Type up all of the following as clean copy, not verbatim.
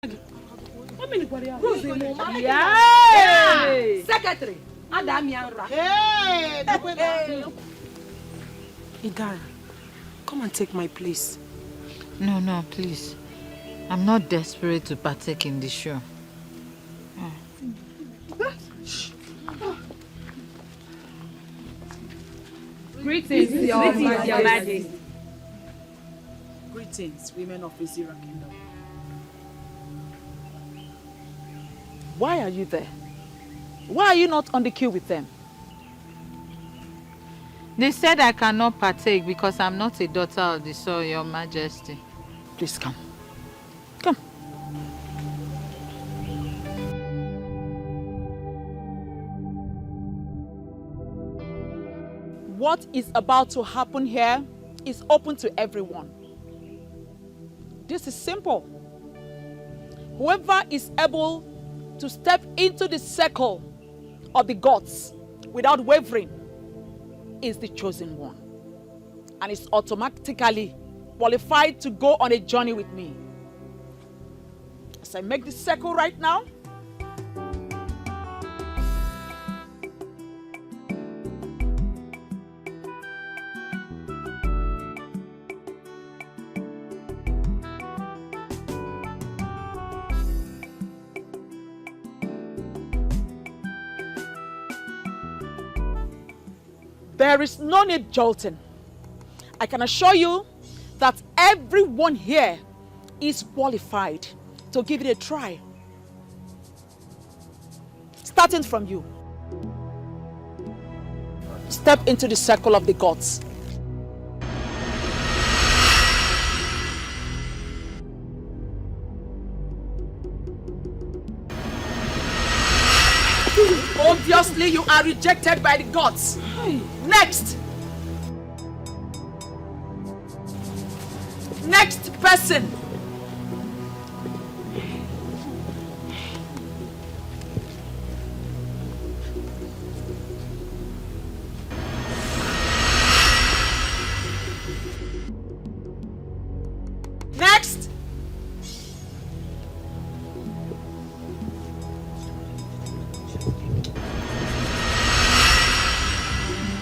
Yeah. Secretary. Hey. Idara, come and take my place. No, please. I'm not desperate to partake in the show. Greetings, Your Majesty. Greetings, women of Azira Kingdom. Why are you there? Why are you not on the queue with them? They said I cannot partake because I'm not a daughter of the soil, Your Majesty. Please come. Come. What is about to happen here is open to everyone. This is simple. Whoever is able to step into the circle of the gods without wavering is the chosen one, and is automatically qualified to go on a journey with me. As I make this circle right now, there is no need jolting. I can assure you that everyone here is qualified to give it a try. Starting from you. Step into the circle of the gods. Obviously, you are rejected by the gods. Next. Next person. Next.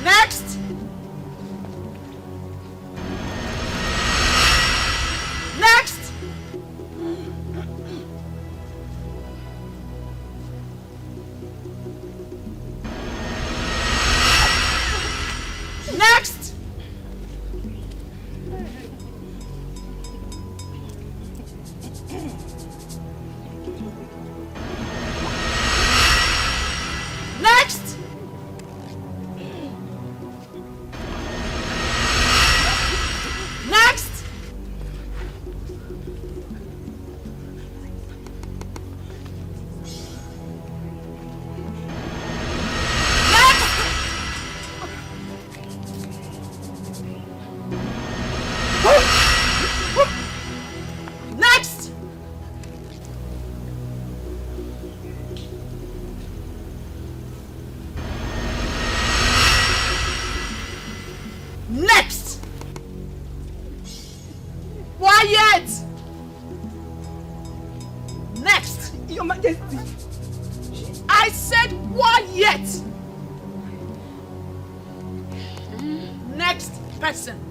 Next. Next. Next. Next. Next. Next. Next. Quiet. Next. Your Majesty. I said quiet. Next person.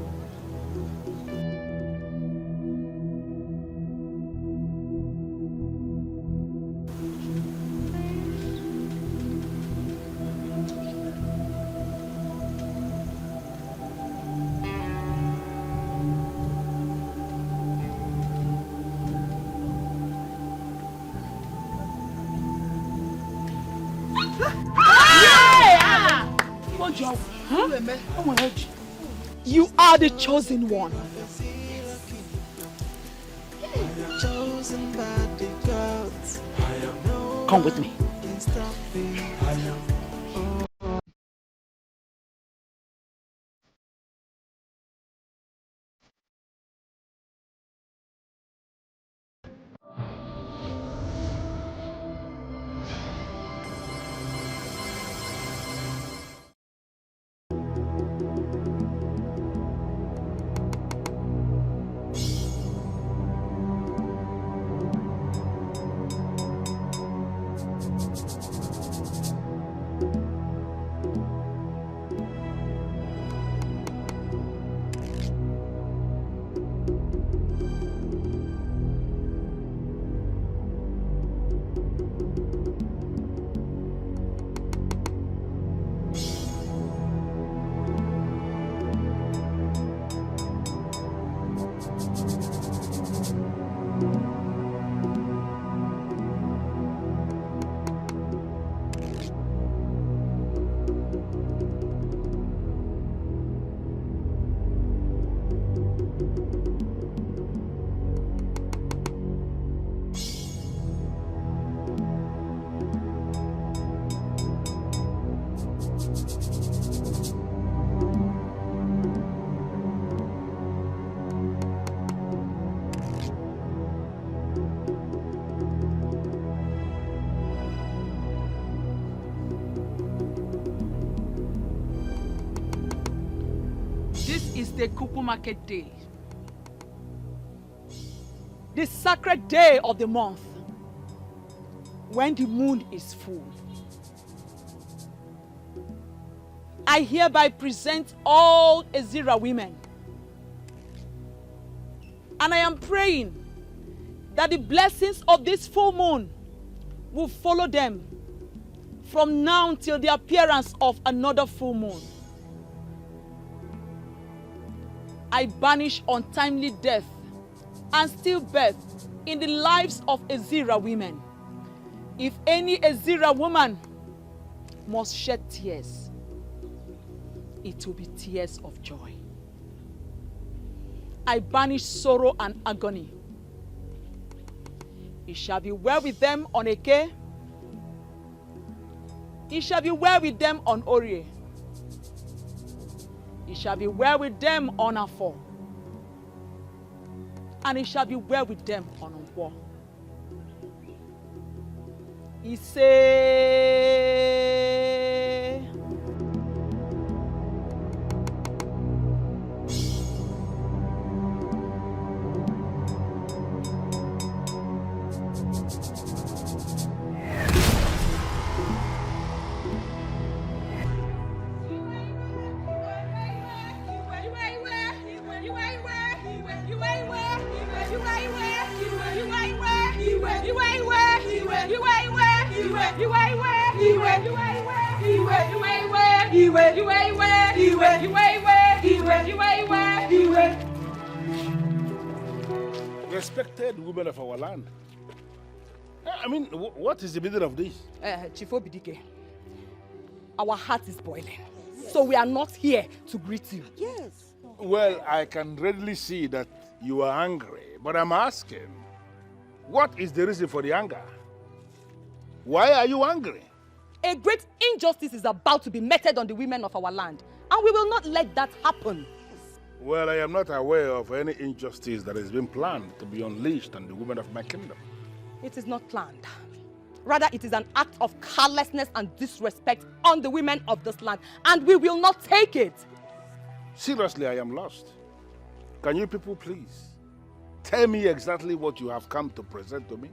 You are the chosen one. Come with me. is the Kuku Market Day, the sacred day of the month, when the moon is full. I hereby present all Ezira women, and I am praying that the blessings of this full moon will follow them from now till the appearance of another full moon. I banish untimely death and stillbirth in the lives of Ezira women. If any Ezira woman must shed tears, it will be tears of joy. I banish sorrow and agony. It shall be well with them on Eke. It shall be well with them on Orie. It shall be well with them on Afo. And it shall be well with them on Nkwo. He say, Respected women of our land. I mean, what is the meaning of this? Chief Obidike, our heart is boiling. So we are not here to greet you. Yes. Well, I can readily see that you are angry, but I'm asking, what is the reason for the anger? Why are you angry? A great injustice is about to be meted on the women of our land, and we will not let that happen. Well, I am not aware of any injustice that has been planned to be unleashed on the women of my kingdom. It is not planned. Rather, it is an act of carelessness and disrespect on the women of this land, and we will not take it. Seriously, I am lost. Can you people please tell me exactly what you have come to present to me?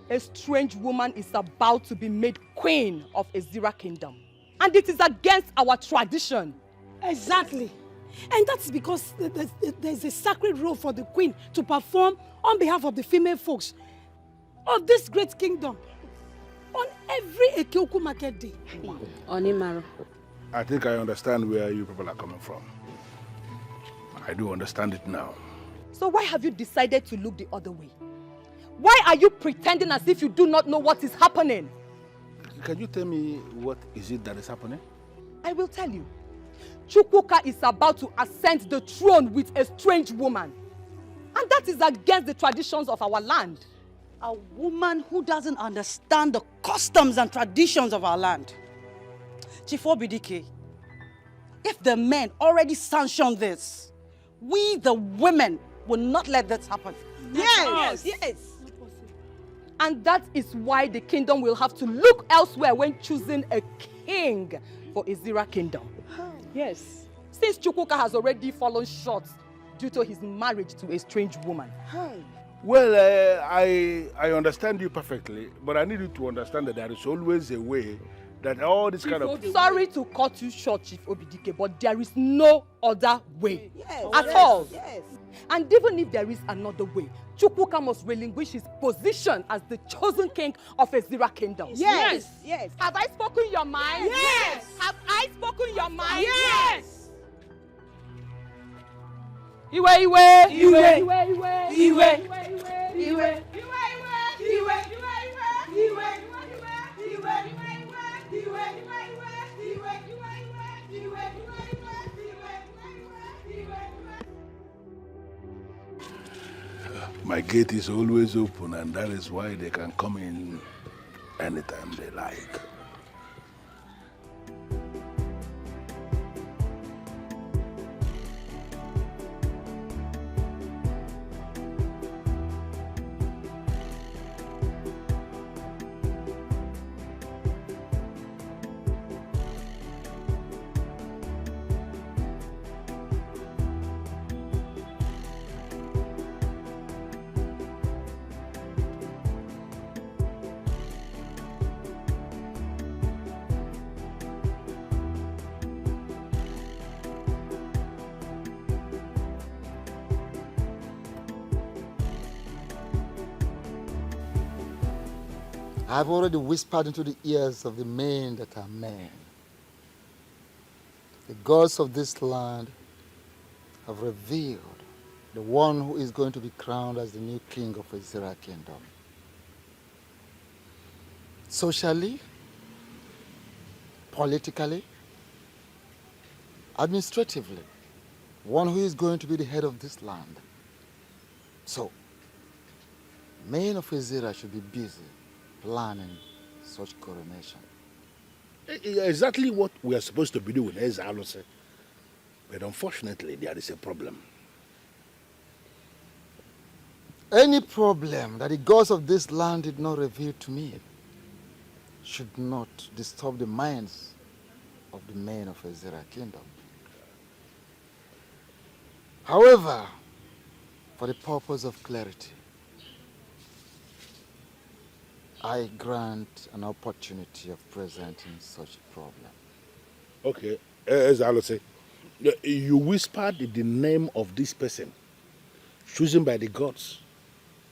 A strange woman is about to be made queen of Ezira kingdom, and it is against our tradition. Exactly. And that's because there's a sacred role for the queen to perform on behalf of the female folks of this great kingdom on every Ekeuku market day. Onimaro. I think I understand where you people are coming from. I do understand it now. So why have you decided to look the other way? Why are you pretending as if you do not know what is happening? Can you tell me what is it that is happening? I will tell you. Chukwuka is about to ascend the throne with a strange woman. And that is against the traditions of our land. A woman who doesn't understand the customs and traditions of our land. Chief Obidike, if the men already sanctioned this, we the women will not let this happen. Yes. And that is why the kingdom will have to look elsewhere when choosing a king for Ezira kingdom. Yes. Since Chukwuka has already fallen short due to his marriage to a strange woman. Well, I understand you perfectly, but I need you to understand that there is always a way that all this kind of... Sorry to cut you short, Chief Obidike, but there is no other way at all. Yes. And even if there is another way, Chukwuka must relinquish his position as the chosen king of Ezira kingdom. Yes. Have I spoken your mind? Yes. Have I spoken your mind? Yes. Iwe. My gate is always open, and that is why they can come in anytime they like. I've already whispered into the ears of the men that are men. The gods of this land have revealed the one who is going to be crowned as the new king of Ezra Kingdom. Socially, politically, administratively, one who is going to be the head of this land. So, men of Ezra should be busy planning such coronation. Exactly what we are supposed to be doing, as Alo said. But unfortunately, there is a problem. Any problem that the gods of this land did not reveal to me should not disturb the minds of the men of Ezra Kingdom. However, for the purpose of clarity, I grant an opportunity of presenting such a problem. Okay, as Alo said, you whispered the name of this person, chosen by the gods,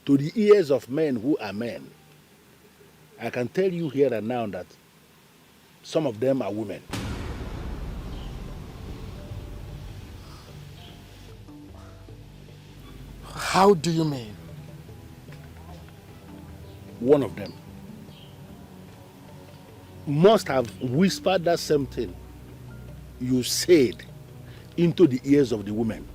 to the ears of men who are men. I can tell you here and now that some of them are women. How do you mean? One of them must have whispered that same thing you said into the ears of the women.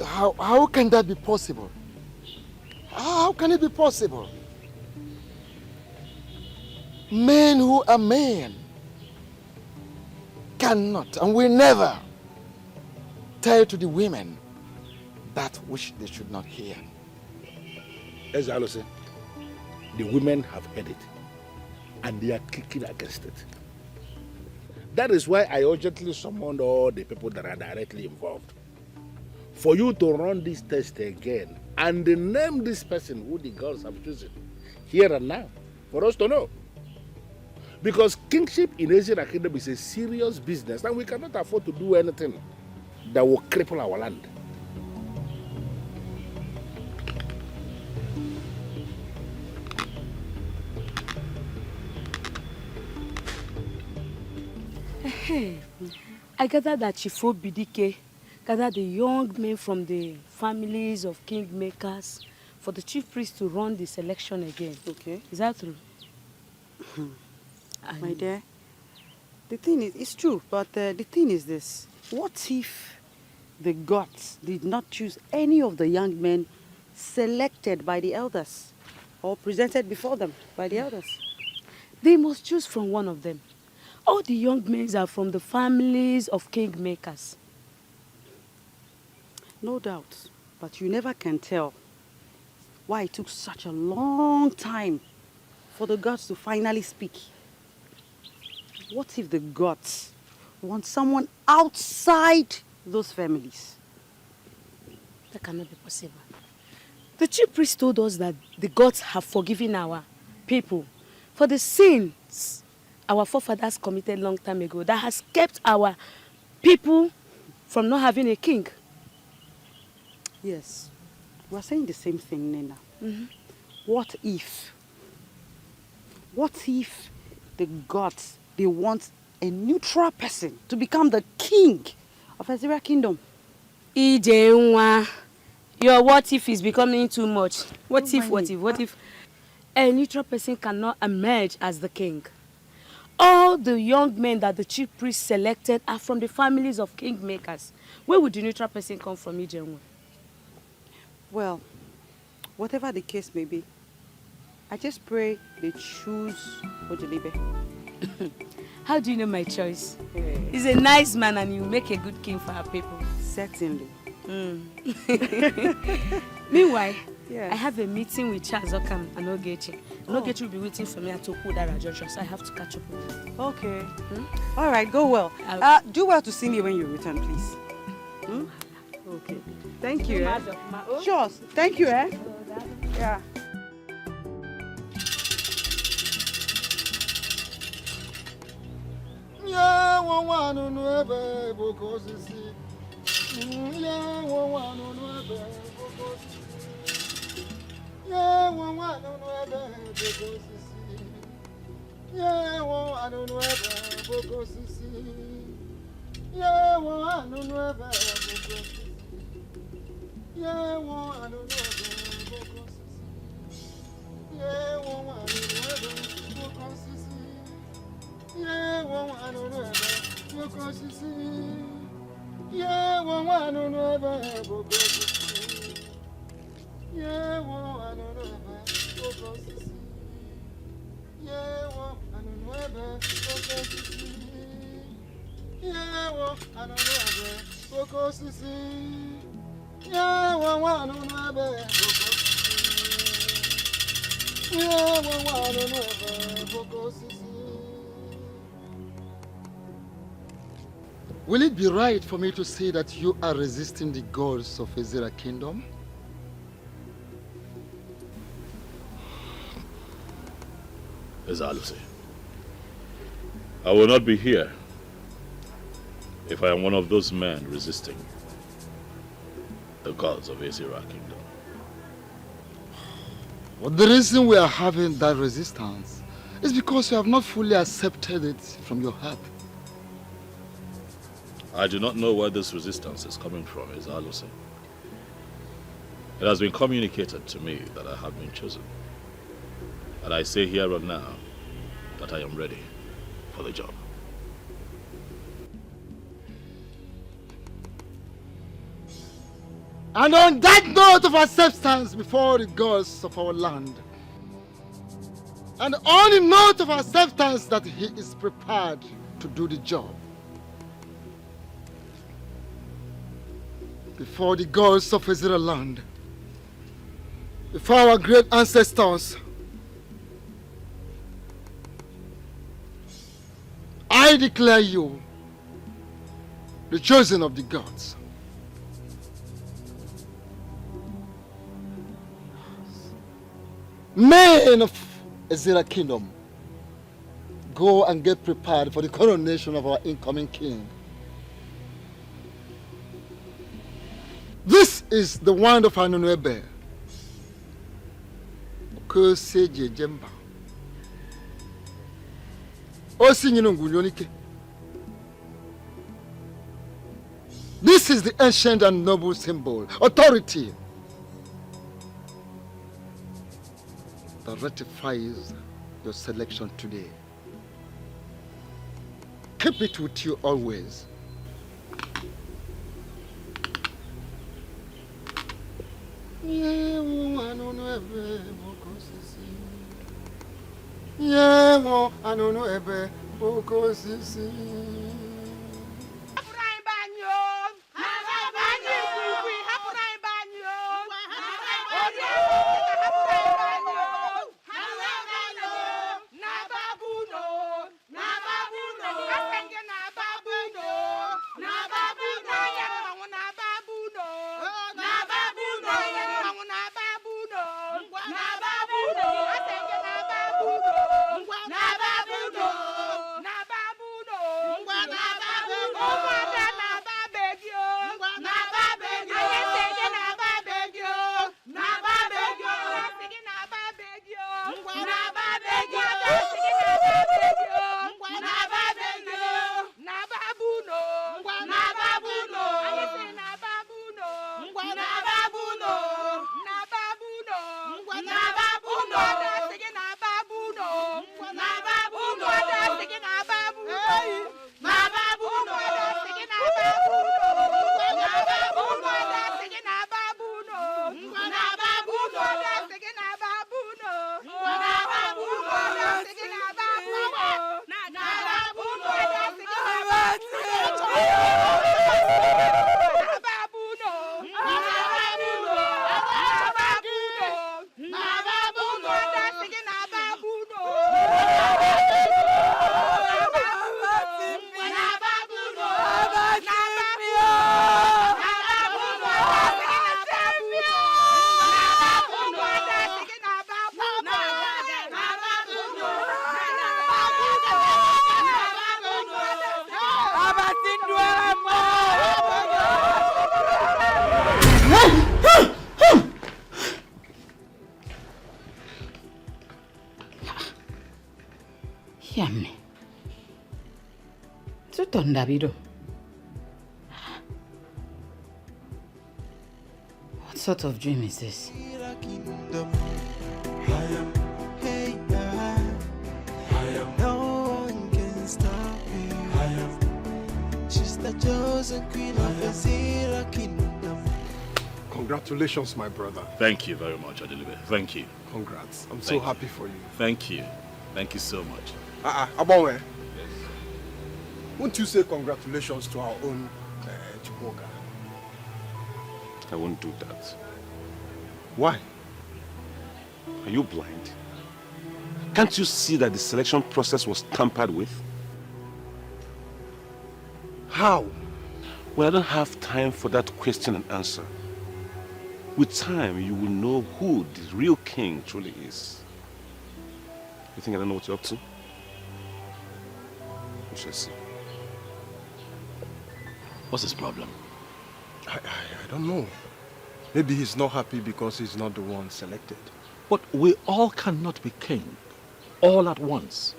How can that be possible? How can it be possible? Men who are men cannot and will never tell to the women that which they should not hear. As I said, the women have heard it and they are kicking against it. That is why I urgently summoned all the people that are directly involved for you to run this test again and name this person who the gods have chosen here and now for us to know. Because kingship in Ezra Kingdom is a serious business and we cannot afford to do anything that will cripple our land. Hey, I gather that Chifo Bidike gathered the young men from the families of kingmakers for the chief priest to run this election again. Okay. Is that true? My dear, the thing is, it's true, but the thing is this. What if the gods did not choose any of the young men selected by the elders or presented before them by the elders? They must choose from one of them. All the young men are from the families of kingmakers. No doubt, but you never can tell why it took such a long time for the gods to finally speak. What if the gods want someone outside those families? That cannot be possible. The chief priest told us that the gods have forgiven our people for the sins our forefathers committed long time ago that has kept our people from not having a king. Yes, we're saying the same thing, Nena. Mm-hmm. What if the gods, they want a neutral person to become the king of Ezra Kingdom? Ijenwa, your what if is becoming too much. What if a neutral person cannot emerge as the king? All the young men that the chief priest selected are from the families of kingmakers. Where would the neutral person come from, Ijenwa? Well, whatever the case may be, I just pray they choose Ojolibe. How do you know my choice? He's a nice man and he'll make a good king for our people. Certainly. Meanwhile, yes. I have a meeting with Charles Okam and Ogechi. And Ogechi will be waiting for me at Okudara Junction, so I have to catch up with him. Okay. All right, go well. Do well to see me when you return, please. Okay. Thank you. Sure. Thank you, Yeah. Yeah, well, I don't know ever, Boko Sisi. Yeah, well, I don't know ever, Boko Sisi. Yeah, well, I don't know ever, Boko Sisi. Yeah, well, I don't know ever, Boko Sisi. Yeah, well, I don't know ever, Boko Sisi. Yeah, well, I don't know ever, Boko Sisi. Yeah, well, I don't know ever, Boko Sisi. Yeah, well, I don't know ever, Boko Sisi. Yeah, well, I don't know ever, Boko Sisi. Yeah, well, I don't know ever, Boko Sisi. Yeah, well, I don't know ever, Boko Sisi. Will it be right for me to say that you are resisting the gods of Ezra Kingdom? Ezalusi, I will not be here if I am one of those men resisting the gods of Ezra Kingdom. Well, the reason we are having that resistance is because you have not fully accepted it from your heart. I do not know where this resistance is coming from, Ezalusi. It has been communicated to me that I have been chosen. And I say here and now that I am ready for the job. And on that note of acceptance before the gods of our land, and on the note of acceptance that he is prepared to do the job, before the gods of Israel land, before our great ancestors, I declare you the chosen of the gods. Men of Ezra Kingdom, go and get prepared for the coronation of our incoming king. This is the wand of Anunuebe. Okoseje Jemba. This is the ancient and noble symbol, authority, that ratifies your selection today. Keep it with you always. Yeah, I don't know ever, yeah, I don't know ever, Yummy. Davido. What sort of dream is this? No one can stop me. She's the chosen queen of the Zira kingdom. Congratulations, my brother. Thank you very much, Adelibe. Thank you. Congrats. I'm so happy for you. Thank you. Thank you so much. Abonwe. Yes. Won't you say congratulations to our own Chukwuka? I won't do that. Why? Are you blind? Can't you see that the selection process was tampered with? How? Well, I don't have time for that question and answer. With time, you will know who the real king truly is. You think I don't know what you're up to? We shall see. What's his problem? I don't know. Maybe he's not happy because he's not the one selected. But we all cannot be king all at once.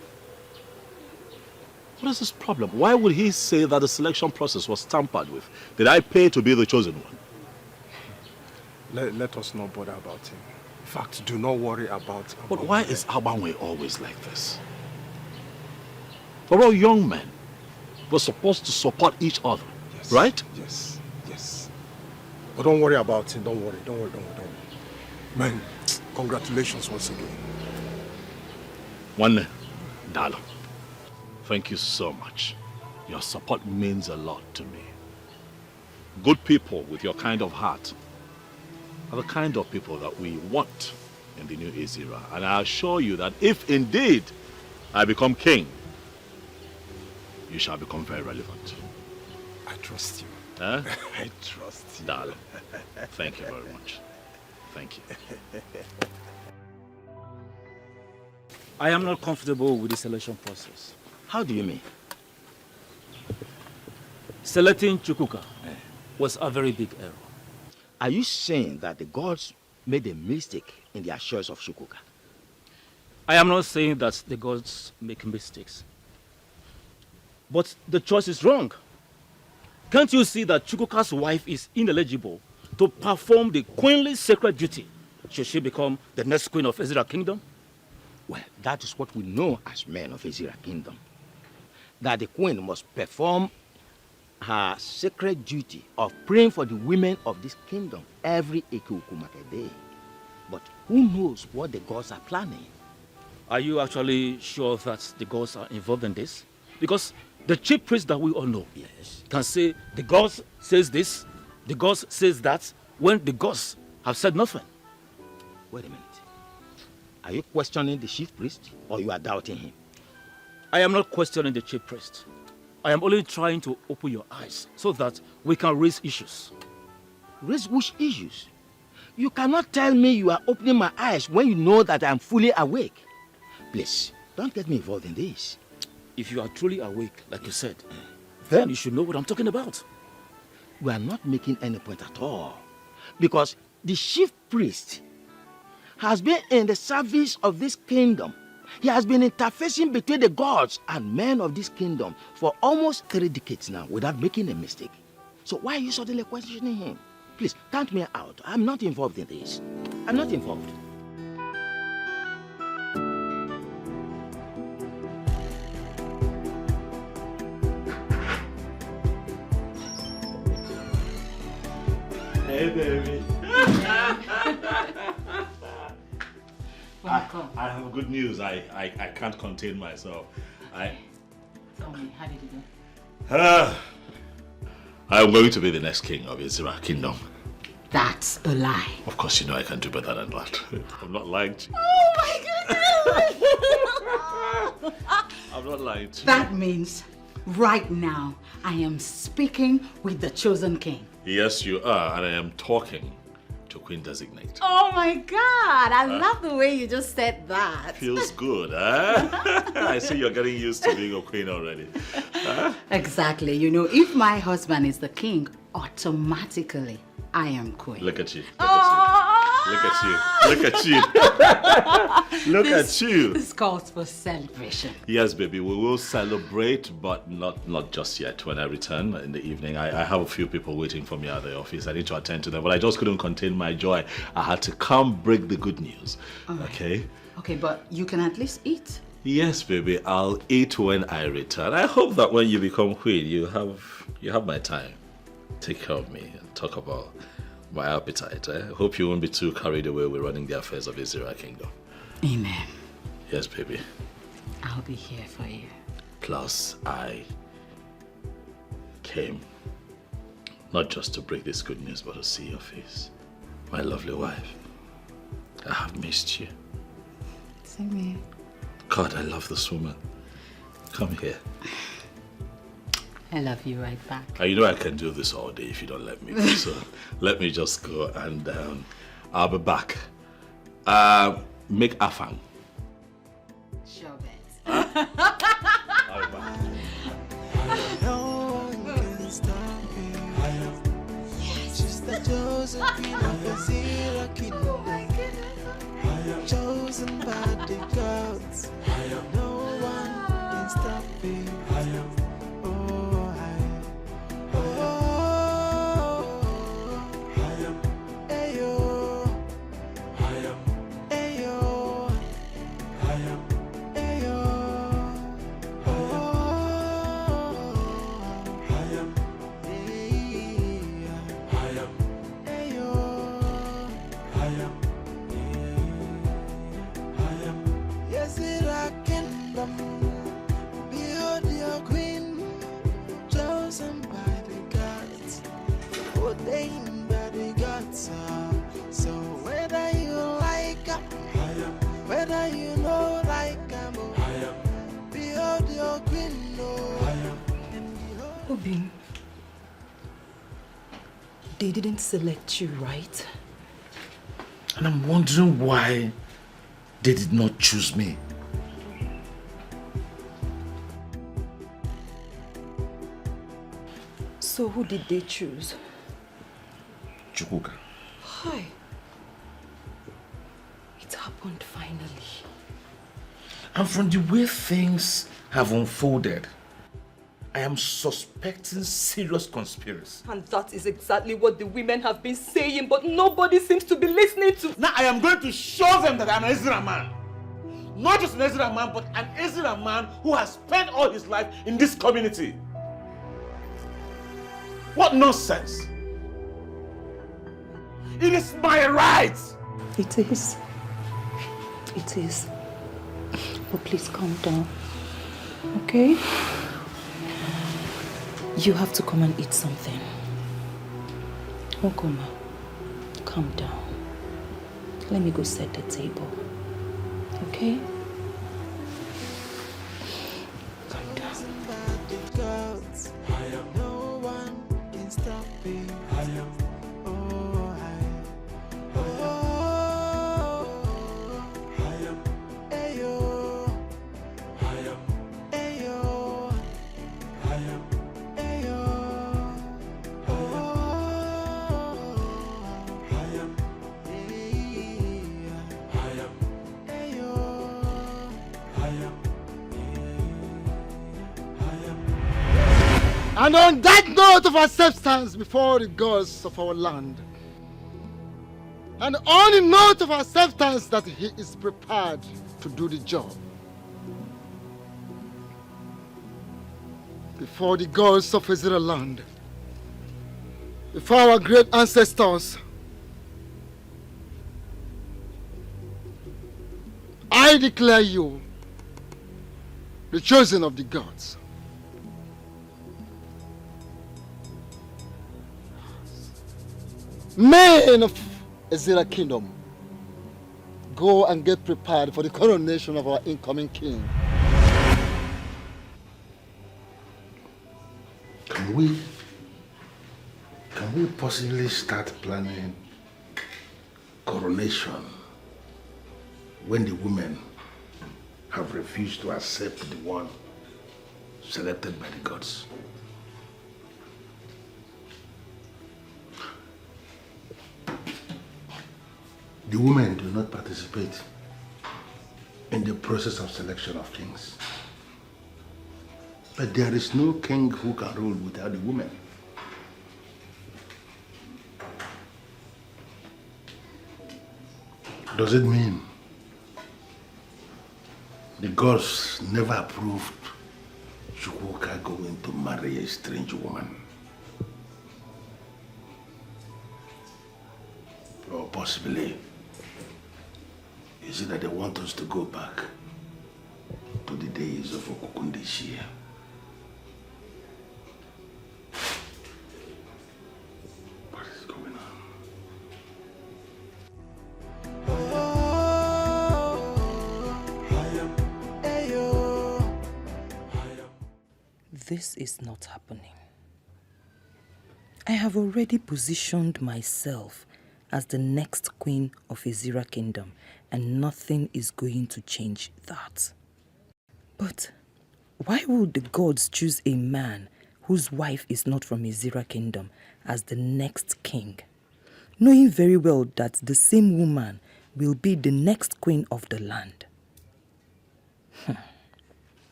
What is his problem? Why would he say that the selection process was tampered with? Did I pay to be the chosen one? Let us not bother about him. In fact, do not worry about him. But why is Abanwe always like this? We're all young men. We're supposed to support each other, yes, right? Yes, yes. But don't worry about him. Don't worry. Man, congratulations once again. One, Dalo. Thank you so much. Your support means a lot to me. Good people with your kind of heart are the kind of people that we want in the new era. And I assure you that if indeed I become king, you shall become very relevant. I trust you. Huh? I trust you. Darling, thank you very much. Thank you. I am not comfortable with the selection process. How do you mean? Selecting Chukwuka was a very big error. Are you saying that the gods made a mistake in their choice of Chukwuka? I am not saying that the gods make mistakes. But the choice is wrong. Can't you see that Chukwuka's wife is ineligible to perform the queenly sacred duty should she become the next queen of Ezra Kingdom? Well, that is what we know as men of Ezra Kingdom. That the queen must perform her sacred duty of praying for the women of this kingdom every Ekukumake day. But who knows what the gods are planning? Are you actually sure that the gods are involved in this? Because the chief priest that we all know can say the gods says this, the gods says that, when the gods have said nothing. Wait a minute. Are you questioning the chief priest or you are doubting him? I am not questioning the chief priest. I am only trying to open your eyes so that we can raise issues. Raise which issues? You cannot tell me you are opening my eyes when you know that I am fully awake. Please, don't get me involved in this. If you are truly awake, like you said, then you should know what I'm talking about. We are not making any point at all. Because the chief priest has been in the service of this kingdom. He has been interfacing between the gods and men of this kingdom for almost 3 decades now without making a mistake. So why are you suddenly questioning him? Please, count me out. I'm not involved in this. I'm not involved. Hey, baby. Welcome. I have good news. I can't contain myself. Tell me, how did it go? I'm going to be the next king of Ezra Kingdom. That's a lie. Of course, you know I can do better than that. I'm not lying to you. Oh my goodness! I'm not lying to you. That means right now I am speaking with the chosen king. Yes, you are, and I am talking to Queen Designate. Oh my God! I love the way you just said that. Feels good, huh? I see you're getting used to being a queen already. Huh? Exactly. You know, if my husband is the king, automatically I am queen. Look at you. Look at you. Look at you. Look at you. This calls for celebration. Yes, baby, we will celebrate, but not just yet. When I return in the evening, I have a few people waiting for me at the office. I need to attend to them, but I just couldn't contain my joy. I had to come break the good news. Right. Okay? Okay, but you can at least eat. Yes, baby, I'll eat when I return. I hope that when you become queen, you have my time. Take care of me and talk about my appetite. I hope you won't be too carried away with running the affairs of Azira Kingdom. Amen. Yes, baby. I'll be here for you. Plus, I came not just to break this good news, but to see your face. My lovely wife. I have missed you. Same here. God, I love this woman. Come here. I love you right back. You know I can do this all day if you don't let me. So let me just go and I'll be back. Make afang. Sure bet. I'll be back. No one can stop me. She's the chosen queen of Azira Kingdom. Oh my goodness. Chosen by the gods. No one can stop me. So whether you like her, whether you know like her, behold your queen. Obin, they didn't select you, right? And I'm wondering why they did not choose me. So who did they choose? Chukwuka. Hi. It happened finally. And from the way things have unfolded, I am suspecting serious conspiracy. And that is exactly what the women have been saying, but nobody seems to be listening to. Now I am going to show them that I'm an Ezra man. Not just an Ezra man, but an Ezra man who has spent all his life in this community. What nonsense! It is my right! It is. It is. But please calm down. Okay? You have to come and eat something. Okoma, calm down. Let me go set the table. Okay? Calm down. No one can stop me. And on that note of acceptance before the gods of our land, and on the note of acceptance that he is prepared to do the job, before the gods of Israel land, before our great ancestors, I declare you the chosen of the gods. Men of Azira Kingdom, go and get prepared for the coronation of our incoming king. Can we possibly start planning coronation when the women have refused to accept the one selected by the gods? The women do not participate in the process of selection of kings. But there is no king who can rule without the women. Does it mean the gods never approved Chukwuka going to marry a strange woman? Or possibly, is it that they want us to go back to the days of Okukundishia? What is going on? This is not happening. I have already positioned myself as the next queen of Izira Kingdom, and nothing is going to change that. But why would the gods choose a man whose wife is not from Izira Kingdom as the next king, knowing very well that the same woman will be the next queen of the land?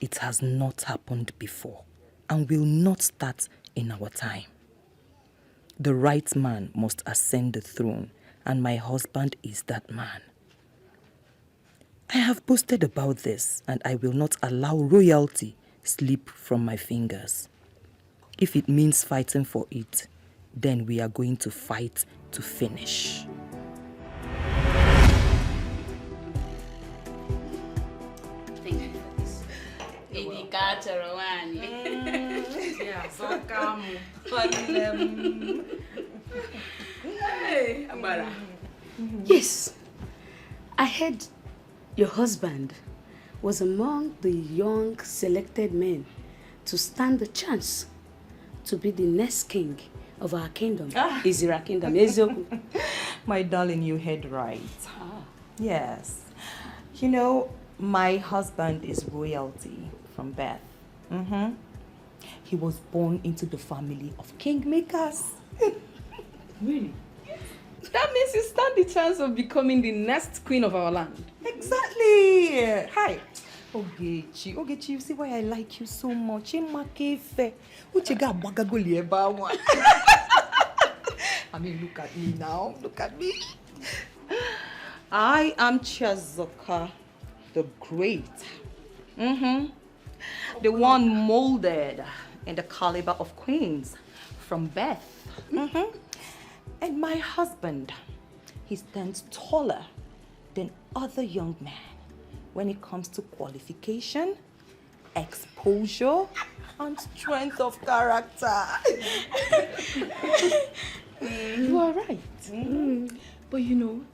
It has not happened before and will not start in our time. The right man must ascend the throne, and my husband is that man. I have boasted about this, and I will not allow royalty slip from my fingers. If it means fighting for it, then we are going to fight to finish. Thank you for this. Indicator one. Yeah, so come. Hey, Amara. Yes, I heard your husband was among the young selected men to stand the chance to be the next king of our kingdom, Izira Kingdom. My darling, you heard right. Yes. You know, my husband is royalty from birth. He was born into the family of kingmakers. Really? That means you stand the chance of becoming the next queen of our land. Exactly. Hi. Ogechi, you see why I like you so much? I mean, look at me now. Look at me. I am Chiazoka the Great. The one molded in the caliber of queens from birth. And my husband, he stands taller than other young men when it comes to qualification, exposure, and strength of character. You are right. But you know,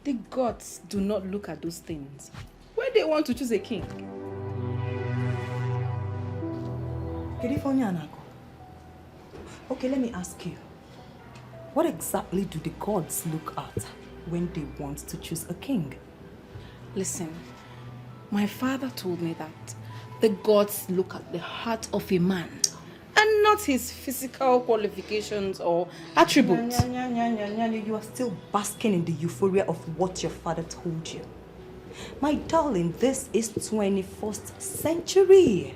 the gods do not look at those things when they want to choose a king. Okay, let me ask you. What exactly do the gods look at when they want to choose a king? Listen, my father told me that the gods look at the heart of a man and not his physical qualifications or attributes. You are still basking in the euphoria of what your father told you. My darling, this is 21st century.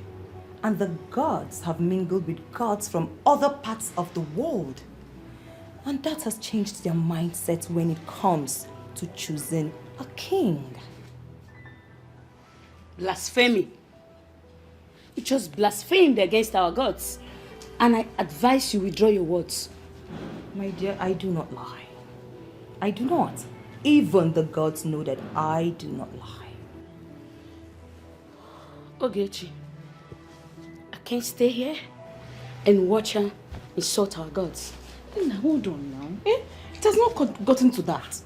And the gods have mingled with gods from other parts of the world. And that has changed their mindset when it comes to choosing a king. Blasphemy. You just blasphemed against our gods. And I advise you withdraw your words. My dear, I do not lie. I do not. Even the gods know that I do not lie. Ogechi, I can't stay here and watch her insult our gods. Now, hold on now. It has not gotten to that.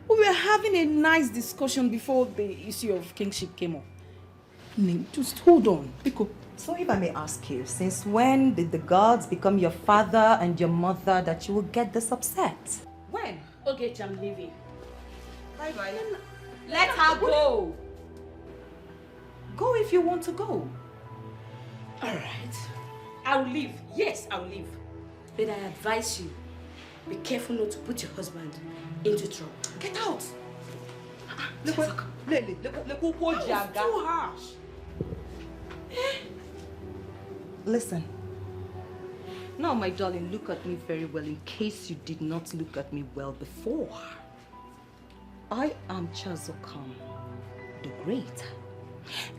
We were having a nice discussion before the issue of kingship came up. Just hold on. So if I may ask you, since when did the gods become your father and your mother that you will get this upset? When? Ogechi, I'm leaving. Bye-bye. Let her go. Go if you want to go. All right. I'll leave. Yes, I'll leave. But I advise you, Be careful not to put your husband into trouble. Get out! Look, too harsh. Listen. Now, my darling, look at me very well in case you did not look at me well before. I am Chazokam, the Great,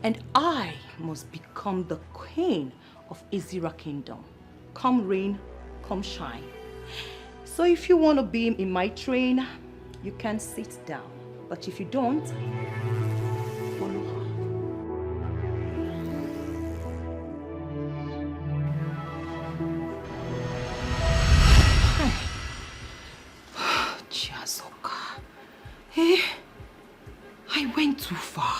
and I must become the queen of Izira Kingdom. Come rain, come shine. So if you want to be in my train, you can sit down. But if you don't, follow her. Chiazoka. Eh? I went too far.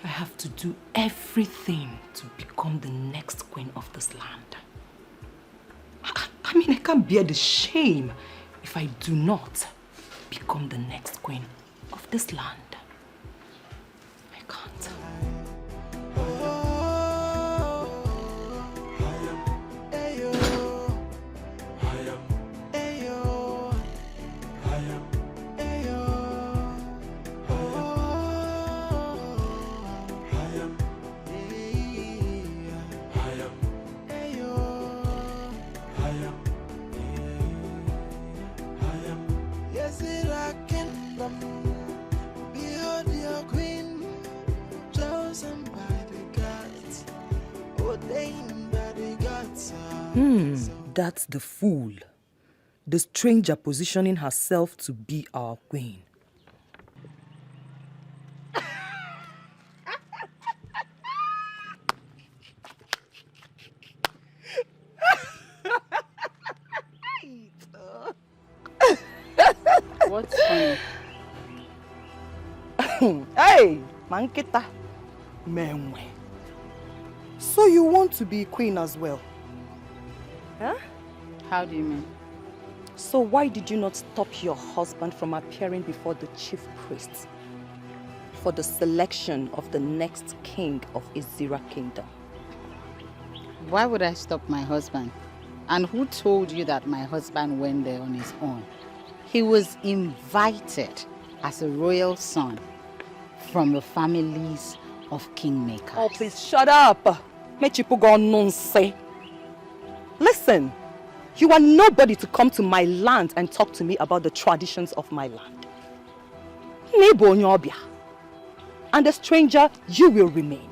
I have to do everything to become the next queen of this land. I mean, I can't bear the shame if I do not become the next queen of this land. I can't. That's the fool. The stranger positioning herself to be our queen. What's funny? Hey, Mankita. Menwe. So you want to be queen as well? Huh? How do you mean? So why did you not stop your husband from appearing before the chief priest for the selection of the next king of Izira Kingdom? Why would I stop my husband? And who told you that my husband went there on his own? He was invited as a royal son from the families of kingmakers. Oh, please shut up. Listen, you are nobody to come to my land and talk to me about the traditions of my land. And a stranger, you will remain.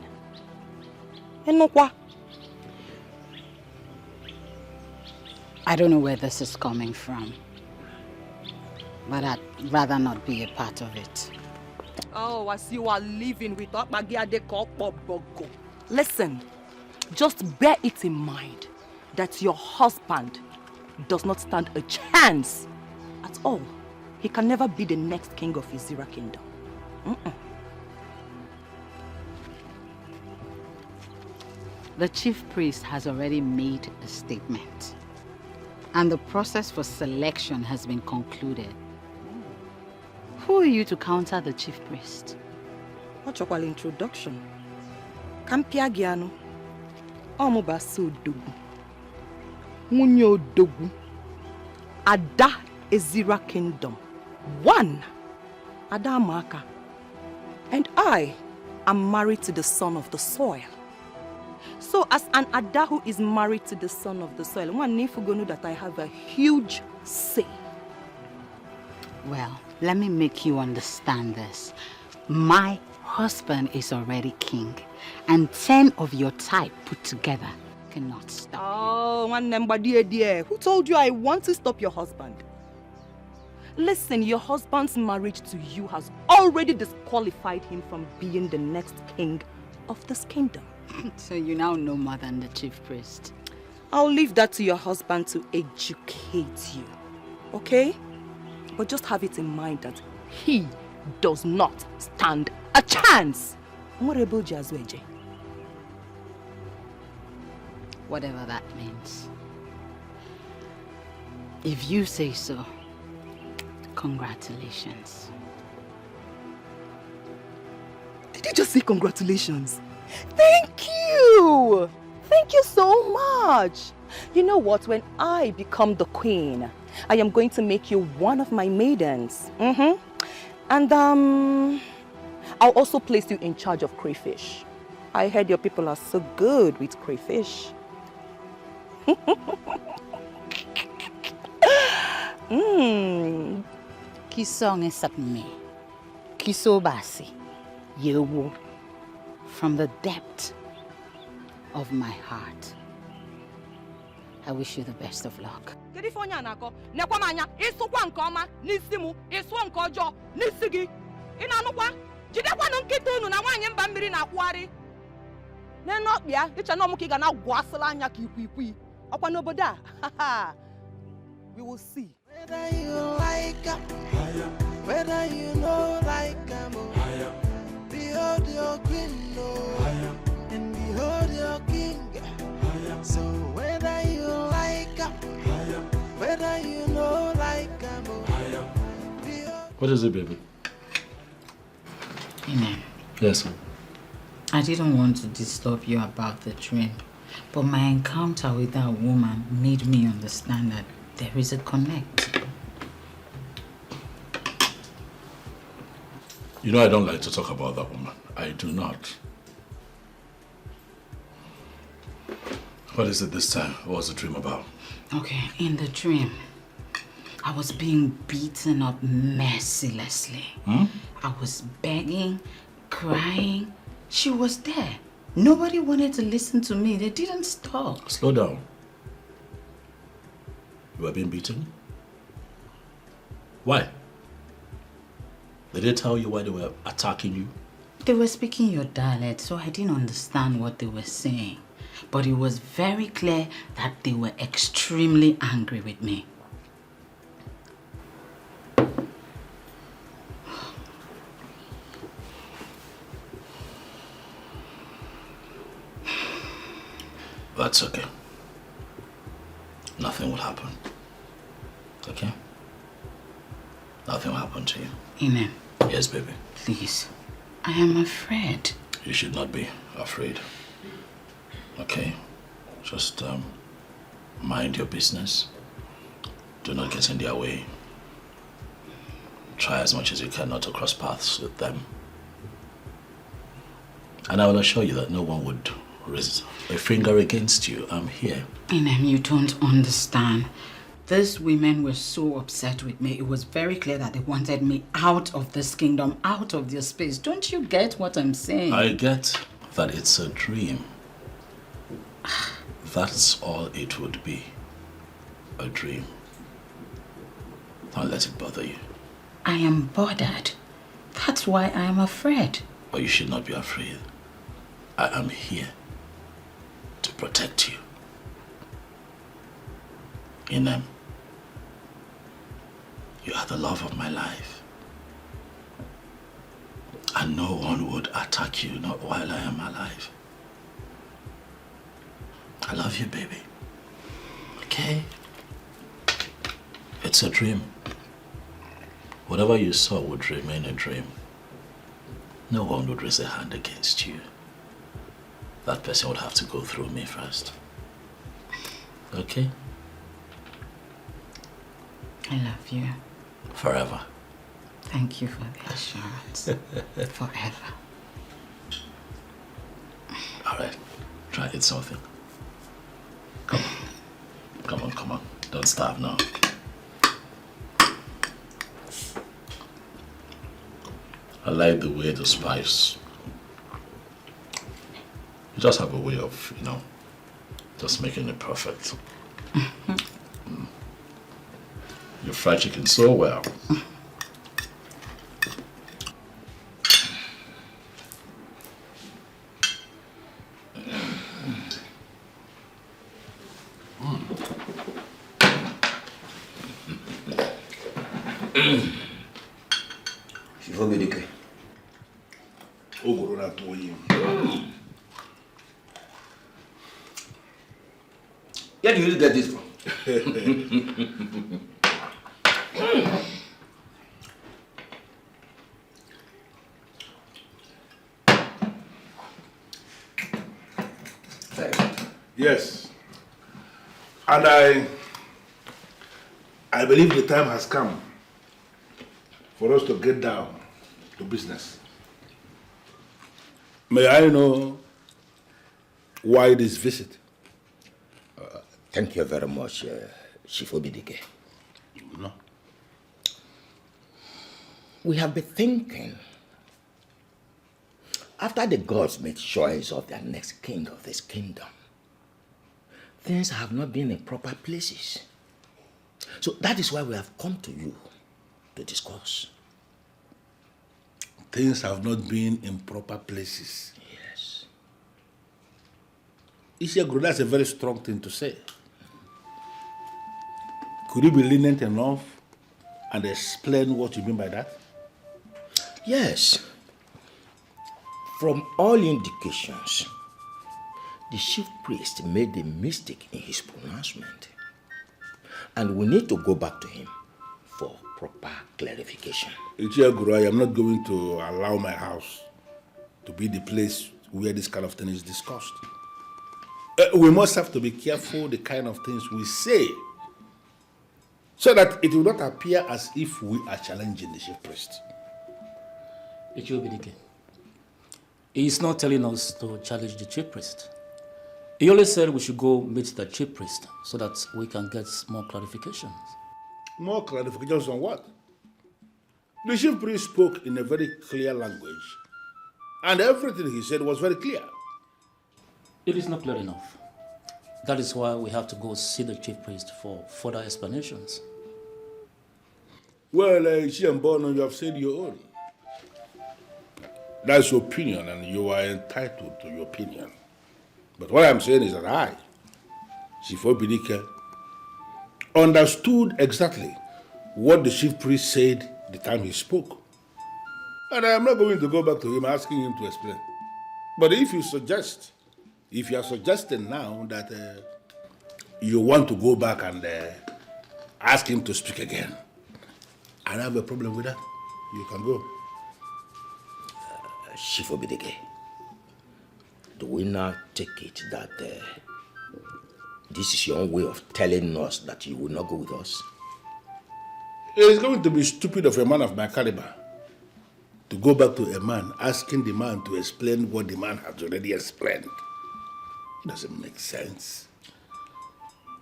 I don't know where this is coming from, but I'd rather not be a part of it. Oh, as you are living with Bogo. Listen, just bear it in mind that your husband does not stand a chance at all. He can never be the next king of Izira Kingdom. The chief priest has already made a statement, and the process for selection has been concluded. Who are you to counter the chief priest? What's your introduction? Kampia Giano. Omobasu Dogu. Munyo Dogu. Ada Izira Kingdom. One. Ada Maka. And I am married to the son of the soil. So as an Ada who is married to the son of the soil, one need to know that I have a huge say. Well, let me make you understand this. My husband is already king, and 10 of your type put together cannot stop. Oh, one number dear. Who told you I want to stop your husband? Listen, your husband's marriage to you has already disqualified him from being the next king of this kingdom. So you now know more than the chief priest. I'll leave that to your husband to educate you, okay? But just have it in mind that he does not stand a chance. Whatever that means. If you say so, congratulations. Did you just say congratulations? Thank you! Thank you so much. You know what? When I become the queen, I am going to make you one of my maidens. And I'll also place you in charge of crayfish. I heard your people are so good with crayfish. Kisong esapme. Kisobasi. Yewu. From the depth of my heart, I wish you the best of luck. We will see. Whether you like her, whether you know like her, behold your queen, and behold your king. So whether you like her, whether you know like her, What is it, baby? Amen. Yes, sir. I didn't want to disturb you about the dream, but my encounter with that woman made me understand that there is a connect. You know I don't like to talk about that woman. I do not. What is it this time? What was the dream about? Okay, in the dream, I was being beaten up mercilessly. I was begging, crying. She was there. Nobody wanted to listen to me. They didn't stop. Slow down. You were being beaten? Why? Did they tell you why they were attacking you? They were speaking your dialect, so I didn't understand what they were saying. But it was very clear that they were extremely angry with me. That's okay. Nothing will happen. Okay? Nothing will happen to you. Amen. Yes, baby. Please. I am afraid. You should not be afraid. Okay? Just mind your business. Do not get in their way. Try as much as you can not to cross paths with them. And I will assure you that no one would raise a finger against you. I'm here. Amen. You don't understand. These women were so upset with me. It was very clear that they wanted me out of this kingdom, out of their space. Don't you get what I'm saying? I get that it's a dream. That's all it would be. A dream. Don't let it bother you. I am bothered. That's why I am afraid. But you should not be afraid. I am here to protect you. Inem, you are the love of my life. And no one would attack you, not while I am alive. I love you, baby. Okay? It's a dream. Whatever you saw would remain a dream. No one would raise a hand against you. That person would have to go through me first. Okay? I love you. Forever. Thank you for the assurance. Forever. All right. Try eat something. Come on. Come on, come on. Don't starve now. I like the way the spice. You just have a way of, just making it perfect. You fry chicken so well. Where do you get this from? And I believe the time has come for us to get down to business. May I know why this visit? Thank you very much, Chief Obidike. No. We have been thinking, after the gods made choice of their next king of this kingdom, things have not been in proper places. So that is why we have come to you to discuss. Things have not been in proper places. Yes. Isiagro, that's a very strong thing to say. Could you be lenient enough and explain what you mean by that? Yes. From all indications, the chief priest made a mistake in his pronouncement. And we need to go back to him for proper clarification. Ichiaguru, I am not going to allow my house to be the place where this kind of thing is discussed. We must have to be careful the kind of things we say, so that it will not appear as if we are challenging the chief priest. Ichiobidike, he is not telling us to challenge the chief priest. He only said we should go meet the chief priest so that we can get more clarifications. More clarifications on what? The chief priest spoke in a very clear language, and everything he said was very clear. It is not clear enough. That is why we have to go see the chief priest for further explanations. Well, Ishiambono, you have said your own. That's your opinion, and you are entitled to your opinion. But what I'm saying is that I, Chief Obidike, understood exactly what the chief priest said the time he spoke. And I am not going to go back to him asking him to explain. But if you are suggesting now that you want to go back and ask him to speak again, I don't have a problem with that. You can go. Chief Obidike, do we now take it that this is your own way of telling us that you will not go with us? It's going to be stupid of a man of my caliber to go back to a man asking the man to explain what the man has already explained. It doesn't make sense.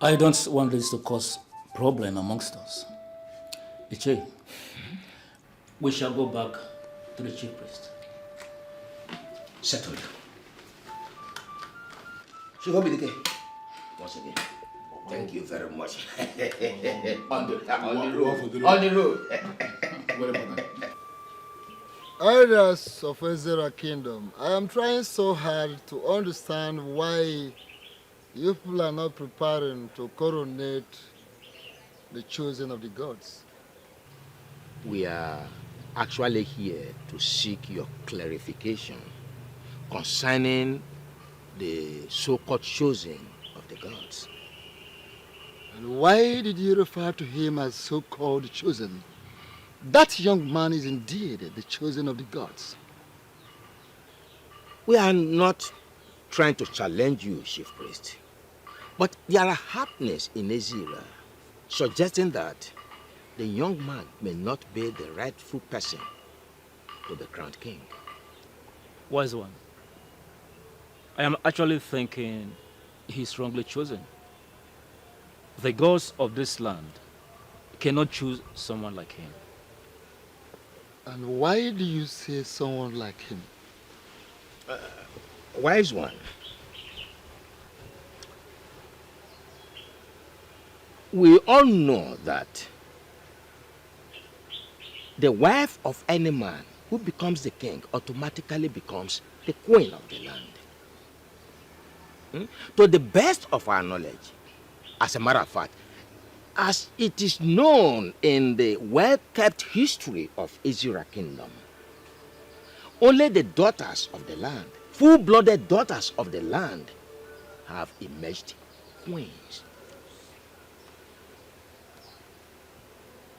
I don't want this to cause problem amongst us. Iche, we shall go back to the chief priest. Settled. Chief Obidike, once again, thank you very much. on the road. Elders of Ezra Kingdom, I am trying so hard to understand why you people are not preparing to coronate the chosen of the gods. We are actually here to seek your clarification concerning the so-called chosen of the gods. And why did you refer to him as so-called chosen? That young man is indeed the chosen of the gods. We are not trying to challenge you, Chief Priest. But there are happenings in Ezra suggesting that the young man may not be the rightful person to be crowned king. Wise one. I am actually thinking he's wrongly chosen. The gods of this land cannot choose someone like him. And why do you say someone like him? Wise one. We all know that the wife of any man who becomes the king automatically becomes the queen of the land. To the best of our knowledge, as a matter of fact, as it is known in the well-kept history of Ezra Kingdom, only the daughters of the land, full-blooded daughters of the land, have emerged queens.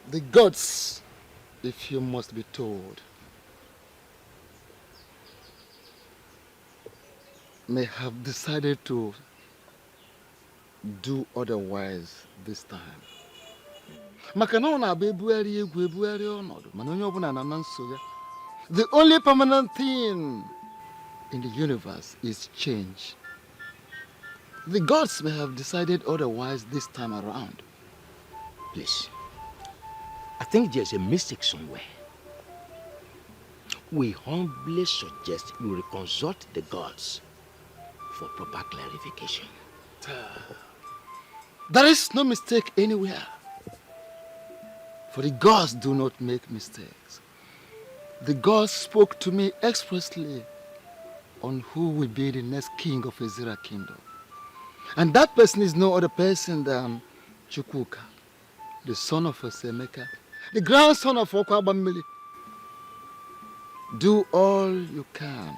The gods, if you must be told, may have decided to do otherwise this time. Maka na ọ na-abụ ebugharị egwu ebugharị ọnọdụ mana onye ọbụla na nso ya. The only permanent thing in the universe is change. The gods may have decided otherwise this time around. Please, I think there's a mistake somewhere. We humbly suggest you reconsult the gods for proper clarification. There is no mistake anywhere. For the gods do not make mistakes. The gods spoke to me expressly on who will be the next king of Ezira kingdom. And that person is no other person than Chukwuka, the son of Osemeka, the grandson of Okwabamili. Do all you can.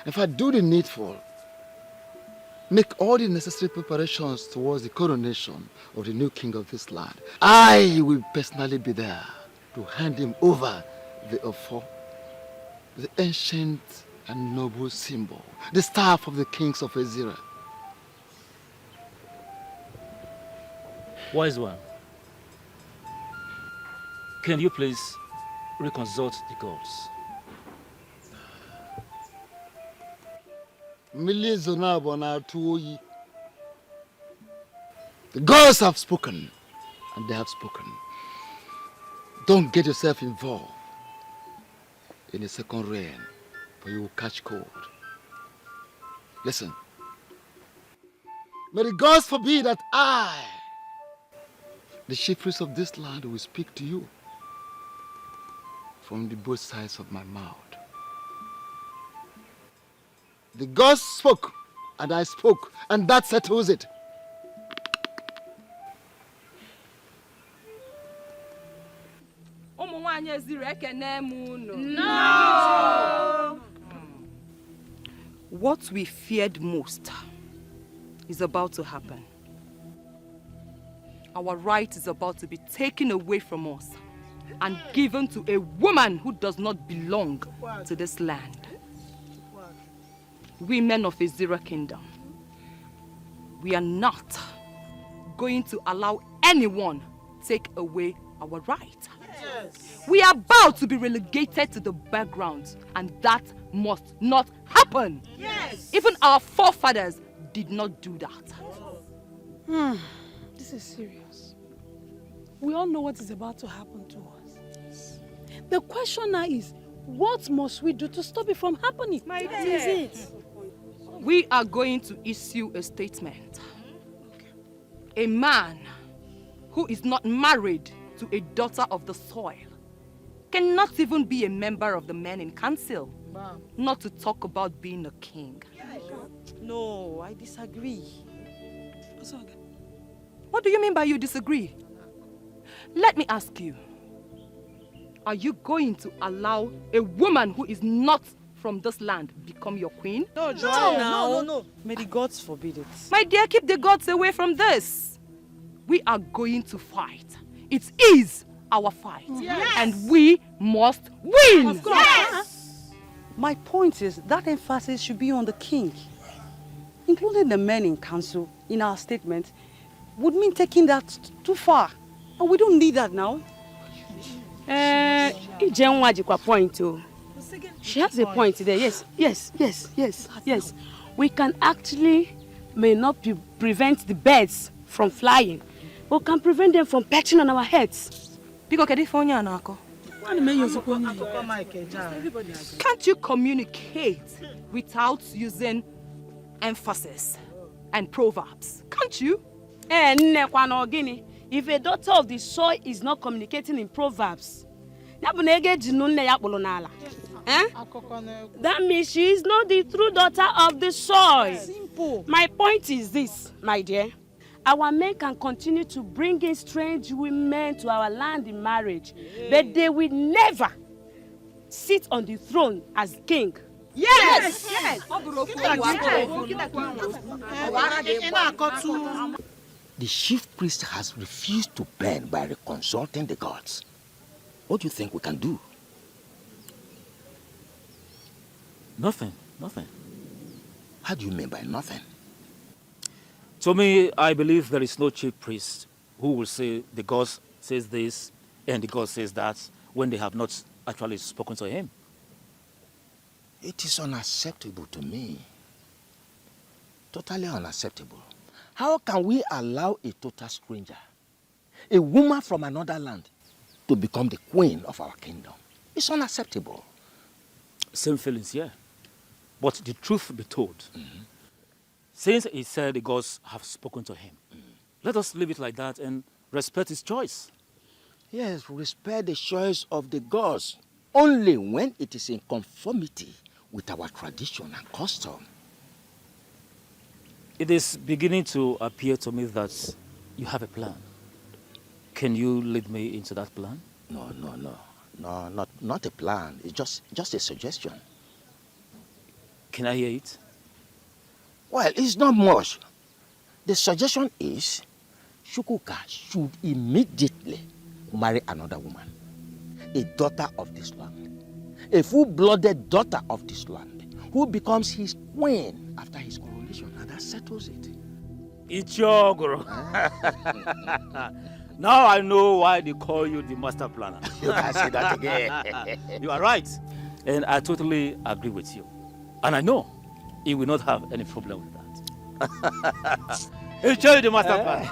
In fact, do the needful. Make all the necessary preparations towards the coronation of the new king of this land. I will personally be there to hand him over the Ofo, the ancient and noble symbol, the staff of the kings of Ezira. Wise one, can you please reconsult the gods? The gods have spoken, and they have spoken. Don't get yourself involved in a second reign, for you will catch cold. Listen, may the gods forbid that I, the chief priest of this land, will speak to you from the both sides of my mouth. The gods spoke, and I spoke, and that settles it. No! What we feared most is about to happen. Our right is about to be taken away from us and given to a woman who does not belong to this land. We men of Ezira Kingdom, we are not going to allow anyone take away our right. Yes. We are about to be relegated to the background, and that must not happen. Yes. Even our forefathers did not do that. This is serious. We all know what is about to happen to us. The question now is, what must we do to stop it from happening? That is it. We are going to issue a statement. A man who is not married to a daughter of the soil cannot even be a member of the men in council, not to talk about being a king. No, I disagree. What do you mean by you disagree? Let me ask you, are you going to allow a woman who is not from this land become your queen? No, Joanna. No. May the gods forbid it. My dear, keep the gods away from this. We are going to fight. It is our fight. Yes. And we must win. Of course. Yes. My point is that emphasis should be on the king. Including the men in council in our statement would mean taking that too far. And we don't need that now. Point too. She has a point there. Yes. We can actually may not prevent the birds from flying, but can prevent them from perching on our heads. Can't you communicate without using emphasis and proverbs? Can't you? If a daughter of the soil is not communicating in proverbs, that means she is not the true daughter of the soil. Simple. My point is this, my dear. Our men can continue to bring in strange women to our land in marriage, but they will never sit on the throne as king. Yes! The chief priest has refused to burn by reconsulting the gods. What do you think we can do? Nothing. How do you mean by nothing? To me, I believe there is no chief priest who will say the God says this and the God says that when they have not actually spoken to him. It is unacceptable to me. Totally unacceptable. How can we allow a total stranger, a woman from another land, to become the queen of our kingdom? It's unacceptable. Same feelings, yeah. But the truth be told, since he said the gods have spoken to him, let us leave it like that and respect his choice. Yes, respect the choice of the gods only when it is in conformity with our tradition and custom. It is beginning to appear to me that you have a plan. Can you lead me into that plan? No, not a plan. It's just a suggestion. Can I hear it? Well, it's not much. The suggestion is Chukwuka should immediately marry another woman, a daughter of this land, a full-blooded daughter of this land, who becomes his queen after his coronation, and that settles it. Ichogoro. Now I know why they call you the master planner. You can say that again. You are right. And I totally agree with you. And I know he will not have any problem with that. He'll show you the master planner.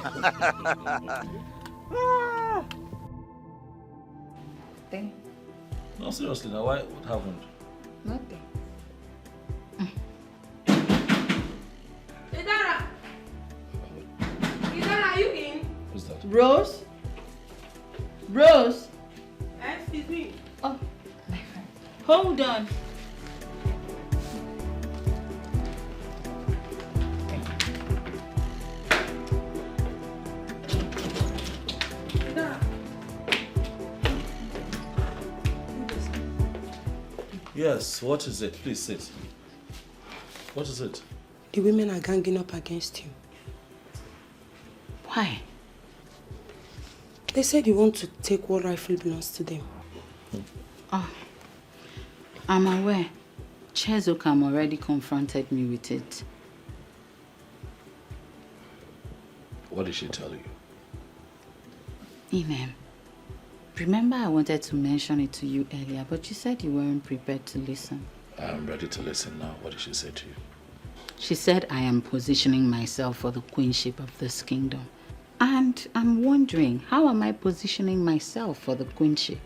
Thing? No, seriously, now what happened? Nothing. Idara, are you in? Who's that? Rose? Rose? Excuse me. Oh, my friend. Hold on. Yes, what is it? Please sit. What is it? The women are ganging up against you. Why? They said you want to take what rightfully belongs to them. Oh, I'm aware. Chezokam already confronted me with it. What did she tell you? Inem, remember I wanted to mention it to you earlier, but you said you weren't prepared to listen. I'm ready to listen now. What did she say to you? She said I am positioning myself for the queenship of this kingdom. And I'm wondering, how am I positioning myself for the queenship?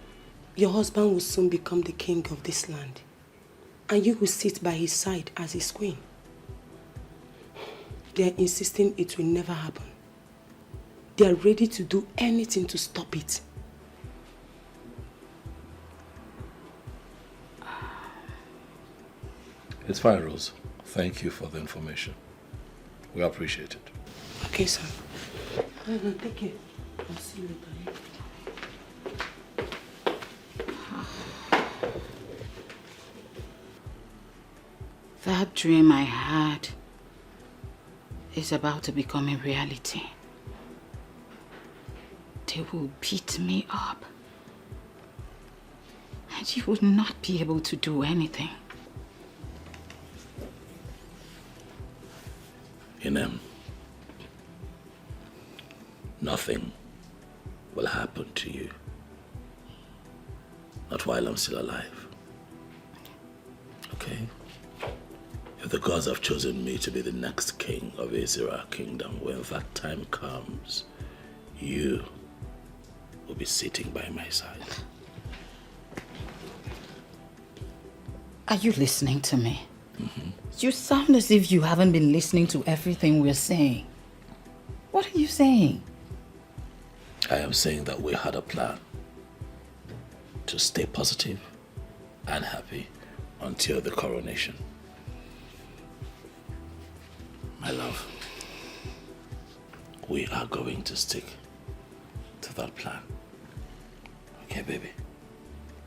Your husband will soon become the king of this land. And you will sit by his side as his queen. They are insisting it will never happen. They are ready to do anything to stop it. It's fine, Rose. Thank you for the information. We appreciate it. Okay, sir. Take care. I'll see you later. That dream I had is about to become a reality. They will beat me up. And you will not be able to do anything. Inem, nothing will happen to you. Not while I'm still alive. Okay? If the gods have chosen me to be the next king of Azera kingdom, when that time comes, you will be sitting by my side. Are you listening to me? You sound as if you haven't been listening to everything we're saying. What are you saying? I am saying that we had a plan to stay positive and happy until the coronation. My love, we are going to stick to that plan. Okay, baby?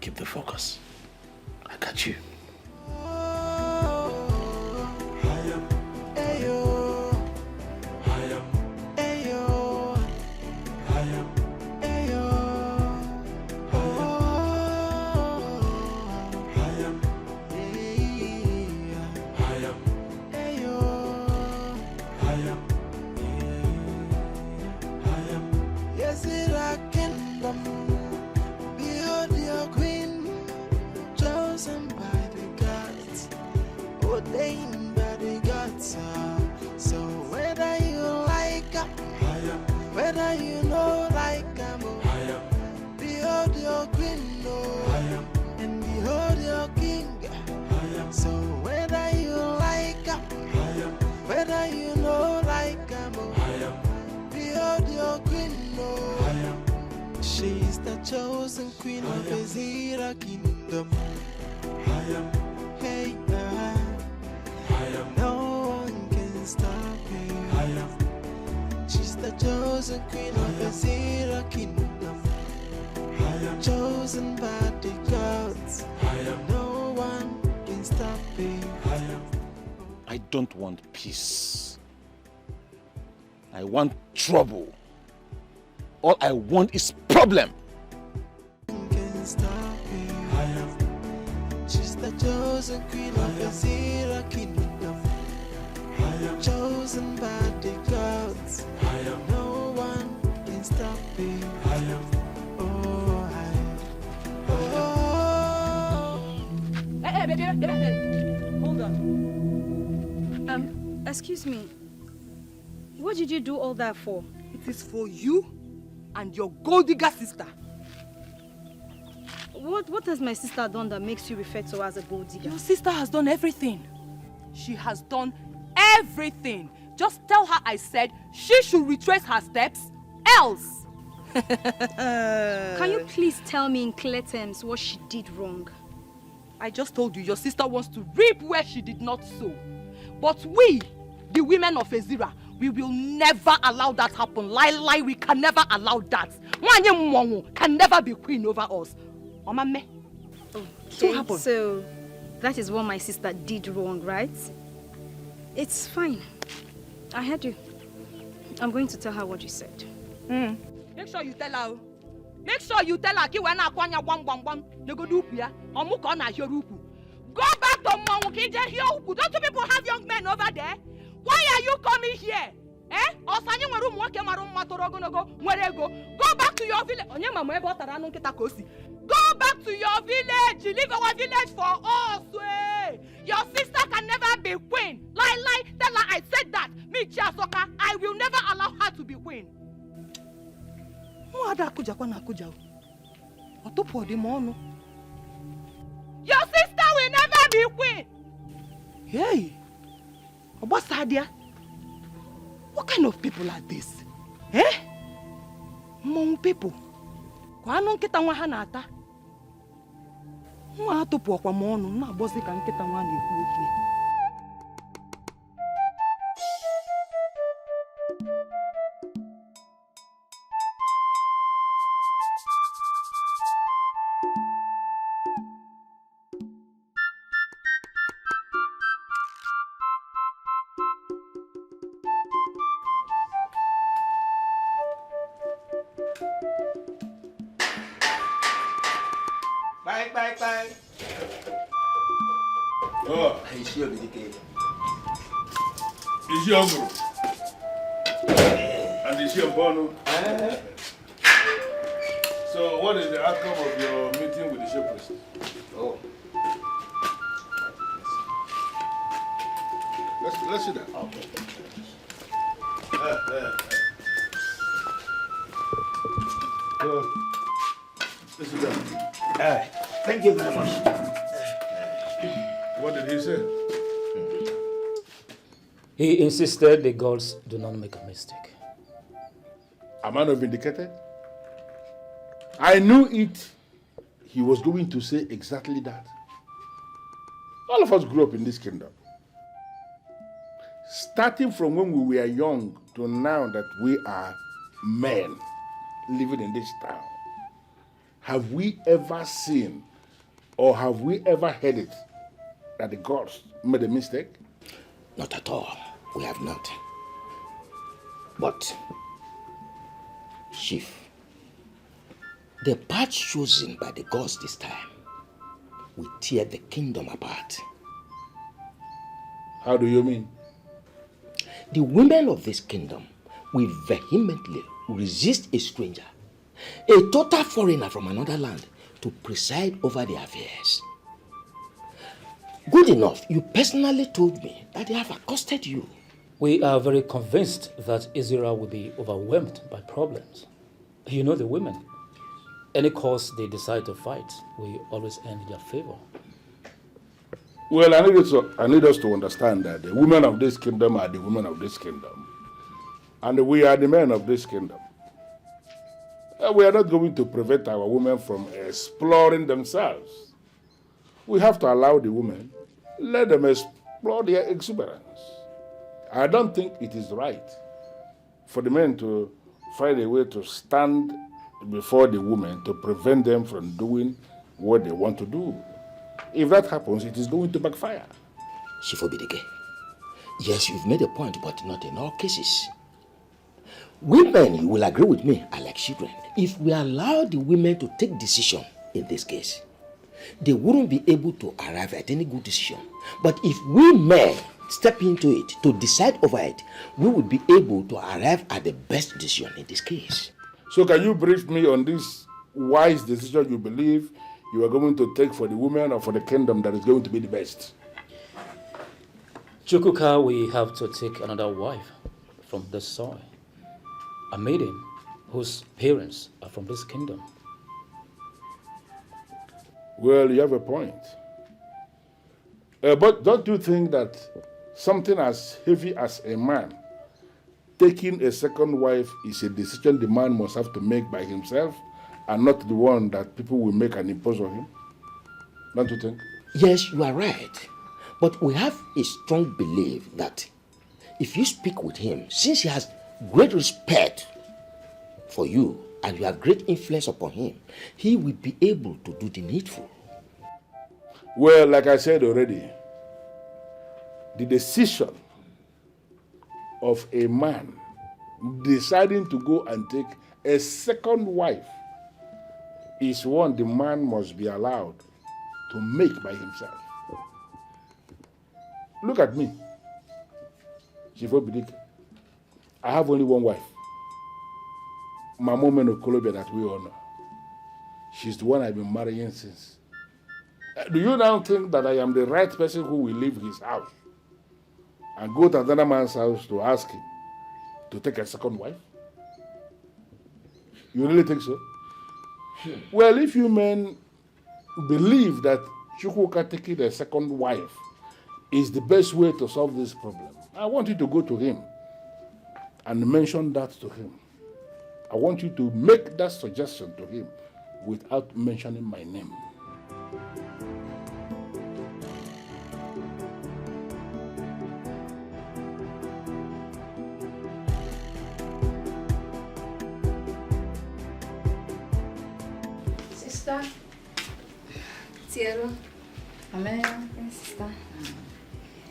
Keep the focus. I got you. ordained by the gods. So whether you like her, whether you know like her, behold your queen, and behold your king. So whether you like her, whether you know like her, behold your queen. She is the chosen queen of Ezra kingdom. Hey, no one can stop her. She's the chosen queen of Ezra kingdom. Chosen by the gods. No one can stop her. I don't want peace. I want trouble. All I want is problem. Can stop her. She's the chosen queen of Ezra kingdom. Chosen by the gods. No one can stop her. Hey, baby. Hold on. Excuse me. What did you do all that for? It is for you and your gold digger sister. What has my sister done that makes you refer to her as a gold digger? Your sister has done everything. She has done everything. Just tell her I said she should retrace her steps, else. Can you please tell me in clear terms what she did wrong? I just told you your sister wants to reap where she did not sow. But we, the women of Ezra, we will never allow that happen. Lie, we can never allow that. Mwanye can never be queen over us. Okay, so that is what my sister did wrong, right? It's fine. I heard you. I'm going to tell her what you said. Make sure you tell her. Make sure you tell her when I kwanya wam. You go do ya. Omuko na hioruku. Go back to Mongo Kije Hioruku. Don't you people have young men over there? Why are you coming here? Go back to your village. Go back to your village. Leave our village for us. Your sister can never be queen. Lie. Tell her I said that. Me Chiasoka, I will never allow her to be queen. Your sister will never be queen. Hey, Obasadia, what kind of people are this? Mong people. Kwa anong kita nwa ha na-ata? Nwa atụpụ ọkwa m ọnụ na-agbọzi ka nkịta nwa na-ekwu okwu. Bye. Oh, I see you, BDK. Is your group? And is your bono? So, what is the outcome of your meeting with the shepherd? Oh. Let's see that. Okay. Let's see that. Thank you very much. What did he say? He insisted the gods do not make a mistake. Am I not vindicated? I knew it. He was going to say exactly that. All of us grew up in this kingdom. Starting from when we were young to now that we are men living in this town, have we ever seen or have we ever heard it that the gods made a mistake? Not at all. We have not. But, Chief, the path chosen by the gods this time will tear the kingdom apart. How do you mean? The women of this kingdom will vehemently resist a stranger, a total foreigner from another land, to preside over their affairs. Good enough, you personally told me that they have accosted you. We are very convinced that Israel will be overwhelmed by problems. You know the women. Any cause they decide to fight, we always end in their favor. Well, I need us to understand that the women of this kingdom are the women of this kingdom. And we are the men of this kingdom. We are not going to prevent our women from exploring themselves. We have to allow the women, let them explore their exuberance. I don't think it is right for the men to find a way to stand before the women to prevent them from doing what they want to do. If that happens, it is going to backfire. Shifobidike, yes, you've made a point, but not in all cases. Women, you will agree with me, are like children. If we allow the women to take decision in this case, they wouldn't be able to arrive at any good decision. But if we men step into it to decide over it, we would be able to arrive at the best decision in this case. So can you brief me on this wise decision you believe you are going to take for the women or for the kingdom that is going to be the best? Chukwuka, we have to take another wife from this soil. A maiden whose parents are from this kingdom. Well, you have a point. But don't you think that something as heavy as a man taking a second wife is a decision the man must have to make by himself and not the one that people will make and impose on him? Don't you think? Yes, you are right. But we have a strong belief that if you speak with him, since he has great respect for you and you have great influence upon him, he will be able to do the needful. Well, like I said already, the decision of a man deciding to go and take a second wife is one the man must be allowed to make by himself. Look at me. I have only one wife. My mom in Colombia that we honor. She's the one I've been marrying since. Do you now think that I am the right person who will leave his house and go to another man's house to ask him to take a second wife? You really think so? Well, if you men believe that Chukwuka taking a second wife is the best way to solve this problem, I want you to go to him and mention that to him. I want you to make that suggestion to him without mentioning my name. Sister. Tiero. Amen. Yes, sister.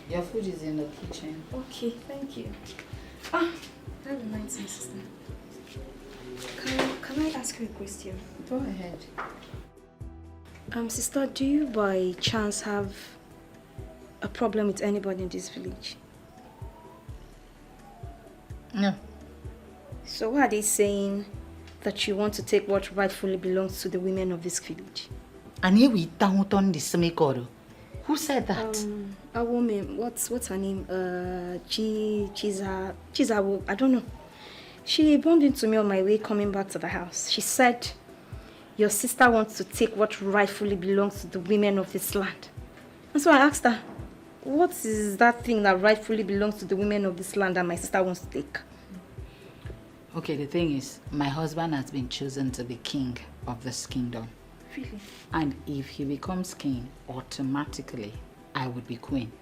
Your food is in the kitchen. Okay, thank you. That reminds me, sister. Can I ask you a question? Go ahead. Sister, do you by chance have a problem with anybody in this village? No. So why are they saying that you want to take what rightfully belongs to the women of this village? And here we down on the semikoro. Who said that? A woman, what's her name? Chiza, I don't know. She bumped into me on my way coming back to the house. She said, your sister wants to take what rightfully belongs to the women of this land. And so I asked her, what is that thing that rightfully belongs to the women of this land that my sister wants to take? Okay, the thing is, my husband has been chosen to be king of this kingdom. Really? And if he becomes king, automatically, I would be queen.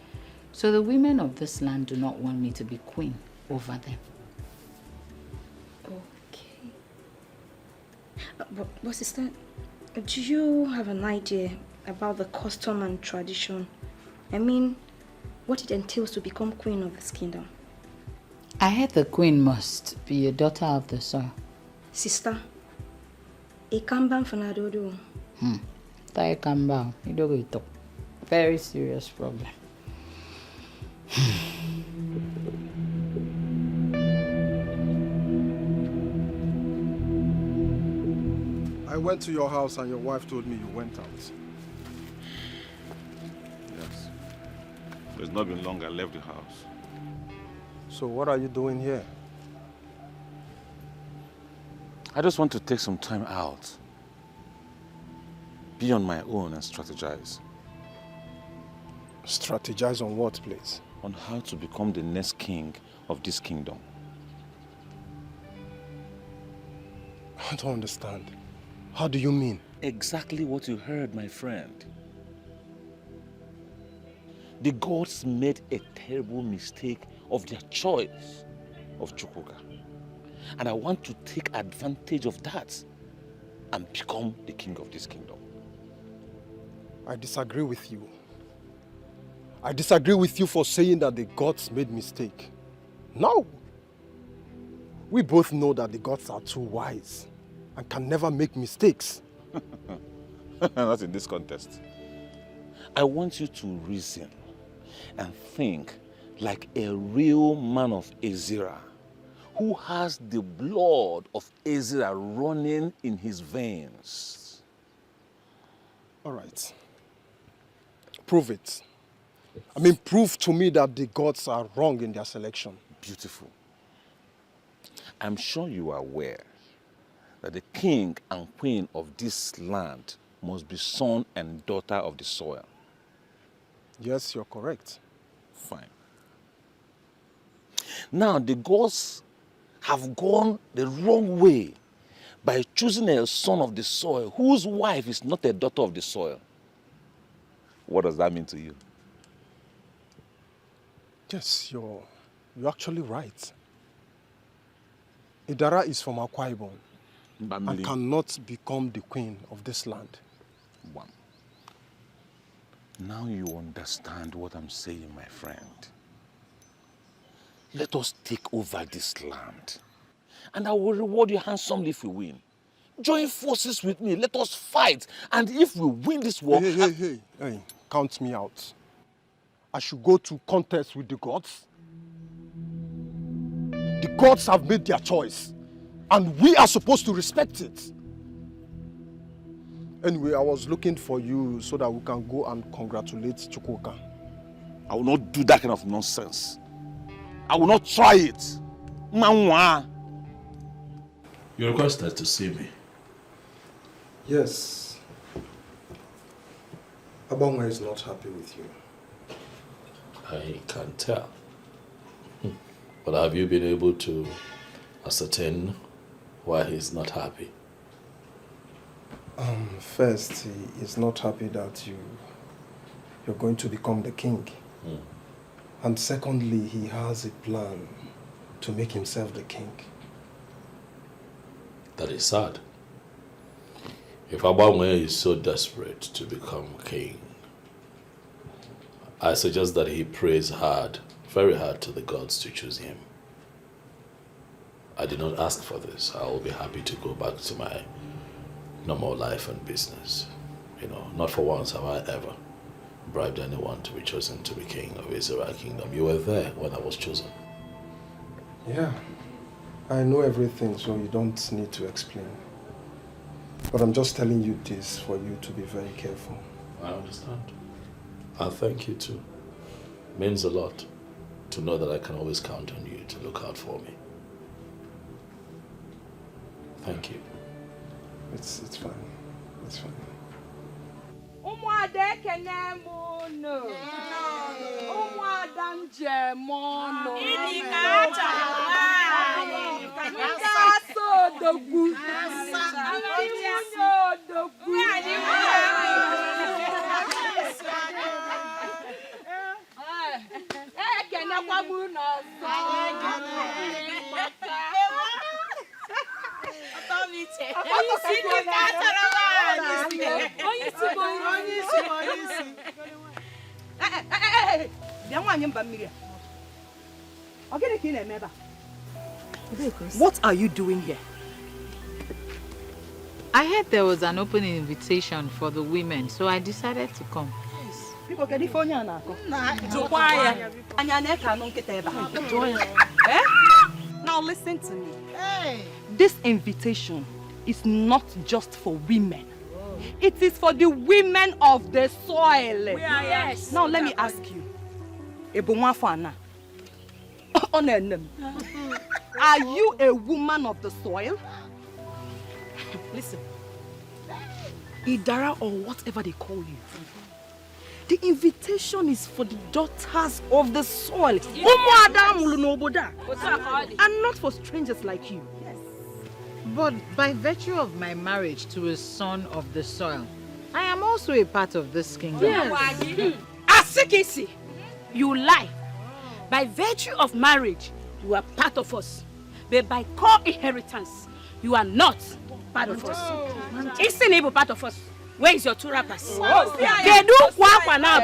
So the women of this land do not want me to be queen over them. Okay. But sister, do you have an idea about the custom and tradition? I mean, what it entails to become queen of this kingdom? I heard the queen must be a daughter of the soil. Sister, a kamban fanadodo. Tai kamba, you don't go talk. Very serious problem. I went to your house and your wife told me you went out. Yes. It's not been long I left the house. So what are you doing here? I just want to take some time out. Be on my own and strategize. Strategize on what, please? On how to become the next king of this kingdom. I don't understand. How do you mean? Exactly what you heard, my friend. The gods made a terrible mistake of their choice of Chukwuka. And I want to take advantage of that and become the king of this kingdom. I disagree with you. I disagree with you for saying that the gods made mistake. No. We both know that the gods are too wise and can never make mistakes. Not in this context. I want you to reason and think like a real man of Ezra who has the blood of Ezra running in his veins. All right. Prove it. I mean, prove to me that the gods are wrong in their selection. Beautiful. I'm sure you are aware that the king and queen of this land must be son and daughter of the soil. Yes, you're correct. Fine. Now, the gods have gone the wrong way by choosing a son of the soil whose wife is not a daughter of the soil. What does that mean to you? Yes, you're actually right. Idara is from Akwa Ibom and cannot become the queen of this land. One. Now you understand what I'm saying, my friend. Let us take over this land. And I will reward you handsomely if we win. Join forces with me. Let us fight. And if we win this war... Hey, count me out. I should go to contest with the gods. The gods have made their choice. And we are supposed to respect it. Anyway, I was looking for you so that we can go and congratulate Chukwuka. I will not do that kind of nonsense. I will not try it. Manwa. You requested to see me. Yes. Abonga is not happy with you. I can tell. But have you been able to ascertain why he's not happy? First, he is not happy that you're going to become the king. And secondly, he has a plan to make himself the king. That is sad. If Abangwe is so desperate to become king, I suggest that he prays hard, very hard to the gods to choose him. I did not ask for this. I will be happy to go back to my normal life and business. You know, not for once have I ever bribed anyone to be chosen to be king of Israel kingdom. You were there when I was chosen. Yeah, I know everything, so you don't need to explain. But I'm just telling you this for you to be very careful. I understand. I thank you too. It means a lot to know that I can always count on you to look out for me. Thank you. It's fine. It's fine. Umuade kenemono. Umuada njemono. Inikata. Nkaso dogu. Nkaso dogu. Kene kwabu no What are you doing here? I heard there was an open invitation for the women, so I decided to come. People get the Now listen to me. This invitation is not just for women. It is for the women of the soil. Yes. Now let me ask you. Are you a woman of the soil? Listen, Idara or whatever they call you, the invitation is for the daughters of the soil. And not for strangers like you. Yes. But by virtue of my marriage to a son of the soil, I am also a part of this kingdom. Yes. Asikisi, you lie. By virtue of marriage, you are part of us. But by core inheritance, you are not part of us. It's an part of us. Where is your two rappers? They do kwakwa now,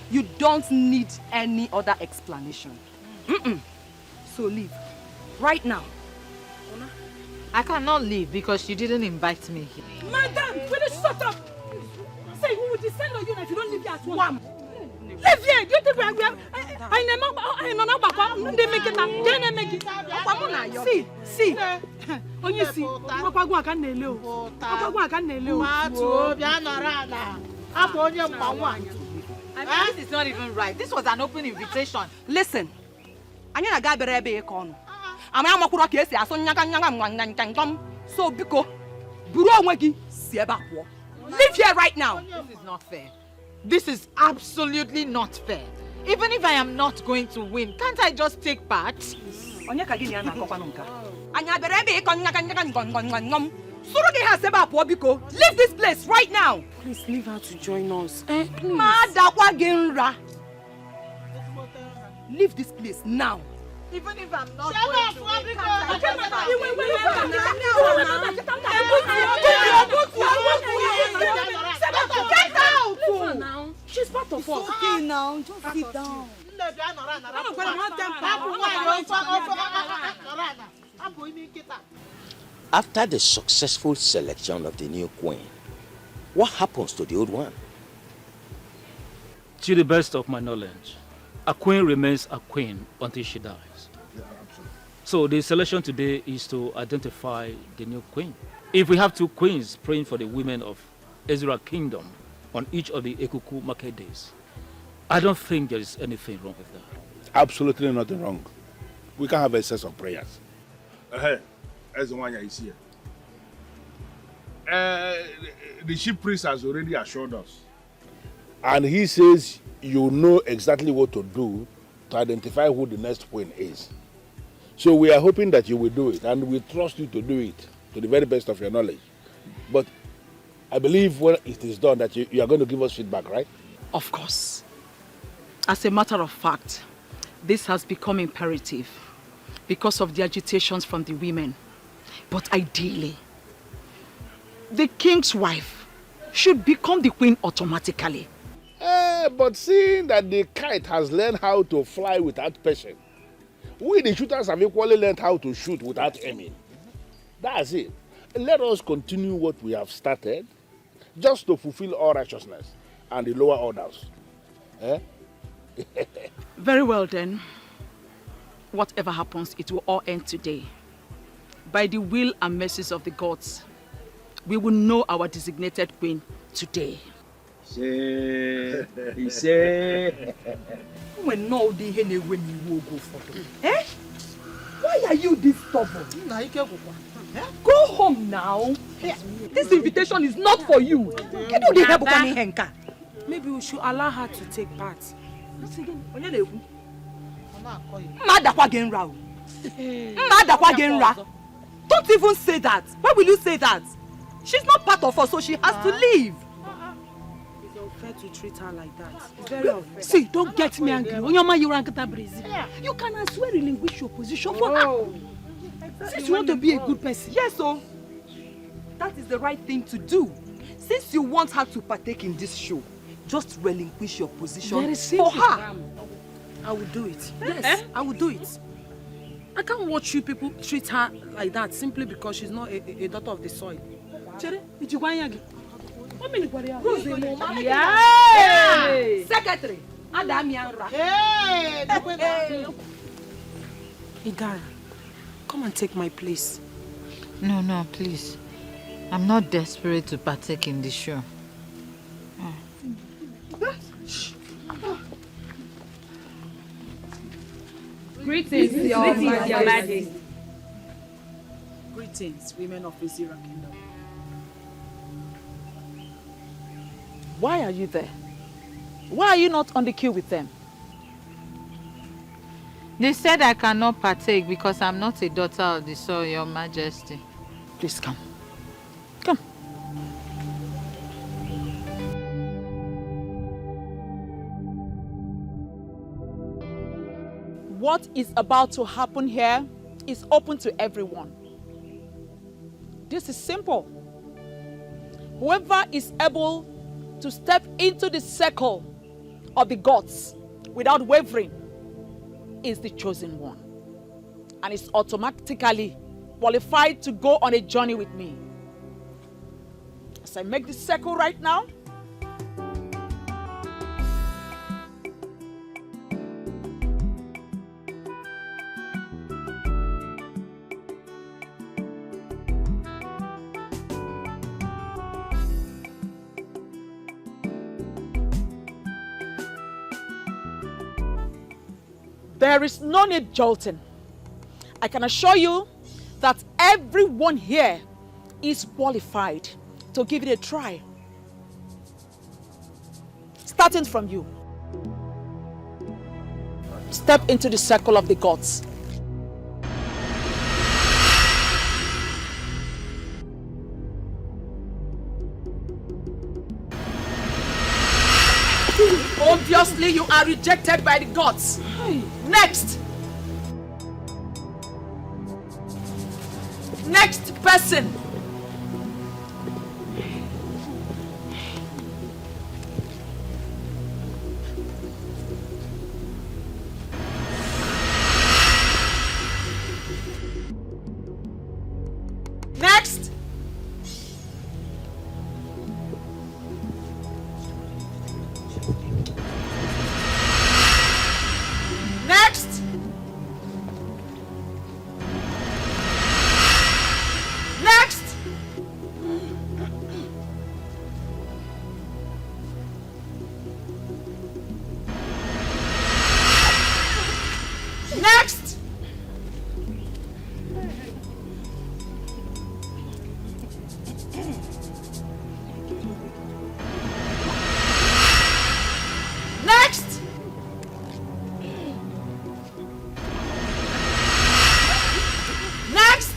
You don't need any other explanation. So leave. Right now. I cannot leave because you didn't invite me here. Madam, will you shut up? Say, we will descend on you if you don't leave here at once. Leave here. Do you think we are... See. When you see, this is not even right. This was an open invitation. Listen. So, Biko, leave here right now. This is not fair. This is absolutely not fair. Even if I am not going to win, can't I just take part? Leave this place right now. Please leave her to join us. Please. Leave this place now. Even if I'm not Get out! She's part of us. Okay now, just sit down. After the successful selection of the new queen, what happens to the old one? To the best of my knowledge, a queen remains a queen until she dies. So the selection today is to identify the new queen. If we have two queens praying for the women of Ezra Kingdom on each of the Ekuku market days, I don't think there is anything wrong with that. Absolutely nothing wrong. We can have a set of prayers. Hey, as the one is here. The chief priest has already assured us. And he says you know exactly what to do to identify who the next queen is. So we are hoping that you will do it, and we trust you to do it to the very best of your knowledge. But I believe when it is done that you are going to give us feedback, right? Of course. As a matter of fact, this has become imperative because of the agitations from the women. But ideally, the king's wife should become the queen automatically. But seeing that the kite has learned how to fly without passion, we the shooters have equally learned how to shoot without aiming. That's it. Let us continue what we have started, just to fulfill all righteousness and the lower orders. Very well then. Whatever happens, it will all end today. By the will and mercies of the gods, we will know our designated queen today. Why are you this stubborn? Go home now. This invitation is not for you. Maybe we should allow her to take part. Don't even say that. Why will you say that? She's not part of us, so she has to leave. It's unfair to treat her like that. It's very unfair. See, don't get me angry. You can as well relinquish your position for her. Since you want to be a good person. Yes, so that is the right thing to do. Since you want her to partake in this show, just relinquish your position for her. I will do it. Yes, I will do it. I can't watch you people treat her like that simply because she's not a daughter of the soil. Yeah. Secretary. Igara, come and take my place. No, please. I'm not desperate to partake in the show. Greetings, Your Majesty. Greetings, women of Azira Kingdom. Why are you there? Why are you not on the queue with them? They said I cannot partake because I'm not a daughter of the soil, Your Majesty. Please come. Come. What is about to happen here is open to everyone. This is simple. Whoever is able to step into the circle of the gods without wavering is the chosen one, and is automatically qualified to go on a journey with me. As I make this circle right now, there is no need jolting. I can assure you that everyone here is qualified to give it a try. Starting from you. Step into the circle of the gods. Obviously, you are rejected by the gods. Next. Next person. Next. Next. Next. Next. Next. Next.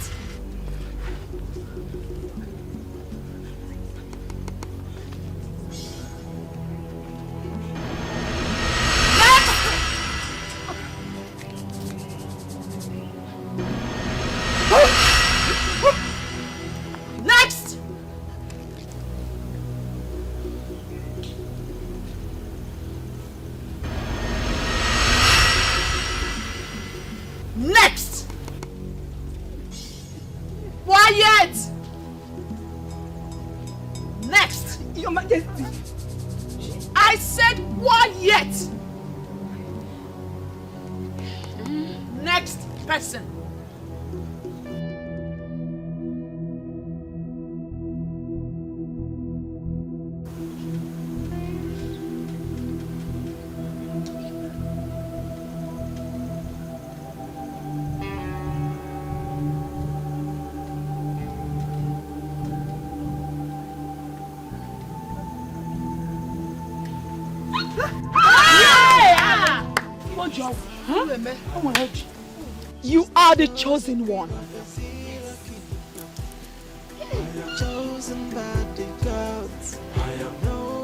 Next. Next. Quiet. Next. Your Majesty. I said quiet. Next person. You are the chosen one.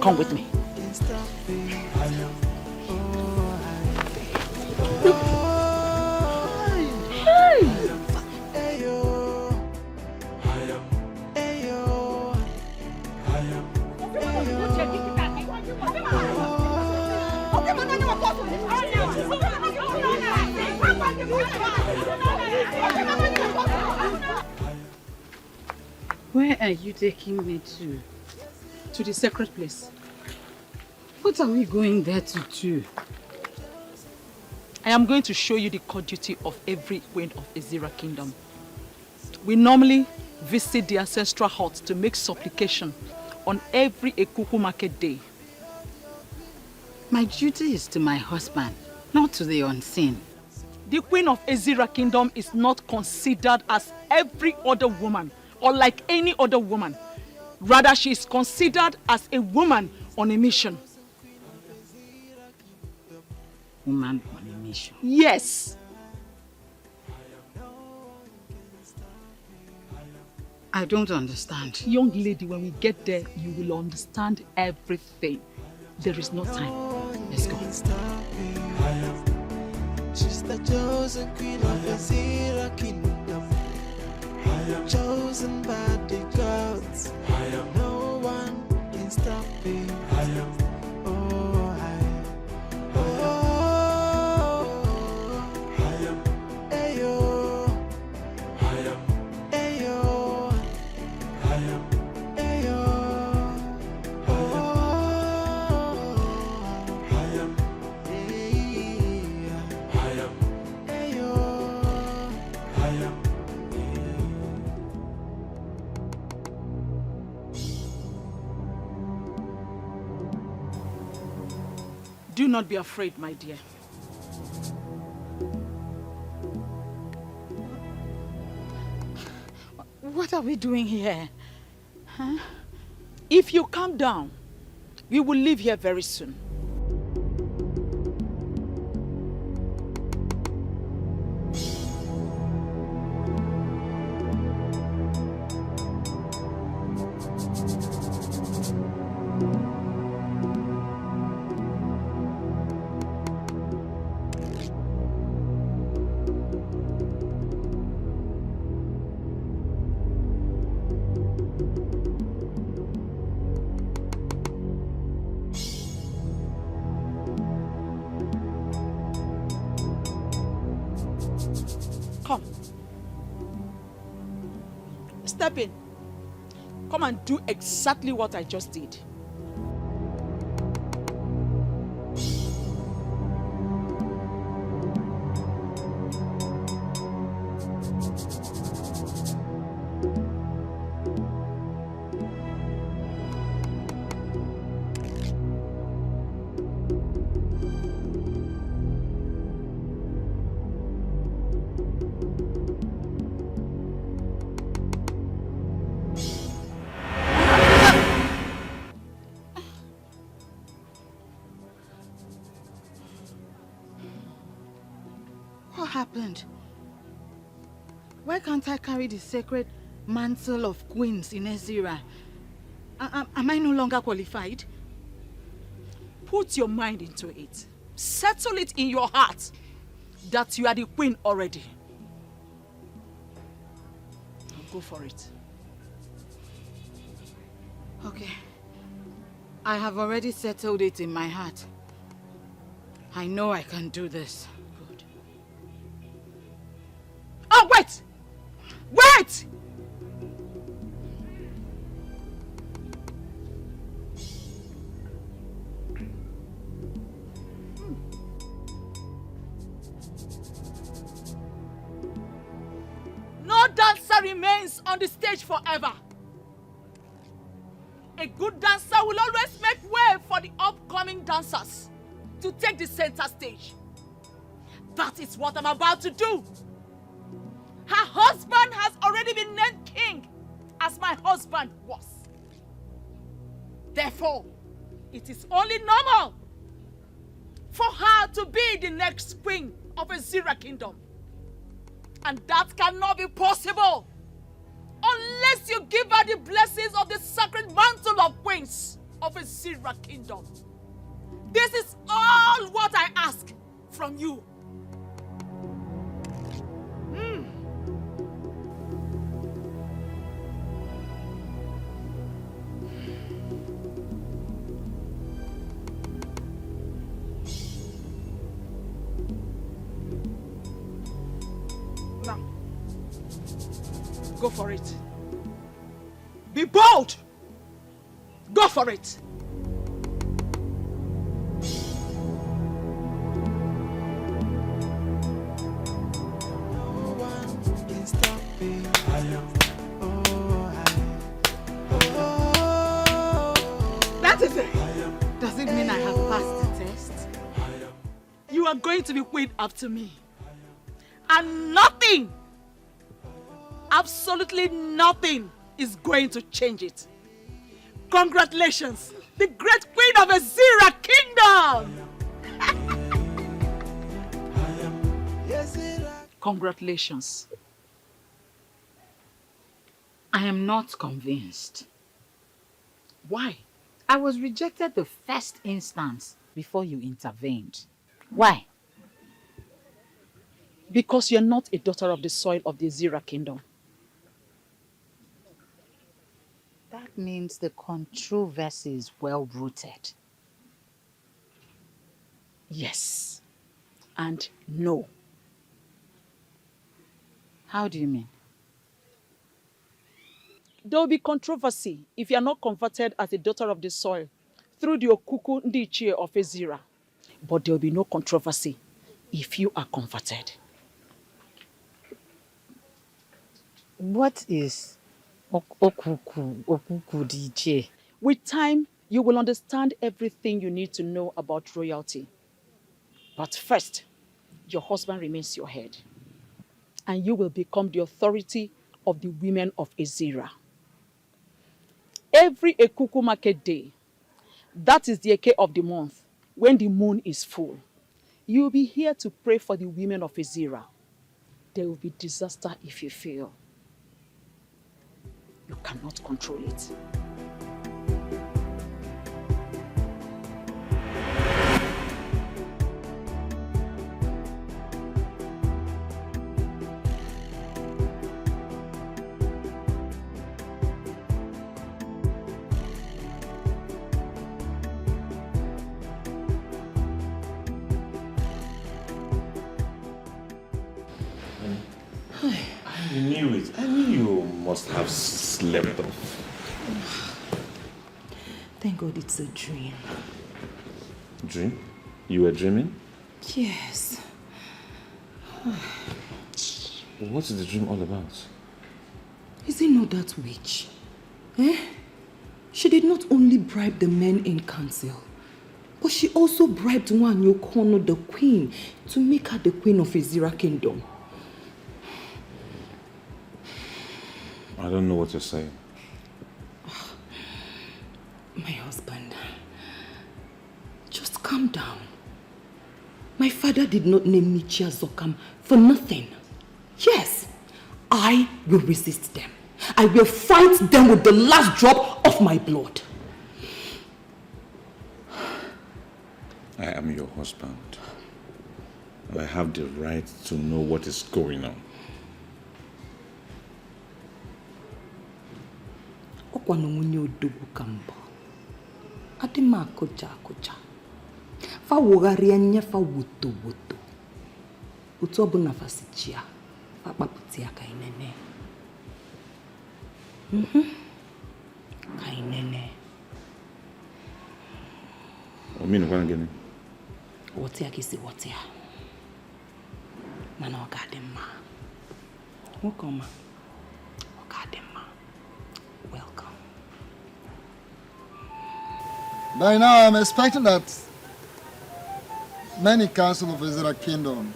Come with me. Where are you taking me to? To the sacred place. What are we going there to do? I am going to show you the core duty of every queen of Azira Kingdom. We normally visit the ancestral hut to make supplication on every Ekuku market day. My duty is to my husband, not to the unseen. The queen of Ezira kingdom is not considered as every other woman or like any other woman. Rather, she is considered as a woman on a mission. Woman on a mission? Yes. I don't understand. Young lady, when we get there, you will understand everything. There is no time. Let's go. She's the chosen queen of the Zira kingdom. Chosen by the gods. No one can stop me. Do not be afraid, my dear. What are we doing here? Huh? If you calm down, we will leave here very soon. Step in. Come and do exactly what I just did. What happened? Why can't I carry the sacred mantle of queens in Ezira? Am I no longer qualified? Put your mind into it. Settle it in your heart that you are the queen already. Go for it. Okay. I have already settled it in my heart. I know I can do this. Good. Oh, wait! Wait! No dancer remains on the stage forever. A good dancer will always make way for the upcoming dancers to take the center stage. That is what I'm about to do. Her husband has already been named king, as my husband was. Therefore, it is only normal for her to be the next queen of a Ezira kingdom. And that cannot be possible unless you give her the blessings of the sacred mantle of queens of a Ezira kingdom. This is all what I ask from you. Now, go for it. Be bold. Go for it. That is it. Does it mean I have passed the test? You are going to be queen after me. And nothing, absolutely nothing is going to change it. Congratulations, the great queen of Azira Kingdom! Congratulations. I am not convinced. Why? I was rejected the first instance before you intervened. Why? Because you're not a daughter of the soil of the Azira Kingdom. That means the controversy is well-rooted. Yes. And no. How do you mean? There will be controversy if you are not converted as a daughter of the soil through the Okuku Ndichie of Azira. But there will be no controversy if you are converted. What is Okuku Ndichie? With time, you will understand everything you need to know about royalty. But first, your husband remains your head. And you will become the authority of the women of Azira. Every Ekuku market day, that is the Eke of the month, when the moon is full, you will be here to pray for the women of Azira. There will be disaster if you fail. You cannot control it. I knew it. I knew you must have slept off. Thank God it's a dream. Dream? You were dreaming? Yes. What is the dream all about? Is it not that witch? Eh? She did not only bribe the men in council, but she also bribed Nwanyi Okono, the queen, to make her the queen of Azira Kingdom. I don't know what you're saying. My husband, just calm down. My father did not name me Chia Zokam for nothing. Yes, I will resist them. I will fight them with the last drop of my blood. I am your husband. I have the right to know what is going on. Okwano munye odogu kamba. Adima koja. Fa wogari anya fa woto. Utu obu na fasichia. Fa paputi aka inene. Kainene. Omino kwa ngene. Wotia kisi wotia. Mana ogadema. Wokoma. Ogadema. Welcome. By now, I'm expecting that many council of Azira Kingdom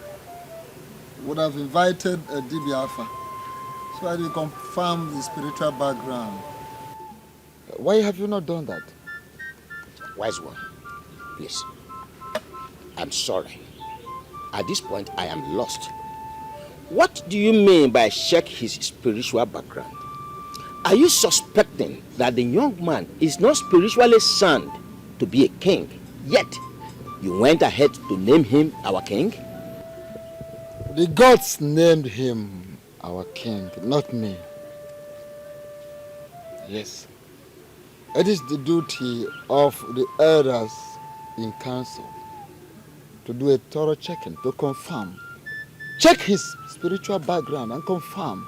would have invited a DB Alpha so that we confirm the spiritual background. Why have you not done that? Wise one, please. I'm sorry. At this point, I am lost. What do you mean by check his spiritual background? Are you suspecting that the young man is not spiritually sound to be a king, yet you went ahead to name him our king? The gods named him our king, not me. Yes. It is the duty of the elders in council to do a thorough checking, to confirm. Check his spiritual background and confirm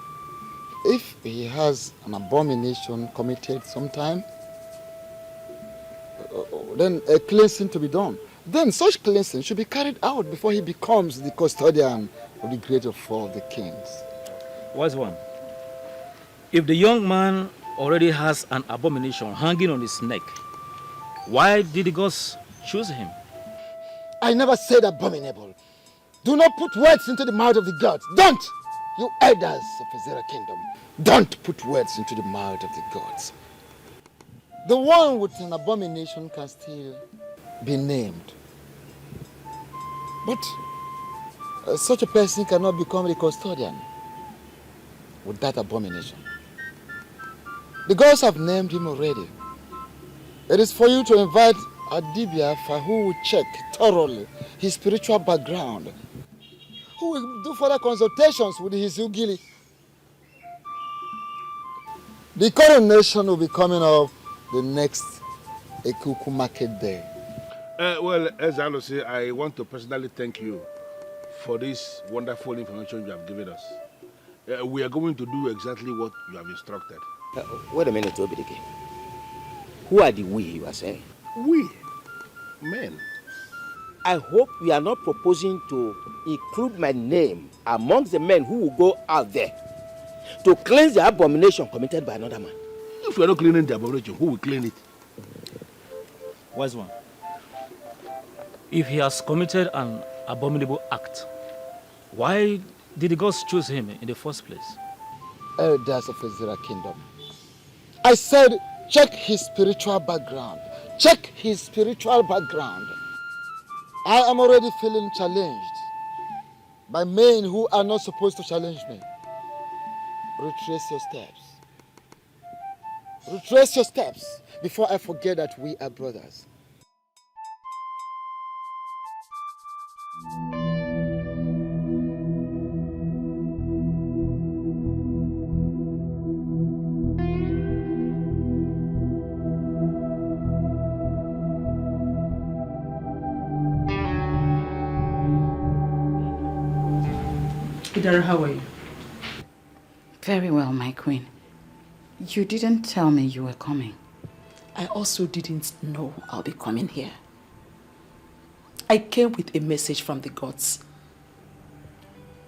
if he has an abomination committed sometime, then a cleansing to be done. Then such cleansing should be carried out before he becomes the custodian of the great of all the kings. Wise one. If the young man already has an abomination hanging on his neck, why did the gods choose him? I never said abominable. Do not put words into the mouth of the gods. Don't! You elders of Azera Kingdom, don't put words into the mouth of the gods. The one with an abomination can still be named. But such a person cannot become the custodian with that abomination. The gods have named him already. It is for you to invite Adibia for who will check thoroughly his spiritual background, who will do further consultations with his Ugili. The coronation will be coming up the next Ekuku market day. Well, as I say, I want to personally thank you for this wonderful information you have given us. We are going to do exactly what you have instructed. Wait a minute, Obidike. Who are the we you are saying? We? Men. I hope you are not proposing to include my name amongst the men who will go out there to cleanse the abomination committed by another man. If we are not cleaning the abomination, who will clean it? Wise one. If he has committed an abominable act, why did the gods choose him in the first place? Elders of Azera Kingdom, I said check his spiritual background. Check his spiritual background. I am already feeling challenged by men who are not supposed to challenge me. Retrace your steps. Retrace your steps before I forget that we are brothers. Idara, how are you? Very well, my queen. You didn't tell me you were coming. I also didn't know I'll be coming here. I came with a message from the gods.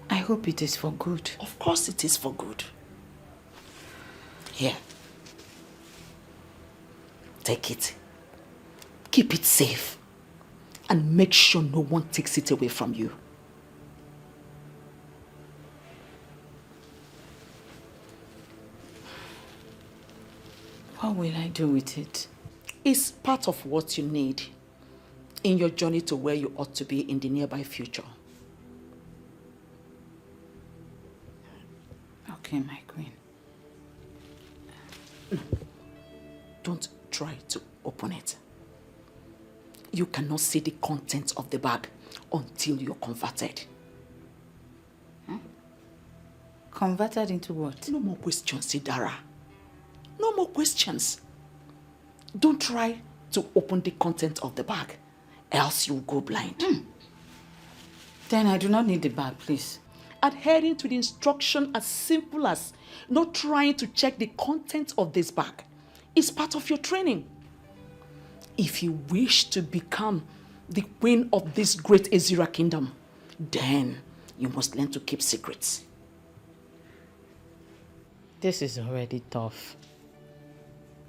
I hope it is for good. Of course it is for good. Here. Take it. Keep it safe. And make sure no one takes it away from you. What will I do with it? It's part of what you need in your journey to where you ought to be in the nearby future. Okay, my queen. Don't try to open it. You cannot see the contents of the bag until you're converted. Converted into what? No more questions, Idara. No more questions. Don't try to open the content of the bag, else you'll go blind. Then I do not need the bag, please. Adhering to the instruction as simple as not trying to check the content of this bag is part of your training. If you wish to become the queen of this great Azera kingdom, then you must learn to keep secrets. This is already tough.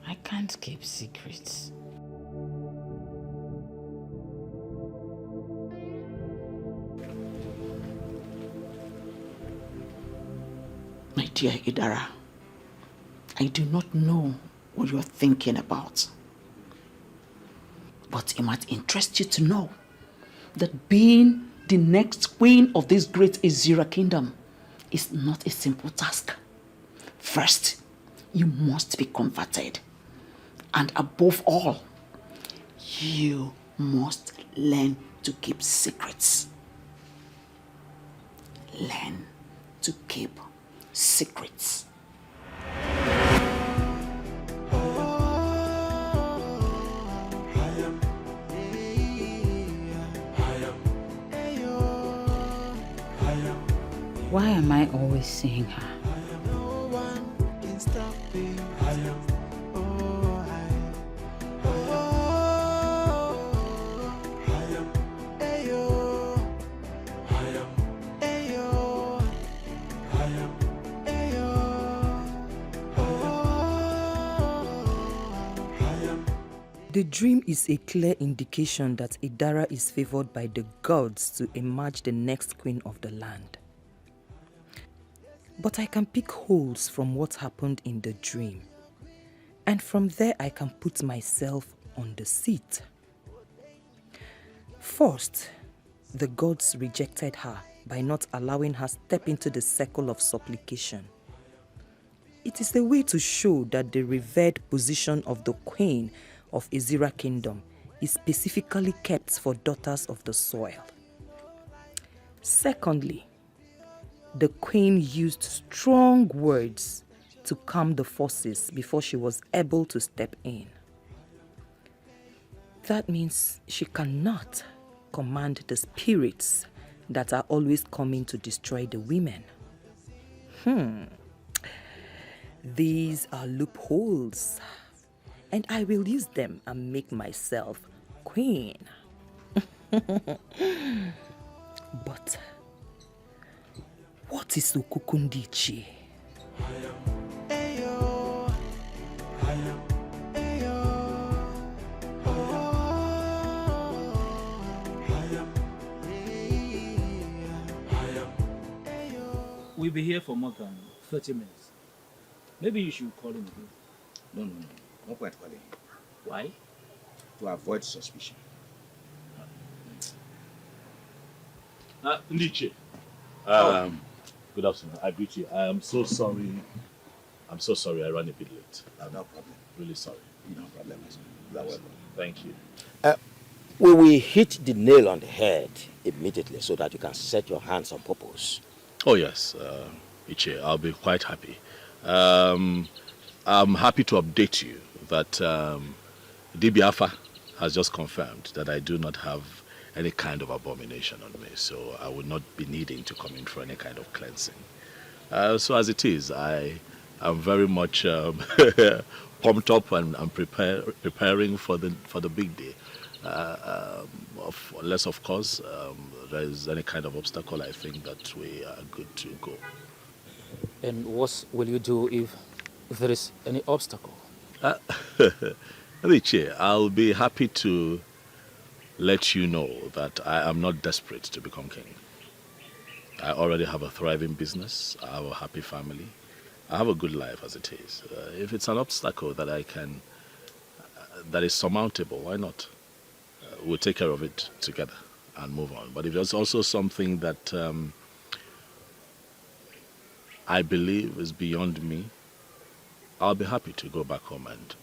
I can't keep secrets. My dear Idara, I do not know what you're thinking about. But it might interest you to know that being the next queen of this great Azera kingdom is not a simple task. First, you must be converted. And above all, you must learn to keep secrets. Learn to keep secrets. Why am I always seeing her? The dream is a clear indication that Idara is favored by the gods to emerge the next queen of the land. But I can pick holes from what happened in the dream. And from there I can put myself on the seat. First, the gods rejected her by not allowing her step into the circle of supplication. It is a way to show that the revered position of the queen of Ezira Kingdom is specifically kept for daughters of the soil. Secondly, the queen used strong words to calm the forces before she was able to step in. That means she cannot command the spirits that are always coming to destroy the women. These are loopholes, and I will use them and make myself queen. But what is Ukukundichi? We'll be here for more than 30 minutes. Maybe you should call him again. No. Not quite calling. Why? To avoid suspicion. Ndiche. Good afternoon. I greet you. I am so sorry. I'm so sorry I ran a bit late. No problem. Really sorry. No problem. You're welcome. Thank you. We will hit the nail on the head immediately so that you can set your hands on purpose. Oh yes, Iche, I'll be quite happy. I'm happy to update you that DBAFA has just confirmed that I do not have any kind of abomination on me, so I will not be needing to come in for any kind of cleansing. So as it is, I am very much pumped up and preparing for the big day. Unless, of course, there is any kind of obstacle, I think that we are good to go. And what will you do if there is any obstacle? Richie, I'll be happy to let you know that I am not desperate to become king. I already have a thriving business. I have a happy family. I have a good life as it is. If it's an obstacle that that is surmountable, why not? We'll take care of it together and move on. But if there's also something that I believe is beyond me, I'll be happy to go back home and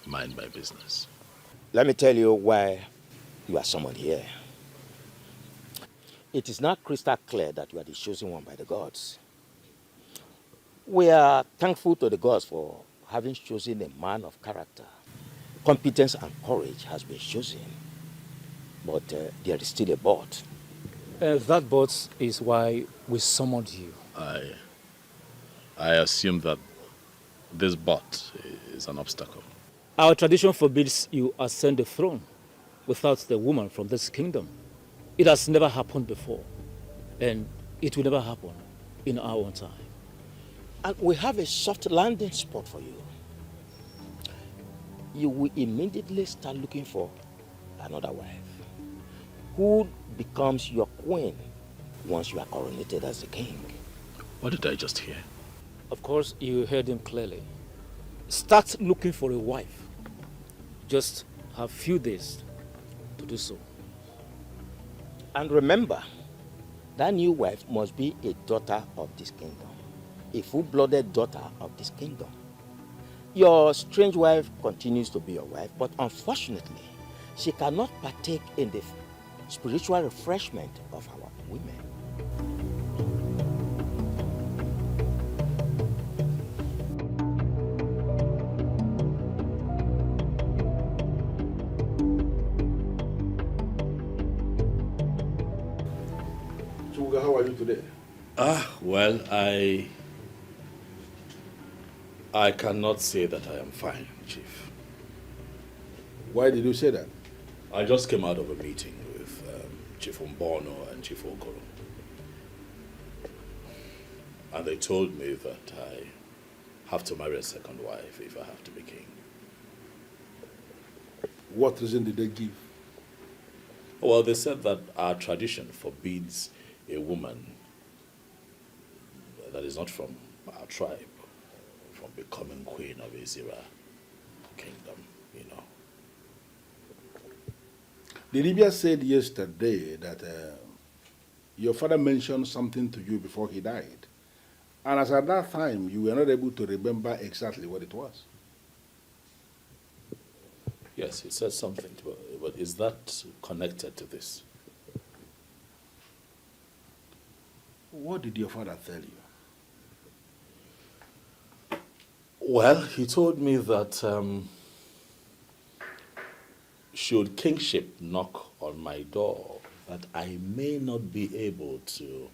mind my business. Let me tell you why you are summoned here. It is not crystal clear that you are the chosen one by the gods. We are thankful to the gods for having chosen a man of character. Competence and courage has been chosen. But there is still a but. That but is why we summoned you. I assume that this but is an obstacle. Our tradition forbids you ascend the throne without the woman from this kingdom. It has never happened before, and it will never happen in our own time. And we have a soft landing spot for you. You will immediately start looking for another wife, who becomes your queen once you are coronated as the king. What did I just hear? Of course, you heard him clearly. Start looking for a wife. Just have few days to do so. And remember, that new wife must be a daughter of this kingdom, a full-blooded daughter of this kingdom. Your strange wife continues to be your wife, but unfortunately, she cannot partake in the spiritual refreshment of our women. Chuga, how are you today? Well, I cannot say that I am fine, Chief. Why did you say that? I just came out of a meeting with Chief Umbono and Chief Okoro. And they told me that I have to marry a second wife if I have to be king. What reason did they give? Well, they said that our tradition forbids a woman that is not from our tribe from becoming queen of Azira kingdom, you know. The Libya said yesterday that your father mentioned something to you before he died. And as at that time, you were not able to remember exactly what it was. Yes, he said something, but is that connected to this? What did your father tell you? Well, he told me that should kingship knock on my door, that I may not be able to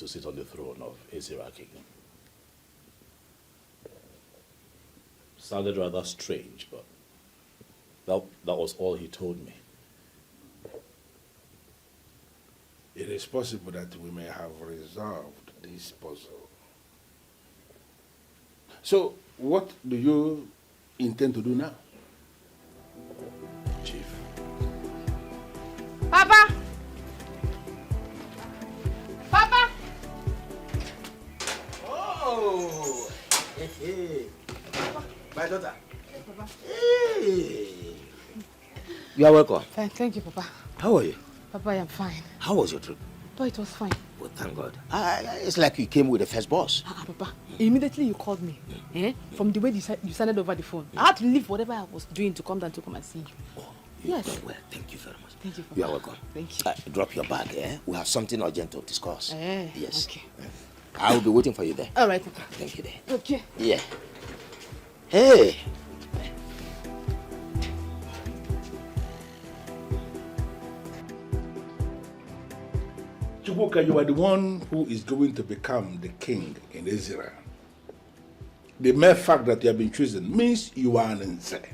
sit on the throne of Azira kingdom. Sounded rather strange, but that was all he told me. It is possible that we may have resolved this puzzle. So, what do you intend to do now? Chief. Papa! Papa! Oh! Hey. My daughter. Yes, Papa. Hey. You are welcome. Fine, thank you, Papa. How are you? Papa, I am fine. How was your trip? Oh, it was fine. Well, thank God. It's like you came with the first boss. Papa, immediately you called me. From the way you sounded over the phone. I had to leave whatever I was doing to come down to come and see you. Oh, yes. Well, thank you very much. Thank you, Papa. You are welcome. Thank you. Drop your bag, eh? We have something urgent to discuss. Yes. Okay. I will be waiting for you there. All right, Papa. Thank you there. Okay. Yeah. Hey. Chukwuka, you are the one who is going to become the king in Israel. The mere fact that you have been chosen means you are an Nze.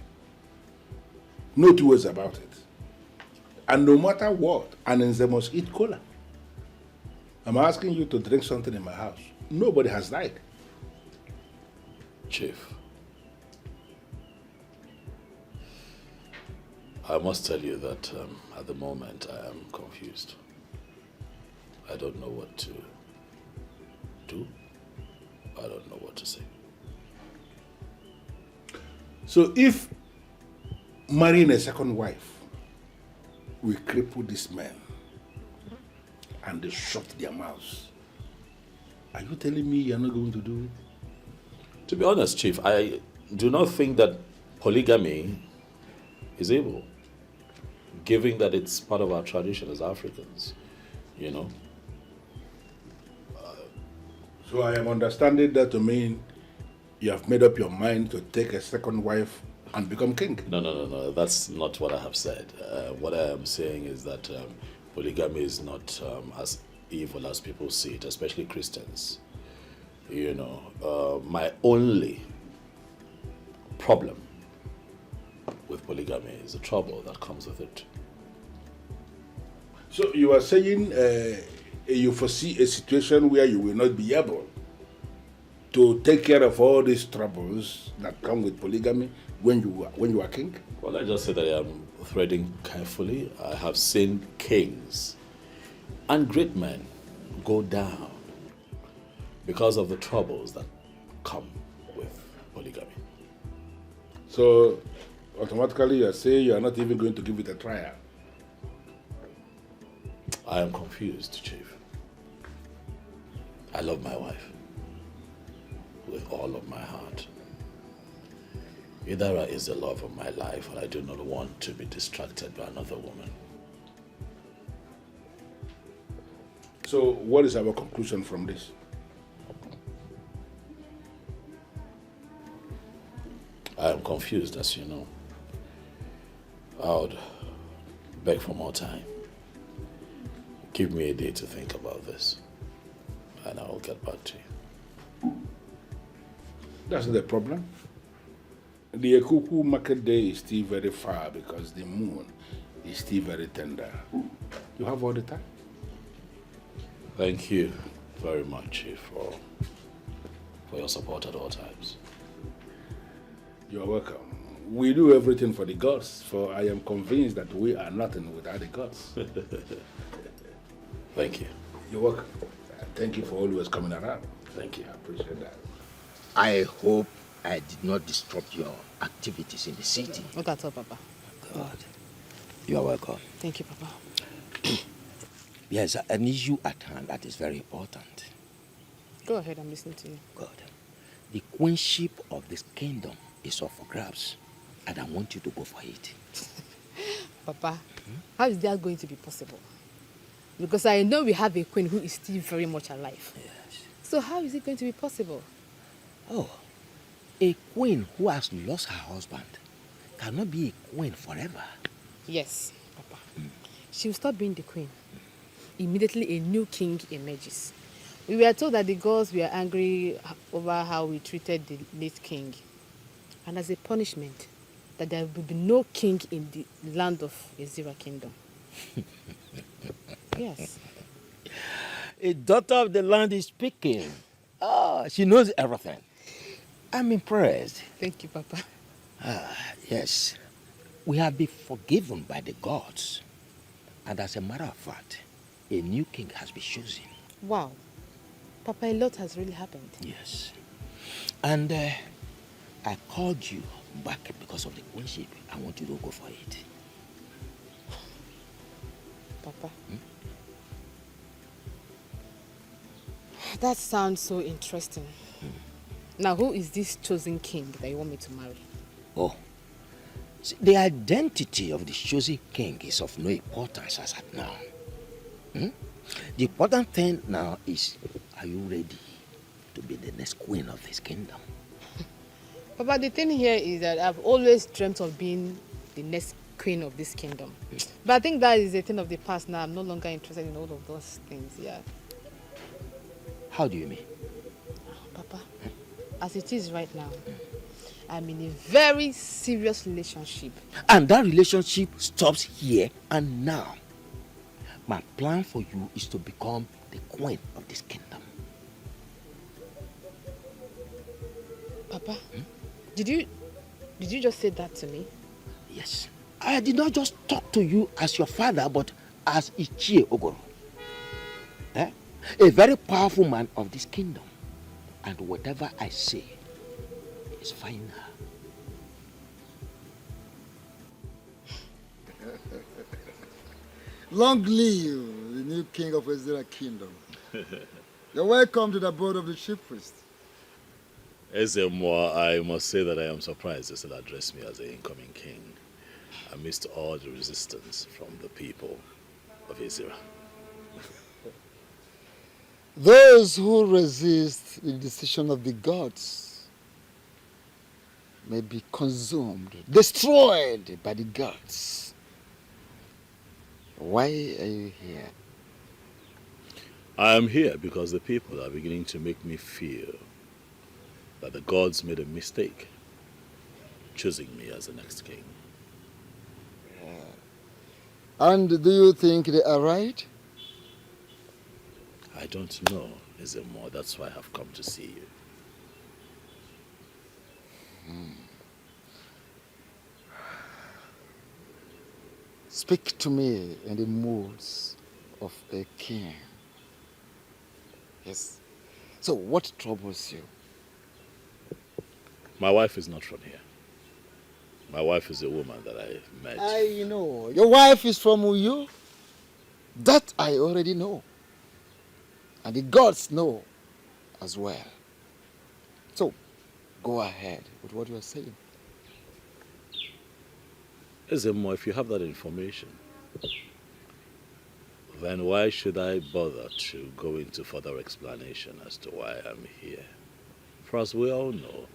No two ways about it. And no matter what, an Nze must eat cola. I'm asking you to drink something in my house. Nobody has died. Chief, I must tell you that at the moment I am confused. I don't know what to do. I don't know what to say. So if marrying a second wife will cripple these men and they shut their mouths, are you telling me you're not going to do it? To be honest, Chief, I do not think that polygamy is able, given that it's part of our tradition as Africans, you know. So I am understanding that to mean you have made up your mind to take a second wife and become king. No. That's not what I have said. What I am saying is that polygamy is not as evil as people see it, especially Christians. You know, my only problem with polygamy is the trouble that comes with it. So you are saying you foresee a situation where you will not be able to take care of all these troubles that come with polygamy when you are king? Well, I just say that I am threading carefully. I have seen kings and great men go down because of the troubles that come with polygamy. So automatically you are saying you are not even going to give it a trial? I am confused, Chief. I love my wife with all of my heart. Idara is the love of my life, and I do not want to be distracted by another woman. So what is our conclusion from this? I am confused, as you know. I would beg for more time. Give me a day to think about this, and I will get back to you. That's the problem. The Ekuku market day is still very far because the moon is still very tender. You have all the time. Thank you very much, Chief, for for your support at all times. You are welcome. We do everything for the gods, for I am convinced that we are nothing without the gods. Thank you. You're welcome. Thank you for always coming around. Thank you. I appreciate that. I hope I did not disrupt your activities in the city. Not at all, Papa. God. You are welcome. Thank you, Papa. Yes, an issue at hand that is very important. Go ahead, I'm listening to you. God. The queenship of this kingdom is up for grabs, and I want you to go for it. Papa, how is that going to be possible? Because I know we have a queen who is still very much alive. Yes. So how is it going to be possible? Oh, a queen who has lost her husband cannot be a queen forever. Yes, Papa. She will stop being the queen. Immediately a new king emerges. We were told that the gods were angry over how we treated the late king. And as a punishment, that there will be no king in the land of Ezira kingdom. Yes. A daughter of the land is speaking. Ah, she knows everything. I'm impressed. Thank you, Papa. Yes. We have been forgiven by the gods. And as a matter of fact, a new king has been chosen. Wow. Papa, a lot has really happened. Yes. And I called you back because of the queenship. I want you to go for it. Papa. That sounds so interesting. Now, who is this chosen king that you want me to marry? Oh. See, the identity of the chosen king is of no importance as at now. The important thing now is, are you ready to be the next queen of this kingdom? Papa, the thing here is that I've always dreamt of being the next queen of this kingdom. But I think that is a thing of the past now. I'm no longer interested in all of those things, yeah. How do you mean? Papa, as it is right now, I'm in a very serious relationship. And that relationship stops here and now. My plan for you is to become the queen of this kingdom. Papa, did you just say that to me? Yes. I did not just talk to you as your father, but as Ichie Ogoro. A very powerful man of this kingdom. And whatever I say is final. Long live the new king of Ezra kingdom. You're welcome to the board of the chief priest. Ezemwa, I must say that I am surprised they still address me as the incoming king, amidst all the resistance from the people of Ezra. Those who resist the decision of the gods may be consumed, destroyed by the gods. Why are you here? I am here because the people are beginning to make me feel that the gods made a mistake choosing me as the next king. And do you think they are right? I don't know, Ezemwa. That's why I have come to see you. Speak to me in the moods of a king. Yes. So what troubles you? My wife is not from here. My wife is a woman that I met. I know. Your wife is from Uyo? That I already know. And the gods know as well. So, go ahead with what you are saying. Ezemwa, if you have that information, then why should I bother to go into further explanation as to why I'm here? For as we all know,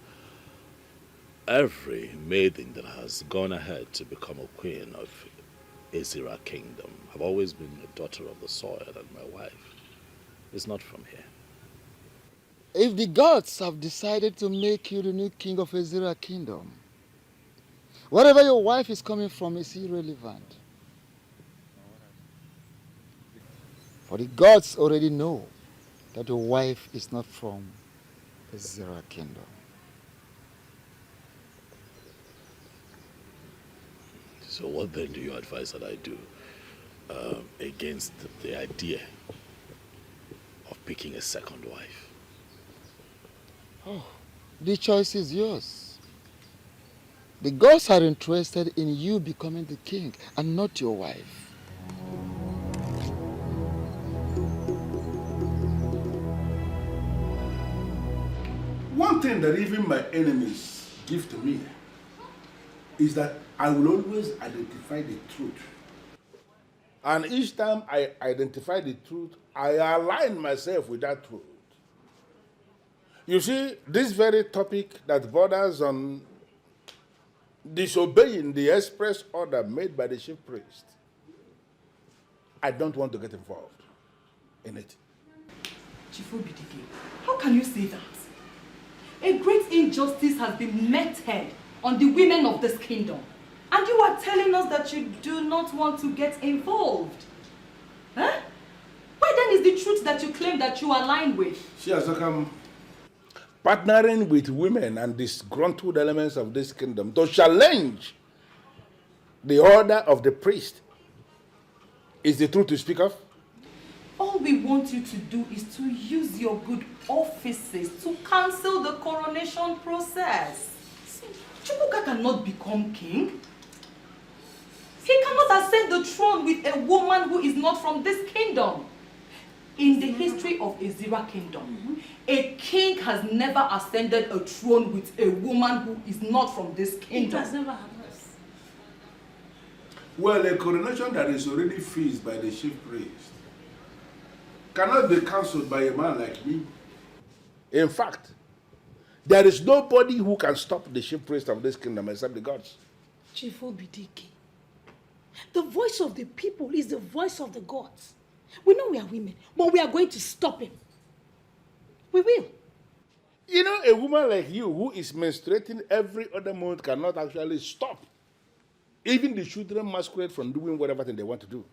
every maiden that has gone ahead to become a queen of Ezira kingdom have always been a daughter of the soil, and my wife is not from here. If the gods have decided to make you the new king of Ezira kingdom, wherever your wife is coming from is irrelevant. For the gods already know that your wife is not from Ezra Kingdom. So what then do you advise that I do against the idea of picking a second wife? Oh, the choice is yours. The gods are interested in you becoming the king and not your wife. One thing that even my enemies give to me is that I will always identify the truth. And each time I identify the truth, I align myself with that truth. You see, this very topic that borders on disobeying the express order made by the chief priest, I don't want to get involved in it. Chief Obidike, how can you say that? A great injustice has been meted on the women of this kingdom. And you are telling us that you do not want to get involved. Huh? Why then is the truth that you claim that you align with? She has become partnering with women and disgruntled elements of this kingdom to challenge the order of the priest is the truth to speak of? All we want you to do is to use your good offices to cancel the coronation process. See, Chukwuka cannot become king. He cannot ascend the throne with a woman who is not from this kingdom. In the history of Ezra kingdom, a king has never ascended a throne with a woman who is not from this kingdom. It has never happened. Well, a coronation that is already fixed by the chief priest cannot be cancelled by a man like me. In fact, there is nobody who can stop the chief priest of this kingdom except the gods. Chief Obidike, the voice of the people is the voice of the gods. We know we are women, but we are going to stop him. We will. You know, a woman like you who is menstruating every other month cannot actually stop even the children masquerade from doing whatever thing they want to do.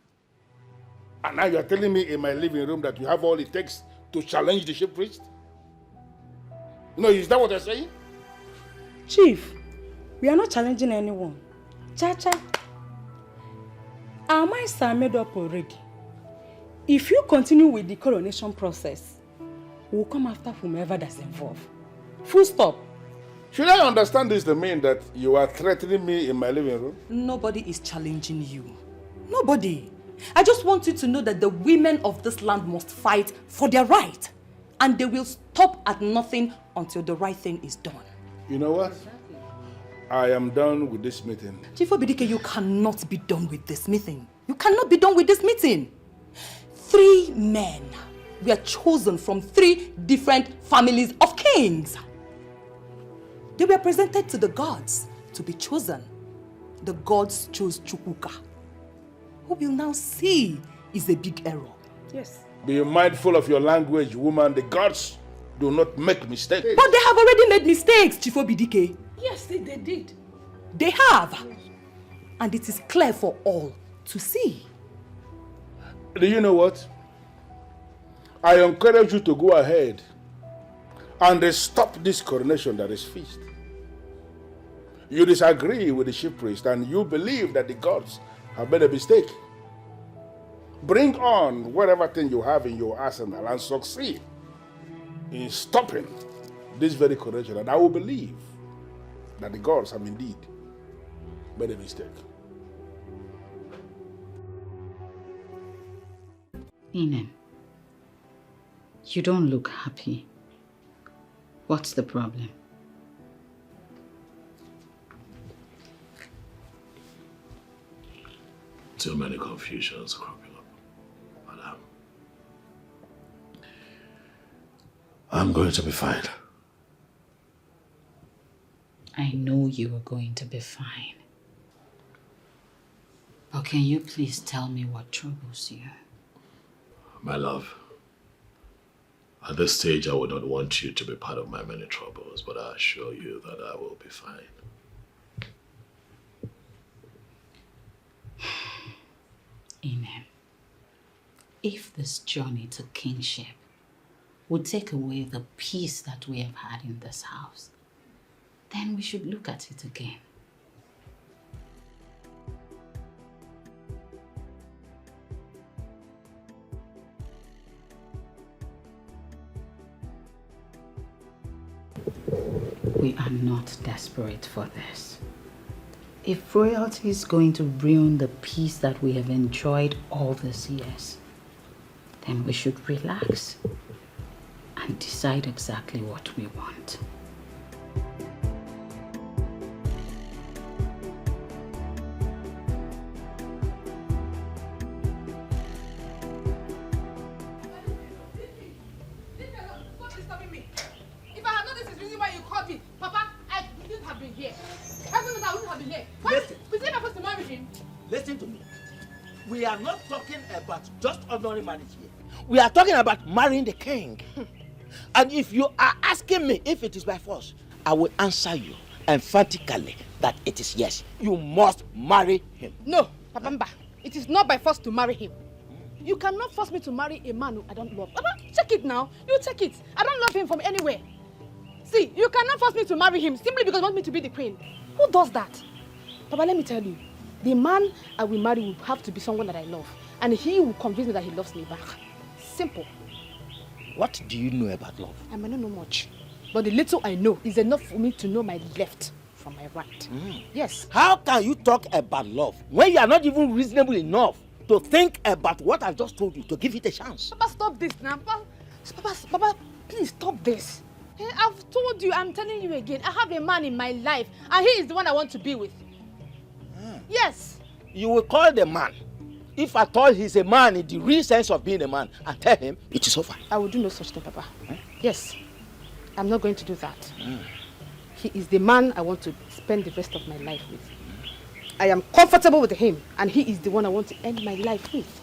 And now you are telling me in my living room that you have all it takes to challenge the chief priest? No, is that what you're saying? Chief, we are not challenging anyone. Cha-cha. Our minds are made up already. If you continue with the coronation process, we'll come after whomever that's involved. Full stop. Should I understand this to mean that you are threatening me in my living room? Nobody is challenging you. Nobody. I just want you to know that the women of this land must fight for their right. And they will stop at nothing until the right thing is done. You know what? I am done with this meeting. Chief Obidike, you cannot be done with this meeting. You cannot be done with this meeting. 3 men were chosen from 3 different families of kings. They were presented to the gods to be chosen. The gods chose Chukwuka, who will now see is a big error. Yes. Be mindful of your language, woman. The gods do not make mistakes. But they have already made mistakes, Chief Obidike. Yes, they did. They have. And it is clear for all to see. Do you know what? I encourage you to go ahead and stop this coronation that is fixed. You disagree with the chief priest and you believe that the gods have made a mistake. Bring on whatever thing you have in your arsenal and succeed in stopping this very coronation, and I will believe that the gods have indeed made a mistake. Inem, you don't look happy. What's the problem? Too many confusions cropping up, madam. I'm going to be fine. I know you are going to be fine. But can you please tell me what troubles you? My love, at this stage I would not want you to be part of my many troubles, but I assure you that I will be fine. Inem, if this journey to kingship would take away the peace that we have had in this house, then we should look at it again. We are not desperate for this. If royalty is going to ruin the peace that we have enjoyed all these years, then we should relax and decide exactly what we want. Listen to me. We are not talking about just ordinary marriage here. We are talking about marrying the king. And if you are asking me if it is by force, I will answer you emphatically that it is yes. You must marry him. No, Papa, it is not by force to marry him. You cannot force me to marry a man who I don't love. Papa, check it now. You check it. I don't love him from anywhere. See, you cannot force me to marry him simply because you want me to be the queen. Who does that? Papa, let me tell you. The man I will marry will have to be someone that I love. And he will convince me that he loves me back. Simple. What do you know about love? I may not know much. But the little I know is enough for me to know my left from my right. Yes. How can you talk about love when you are not even reasonable enough to think about what I just told you, to give it a chance? Papa, stop this now. Papa, please stop this. I've told you, I'm telling you again, I have a man in my life and he is the one I want to be with. Yes. You will call the man, if at all he's a man in the real sense of being a man, and tell him it is over. I will do no such thing, Papa. Yes. I'm not going to do that. He is the man I want to spend the rest of my life with. I am comfortable with him, and he is the one I want to end my life with.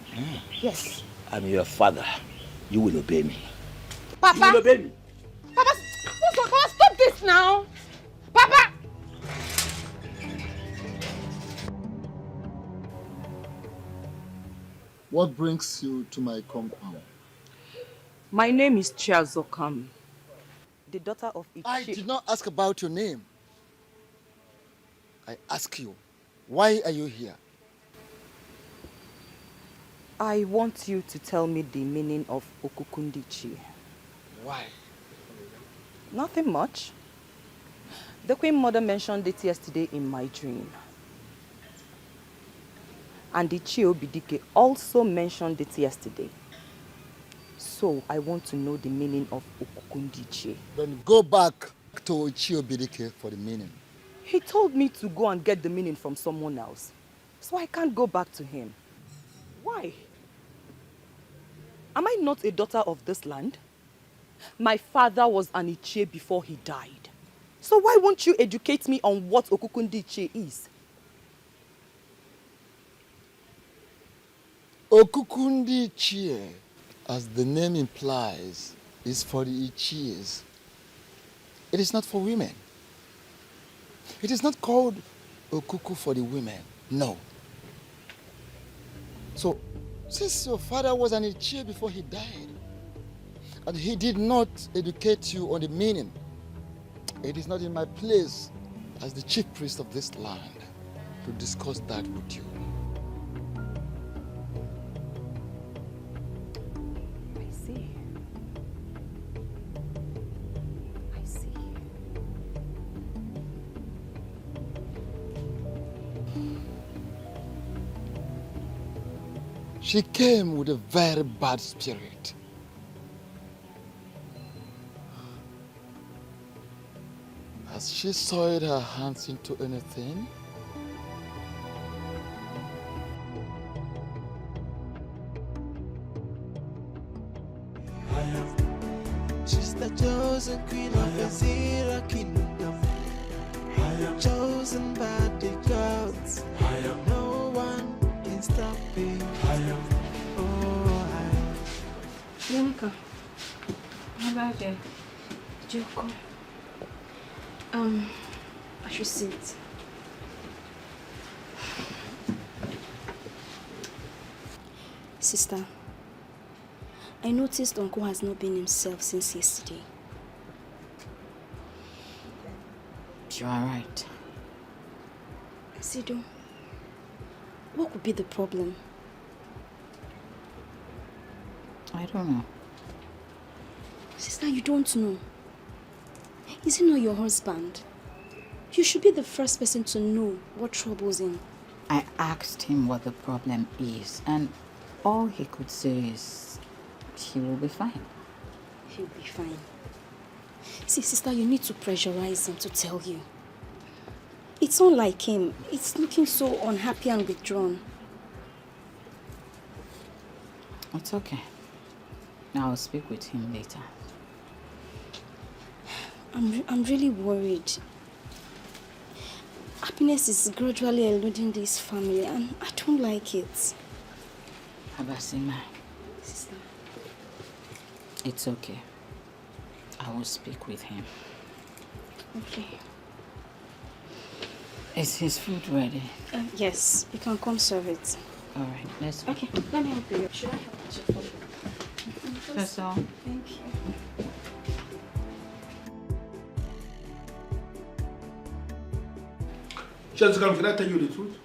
Yes. I'm your father. You will obey me. Papa! You will obey me. Papa, stop this now! Papa! What brings you to my compound? My name is Chiazokam, the daughter of Ichi. I did not ask about your name. I ask you, why are you here? I want you to tell me the meaning of Okukundichi. Why? Nothing much. The Queen Mother mentioned it yesterday in my dream. And the Chiobidike also mentioned it yesterday. So I want to know the meaning of Okukundichi. Then go back to Chiobidike for the meaning. He told me to go and get the meaning from someone else. So I can't go back to him. Why? Am I not a daughter of this land? My father was an Ichie before he died. So why won't you educate me on what Okukundichi is? Okukundichi, as the name implies, is for the Ichies. It is not for women. It is not called Okuku for the women. No. So, since your father was an Ichie before he died, and he did not educate you on the meaning, it is not in my place as the chief priest of this land to discuss that with you. I see. She came with a very bad spirit. Has she soiled her hands into anything? She's the chosen queen of the Zira kingdom. Chosen by the gods. No one can stop me. Bianca, how about you? Joko. I should sit. Sister, I noticed Uncle has not been himself since yesterday. You are right. Sido, what could be the problem? I don't know. Sister, you don't know. Is he not your husband? You should be the first person to know what troubles him. I asked him what the problem is, and all he could say is he will be fine. He'll be fine. See, sister, you need to pressurize him to tell you. It's not like him. It's looking so unhappy and withdrawn. It's okay. I'll speak with him later. I'm really worried. Happiness is gradually eluding this family, and I don't like it. Abasima. Sister. It's okay. I will speak with him. Okay. Is his food ready? Yes, you can come serve it. All right, let's go. Okay, let me help you. Should I help you? That's all. Thank you. Jessica, can I tell you the truth?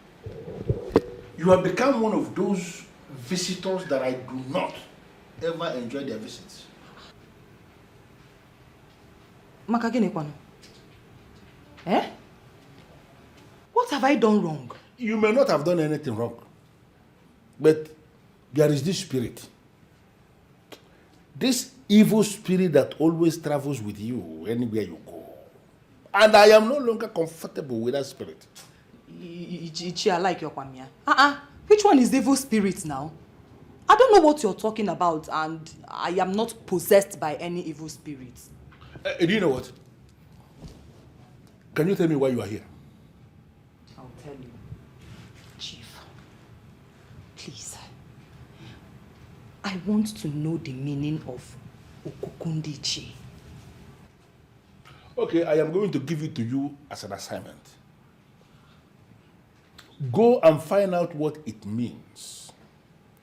You have become one of those visitors that I do not ever enjoy their visits. Makagene kwano. Eh? What have I done wrong? You may not have done anything wrong, but there is this spirit. This evil spirit that always travels with you anywhere you go. And I am no longer comfortable with that spirit. I like your kwamia. Which one is the evil spirit now? I don't know what you're talking about, and I am not possessed by any evil spirit. Do you know what? Can you tell me why you are here? I'll tell you. Chief, please. I want to know the meaning of Okukundichi. Okay, I am going to give it to you as an assignment. Go and find out what it means.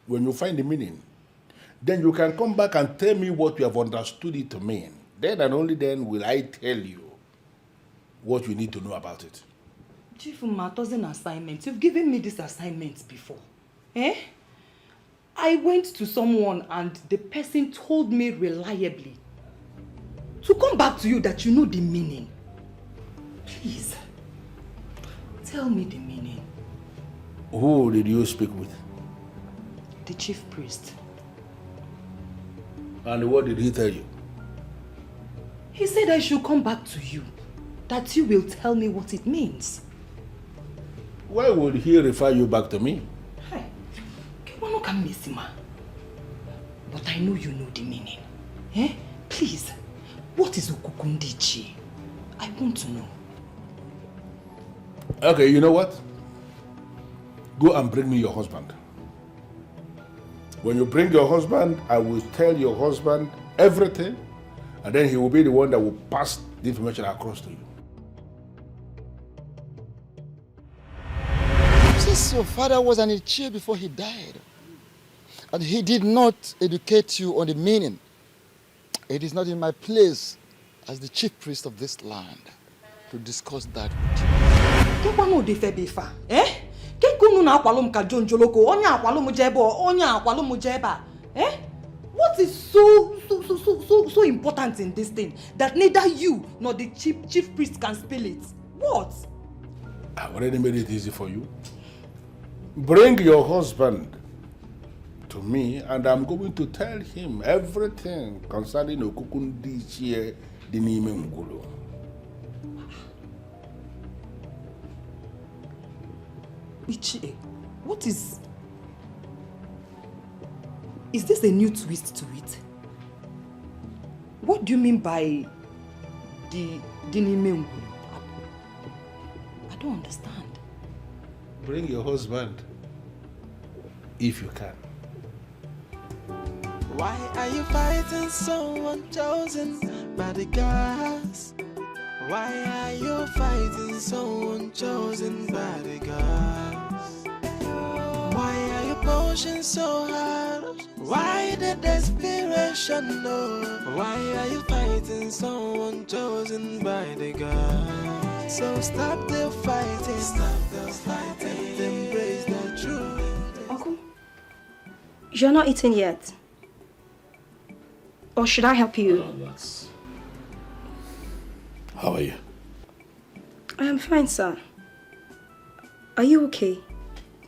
When you find the meaning, then you can come back and tell me what you have understood it to mean. Then and only then will I tell you what you need to know about it. Chief Umato's assignment. You've given me this assignment before. Eh? I went to someone and the person told me reliably to come back to you that you know the meaning. Please, tell me the meaning. Who did you speak with? The chief priest. And what did he tell you? He said I should come back to you, that you will tell me what it means. Why would he refer you back to me? Hey, but I know you know the meaning. Eh? Please, what is Okukundichi? I want to know. Okay, you know what? Go and bring me your husband. When you bring your husband, I will tell your husband everything, and then he will be the one that will pass the information across to you. Since your father was an Ichie before he died, and he did not educate you on the meaning, it is not in my place as the chief priest of this land to discuss that with you. Eh? What is so important in this thing that neither you nor the chief priest can spell it? What? I've already made it easy for you. Bring your husband to me, and I'm going to tell him everything concerning Okukundichi Dinime Ngulu. Ichie, what is... Is this a new twist to it? What do you mean by the Dinime Ngulu? I don't understand. Bring your husband, if you can. Why are you fighting someone chosen by the gods? Why are you fighting someone chosen by the gods? Why are you emotion so hard? Why the desperation, no? Why are you fighting someone chosen by the God? So stop the fighting, and embrace the truth. Uncle, you're not eating yet. Or should I help you? How are you? I am fine, sir. Are you okay?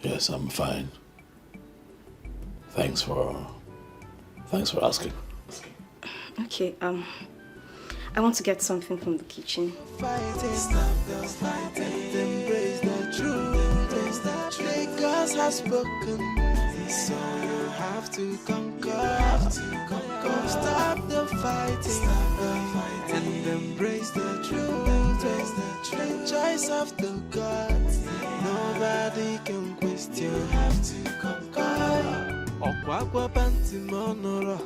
Yes, I'm fine. Thanks for asking. Okay, I want to get something from the kitchen. Fighting, embrace the truth. Because has spoken, so you have to conquer. Stop the fighting, and embrace the truth. The choice of the gods, nobody can question. You have to conquer. Okwakwa panti monoro,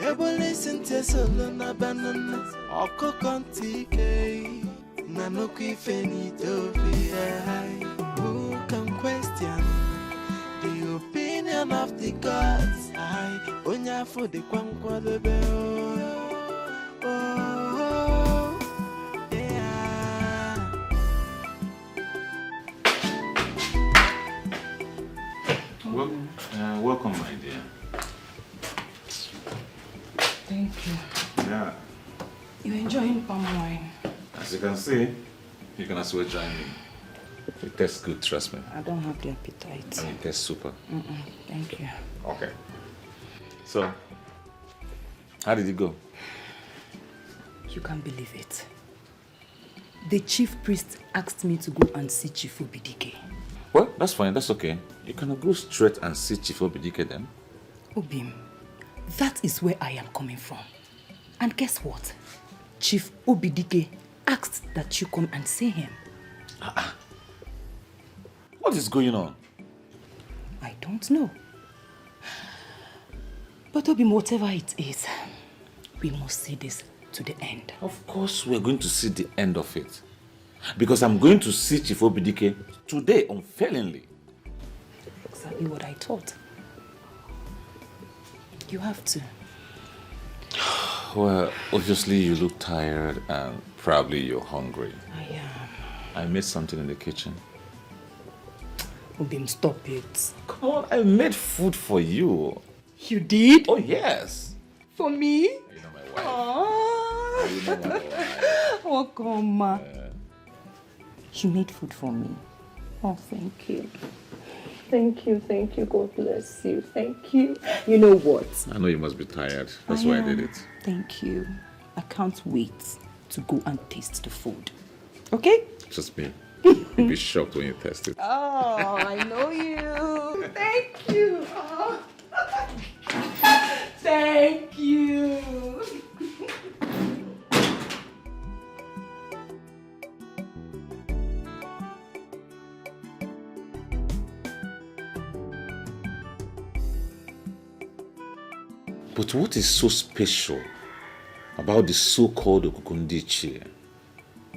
ebo listen to solo na banana. Oko kontike, nanoku ifenito fi. Who can question the opinion of the gods? I onya for the kwankwa the bell. Oh, yeah. Welcome, my dear. Thank you. Yeah. You're enjoying palm wine. As you can see, you can as well join me. It tastes good, trust me. I don't have the appetite. I mean, it tastes super. Thank you. Okay. So, how did it go? You can't believe it. The chief priest asked me to go and see Chief Obidike. Well, that's fine, that's okay. You can go straight and see Chief Obidike then. Obim, that is where I am coming from. And guess what? Chief Obidike asked that you come and see him. What is going on? I don't know. But Obim, whatever it is, we must see this to the end. Of course we're going to see the end of it. Because I'm going to see Chief Obidike today, unfailingly. Exactly what I thought. You have to. Well, obviously you look tired and probably you're hungry. I am. I made something in the kitchen. Obim, stop it. Come on, I made food for you. You did? Oh, yes. For me? You know my wife. Aww. You know my wife. Oh, come. You made food for me. Oh, thank you. Thank you. God bless you. Thank you. You know what? I know you must be tired. That's why I did it. Thank you. I can't wait to go and taste the food. Okay? Trust me. You'll be shocked when you taste it. Oh, I know you. Thank you. Oh. Thank you. But what is so special about the so-called Okukundichi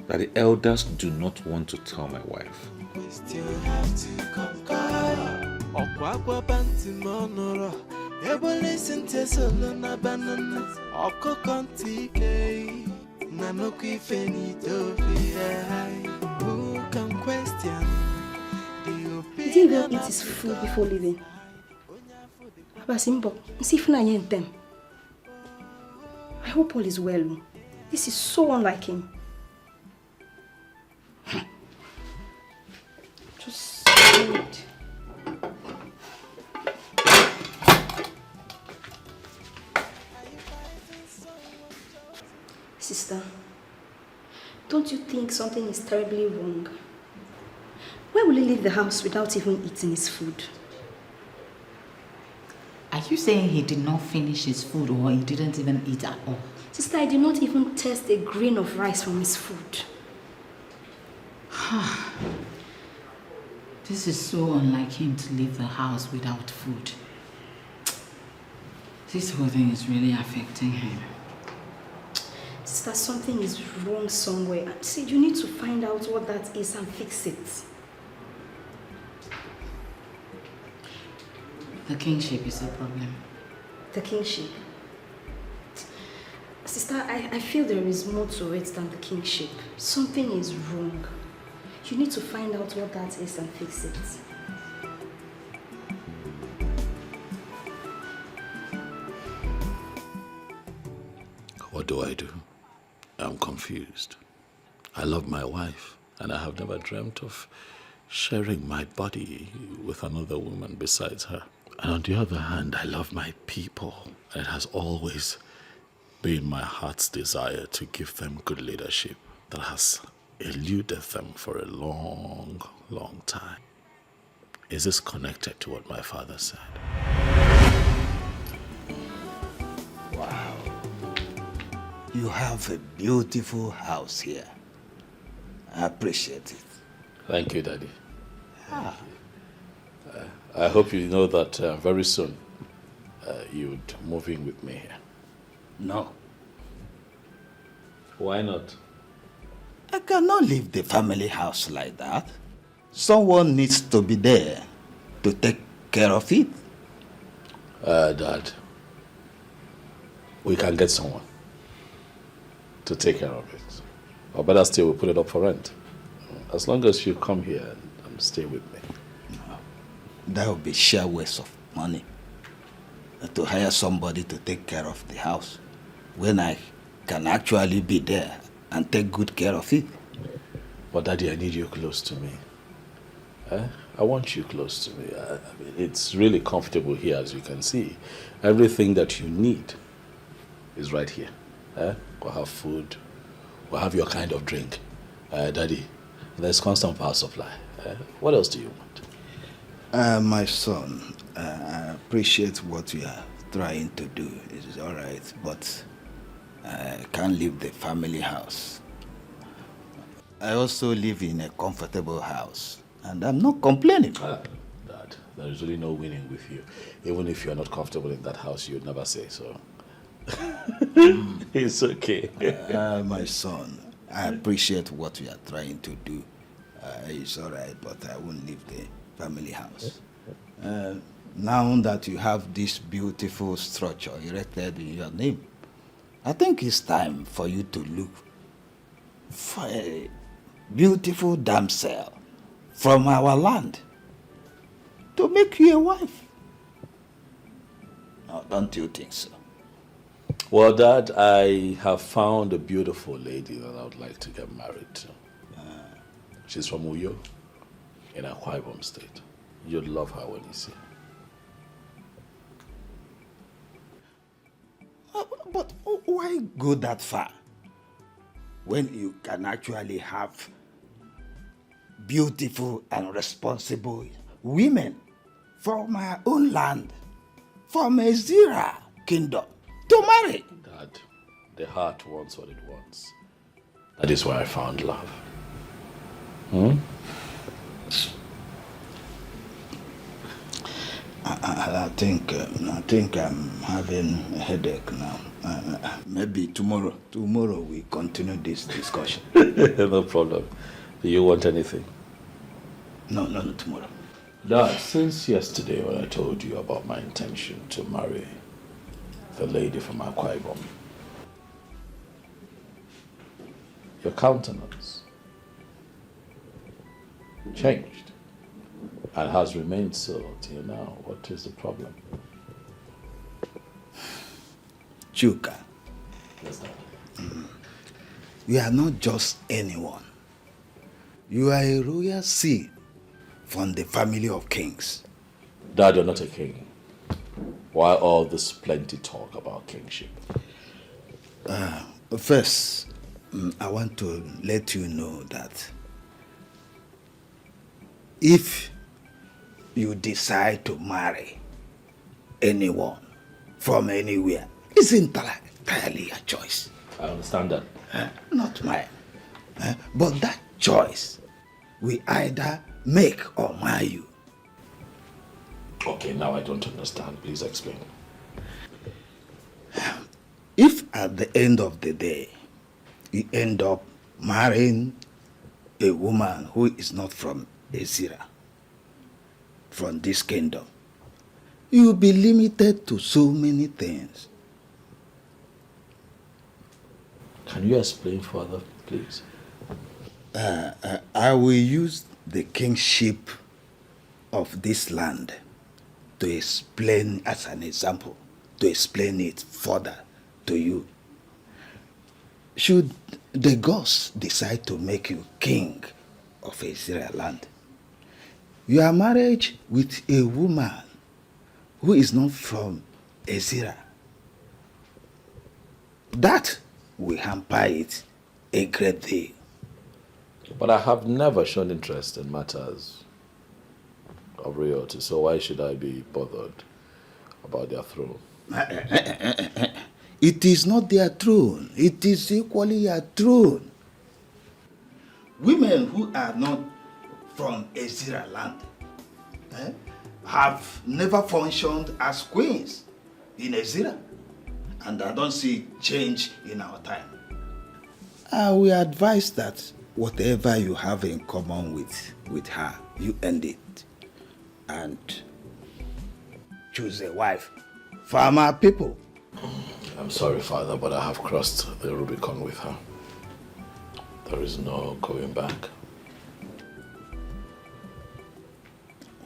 that the elders do not want to tell my wife? Did he even eat his food before leaving? Simbo, I hope all is well. This is so unlike him. Just wait. Sister, don't you think something is terribly wrong? Why will he leave the house without even eating his food? Are you saying he did not finish his food or he didn't even eat at all? Sister, I did not even taste a grain of rice from his food. This is so unlike him to leave the house without food. This whole thing is really affecting him. Sister, something is wrong somewhere. See, you need to find out what that is and fix it. The kingship is a problem. The kingship? Sister, I feel there is more to it than the kingship. Something is wrong. You need to find out what that is and fix it. What do I do? I'm confused. I love my wife, and I have never dreamt of sharing my body with another woman besides her. And on the other hand, I love my people. And it has always been my heart's desire to give them good leadership that has eluded them for a long, long time. Is this connected to what my father said? Wow. You have a beautiful house here. I appreciate it. Thank you, Daddy. I hope you know that very soon you'd move in with me here. No. Why not? I cannot leave the family house like that. Someone needs to be there to take care of it. Dad, we can get someone to take care of it. Or better still, we'll put it up for rent. As long as you come here and stay with me. No, that would be sheer waste of money. To hire somebody to take care of the house when I can actually be there and take good care of it. But Daddy, I need you close to me. I want you close to me. I mean, it's really comfortable here, as you can see. Everything that you need is right here. We'll have food. We'll have your kind of drink. Daddy, there's constant power supply. What else do you want? My son, I appreciate what you are trying to do. It is all right, but I can't leave the family house. I also live in a comfortable house, and I'm not complaining. Dad, there is really no winning with you. Even if you're not comfortable in that house, you'd never say so. It's okay. My son, I appreciate what you are trying to do. It's all right, but I won't leave the family house. Now that you have this beautiful structure erected in your name, I think it's time for you to look for a beautiful damsel from our land to make you a wife. No, don't you think so? Well, Dad, I have found a beautiful lady that I would like to get married to. She's from Uyo, in Akwa Ibom State. You'd love her when you see her. But why go that far when you can actually have beautiful and responsible women from our own land, from a Zira kingdom, to marry? Dad, the heart wants what it wants. That is where I found love. I think I'm having a headache now. Maybe tomorrow we continue this discussion. No problem. Do you want anything? No, tomorrow. Dad, since yesterday when I told you about my intention to marry the lady from Akwa Ibom, your countenance changed and has remained so till now. What is the problem? Chuka. Yes, Dad. You are not just anyone. You are a royal seed from the family of kings. Dad, you're not a king. Why all this plenty talk about kingship? First, I want to let you know that if you decide to marry anyone from anywhere, it's entirely your choice. I understand that. Not mine. But that choice we either make or mar you. Okay, now I don't understand. Please explain. If at the end of the day, you end up marrying a woman who is not from Ezira, from this kingdom, you'll be limited to so many things. Can you explain further, please? I will use the kingship of this land to explain, as an example, to explain it further to you. Should the gods decide to make you king of Israel land, your marriage with a woman who is not from Ezra, that will hamper it a great deal. But I have never shown interest in matters of royalty, so why should I be bothered about their throne? It is not their throne. It is equally your throne. Women who are not from Ezra land have never functioned as queens in Ezra, and I don't see change in our time. I will advise that whatever you have in common with her, you end it and choose a wife from our people. I'm sorry, Father, but I have crossed the Rubicon with her. There is no going back.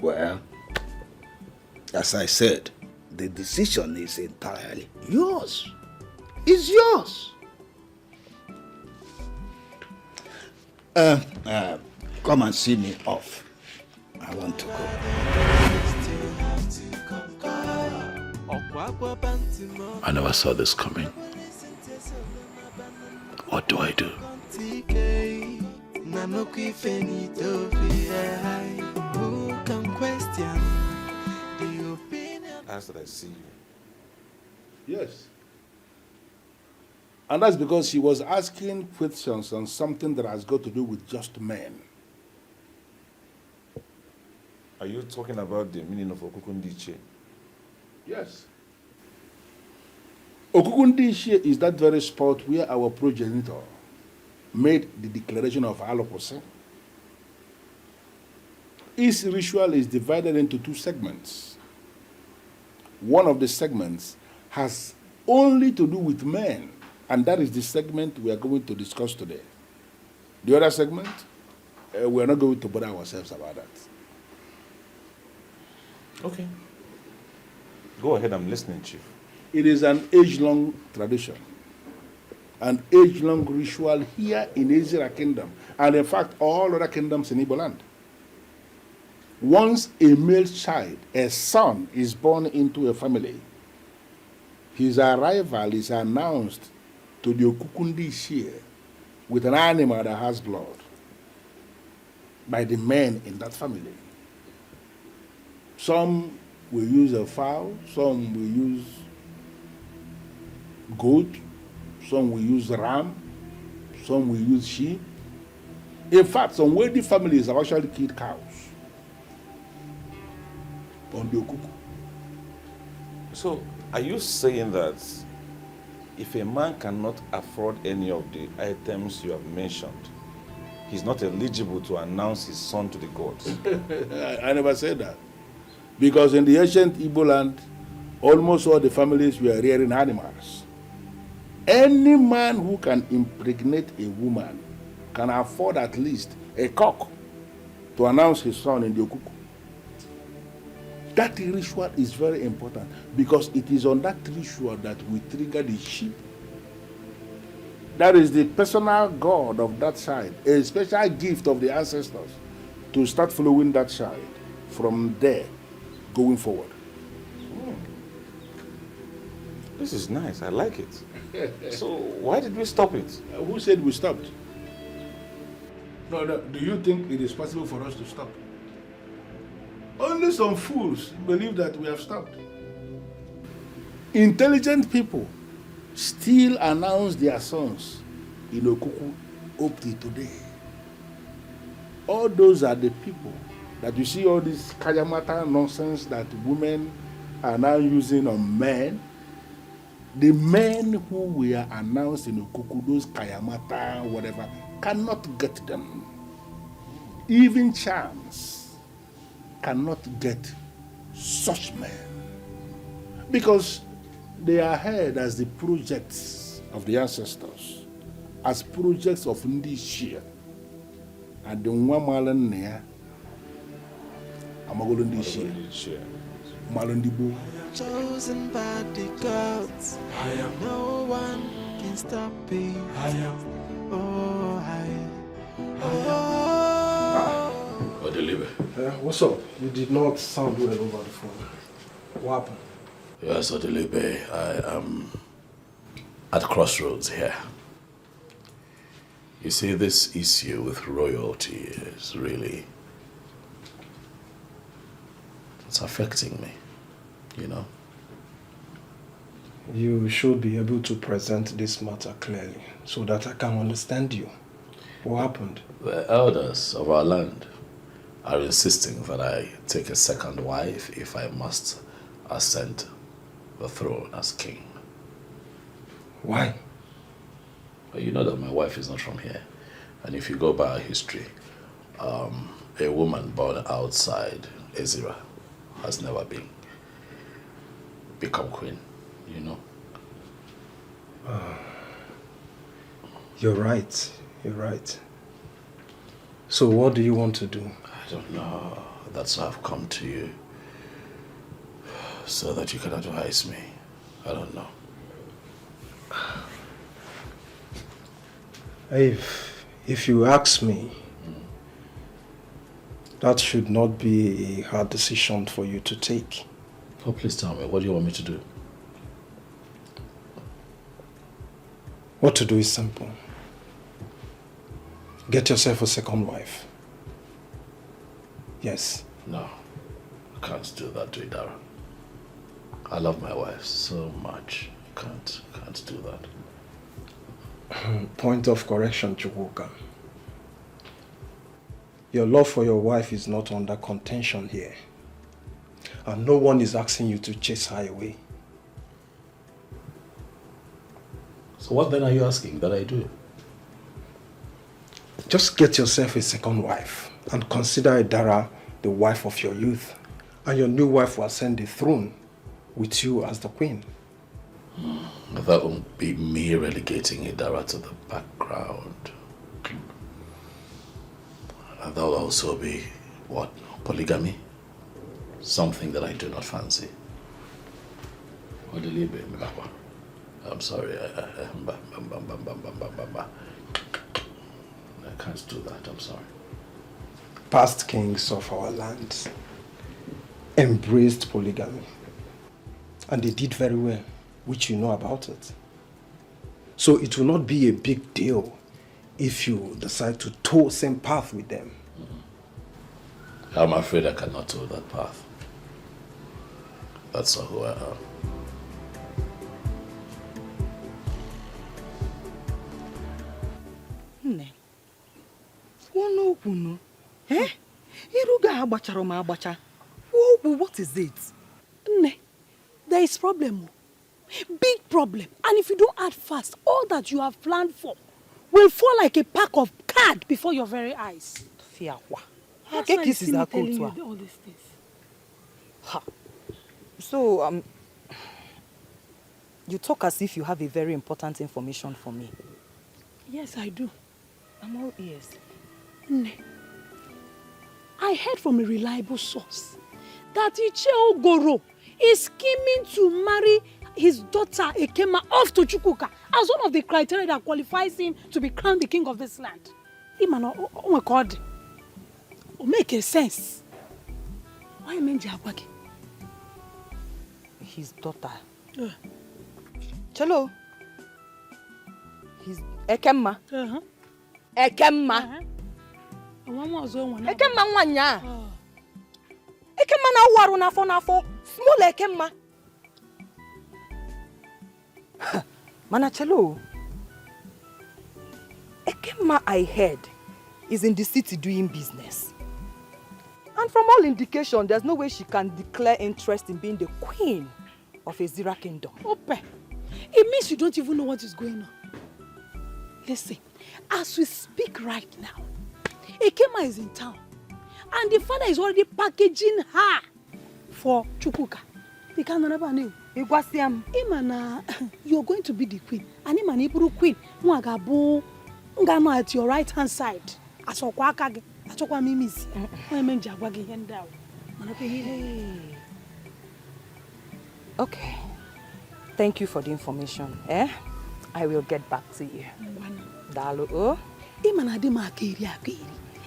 Well, as I said, the decision is entirely yours. It's yours. Come and see me off. I want to go. I never saw this coming. What do I do? As that I see you. Yes. And that's because she was asking questions on something that has got to do with just men. Are you talking about the meaning of Okukundiche? Yes. Okukundiche is that very spot where our progenitor made the declaration of allopsy. His ritual is divided into two segments. One of the segments has only to do with men, and that is the segment we are going to discuss today. The other segment, we are not going to bother ourselves about that. Okay. Go ahead, I'm listening, Chief. It is an age-long tradition, an age-long ritual here in Israel Kingdom, and in fact, all other kingdoms in Igbo land. Once a male child, a son, is born into a family, his arrival is announced to the Okukundi Shire with an animal that has blood by the men in that family. Some will use a fowl, some will use goat, some will use ram, some will use sheep. In fact, some wealthy families have actually killed cows on the Okuku. So, are you saying that if a man cannot afford any of the items you have mentioned, he's not eligible to announce his son to the gods? I never said that. Because in the ancient Igbo land, almost all the families were rearing animals. Any man who can impregnate a woman can afford at least a cock to announce his son in the Okuku. That ritual is very important because it is on that ritual that we trigger the sheep. That is the personal god of that child, a special gift of the ancestors to start following that child from there going forward. This is nice, I like it. So why did we stop it? Who said we stopped? No, do you think it is possible for us to stop? Only some fools believe that we have stopped. Intelligent people still announce their sons in Okuku up to today. All those are the people that you see all this kayamata nonsense that women are now using on men. The men who were announced in Okuku, those kayamata, whatever, cannot get them. Even charms cannot get such men. Because they are heard as the projects of the ancestors, as projects of Ndishia. And the Wamalan Nea, Amagolo Ndishia, Malandibu. Chosen by the gods. No one can stop me. Oh, what's up? You did not sound well over the phone. What happened? Yes, Odelibe, I am at crossroads here. You see, this issue with royalty is really... it's affecting me, you know? You should be able to present this matter clearly so that I can understand you. What happened? The elders of our land are insisting that I take a second wife if I must ascend the throne as king. Why? Well, you know that my wife is not from here. And if you go by our history, a woman born outside Ezra has never become queen, you know? You're right. You're right. So what do you want to do? I don't know. That's why I've come to you. So that you can advise me. I don't know. If you ask me, that should not be a hard decision for you to take. Oh, please tell me, what do you want me to do? What to do is simple. Get yourself a second wife. Yes. No, I can't do that to Idara. I love my wife so much. Can't do that. Point of correction, Chukwuka. Your love for your wife is not under contention here. And no one is asking you to chase her away. So what then are you asking that I do? Just get yourself a second wife and consider Idara the wife of your youth. And your new wife will ascend the throne with you as the queen. That won't be me relegating Idara to the background. And that will also be, what, polygamy? Something that I do not fancy. I'm sorry, I can't do that, I'm sorry. Past kings of our land embraced polygamy. And they did very well, which you know about it. So it will not be a big deal if you decide to tow the same path with them. I'm afraid I cannot tow that path. That's not who I am. Nne, okwu eh? Iruga agbachara ma agbacha. What is it? Nne, there is problem. Big problem. And if you don't act fast, all that you have planned for will fall like a pack of cards before your very eyes. Fiawa. That's why you see me telling you all these things. Ha. So, you talk as if you have a very important information for me. Yes, I do. I'm all ears. Nne, I heard from a reliable source that Iche Ogoro is scheming to marry his daughter Ekema off to Chukwuka as one of the criteria that qualifies him to be crowned the king of this land. Oh my God. It makes sense. Why Menji Agwagi? His daughter. Chelo. His Ekema. Ekema. Ekema nwanya. Ekema na waru n'afọ. Small Ekema. Mana Chelo. Ekema I heard is in the city doing business. And from all indication, there's no way she can declare interest in being the queen of Ezira kingdom. Ope, it means you don't even know what is going on. Listen, as we speak right now, Ekema is in town. And the father is already packaging her for Chukwuka. The kind never knew. Imana, you're going to be the queen. And Imana Iburu queen, Mwagabu, Ngano at your right hand side. Asokwakage, Asokwa Mimis. Jagwagi Hendao. Okay. Thank you for the information. I will get back to you. Dalu o. Imana di makiri akiri.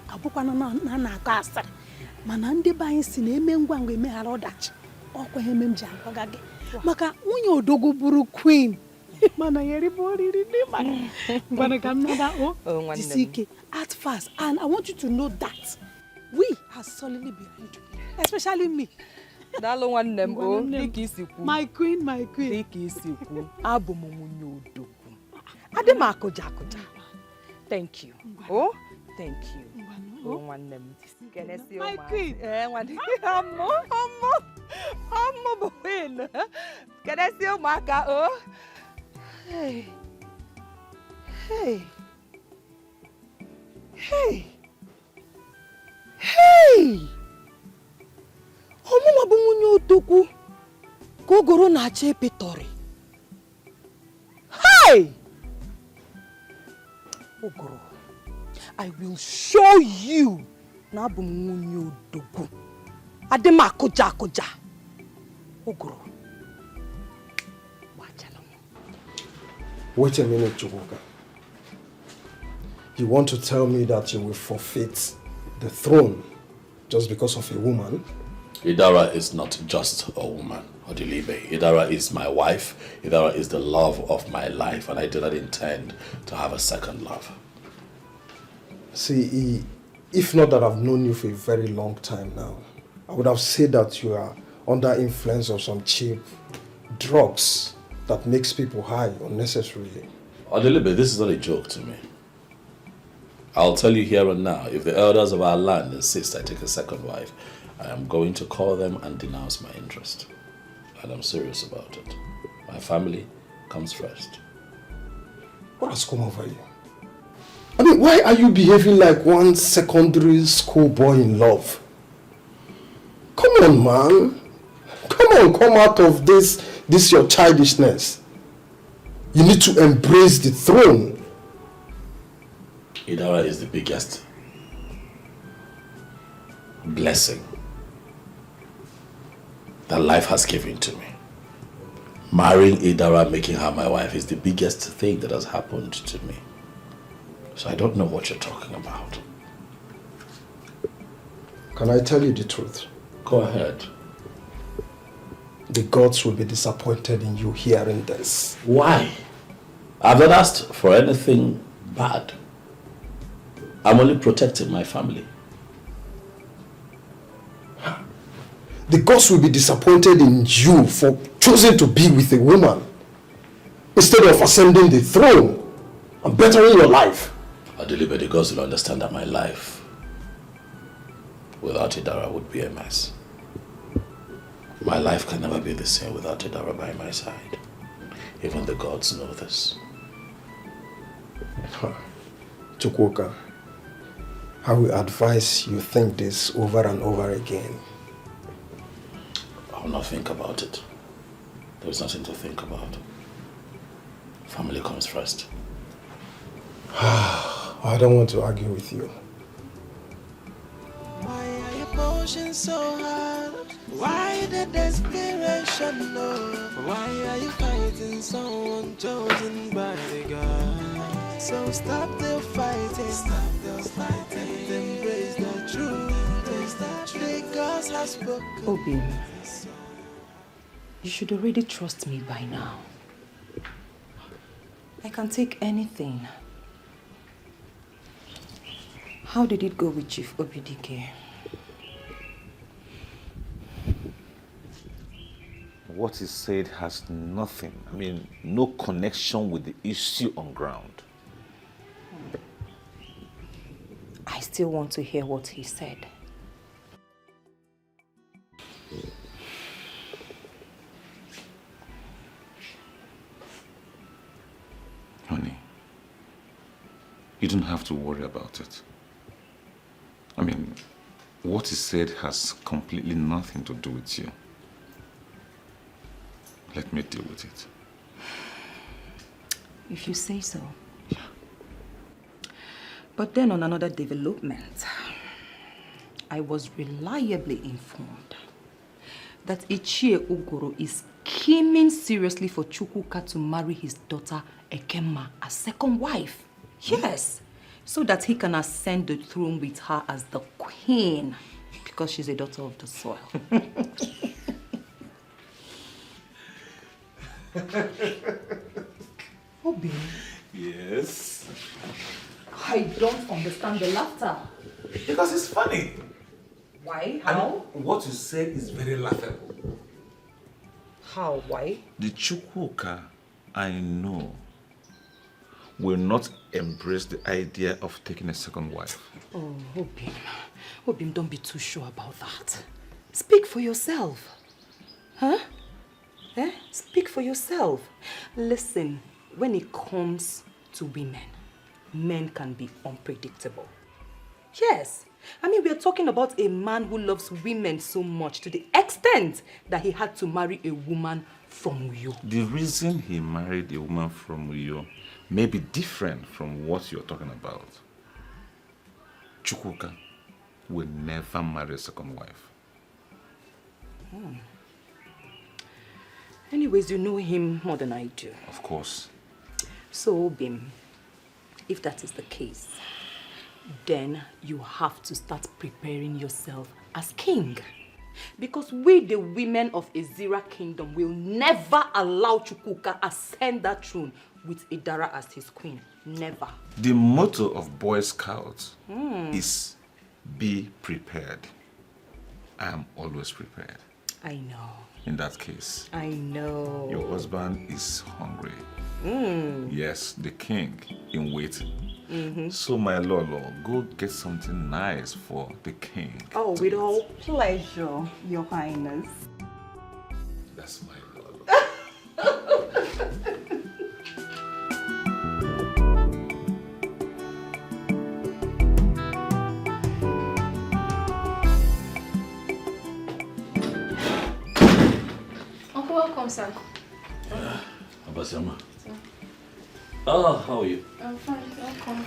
Abukwa na akasa. Mana ndi ba yin si na eme ngwa ngwa eme ghara ọdachi. Ọkwa ihe mem ji agwagage. Maka nwunye odogwu bụrụ queen. Mana yeri bo riri di mana. Ngwana ka nada o. Jisike at fast, and I want you to know that we are solidly behind you, especially me. Dalu nwanne m o. Dịka isi kwu. My queen, my queen. Dịka isi kwu. Abụ m nwunye odogwu. Adị m akụja. Thank you. Oh, thank you. Oh, nwanne m. My queen. Ọmụ bụ queen. Kedesi ụmụaka o. Hey. Ọmụma bụ nwunye odogwu ka ogoro na-acha epetọrị. Hey! Ogoro, I will show you na abụ m nwunye odogwu. Adị m akụja. Ogoro. Wait a minute, Chukwuka. You want to tell me that you will forfeit the throne just because of a woman? Idara is not just a woman, Odilibe. Idara is my wife. Idara is the love of my life, and I do not intend to have a second love. See, if not that I've known you for a very long time now, I would have said that you are under influence of some cheap drugs that makes people high unnecessarily. Odilibe, this is not a joke to me. I'll tell you here and now, if the elders of our land insist I take a second wife, I am going to call them and denounce my interest. And I'm serious about it. My family comes first. What has come over you? I mean, why are you behaving like one secondary school boy in love? Come on, man. Come out of this your childishness. You need to embrace the throne. Idara is the biggest blessing that life has given to me. Marrying Idara, making her my wife, is the biggest thing that has happened to me. So I don't know what you're talking about. Can I tell you the truth? Go ahead. The gods will be disappointed in you hearing this. Why? I've not asked for anything bad. I'm only protecting my family. The gods will be disappointed in you for choosing to be with a woman instead of ascending the throne and bettering your life. Adelibe, the gods will understand that my life without Idara would be a mess. My life can never be the same without Idara by my side. Even the gods know this. Chukwuka, I will advise you think this over and over again. I will not think about it. There's nothing to think about. Family comes first. I don't want to argue with you. Why are your emotions so hard? Why the desperation, Lord? Why are you fighting someone chosen by the God? So stop the fighting. Stop the fighting. And embrace the truth. The gods have spoken. Obi, you should already trust me by now. I can take anything. How did it go with Chief Obidike? What he said has nothing, no connection with the issue on ground. I still want to hear what he said. Honey, you don't have to worry about it. What he said has completely nothing to do with you. Let me deal with it. If you say so. But then on another development, I was reliably informed that Ichie Ugoro is scheming seriously for Chukwuka to marry his daughter Ekema as second wife. Yes, so that he can ascend the throne with her as the queen, because she's a daughter of the soil. Obi. Yes? I don't understand the laughter. Because it's funny. Why? How? And what you say is very laughable. How? Why? The Chukwuka I know will not embrace the idea of taking a second wife. Oh, Obim. Obim, don't be too sure about that. Speak for yourself. Huh? Eh? Speak for yourself. Listen, when it comes to women, men can be unpredictable. Yes. I mean, we are talking about a man who loves women so much to the extent that he had to marry a woman from Uyo. The reason he married a woman from Uyo may be different from what you're talking about. Chukwuka will never marry a second wife. Anyways, you know him more than I do. Of course. So, Obim, if that is the case, then you have to start preparing yourself as king. Because we, the women of Ezira Kingdom, will never allow Chukwuka ascend that throne with Idara as his queen. Never. The motto of Boy Scouts is be prepared. I am always prepared. I know. In that case, I know. your husband is hungry. Yes, the king in waiting. So, my Lolo, go get something nice for the king. Oh, with all pleasure, Your Highness. That's my Lolo. Uncle, welcome, sir. Abasiama. Oh, how are you? I'm fine, welcome.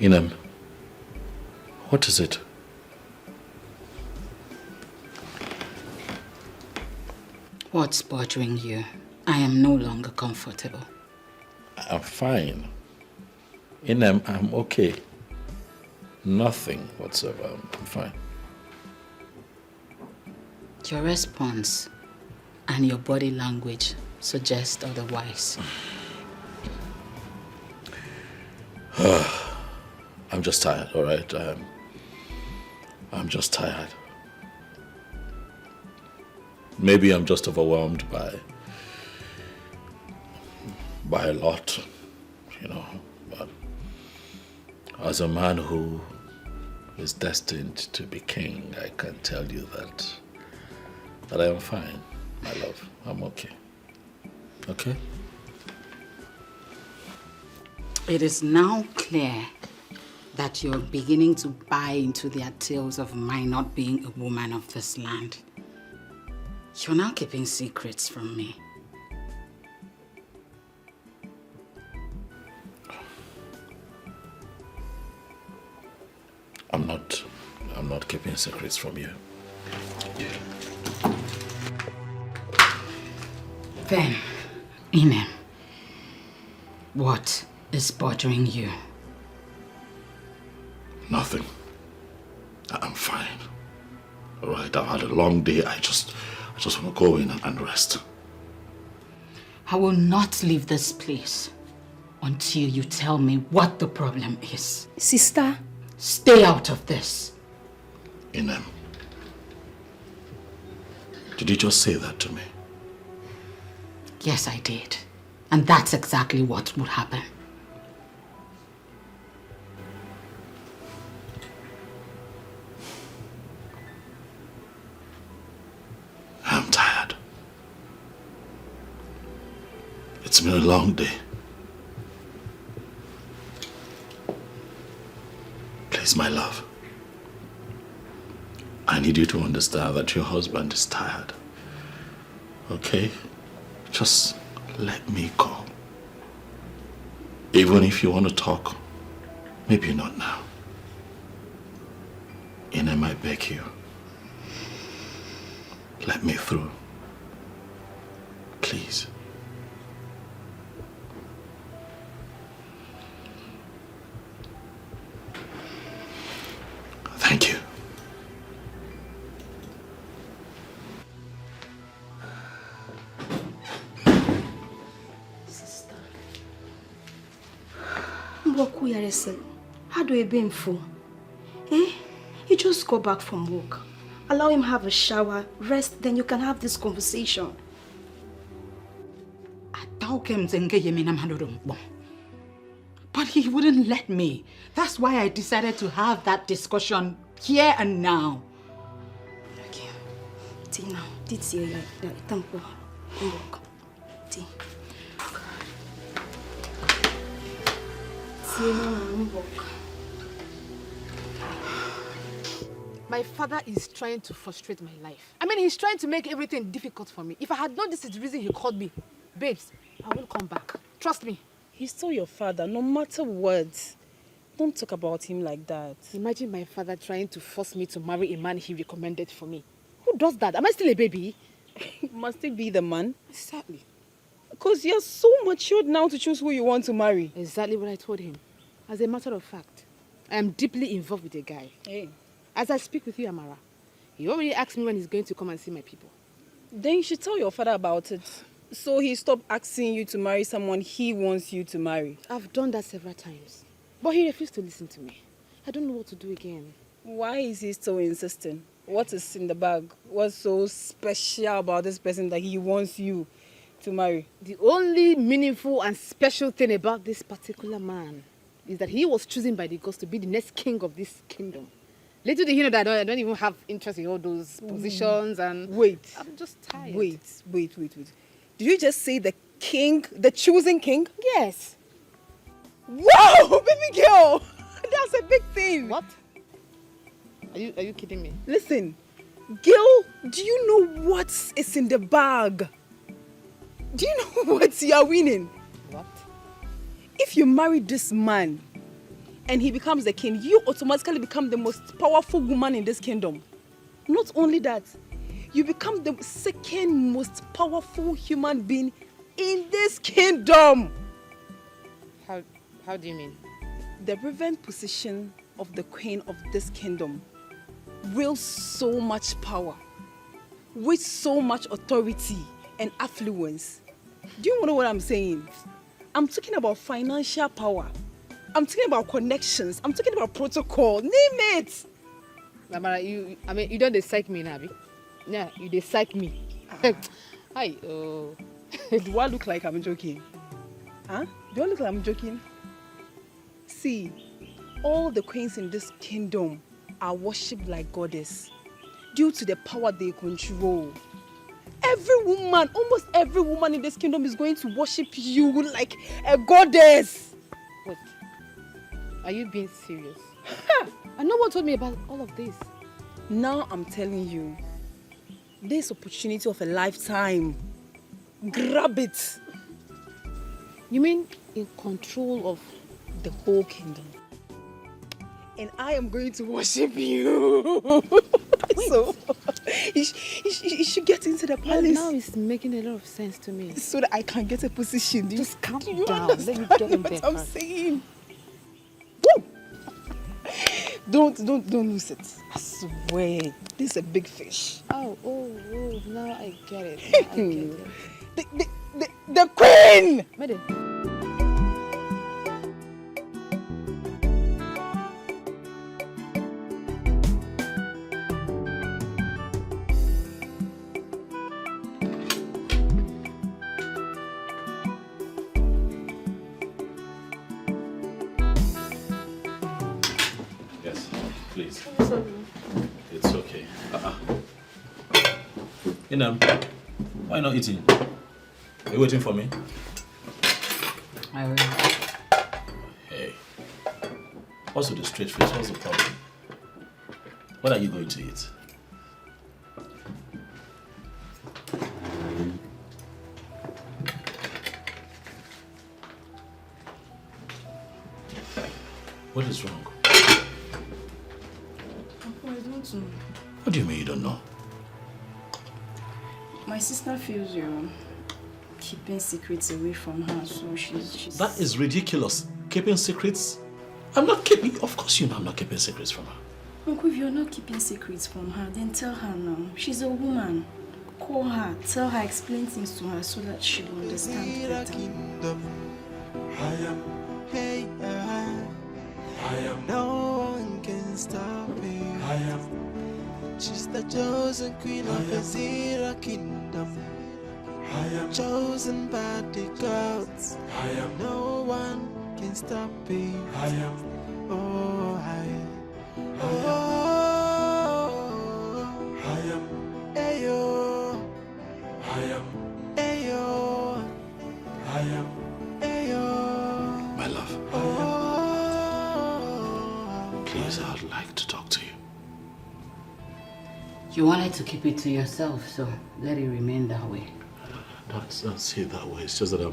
Inem, what is it? What's bothering you? I am no longer comfortable. I'm fine. Inem, I'm okay. Nothing whatsoever. I'm fine. Your response and your body language suggest otherwise. I'm just tired, all right? I'm just tired. Maybe I'm just overwhelmed by a lot, you know. But as a man who is destined to be king, I can tell you that I am fine, my love. I'm okay. Okay? It is now clear that you're beginning to buy into their tales of my not being a woman of this land. You're now keeping secrets from me. I'm not keeping secrets from you. Then, Inem, what is bothering you? Nothing. I'm fine. All right, I've had a long day. I just want to go in and rest. I will not leave this place until you tell me what the problem is. Sister? Stay out of this. Inem, did you just say that to me? Yes, I did. And that's exactly what would happen. I'm tired. It's been a long day. Please, my love. I need you to understand that your husband is tired. Okay? Just let me go. Even if you want to talk, maybe not now. And I might beg you. Let me through. Please. Thank you. Sister. How do I be for? Eh? You just go back from work. Allow him have a shower, rest, then you can have this conversation. But he wouldn't let me. That's why I decided to have that discussion here and now. Okay. Tina, did see thank you. Work. Tina. My father is trying to frustrate my life. I mean, he's trying to make everything difficult for me. If I had known this is the reason he called me, babes, I will come back. Trust me. He's still your father, no matter what. Don't talk about him like that. Imagine my father trying to force me to marry a man he recommended for me. Who does that? Am I still a baby? Must it be the man? Exactly. Because you're so matured now to choose who you want to marry. Exactly what I told him. As a matter of fact, I am deeply involved with a guy. Hey. As I speak with you, Amara, he already asked me when he's going to come and see my people. Then you should tell your father about it. So he stopped asking you to marry someone he wants you to marry. I've done that several times. But he refused to listen to me. I don't know what to do again. Why is he still insisting? What is in the bag? What's so special about this person that he wants you to marry? The only meaningful and special thing about this particular man is that he was chosen by the gods to be the next king of this kingdom. Little did he know that I don't even have interest in all those positions and... Wait. I'm just tired. Wait. Did you just say the king, the chosen king? Yes. Wow, baby girl! That's a big thing. What? Are you kidding me? Listen, girl, do you know what is in the bag? Do you know what you are winning? What? If you marry this man and he becomes the king, you automatically become the most powerful woman in this kingdom. Not only that, you become the second most powerful human being in this kingdom. How do you mean? The reverend position of the queen of this kingdom wields so much power, with so much authority and affluence. Do you know what I'm saying? I'm talking about financial power. I'm talking about connections. I'm talking about protocol. Name it. Amara, you don't psych me, Nabi. Yeah, you psych me. Hi. Do I look like I'm joking? Huh? Do I look like I'm joking? See, all the queens in this kingdom are worshipped like goddess due to the power they control. Every woman, almost every woman in this kingdom is going to worship you like a goddess. Wait, are you being serious? And no one told me about all of this. Now I'm telling you, this opportunity of a lifetime. Grab it. You mean in control of the whole kingdom? And I am going to worship you. So, you should get into the palace. Now it's making a lot of sense to me. So that I can get a position. Just calm Do you down. understand Let me get in there what I'm first. saying? Woo! Don't lose it. I swear. This is a big fish. Oh, now I get it. The queen! Maiden. Yes, please. It's okay. Why not eating? Are you waiting for me? I will. Hey. What's with the straight face? What's the problem? What are you going to eat? What is wrong? Papa, I don't know. What do you mean you don't know? My sister feels you're keeping secrets away from her, so she's... That is ridiculous. Keeping secrets? I'm not keeping... Of course you know I'm not keeping secrets from her. Uncle, if you're not keeping secrets from her, then tell her now. She's a woman. Call her, tell her, explain things to her so that she will understand better. I am, hey, I am. No one can stop me. I am. She's the chosen queen of the Zira kingdom. I am chosen by the gods. I am. No one can stop me. I am. Oh, I am. I am. Ayo. I am. Ayo. I am. Ayo. My love. Please, I'd like to talk to you. You wanted to keep it to yourself, so let it remain that way. Don't say it that way. It's just that I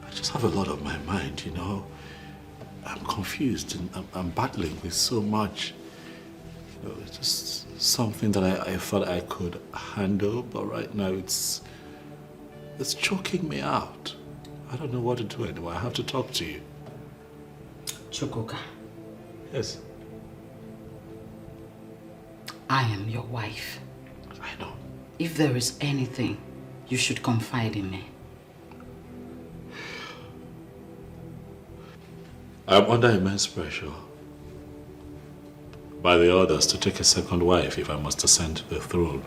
just have a lot on my mind, you know. I'm confused and I'm battling with so much. You know, it's just something that I thought I could handle, but right now it's choking me out. I don't know what to do anymore. I have to talk to you. Chukwuka. Yes. I am your wife. I know. If there is anything, you should confide in me. I'm under immense pressure by the others to take a second wife if I must ascend to the throne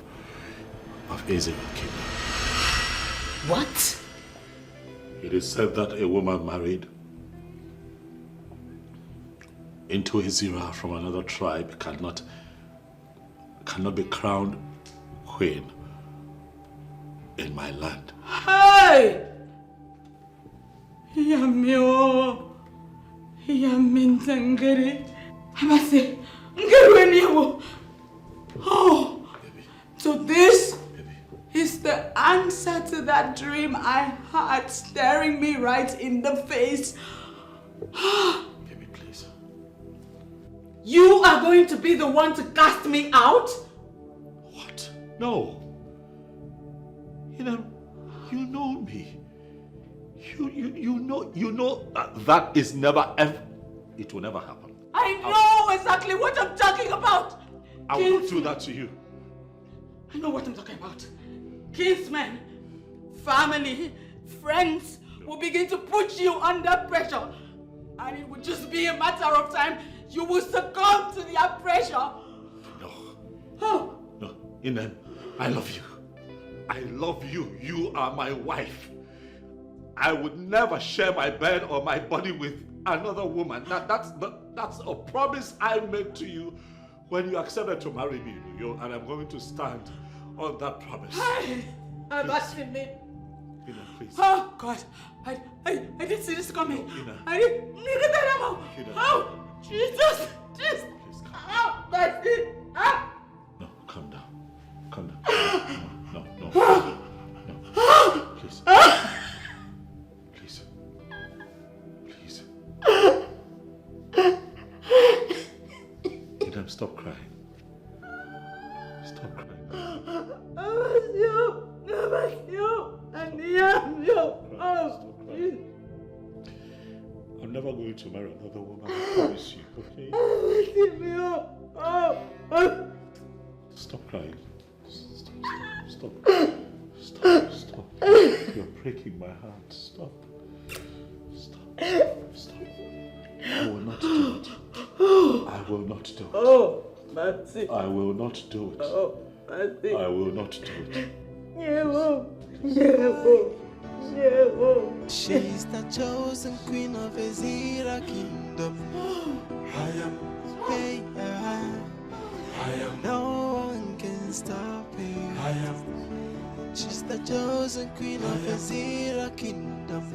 of Ezra Kingdom. What? It is said that a woman married into Ezra from another tribe cannot be crowned queen in my land. Hey! Yamio. Yamintangere. Amase. Ngerueniwo. Oh. So this is the answer to that dream I had staring me right in the face. Baby, please. You are going to be the one to cast me out? What? No. You know me. You know that is never ever. It will never happen. I know exactly what I'm talking about. I will not do that to you. I know what I'm talking about. Kinsmen, family, friends will begin to put you under pressure. And it will just be a matter of time. You will succumb to their pressure. No. Oh. No. Inem, I love you. I love you. You are my wife. I would never share my bed or my body with another woman. That's a promise I made to you when you accepted to marry me, and I'm going to stand on that promise. I'm asking me. Ina, please. Oh God, I didn't see this coming. No, Ina. I didn't. Ina. Oh Jesus, Jesus. Oh, that's it. Ah. No, calm down. Calm down. No. Please. Please. Ina, stop crying. Stop crying. I'm never going to marry another woman, I promise you, okay? Stop crying. Stop. You're breaking my heart. Stop. I will not do it. I will not do it. Oh, Matty. I will not do it. Oh, Matty. I will not do it. She's the chosen queen of Ezra kingdom. I am, hey, I am. No one can stop me. I am. She's the chosen queen of Ezra kingdom.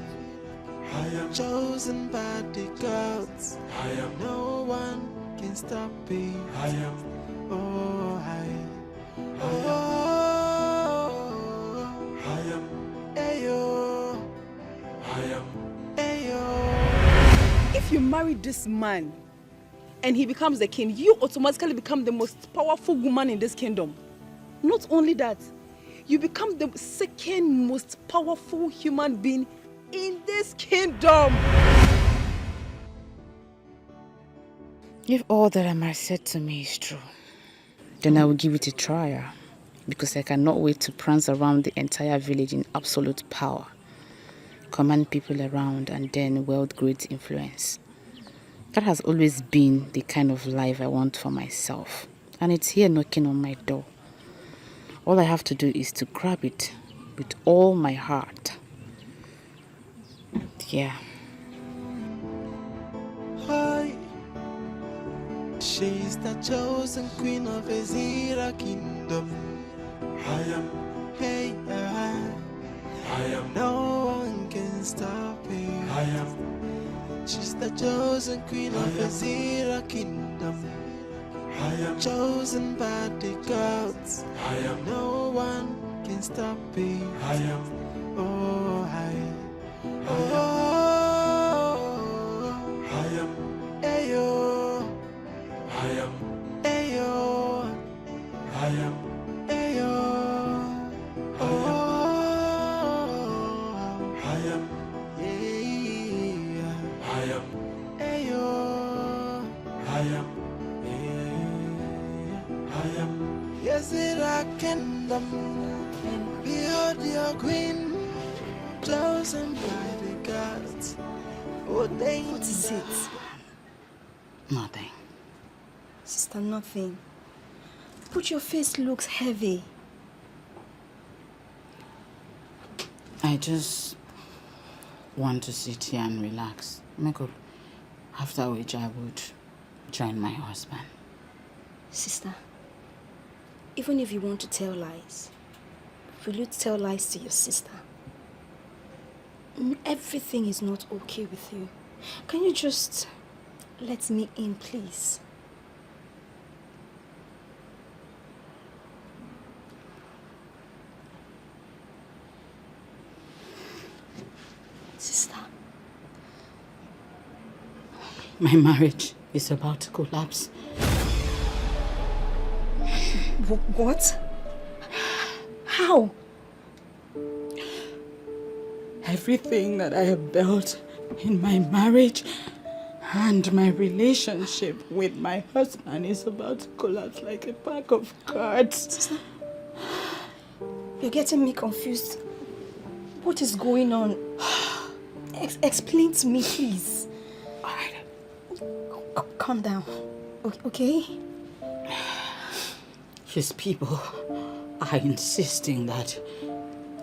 I am chosen by the gods. I am. No one can stop me. I am. Oh, I am. Ayo. I am. Ayo. If you marry this man and he becomes the king, you automatically become the most powerful woman in this kingdom. Not only that, you become the second most powerful human being in this kingdom. If all that Amar said to me is true, then I will give it a try, because I cannot wait to prance around the entire village in absolute power, command people around, and then wield great influence. That has always been the kind of life I want for myself, and it's here knocking on my door. All I have to do is to grab it with all my heart. Yeah. Hi. She's the chosen queen of Ezira kingdom. I am. Hey, I am. No one can stop me. I am. She's the chosen queen of Ezira kingdom. I am chosen by the gods. I am. No one can stop me. I am. Oh, I am. Ayo. I am. Ayo. I am. Ayo. I am. Yeah. I am. Ayo. I am. I am. Yes, it I kingdom. Behold your queen, chosen by the gods. Oh, what is it? Nothing. Sister, nothing. But your face looks heavy. I just want to sit here and relax. Make up. After which I would join my husband. Sister, even if you want to tell lies, will you tell lies to your sister? Everything is not okay with you. Can you just let me in, please? Sister. My marriage is about to collapse. What? How? Everything that I have built in my marriage and my relationship with my husband is about to collapse like a pack of cards. Sister, you're getting me confused. What is going on? Explain to me, please. All right. Calm down, okay? His people are insisting that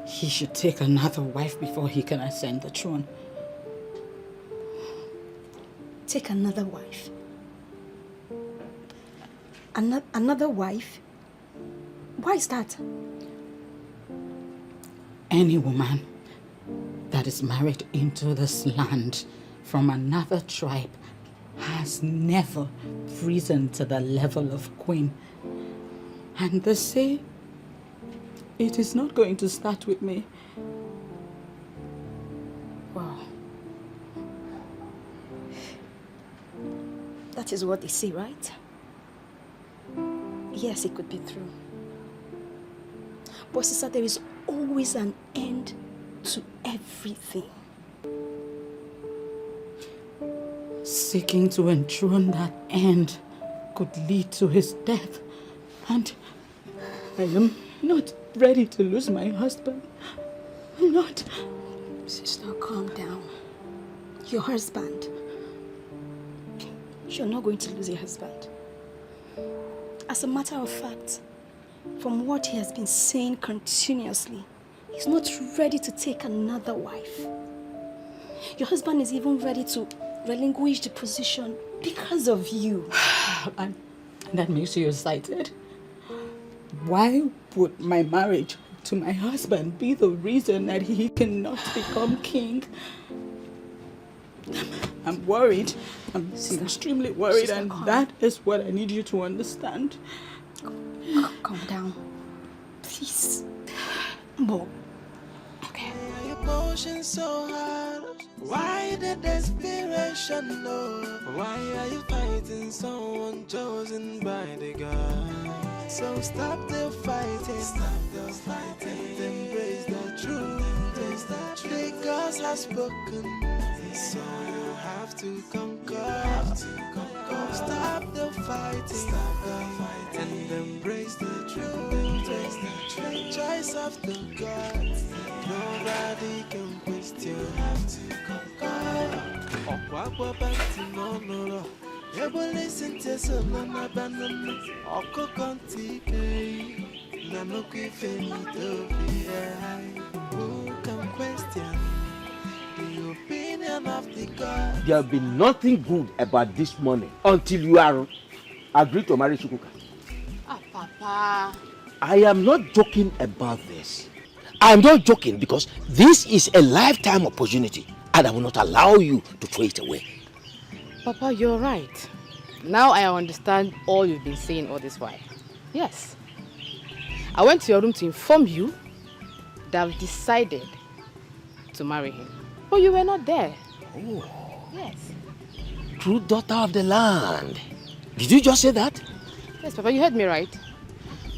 he should take another wife before he can ascend the throne. Take another wife? Another wife? Why is that? Any woman that is married into this land from another tribe has never risen to the level of queen. And they say it is not going to start with me. Wow. That is what they say, right? Yes, it could be true. But sister, there is always an end to everything. Seeking to enthrone that end could lead to his death. And I am not ready to lose my husband. I'm not. Sister, calm down. Your husband. You're not going to lose your husband. As a matter of fact, from what he has been saying continuously, he's not ready to take another wife. Your husband is even ready to relinquish the position because of you. And that makes you excited. Why would my marriage to my husband be the reason that he cannot become king? I'm worried. I'm extremely worried, Sister, and calm. that is what I need you to understand. Calm down. Please. Mom. Okay. Emotion so hard. Why the desperation? desperation, no. Why are you fighting someone chosen by the God? So stop the fighting, and embrace the truth. The gods have spoken, so you have to conquer. Stop the fighting, and embrace the truth. The choice of the gods, nobody can question. Okwa banti monoro, ebo listen to someone abandon. Oko konti kei, na no kifenito be. Who can question the opinion of the God? There will be nothing good about this money until you are agreed to marry Chukwuka. Papa. I am not joking about this. I am not joking because this is a lifetime opportunity and I will not allow you to throw it away. Papa, you're right. Now I understand all you've been saying all this while. Yes. I went to your room to inform you that I've decided to marry him. But you were not there. Oh. Yes. True daughter of the land. Did you just say that? Yes, Papa, you heard me right.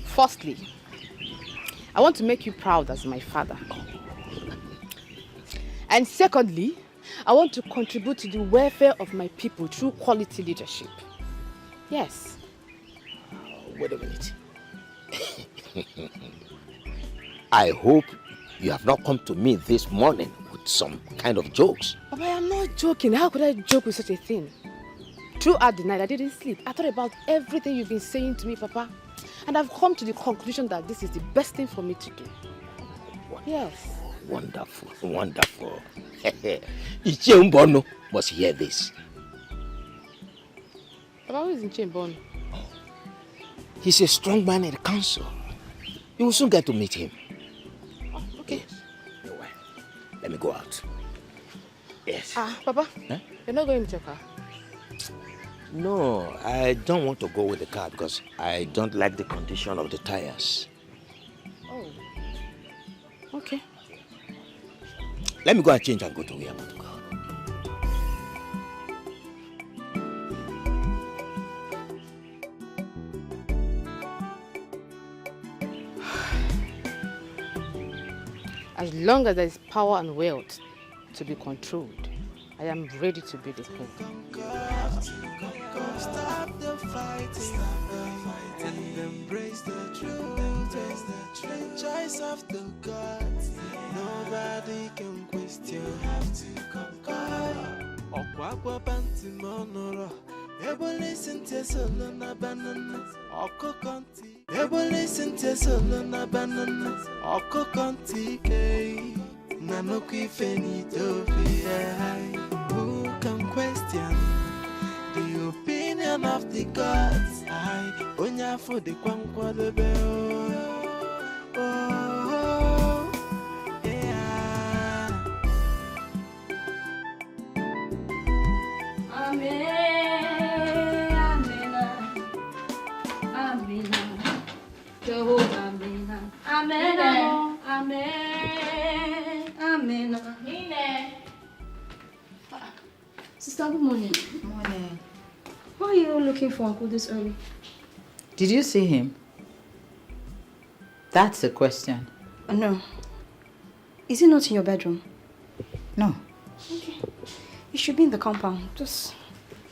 Firstly, I want to make you proud as my father. And secondly, I want to contribute to the welfare of my people through quality leadership. Yes. Wait a minute. I hope you have not come to me this morning with some kind of jokes. Papa, I am not joking. How could I joke with such a thing? Throughout the night, I didn't sleep. I thought about everything you've been saying to me, Papa. And I've come to the conclusion that this is the best thing for me to do. Yes. Wonderful, wonderful. Ichembono must hear this. Papa, who is in Chembono? He's a strong man in the council. You will soon get to meet him. Oh, okay. Yes. Let me go out. Yes. Papa, you're not going with your car? No, I don't want to go with the car because I don't like the condition of the tires. Oh. Okay. Let me go and change and go to where I want to go. As long as there is power and wealth to be controlled, I am ready to be the king. Stop the fighting, and embrace the truth. The choice of the gods, nobody can question. Okwa banti monoro, ebo listen to solo na banana. Oko konti, ebo listen to solo na banana. Oko konti kei, na no kifenito be. Who can question the opinion of the gods? I onya for the kwankwa the bell. Oh, yeah. Amen, amen, amen. Jehovah, amen, amen, amen, amen. Sister, good morning. Morning. Why are you looking for Uncle this early? Did you see him? That's a question. No. Is he not in your bedroom? No. Okay. He should be in the compound. Just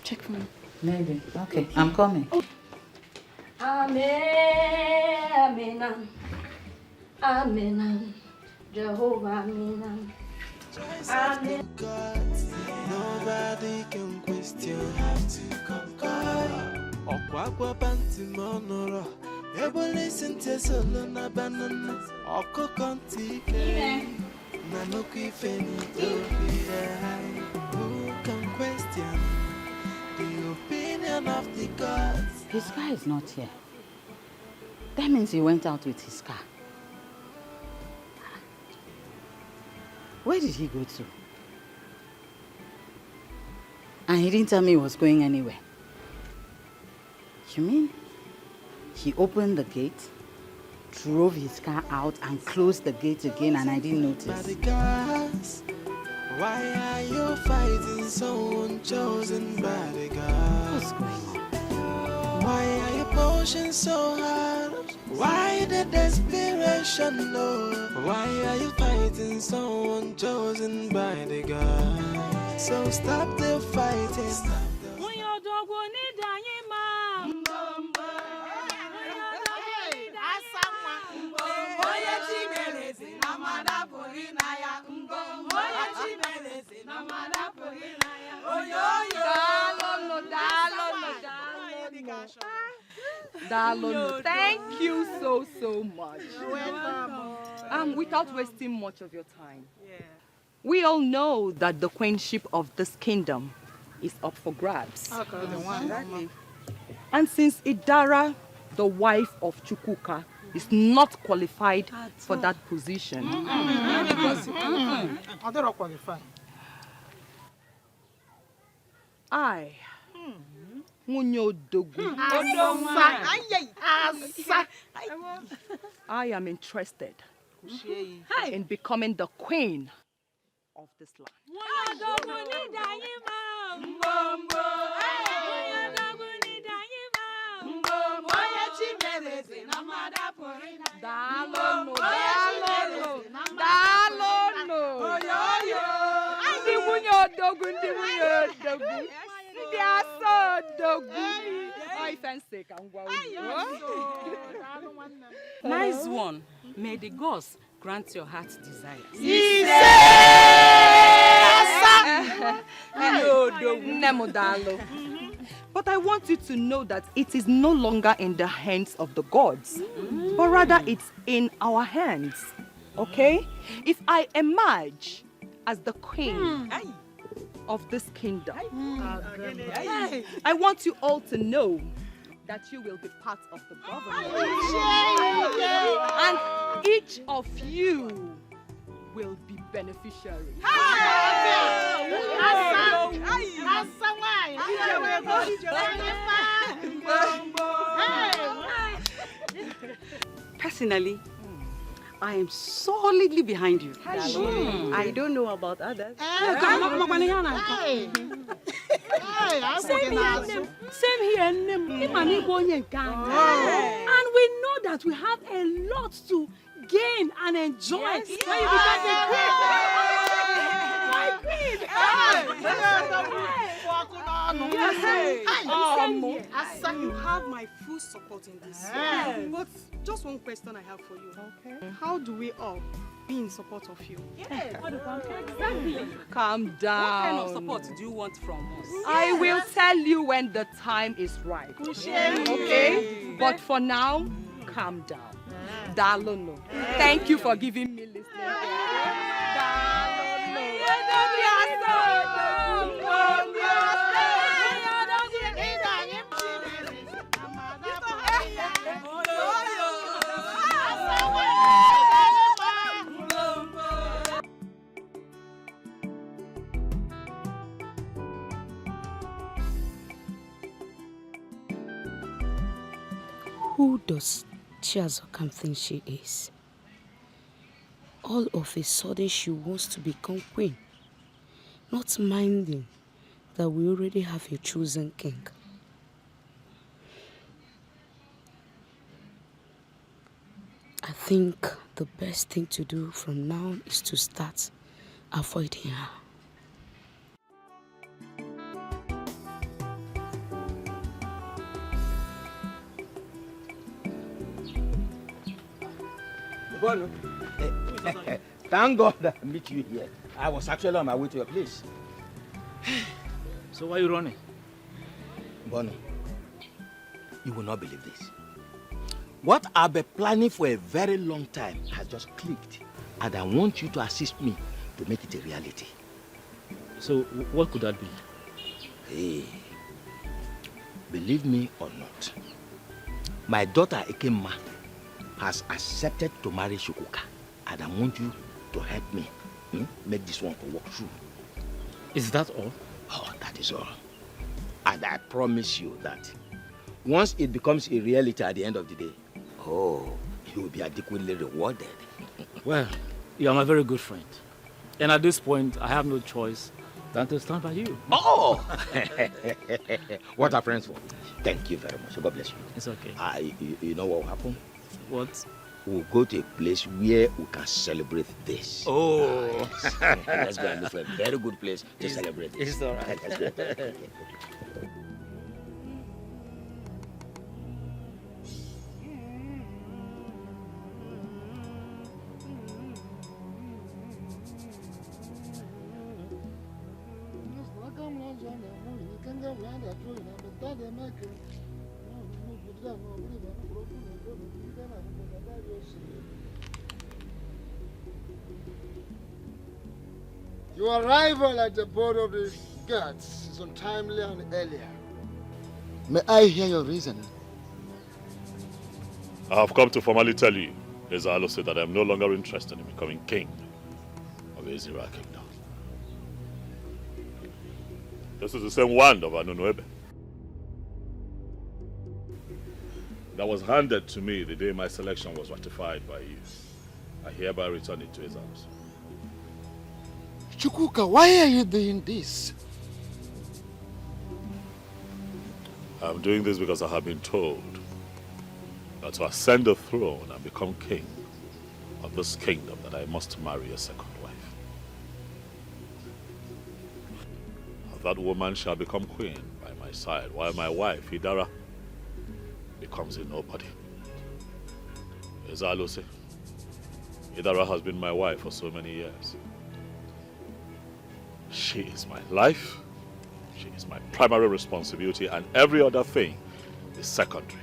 check for me. Maybe. Okay, I'm coming. Oh. Amen, amen, amen. Jehovah, amen. Amen. Nobody can question. Okwa banti monoro, ebo listen to solo na banana. Oko konti kei, na no kifenito be. Who can question the opinion of the gods? His car is not here. That means he went out with his car. Where did he go to? And he didn't tell me he was going anywhere. You mean he opened the gate, drove his car out and closed the gate again and I didn't notice? Why are you fighting someone chosen by the gods? Why are you pushing so hard? Why the desperation, no? Why are you fighting someone chosen by the gods? So stop the fighting. Darling, thank you so much. Without wasting much of your time, we all know that the queenship of this kingdom is up for grabs. And since Idara, the wife of Chukwuka, is not qualified for that position, I, I am interested in becoming the queen of this land. Nice one. May the gods grant your heart's desires. But I want you to know that it is no longer in the hands of the gods, but rather it's in our hands. Okay? If I emerge as the queen of this kingdom, I want you all to know that you will be part of the government. And each of you will be beneficiaries. Personally, I am solidly behind you. I don't know about others. Same here. And we know that we have a lot to gain and enjoy when you become the queen. My queen! You have my full support in this. But just one question I have for you. Okay. How do we all be in support of you? Exactly. Calm down. What kind of support do you want from us? I will tell you when the time is right. Okay? But for now, calm down. Dalono. Thank you for giving me listening. Who does Chiazokam think she is? All of a sudden she wants to become queen, not minding that we already have a chosen king. I think the best thing to do from now is to start avoiding her. Bono, thank God that I meet you here. I was actually on my way to your place. So why are you running? Bono, you will not believe this. What I've been planning for a very long time has just clicked. And I want you to assist me to make it a reality. So what could that be? Hey, believe me or not, my daughter Ekemma has accepted to marry Shukuka, and I want you to help me make this one to work through. Is that all? Oh, that is all. And I promise you that once it becomes a reality at the end of the day, oh, you will be adequately rewarded. Well, you are my very good friend. And at this point, I have no choice than to stand by you. Oh! What are friends for? Thank you very much. God bless you. It's okay. You know what will happen? What? We'll go to a place where we can celebrate this. Oh! Let's go and look for a very good place to celebrate this. It's all right. Let's go. Your arrival at the board of the gods is untimely and earlier. May I hear your reason? I have come to formally tell you, as Alo said, that I am no longer interested in becoming king of Ezira Kingdom. This is the same wand of Anunuebe that was handed to me the day my selection was ratified by you. I hereby return it to his house. Chukwuka, why are you doing this? I'm doing this because I have been told that to ascend the throne and become king of this kingdom, that I must marry a second wife. That woman shall become queen by my side, while my wife, Idara, becomes a nobody. As Alo said, Idara has been my wife for so many years. She is my life, she is my primary responsibility, and every other thing is secondary.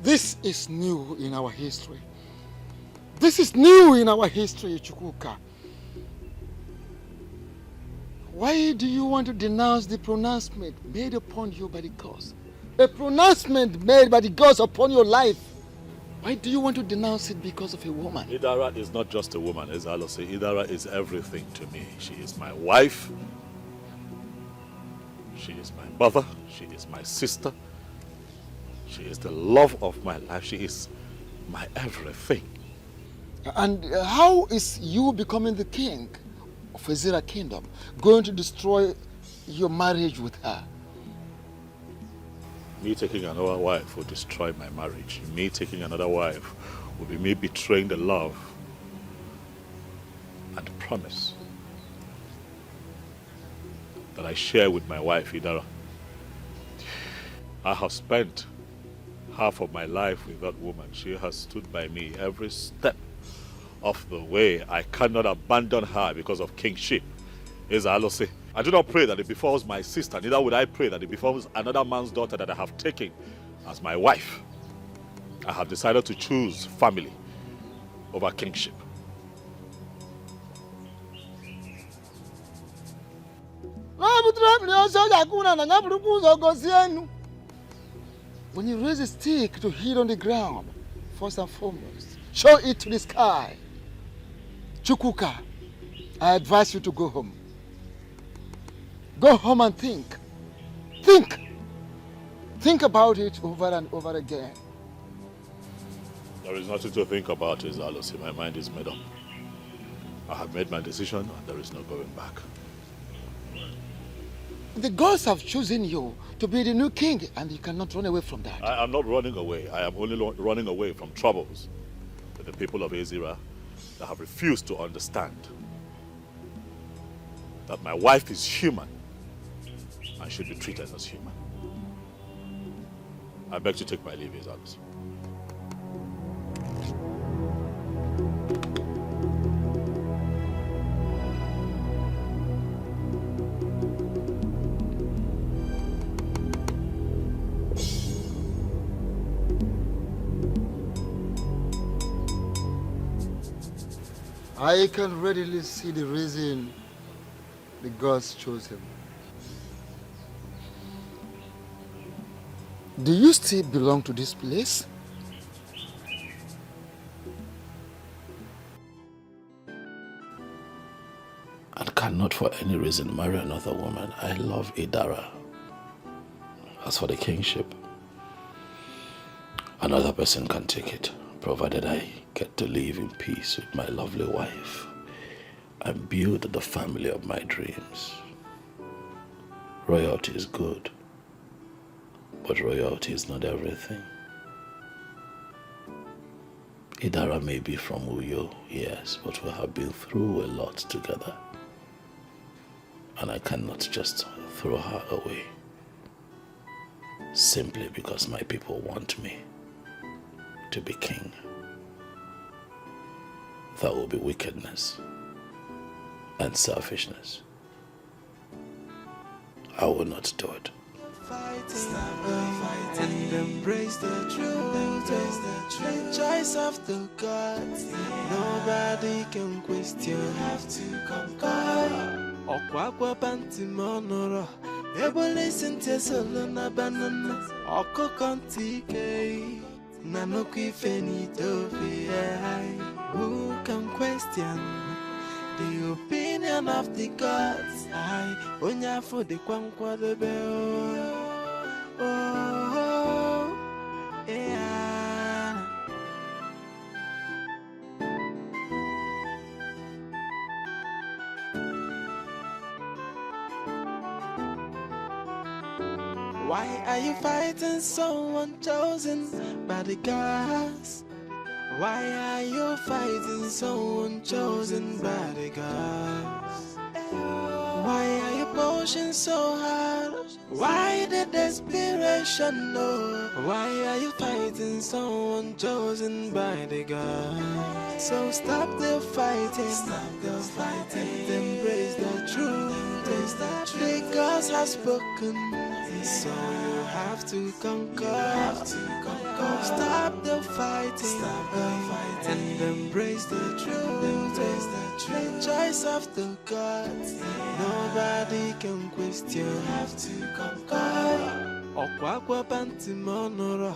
This is new in our history. This is new in our history, Chukwuka. Why do you want to denounce the pronouncement made upon you by the gods? A pronouncement made by the gods upon your life. Why do you want to denounce it because of a woman? Idara is not just a woman, as Alo said. Idara is everything to me. She is my wife. She is my mother. She is my sister. She is the love of my life. She is my everything. And how is you becoming the king of Ezira Kingdom going to destroy your marriage with her? Me taking another wife will destroy my marriage. Me taking another wife will be me betraying the love and promise that I share with my wife, Idara. I have spent half of my life with that woman. She has stood by me every step of the way. I cannot abandon her because of kingship. As Alo say, I do not pray that it befalls my sister, neither would I pray that it befalls another man's daughter that I have taken as my wife. I have decided to choose family over kingship. When you raise a stick to hit on the ground, first and foremost, show it to the sky. Chukwuka, I advise you to go home. Go home and think. Think. Think about it over and over again. There is nothing to think about, as Alo say. My mind is made up. I have made my decision and there is no going back. The gods have chosen you to be the new king and you cannot run away from that. I am not running away. I am only running away from troubles with the people of Ezira that have refused to understand that my wife is human and should be treated as human. I beg to take my leave, His Highness. I can readily see the reason the gods chose him. Do you still belong to this place? And cannot for any reason marry another woman. I love Idara. As for the kingship, another person can take it, provided I get to live in peace with my lovely wife and build the family of my dreams. Royalty is good, but royalty is not everything. Idara may be from Uyo, yes, but we have been through a lot together. And I cannot just throw her away simply because my people want me to be king. That will be wickedness and selfishness. I will not do it. And embrace the truth, the choice of the gods. Nobody can question. You have to conquer. Okwakwa panti monoro. Ebole sente solo na banana. Oko kontike. Nanoki fenito fi. Who can question the opinion of the gods? I onya for the kwankwa the bell. Oh, yeah. Why are you fighting someone chosen by the gods? Why are you fighting someone chosen by the gods? Why are you pushing so hard? Why the desperation? No. Why are you fighting someone chosen by the gods? So stop the fighting. Stop the fighting. And embrace the truth. The gods have spoken. So you have to conquer. Stop the fighting. Stop the fighting. And embrace the truth. The choice of the gods. Nobody can question. You have to conquer. Okwakwa panti monoro.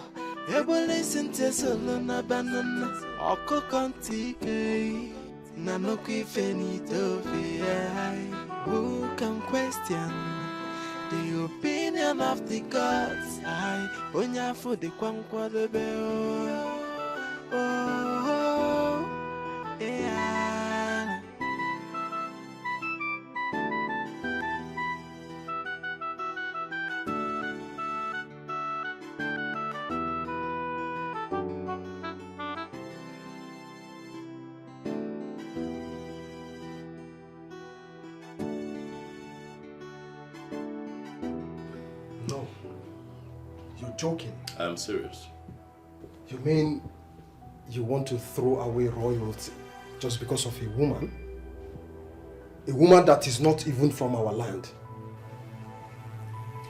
Ebole sente solo na banana. Oko kontike. Nanoki fenito fi. Who can question the opinion of the gods? I onya for the kwankwa the bell. Oh, yeah. No. You're joking. I'm serious. You mean you want to throw away royalty just because of a woman? A woman that is not even from our land.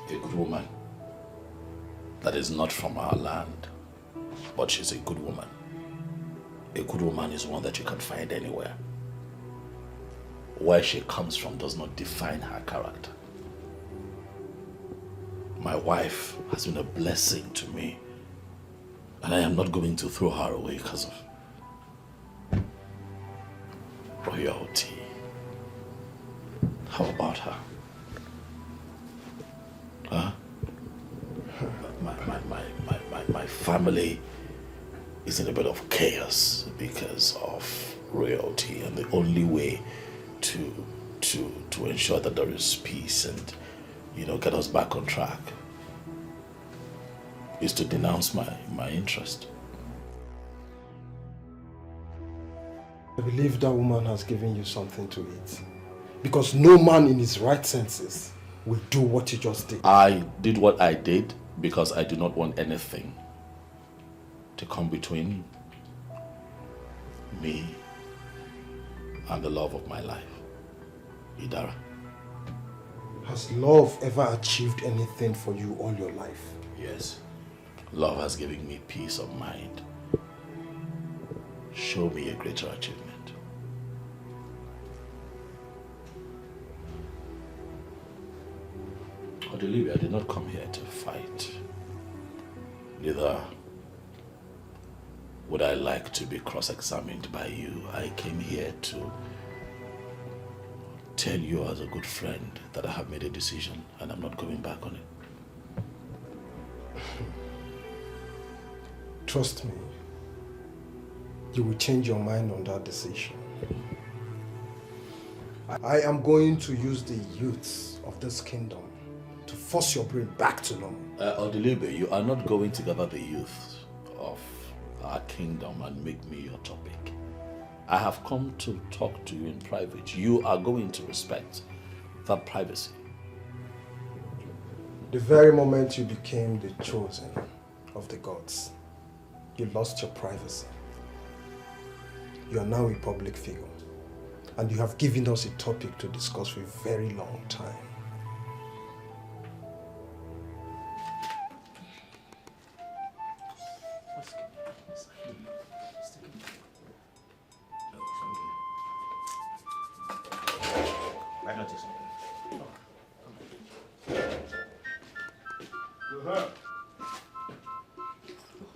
A good woman that is not from our land, but she's a good woman. A good woman is one that you can find anywhere. Where she comes from does not define her character. My wife has been a blessing to me, and I am not going to throw her away because of royalty. How about her? Huh? My family is in a bit of chaos because of royalty, and the only way to ensure that there is peace and, you know, get us back on track is to denounce my interest. I believe that woman has given you something to eat. Because no man in his right senses will do what you just did. I did what I did because I do not want anything to come between me and the love of my life, Idara. Has love ever achieved anything for you all your life? Yes. Love has given me peace of mind. Show me a greater achievement. Olivia, I did not come here to fight. Neither would I like to be cross-examined by you. I came here to tell you as a good friend that I have made a decision and I'm not going back on it. Trust me. you will change your mind on that decision. I am going to use the youths of this kingdom to force your brain back to normal. Odilibe, you are not going to gather the youth of our kingdom and make me your topic. I have come to talk to you in private. You are going to respect that privacy. The very moment you became the chosen of the gods, you lost your privacy. You are now a public figure, and you have given us a topic to discuss for a very long time.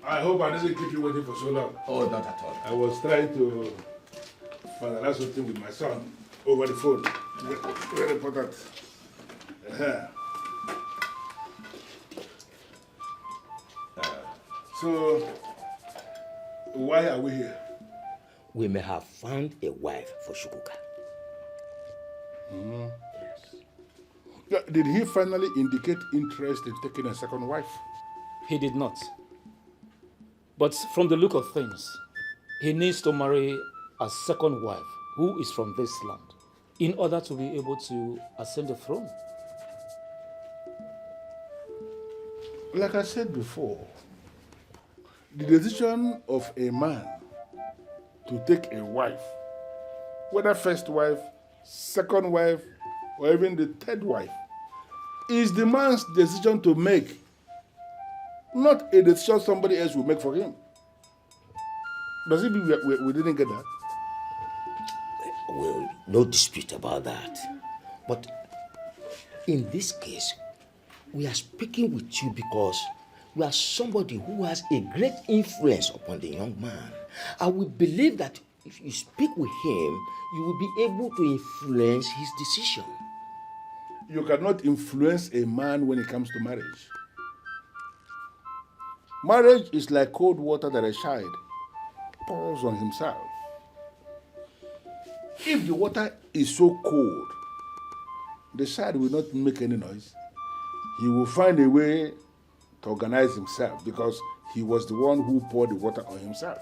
I hope I didn't keep you waiting for so long. Oh, not at all. I was trying to finalize something with my son over the phone. Very important. So, why are we here? We may have found a wife for Shukuka. Yes. Did he finally indicate interest in taking a second wife? He did not. But from the look of things, he needs to marry a second wife who is from this land in order to be able to ascend the throne. Like I said before, the decision of a man to take a wife, whether first wife, second wife, or even the third wife, is the man's decision to make, not a decision somebody else will make for him. Does it mean we didn't get that? Well, no dispute about that. But in this case, we are speaking with you because we are somebody who has a great influence upon the young man. And we believe that if you speak with him, you will be able to influence his decision. You cannot influence a man when it comes to marriage. Marriage is like cold water that a child pours on himself. If the water is so cold, the child will not make any noise. He will find a way to organize himself because he was the one who poured the water on himself.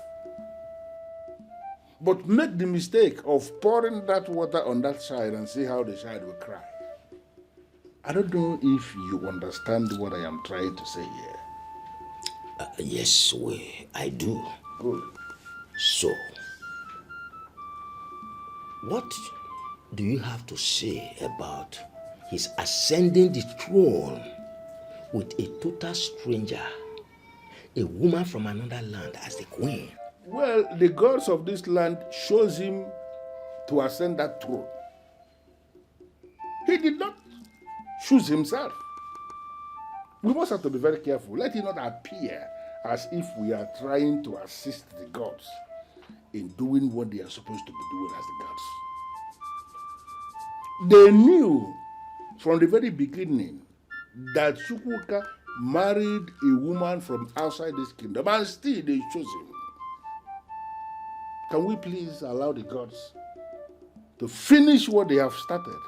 But make the mistake of pouring that water on that child and see how the child will cry. I don't know if you understand what I am trying to say here. Yes, I do. Good. So, what do you have to say about his ascending the throne with a total stranger, a woman from another land as the queen? Well, the gods of this land chose him to ascend that throne. He did not choose himself. We must have to be very careful. Let it not appear as if we are trying to assist the gods in doing what they are supposed to be doing as the gods. They knew from the very beginning that Chukwuka married a woman from outside this kingdom, and still they chose him. Can we please allow the gods to finish what they have started?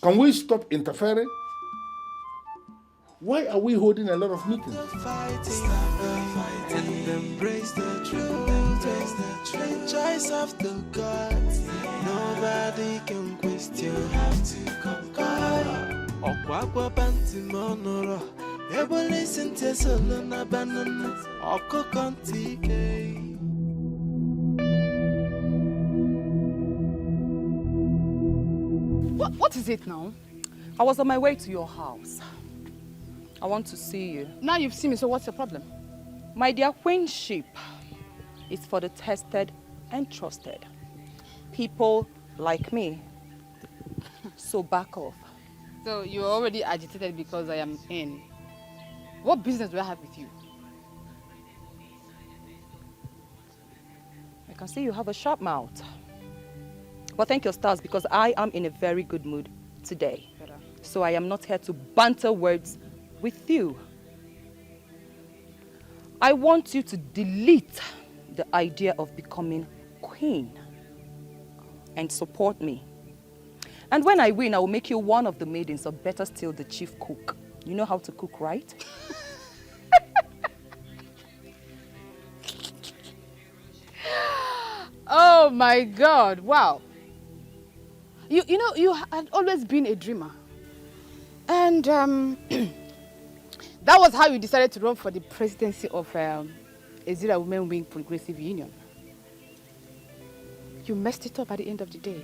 Can we stop interfering? Why are we holding a lot of meetings? And embrace the truth, the choice of the gods. Nobody can question. You have to conquer. Okwakwa banti monoro. Ebo listen to solo na banana. Oko kontike. What is it now? I was on my way to your house. I want to see you. Now you've seen me, so what's the problem? My dear queenship is for the tested and trusted. People like me. So back off. So you're already agitated because I am in. What business do I have with you? I can see you have a sharp mouth. But thank your stars because I am in a very good mood today. So I am not here to banter words with you. I want you to delete the idea of becoming queen and support me. And when I win, I will make you one of the maidens, or better still, the chief cook. You know how to cook, right? Oh my God, wow. You know, you had always been a dreamer. And that was how you decided to run for the presidency of Ezira Women Wing Progressive Union. You messed it up at the end of the day.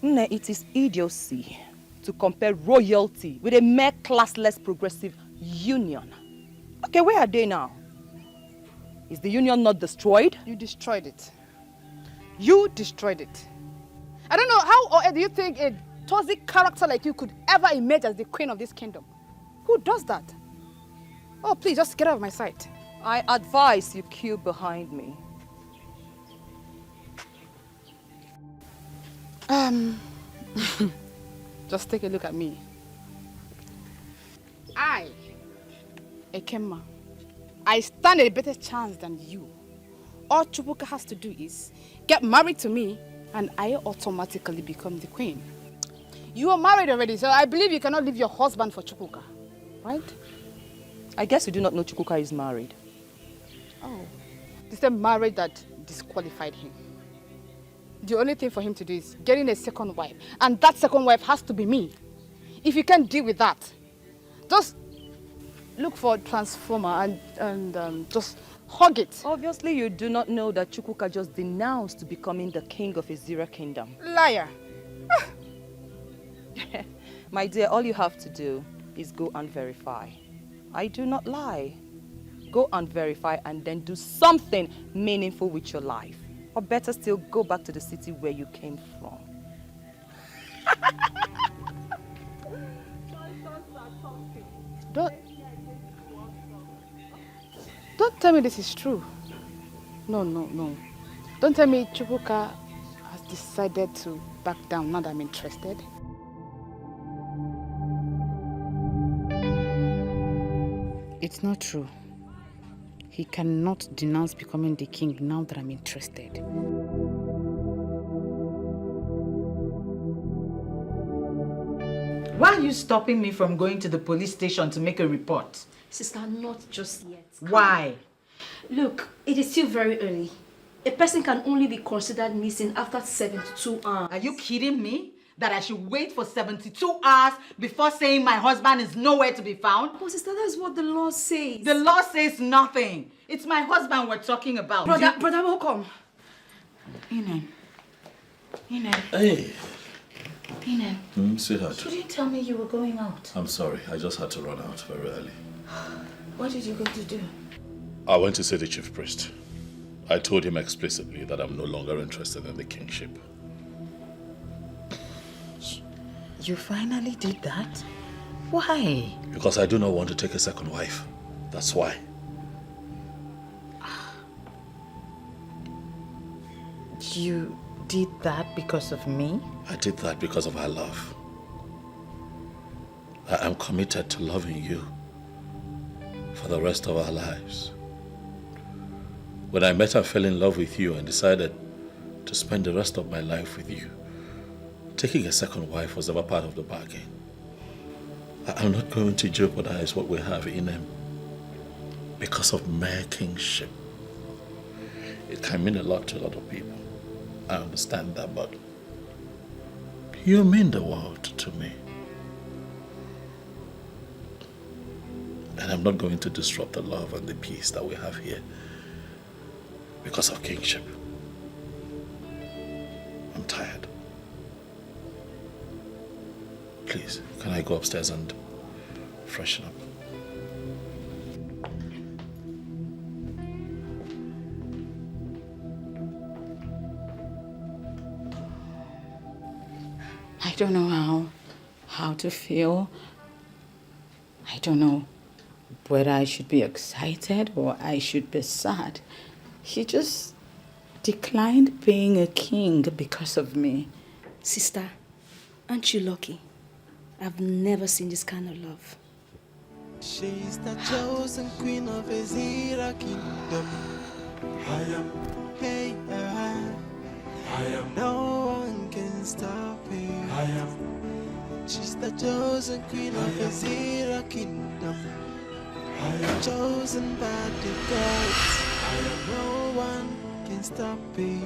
Nne, it is idiocy to compare royalty with a mere classless progressive union. Okay, where are they now? Is the union not destroyed? You destroyed it. You destroyed it. I don't know how do you think a toxic character like you could ever emerge as the queen of this kingdom? Who does that? Oh, please, just get out of my sight. I advise you queue behind me. Just take a look at me. I, Ekema, I stand a better chance than you. All Chukwuka has to do is get married to me and I automatically become the queen. You are married already, so I believe you cannot leave your husband for Chukwuka, right? I guess you do not know Chukwuka is married. Oh, the same marriage that disqualified him. The only thing for him to do is getting a second wife, and that second wife has to be me. If you can't deal with that, just look for a transformer and just hug it. Obviously, you do not know that Chukwuka just denounced becoming the king of Ezira Kingdom. Liar. My dear, all you have to do is go and verify. I do not lie. Go and verify and then do something meaningful with your life. Or better still, go back to the city where you came from. Don't tell me this is true. No. Don't tell me Chukwuka has decided to back down now that I'm interested. It's not true. He cannot denounce becoming the king now that I'm interested. Why are you stopping me from going to the police station to make a report? Sister, not just yet. Why? Look, it is still very early. A person can only be considered missing after 72 hours. Are you kidding me? That I should wait for 72 hours before saying my husband is nowhere to be found? Oh, sister, that's what the law says. The law says nothing. It's my husband we're talking about. Brother, welcome. Inen. Hey. Inen. Sweetheart. You didn't tell me you were going out. I'm sorry. I just had to run out very early. What did you go to do? I went to see the chief priest. I told him explicitly that I'm no longer interested in the kingship. You finally did that? Why? Because I do not want to take a second wife. That's why. You did that because of me? I did that because of our love. I am committed to loving you for the rest of our lives. When I met and fell in love with you and decided to spend the rest of my life with you, taking a second wife was never part of the bargain. I'm not going to jeopardize what we have in him because of mere kingship. It can mean a lot to a lot of people. I understand that, but you mean the world to me. And I'm not going to disrupt the love and the peace that we have here because of kingship. I'm tired. Please, can I go upstairs and freshen up? I don't know how to feel. I don't know whether I should be excited or I should be sad. He just declined being a king because of me. Sister, aren't you lucky? I've never seen this kind of love. She's the chosen queen of Ezira Kingdom. Hey, no one can stop her. She's the chosen queen of the Zero Kingdom. Chosen by the gods. No one can stop me.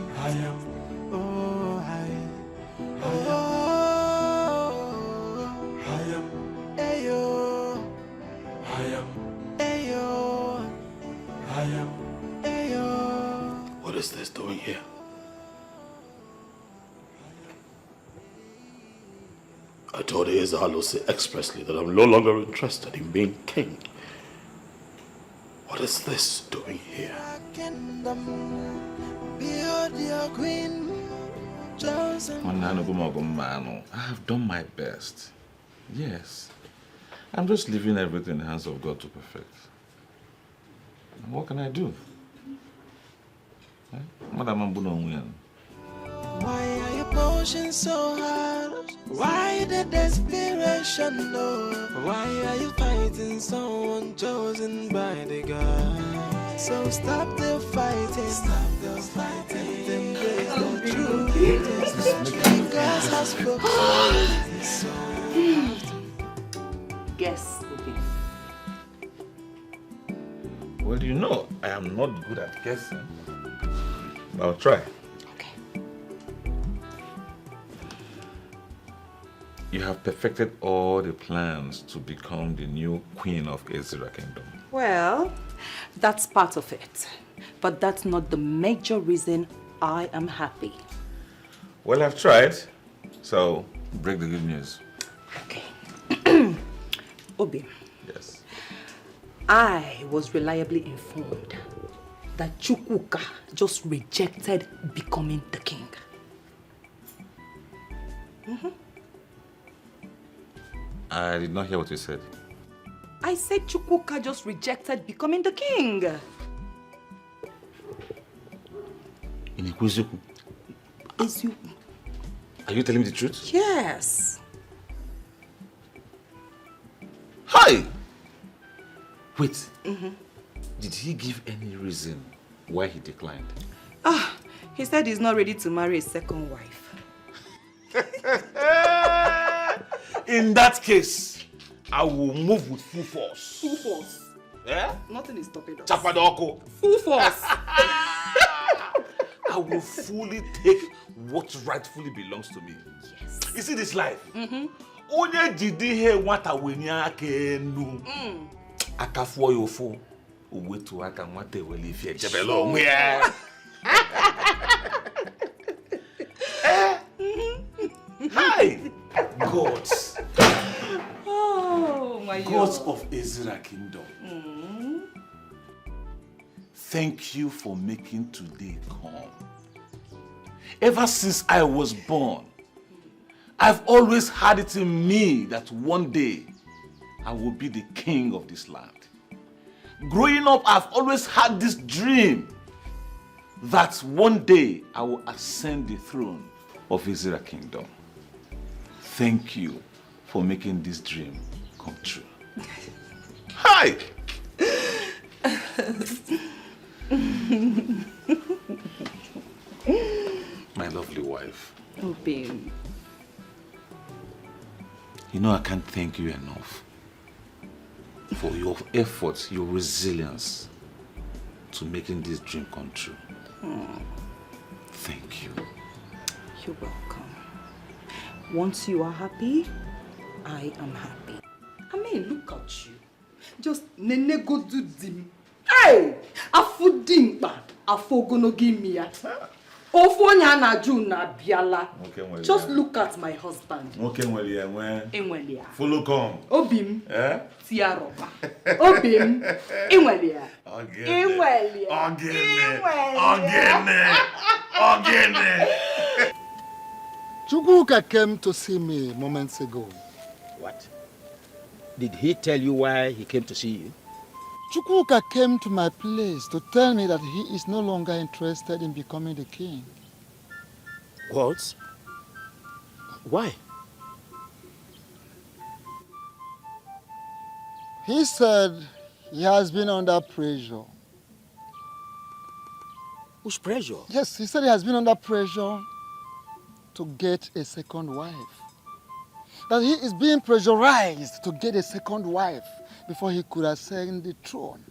Oh, Ayo. Ayo. What is this doing here? I told Ezalose expressly that I'm no longer interested in being king. What is this doing here? I have done my best. Yes. I'm just leaving everything in the hands of God to perfect. And what can I do? Madam Ambuno. Why are you pushing so hard? Why the desperation, no? Why are you fighting someone chosen by the God? So stop the fighting, stop the fighting. Embrace the truth. Glass has broken. Guess, Well, you know, I am not good at guessing. But I'll try. You have perfected all the plans to become the new queen of Ezra Kingdom. Well, that's part of it. But that's not the major reason I am happy. Well, I've tried. So, break the good news. Obi. Yes. I was reliably informed that Chukwuka just rejected becoming the king. I did not hear what you said. I said Chukwuka just rejected becoming the king. Are you telling me the truth? Yes. Hi! Wait. Did he give any reason why he declined? He said he's not ready to marry a second wife. In that case, I will move with full force. Full force? Yeah? Nothing is stopping us. Chapadoko. Full force. I will fully take what rightfully belongs to me. Yes. You see this life? Onye jidi he nwata wenye aka enu. Akafuo yofo. Owetu aka nwata ewele ife ejebelo onwe ya. Hi! Gods. Oh my God. Gods of Ezra Kingdom. Thank you for making today come. Ever since I was born, I've always had it in me that one day I will be the king of this land. Growing up, I've always had this dream that one day I will ascend the throne of Ezra Kingdom. Thank you for making this dream come true. Hi! My lovely wife. Oh, babe. You know I can't thank you enough for your efforts, your resilience to making this dream come true. Thank you. You're welcome. Once you are happy, I am happy. I mean, look at you. Just nene go do dim. Hey! Afudimba. Afogono give me a. Ofonya na juna biala. Just look at my husband. Okay, well, yeah, when. Enwelia. Follow come. Obim. Eh? Tiaroba. Obim. Enwelia. Ogene. Chukwuka came to see me moments ago. What? Did he tell you why he came to see you? Chukwuka came to my place to tell me that he is no longer interested in becoming the king. What? Why? He said he has been under pressure. Whose pressure? Yes, he said he has been under pressure to get a second wife. That he is being pressurized to get a second wife before he could ascend the throne.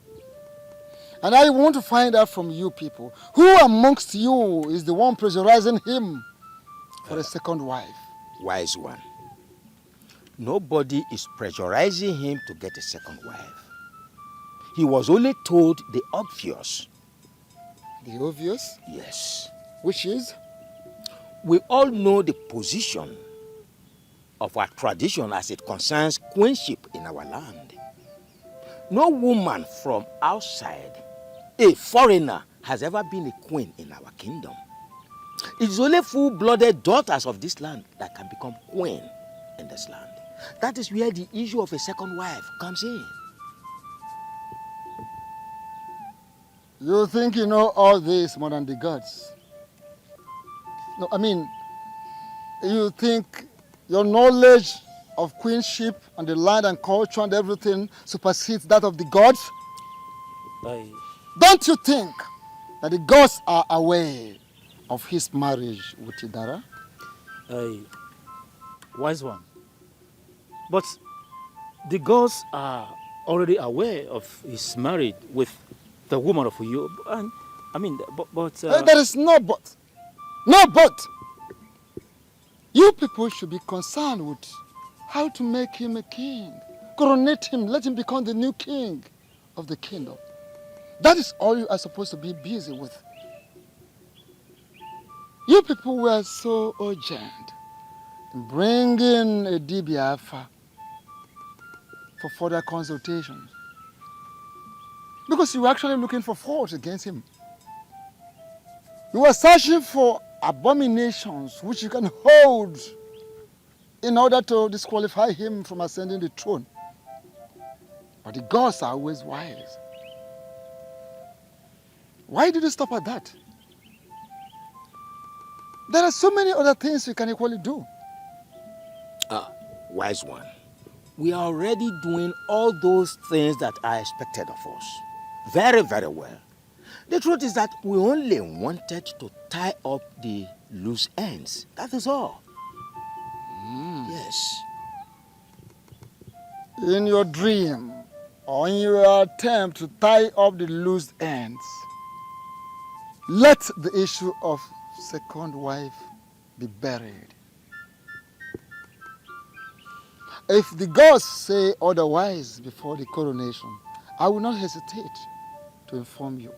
And I want to find out from you people, who amongst you is the one pressurizing him for a second wife? Wise one. Nobody is pressurizing him to get a second wife. He was only told the obvious. The obvious? Yes. Which is? We all know the position of our tradition as it concerns queenship in our land. No woman from outside, a foreigner, has ever been a queen in our kingdom. It is only full-blooded daughters of this land that can become queen in this land. That is where the issue of a second wife comes in. You think you know all this more than the gods? No, I mean, you think your knowledge of queenship and the land and culture and everything supersedes that of the gods? Don't you think that the gods are aware of his marriage with Idara? Wise one. But the gods are already aware of his marriage with the woman of you. And I mean, but there is no but. No but. You people should be concerned with how to make him a king. Coronate him. Let him become the new king of the kingdom. That is all you are supposed to be busy with. You people were so urgent in bringing a Dibiafa for further consultations. Because you were actually looking for faults against him. You were searching for abominations which you can hold in order to disqualify him from ascending the throne. But the gods are always wise. Why did you stop at that? There are so many other things you can equally do. Wise one. We are already doing all those things that are expected of us. Very, very well. The truth is that we only wanted to tie up the loose ends. That is all. Yes. In your dream, or in your attempt to tie up the loose ends, let the issue of second wife be buried. If the gods say otherwise before the coronation, I will not hesitate to inform you.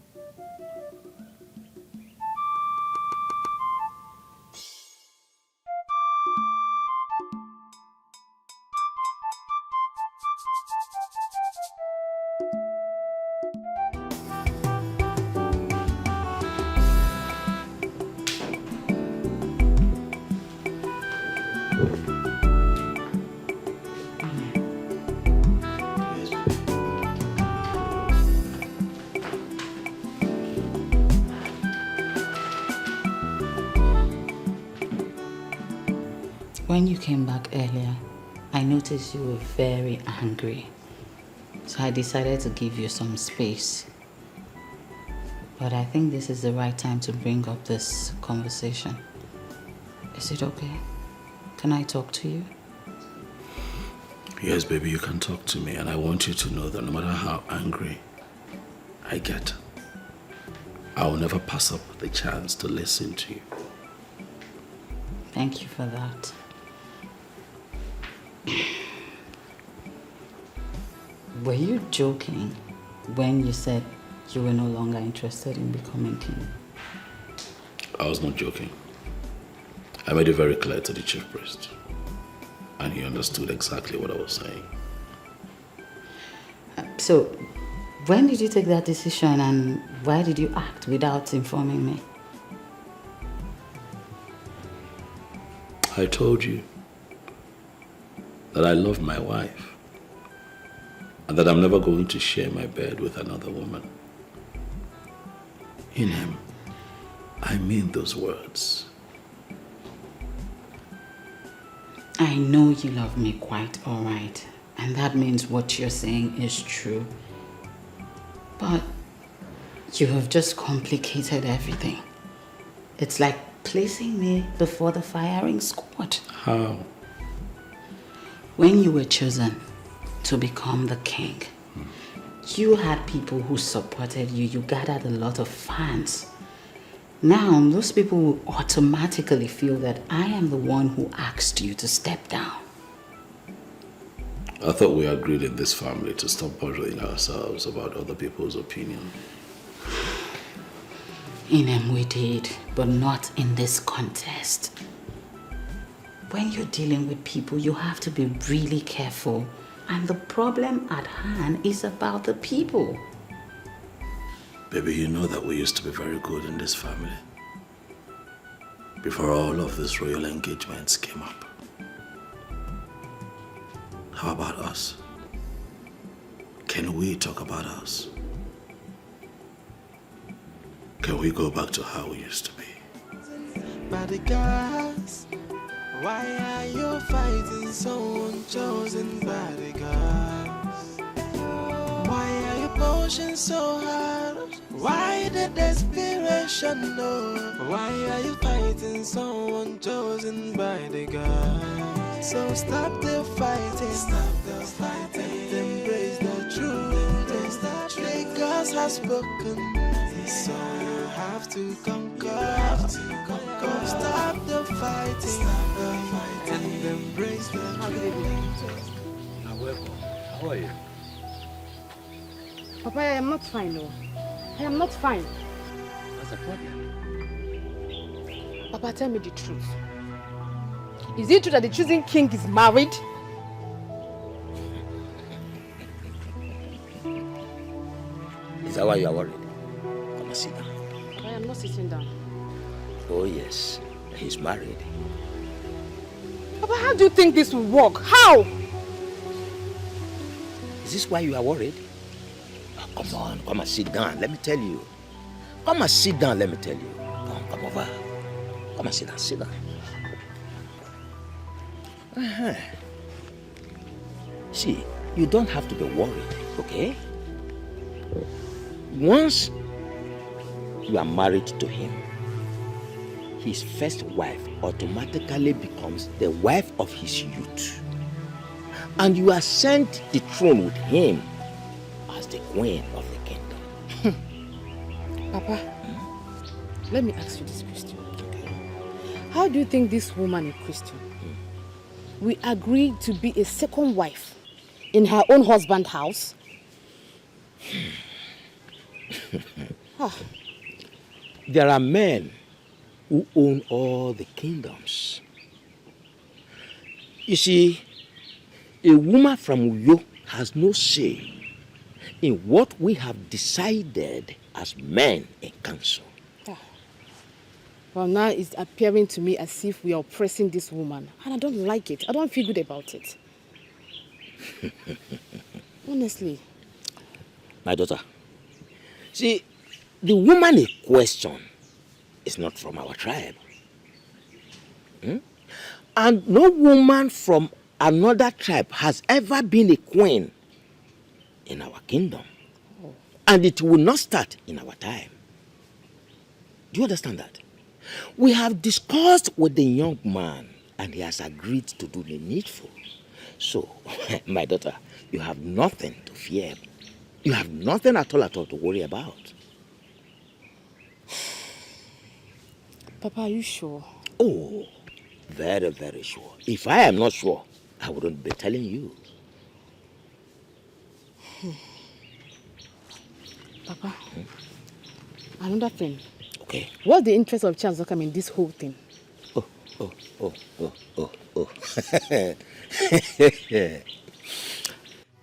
When you came back earlier, I noticed you were very angry. So I decided to give you some space. But I think this is the right time to bring up this conversation. Is it okay? Can I talk to you? Yes, baby, you can talk to me, and I want you to know that no matter how angry I get, I will never pass up the chance to listen to you. Thank you for that. Were you joking when you said you were no longer interested in becoming king? I was not joking. I made it very clear to the chief priest, and he understood exactly what I was saying. So, when did you take that decision and why did you act without informing me? I told you that I love my wife and that I'm never going to share my bed with another woman. In him, I mean those words. I know you love me quite all right, and that means what you're saying is true. But You have just complicated everything. It's like placing me before the firing squad. How? When you were chosen to become the king, you had people who supported you. You gathered a lot of fans. Now, those people will automatically feel that I am the one who asked you to step down. I thought we agreed in this family to stop bothering ourselves about other people's opinion. We did, but not in this contest. When you're dealing with people, you have to be really careful. And the problem at hand is about the people. Baby, you know that we used to be very good in this family. Before all of these royal engagements came up. How about us? Can we talk about us? Can we go back to how we used to be? Bodyguards, why are you fighting so unchosen bodyguards? Why are you pushing so hard? Why the desperation, no? Why are you fighting so unchosen bodyguards? So stop the fighting, and embrace the truth. The gods have spoken, so you have to conquer. Stop the fighting, and embrace the truth. You're welcome. How are you? Papa, I am not fine, no. I am not fine. What's the problem? Papa, tell me the truth. Is it true that the chosen king is married? Is that why you are worried? Come and sit down. I am not sitting down. Oh yes, he's married. Papa, how do you think this will work? How? Is this why you are worried? Oh, come on, come and sit down. Let me tell you. Come and sit down, let me tell you. Come over. Come and sit down, sit down. See, you don't have to be worried, okay? Once you are married to him, his first wife automatically becomes the wife of his youth. And you are sent the throne with him as the queen of the kingdom. Papa, let me ask you this question. How do you think this woman, a Christian, will agree to be a second wife in her own husband's house? There are men who own all the kingdoms. You see, a woman from Uyo has no say in what we have decided as men in council. Well, now it's appearing to me as if we are oppressing this woman. And I don't like it. I don't feel good about it. Honestly. My daughter, see, the woman in question is not from our tribe. And no woman from another tribe has ever been a queen in our kingdom. And it will not start in our time. Do you understand that? We have discussed with the young man and he has agreed to do the needful. So, my daughter, you have nothing to fear. You have nothing at all to worry about. Papa, are you sure? Oh, very, very sure. If I am not sure, I wouldn't be telling you. Papa, another thing. Okay. What's the interest of Charles Zokam in this whole thing? Oh.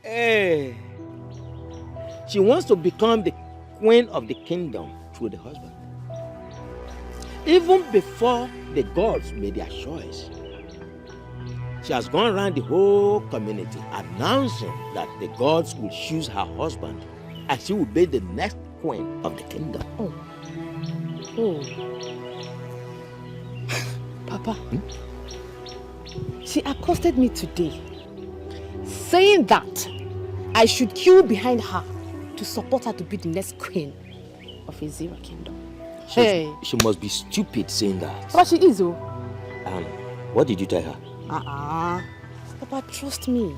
Hey. She wants to become the queen of the kingdom through the husband. Even before the gods made their choice, she has gone around the whole community announcing that the gods will choose her husband and she will be the next queen of the kingdom. Oh. Papa, she accosted me today, saying that I should queue behind her to support her to be the next queen. of Ezira kingdom. She must be stupid saying that. But she is, oh. What did you tell her? Papa, trust me.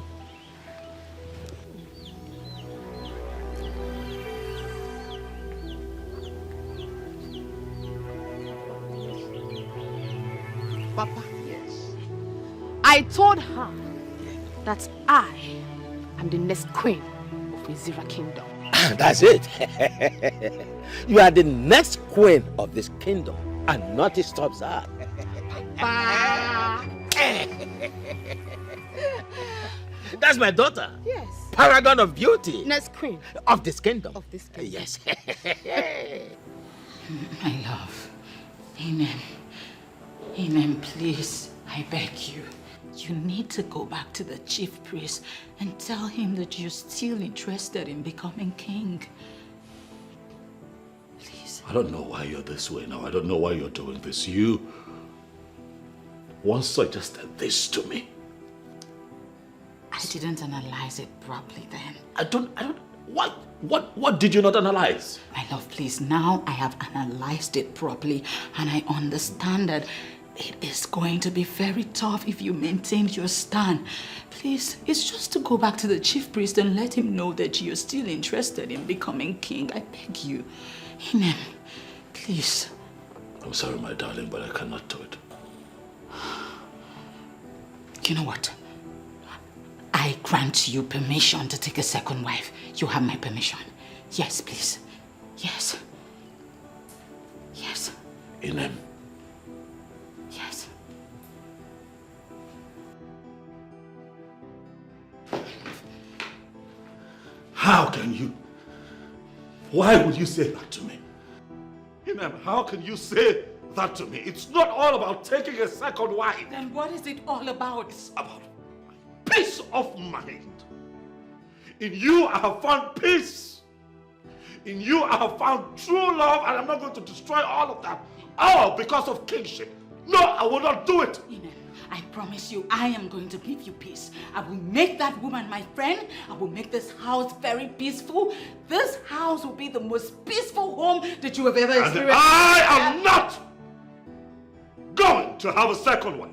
Papa, yes. I told her that I am the next queen of Ezira kingdom. That's it. You are the next queen of this kingdom, and nothing stops her. That's my daughter. Yes. Paragon of beauty. Next queen of this kingdom. Of this kingdom. Yes. My love. Amen. Amen, please. I beg you. You need to go back to the chief priest and tell him that you're still interested in becoming king. Please. I don't know why you're this way now. I don't know why you're doing this. You once suggested this to me. I didn't analyze it properly then. What did you not analyze? My love, please, now I have analyzed it properly and I understand that it is going to be very tough if you maintain your stand. Please, it's just to go back to the chief priest and let him know that you're still interested in becoming king. I beg you. Amen. Please. I'm sorry, my darling, but I cannot do it. You know what? I grant you permission to take a second wife. You have my permission. Yes, please. Yes. Yes. Inem. Yes. How can you? Why would you say that to me? Inem, how can you say that to me? It's not all about taking a second wife. Then what is it all about? It's about peace of mind. In you I have found peace. In you I have found true love, and I'm not going to destroy all of that. All because of kingship. No, I will not do it. I promise you, I am going to give you peace. I will make that woman my friend. I will make this house very peaceful. This house will be the most peaceful home that you have ever experienced. And I am not going to have a second wife.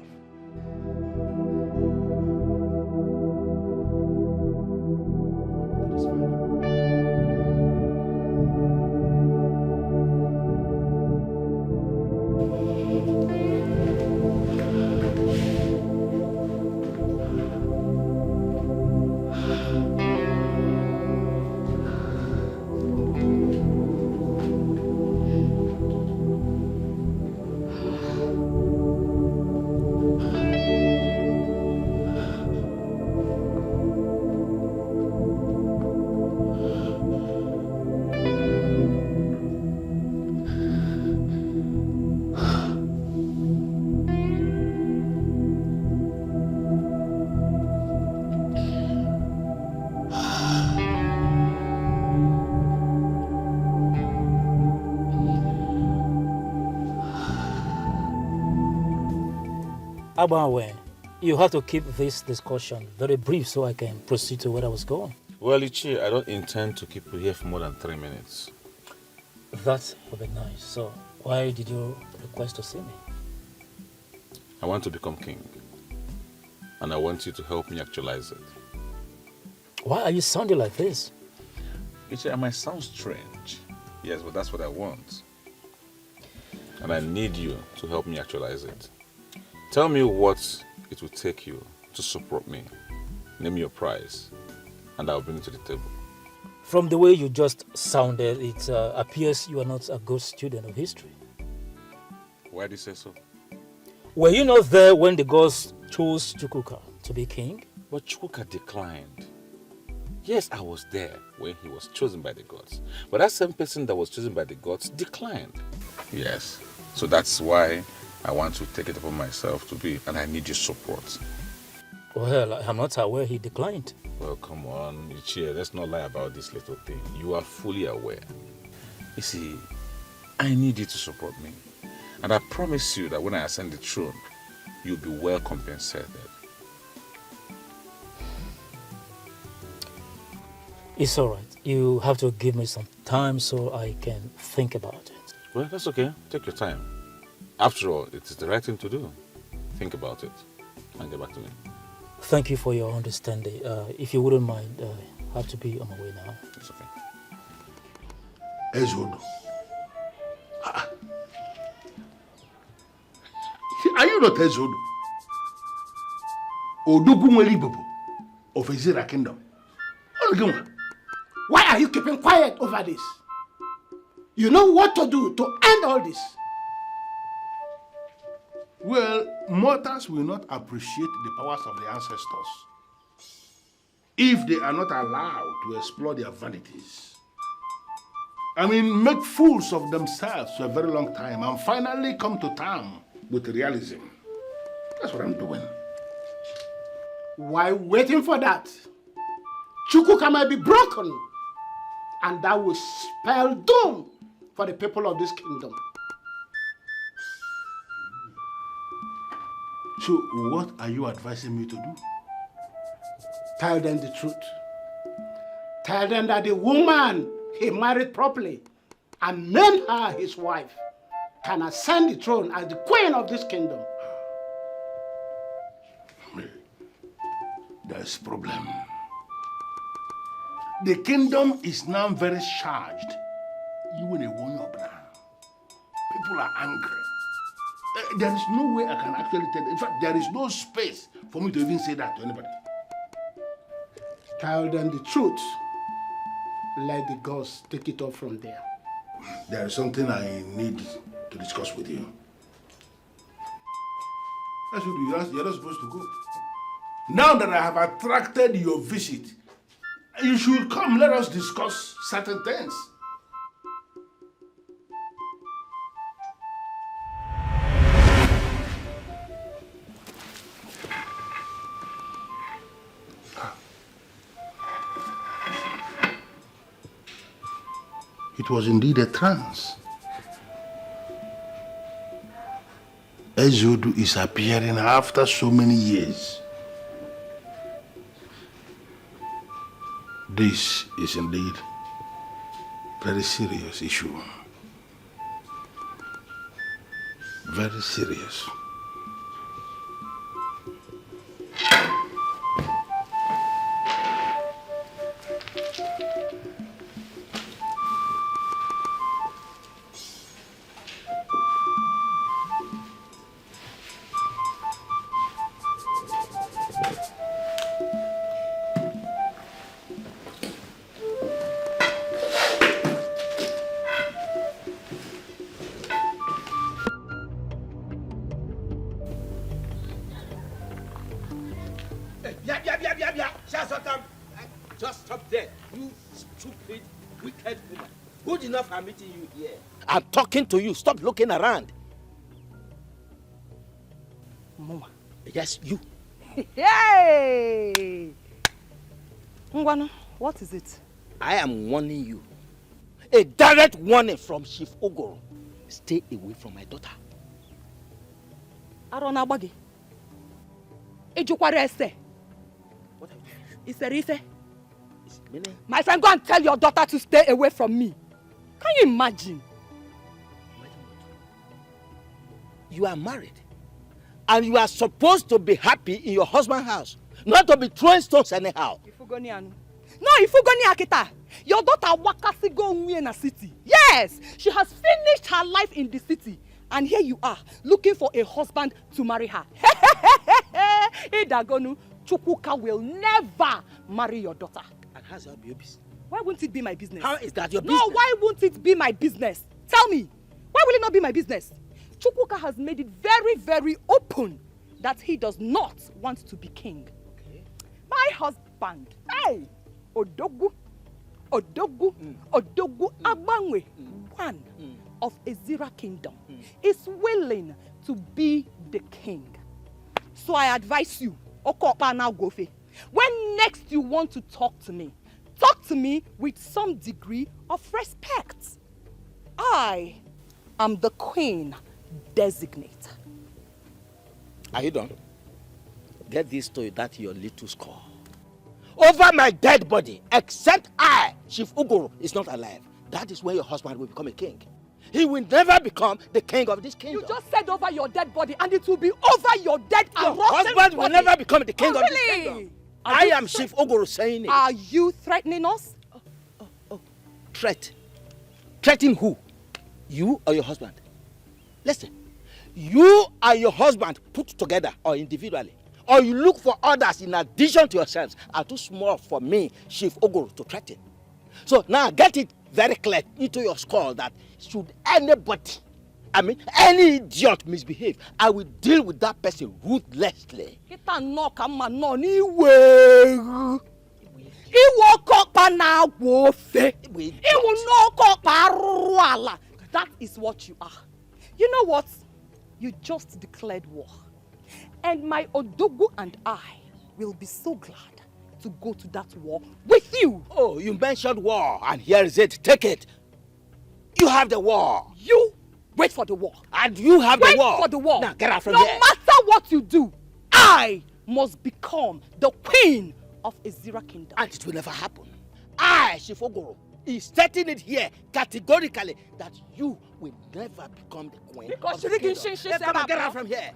Abawe, you have to keep this discussion very brief so I can proceed to where I was going. Well, Ichi, I don't intend to keep you here for more than 3 minutes. That would be nice. So, why did you request to see me? I want to become king. And I want you to help me actualize it. Why are you sounding like this? Ichi, I might sound strange. Yes, but that's what I want. And I need you to help me actualize it. Tell me what it will take you to support me. Name your price, and I'll bring it to the table. From the way you just sounded, it appears you are not a good student of history. Why do you say so? Were you not there when the gods chose Chukwuka to be king? But Chukwuka declined. Yes, I was there when he was chosen by the gods. But that same person that was chosen by the gods declined. Yes, so that's why I want to take it upon myself to be, and I need your support. Well, I'm not aware he declined. Well, come on, Ichie, let's not lie about this little thing. You are fully aware. You see, I need you to support me. And I promise you that when I ascend the throne, you'll be well compensated. It's all right. You have to give me some time so I can think about it. Well, that's okay. Take your time. After all, it is the right thing to do. Think about it and get back to me. Thank you for your understanding. If you wouldn't mind, I have to be on my way now. It's okay. Ezodo. Are you not Ezodo? Odugunwelibobo of Ezira Kingdom. Why are you keeping quiet over this? You know what to do to end all this. Well, mortals will not appreciate the powers of the ancestors if they are not allowed to explore their vanities. I mean, make fools of themselves for a very long time and finally come to terms with realism. That's what I'm doing. While waiting for that, Chukwuka might be broken, and that will spell doom for the people of this kingdom. So, what are you advising me to do? Tell them the truth. Tell them that the woman he married properly and named her his wife can ascend the throne as the queen of this kingdom. There's a problem. The kingdom is now very charged. You will not now. People are angry. There is no way I can actually tell. In fact, there is no space for me to even say that to anybody. Tell them the truth. Let the gods take it off from there. There is something I need to discuss with you. That's what you're not supposed to go. Now that I have attracted your visit, you should come. Let us discuss certain things. It was indeed a trance. Ezodo is appearing after so many years. This is indeed a very serious issue. Very serious. Just stop there, you stupid, wicked woman. Good enough I'm meeting you here. I'm talking to you. Stop looking around. Mama. Yes, you. Hey! Ngwanu, what is it? I am warning you. A direct warning from Chief Ogoro. Stay away from my daughter. Arona Bagi. Ejukwara ese. What are you? Ise. My friend, go and tell your daughter to stay away from me. Can you imagine? You are married. And you are supposed to be happy in your husband's house. Not to be throwing stones anyhow. No, Ifugoni Akita. Your daughter Wakasi go in a city. Yes, she has finished her life in the city. And here you are, looking for a husband to marry her. Idagonu, Chukwuka will never marry your daughter. And how's that your business? Why won't it be my business? How is that your business? No, why won't it be my business? Tell me, why will it not be my business? Chukwuka has made it very, very open that he does not want to be king. Okay. My husband, hey, Odogu Agbangwe, one of Ezira Kingdom, is willing to be the king. So I advise you, Okopa now Gofe, when next you want to talk to me with some degree of respect. I am the queen designate. Are you done? Get this to that your little score. over my dead body, except I, Chief Uguru, is not alive, that is when your husband will become a king. He will never become the king of this kingdom. You just said over your dead body, and it will be over your dead and Your rotten husband will body. never become the king Oh, of this really? kingdom. Are I you am Chief Uguru saying it. Are you threatening us? Threat? Threatening who? You or your husband? Listen, you and your husband put together or individually, or you look for others in addition to yourselves, are too small for me, Chief Uguru, to threaten. So now get it very clear into your skull that should anybody, any idiot misbehave, I will deal with that person ruthlessly. That is what you are. You know what? You just declared war. And my Odogu and I will be so glad to go to that war with you. Oh, you mentioned war, and here is it. Take it. You have the war. You wait for the war. And you have the war. Wait for the war. Now get out from no here. No matter what you do, I must become the queen of Ezira Kingdom. And it will never happen. I, Chief Uguru, is stating it here categorically that you will never become the queen. Because of the kingdom. Come on, get out from here.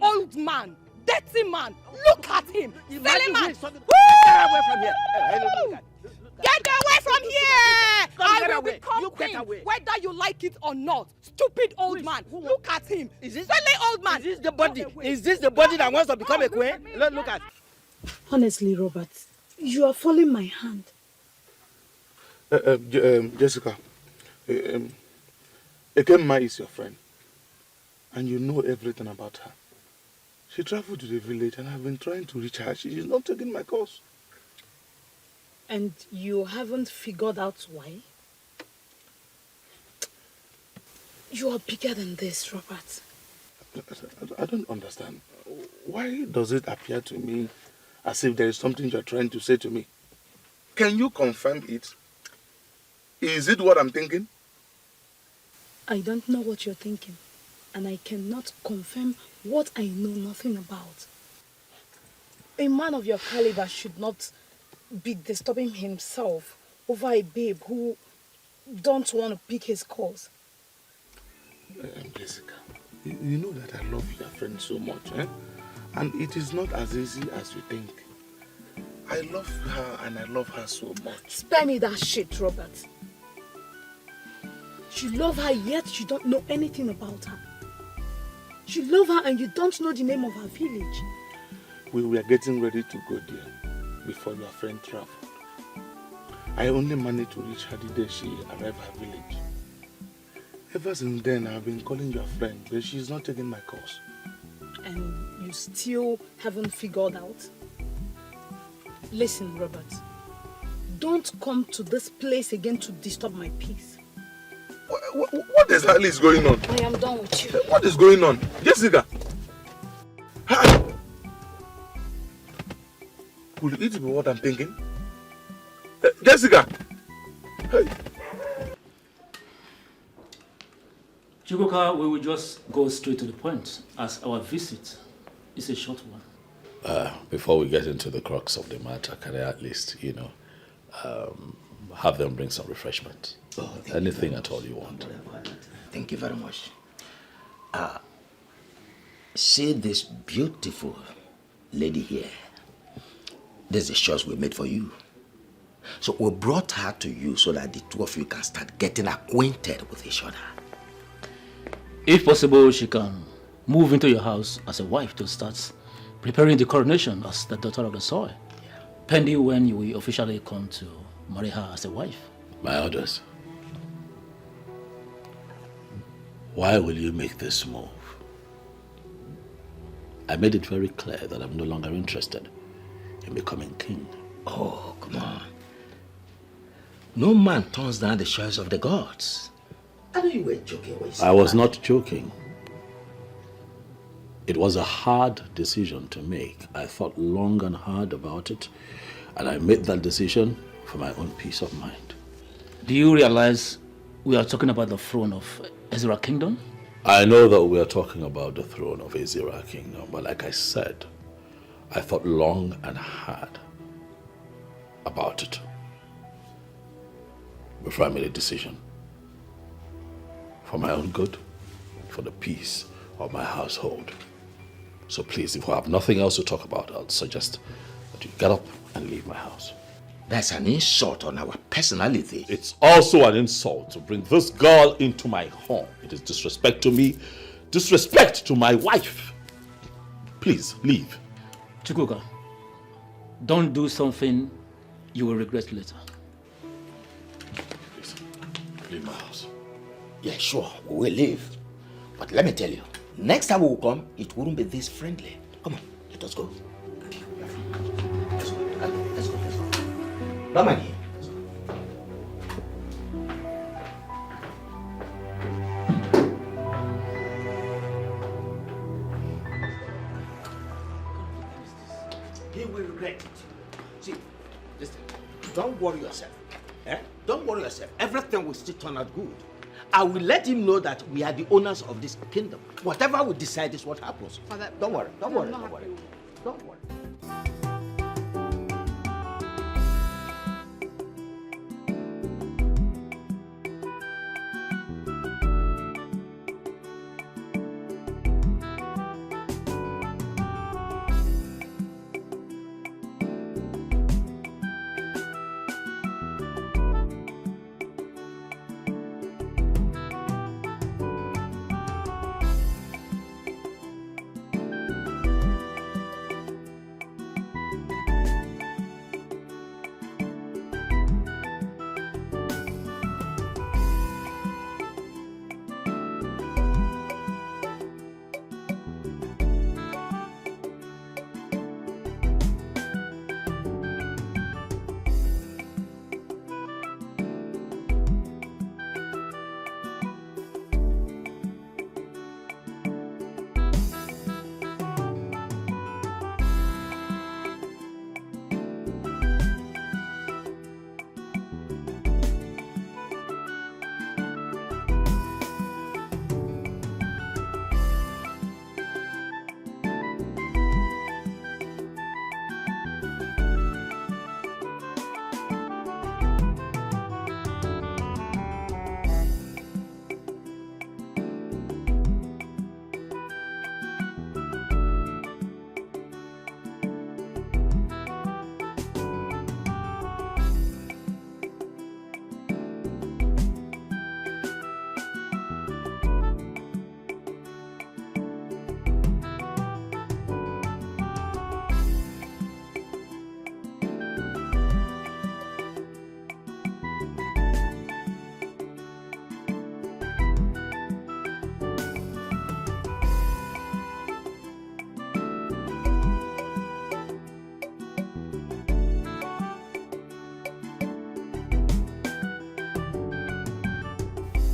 Old man, dirty man, look at him. Silly man. Get away from here. Get away from here! I will become queen, whether you like it or not. Stupid old man. Look at him. Is this silly old man? Is this the body? Is this the body that wants to become a queen? Look at. Honestly, Robert, you are following my hand. Jessica, Ekemma is your friend, and you know everything about her. She traveled to the village, and I've been trying to reach her. She is not taking my calls. And you haven't figured out why? You are bigger than this, Robert. I don't understand. Why does it appear to me as if there is something you're trying to say to me? Can you confirm it? Is it what I'm thinking? I don't know what you're thinking, and I cannot confirm what I know nothing about. A man of your caliber should not be disturbing himself over a babe who don't want to pick his calls. Jessica, you know that I love your friend so much, eh? And it is not as easy as you think. I love her and I love her so much. Spare me that shit, Robert. You love her, yet you don't know anything about her. You love her and you don't know the name of her village. We were getting ready to go there before your friend traveled. I only managed to reach her the day she arrived at her village. Ever since then, I've been calling your friend, but she's not taking my calls. And you still haven't figured out? Listen, Robert. Don't come to this place again to disturb my peace. What exactly is going on? I am done with you. What is going on? Jessica! Hi! Could it be what I'm thinking? Jessica! Hey! Chukwuka, we will just go straight to the point, as our visit is a short one. Before we get into the crux of the matter, can I at least, have them bring some refreshment? Anything at all you want. Thank you very much. See this beautiful lady here. This is the choice we made for you. So we brought her to you so that the two of you can start getting acquainted with each other. If possible, she can move into your house as a wife to start preparing the coronation as the daughter of the soil. Pending when you will officially come to marry her as a wife. My orders. Why will you make this move? I made it very clear that I'm no longer interested in becoming king. Oh, come on. No man turns down the choice of the gods. I know you were joking when you said I was that. not joking. It was a hard decision to make. I thought long and hard about it, and I made that decision for my own peace of mind. Do you realize we are talking about the throne of Ezira Kingdom? I know that we are talking about the throne of Ezira Kingdom, but like I said, I thought long and hard about it before I made a decision. For my own good, for the peace of my household. So please, if we have nothing else to talk about, I'll suggest that you get up and leave my house. That's an insult on our personality. It's also an insult to bring this girl into my home. It is disrespect to me, disrespect to my wife. Please, leave. Chukwuka, don't do something you will regret later. Please, leave my house. Yeah, sure, we will leave. But let me tell you, next time we will come, it wouldn't be this friendly. Come on, let us go. Let's go. Let's go. Come on here. He will regret it. See, listen, don't worry yourself. Don't worry yourself. Everything will still turn out good. I will let him know that we are the owners of this kingdom. Whatever we decide is what happens. Father, don't worry. Don't worry. Don't worry.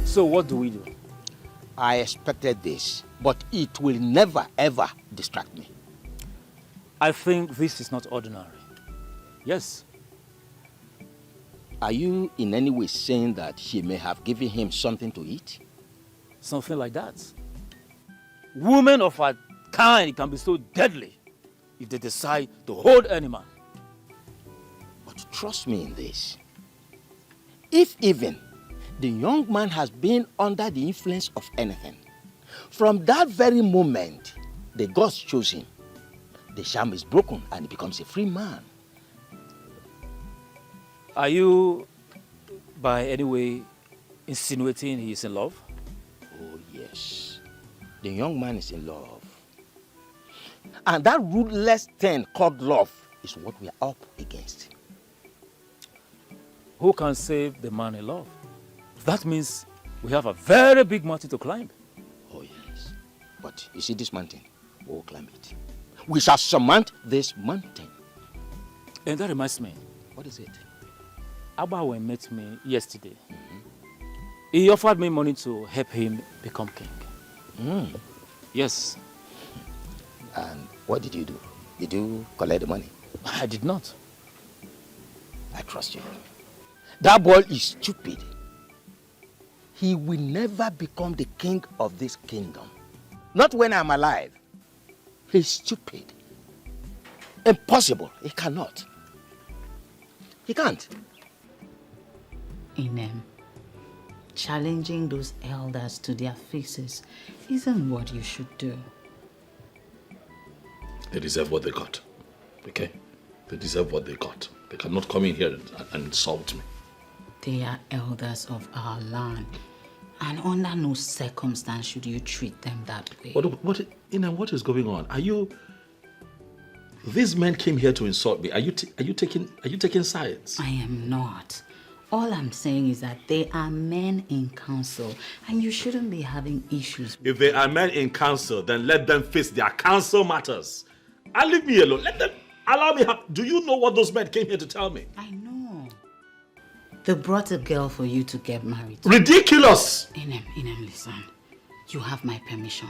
So what do we do? I expected this, but it will never ever distract me. I think this is not ordinary. Yes. Are you in any way saying that she may have given him something to eat? Something like that. Women of our kind can be so deadly if they decide to hold any man. But trust me in this. If even the young man has been under the influence of anything, from that very moment the gods chose him, the charm is broken and he becomes a free man. Are you, by any way, insinuating he is in love? Oh, yes. The young man is in love. And that ruthless thing called love is what we are up against. Who can save the man in love? That means we have a very big mountain to climb. Oh, yes. But you see this mountain? We'll climb it. We shall surmount this mountain. And that reminds me. What is it? Abawe met me yesterday. He offered me money to help him become king. Yes. And what did you do? Did you collect the money? I did not. I trust you. That boy is stupid. He will never become the king of this kingdom. Not when I'm alive. He's stupid. Impossible. He cannot. He can't. Inem, challenging those elders to their faces isn't what you should do. They deserve what they got. Okay? They deserve what they got. They cannot come in here and insult me. They are elders of our land. And under no circumstance should you treat them that way. What is going on? Are you... These men came here to insult me. Are you taking sides? I am not. All I'm saying is that they are men in council, and you shouldn't be having issues. If they are men in council, then let them face their council matters. And leave me alone. Let them allow me. Do you know what those men came here to tell me? I know. They brought a girl for you to get married to. Ridiculous! Inem, listen. You have my permission.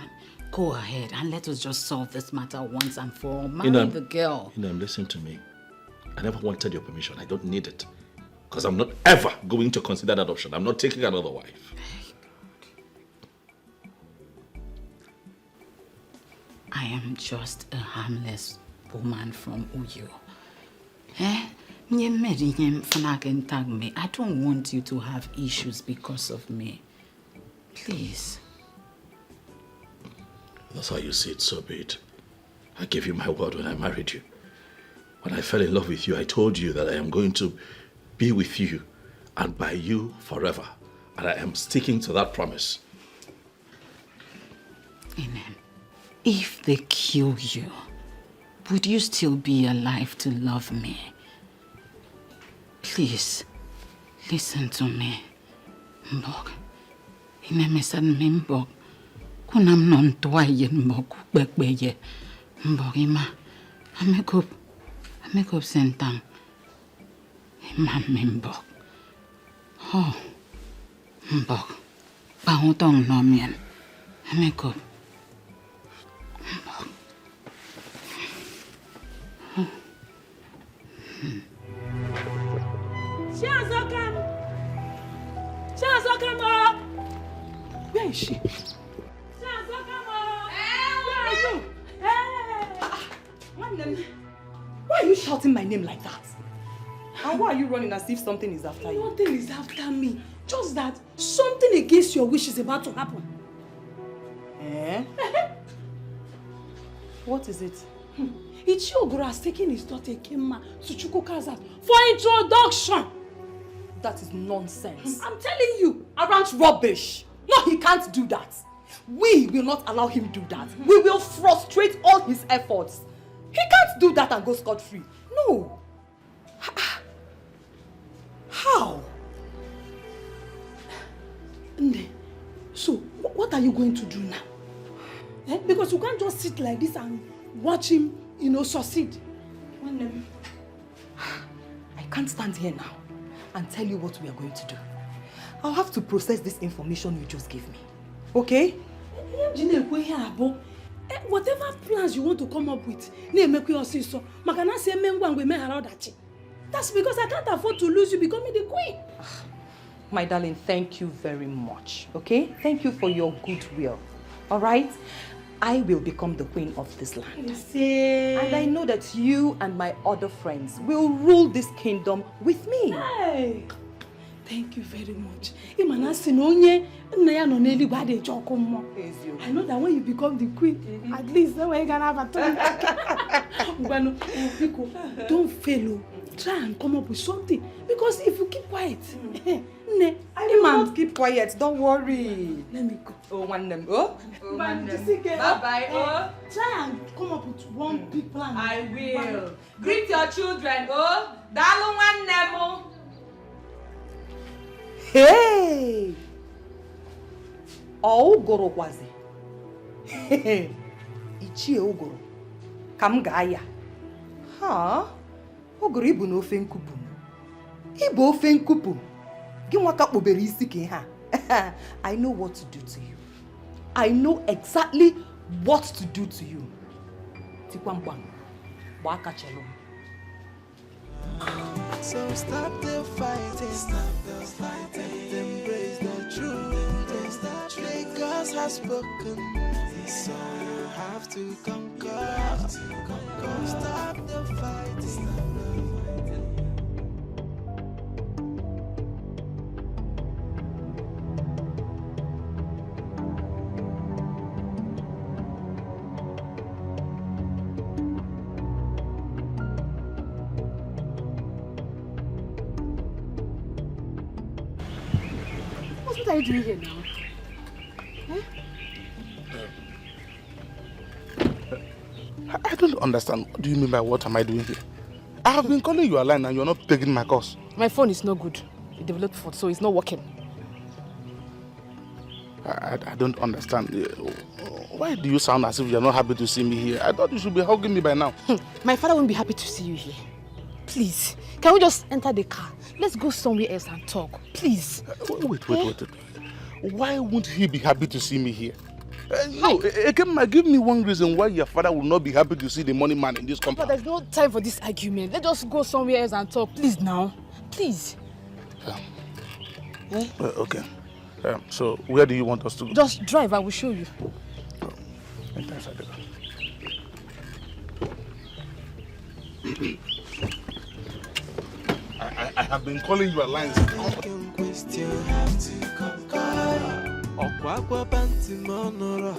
Go ahead and let us just solve this matter once and for all. Marry the girl. Listen to me. I never wanted your permission. I don't need it. Because I'm not ever going to consider that option. I'm not taking another wife. I am just a harmless woman from Uyo. I don't want you to have issues because of me. Please. That's how you see it, so be it. I gave you my word when I married you. When I fell in love with you, I told you that I am going to be with you and by you forever. And I am sticking to that promise. Amen. If they kill you, would you still be alive to love me? Please, listen to me. Mbok. Inemesan mimbok. Kunam non toyen mbok bekbeye. Mbok ima. Amekup sentang. Ima mimbok. Oh. Mbok. Pautong nomien. Amekup. Mbok. Shazokam! Where is she? Why are you shouting my name like that? And why are you running as if something is after you? Nothing is after me. Just that something against your wish is about to happen. Eh? What is it? Ichiogoro has taken his daughter Ekema to Chukwuka's house for introduction. That is nonsense. I'm telling you. Arrant rubbish. No, he can't do that. We will not allow him do that. We will frustrate all his efforts. He can't do that and go scot-free. No. How? Nde, so what are you going to do now? Because you can't just sit like this and watch him, succeed. I can't stand here now and tell you what we are going to do. I'll have to process this information you just gave me. Okay? Whatever plans you want to come up with, that's because I can't afford to lose you becoming the queen. My darling, thank you very much. Okay? Thank you for your goodwill. Alright? I will become the queen of this land. And I know that you and my other friends will rule this kingdom with me. Hey. Thank you very much. I know that when you become the queen, at least then you can have a turn. Don't fail. Try and come up with something. Because if you keep quiet, I will not keep quiet. Don't worry. Let me go. Oh, one them. Oh, one them. Bye-bye. Oh. Try and come up with one big plan. I will. Greet your children. Oh, dalu one them. Hey! Ogoro kwazi. Ichie Ogoro. Kam gaya. Ha? Ogoro ibu na ofe nkupu. Ibu ofe nkupu. Gi nwaka kpobere isi ke ha. I know what to do to you. I know exactly what to do to you. Tikwamkwam. Baka chelo. So stop the fighting, embrace the truth. God has spoken, so you have to conquer. Stop the are you doing here now? I don't understand. What do you mean by what am I doing here? I have been calling you a line and you're not taking my calls. My phone is no good. It developed fault, so it's not working. I don't understand. Why do you sound as if you're not happy to see me here? I thought you should be hugging me by now. My father won't be happy to see you here. Please, can we just enter the car? Let's go somewhere else and talk. Please. Wait. Why won't he be happy to see me here? No, Ekema, give me one reason why your father will not be happy to see the money man in this compound. But there's no time for this argument. Let's just go somewhere else and talk. Please now. Please. Okay. So, where do you want us to go? Just drive, I will show you. Enter inside the car. I have been calling you a line. Ọ̀pọ̀ bàǹtì mọ́nùrọ̀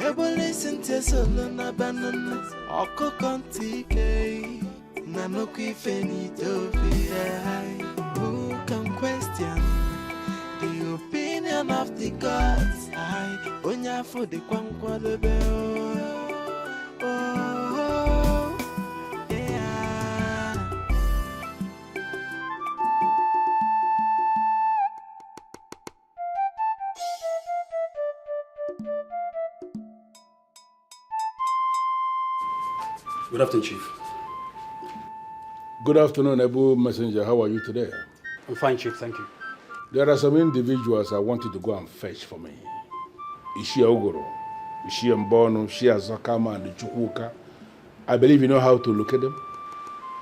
ebole sente solo na banana ọkụkọ ntị ike na nnukwu ife n'Ethiopia. Who can question the opinion of the gods? Onye afọ dịkwa nkwadobe. Good afternoon, Chief. Good afternoon, Abu Messenger. How are you today? I'm fine, Chief. Thank you. There are some individuals I want you to go and fetch for me. Ishia Ogoro, Ishia Mbono, Ishia Zakama, and the Chukwuka. I believe you know how to locate them?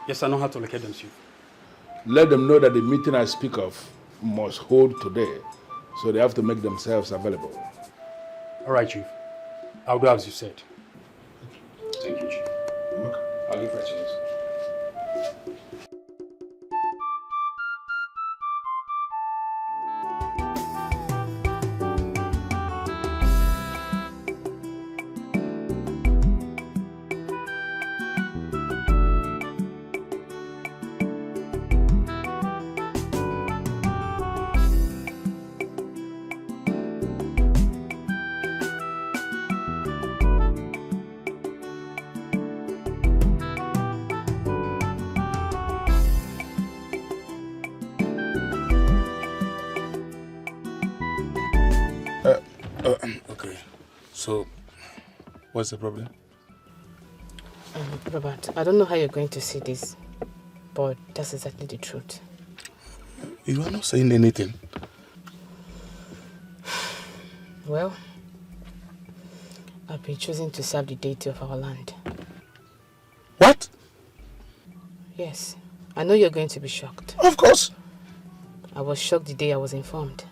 Yes, I know how to locate them, Chief. Let them know that the meeting I speak of must hold today, so they have to make themselves available. All right, Chief. I'll do as you said. Thank you, Chief. I'll give right to this. Okay. So, what's the problem? Robert, I don't know how you're going to see this, but that's exactly the truth. You are not saying anything. Well, I've been choosing to serve the deity of our land. What? Yes. I know you're going to be shocked. Of course. I was shocked the day I was informed.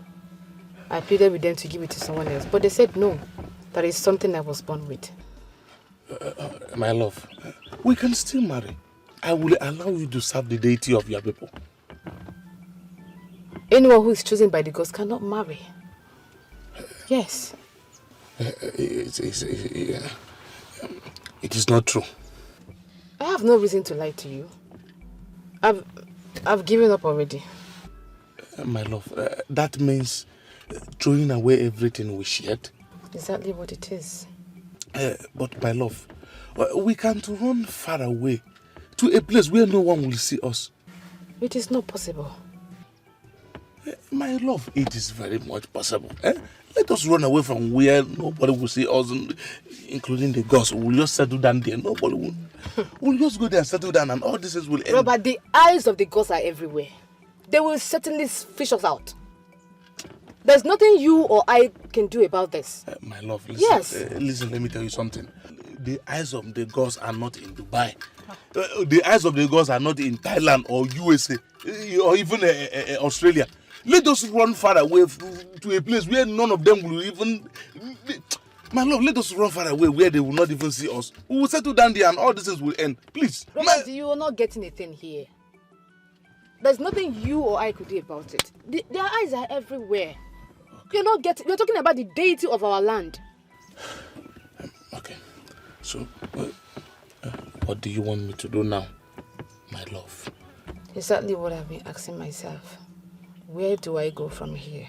I pleaded with them to give it to someone else, but they said no. That is something I was born with. My love, we can still marry. I will allow you to serve the deity of your people. Anyone who is chosen by the gods cannot marry. Yes. It is not true. I have no reason to lie to you. I've given up already. My love, that means throwing away everything we shared. Exactly what it is. But my love, we can't run far away to a place where no one will see us. It is not possible. My love, it is very much possible. Let us run away from where nobody will see us, including the gods. We'll just settle down there. Nobody will. We'll just go there and settle down and all this will end. Robert, the eyes of the gods are everywhere. They will certainly fish us out. There's nothing you or I can do about this. My love, listen. Yes. Listen, let me tell you something. The eyes of the gods are not in Dubai. The eyes of the gods are not in Thailand or USA or even Australia. Let us run far away to a place where none of them will even... My love, let us run far away where they will not even see us. We will settle down there and all this will end. Please. Robert, you are not getting a thing here. There's nothing you or I could do about it. Their eyes are everywhere. You're not getting... You're talking about the deity of our land. Okay. So, what do you want me to do now, my love? Exactly what I've been asking myself. Where do I go from here?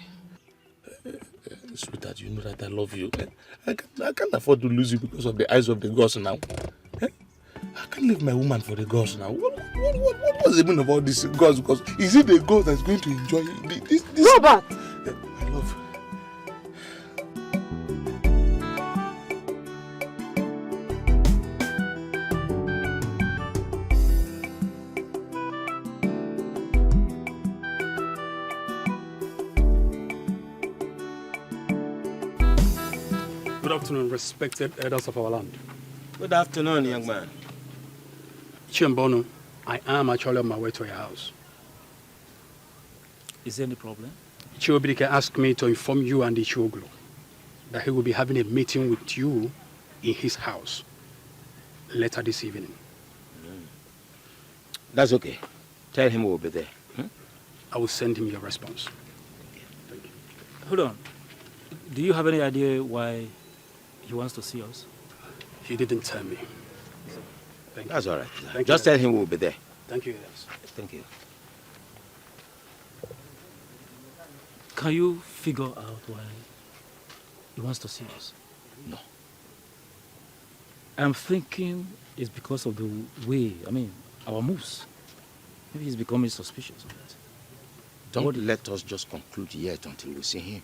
Sweetheart, you know that I love you. I can't afford to lose you because of the eyes of the gods now. I can't leave my woman for the gods now. What's the meaning of all these gods? Because is it the god that's going to enjoy this? Robert! I love you. Good afternoon, respected elders of our land. Good afternoon, young man. Chiembono, I am actually on my way to your house. Is there any problem? Chiobidike asked me to inform you and the Chioglo that he will be having a meeting with you in his house later this evening. That's okay. Tell him we'll be there. I will send him your response. Thank you. Hold on. Do you have any idea why he wants to see us? He didn't tell me. Thank you. That's all right. Thank Just you. tell him we'll be there. Thank you, yes. Thank you. Can you figure out why he wants to see us? No. I'm thinking it's because of the way, our moves. Maybe he's becoming suspicious of that. Don't let us just conclude yet until we see him.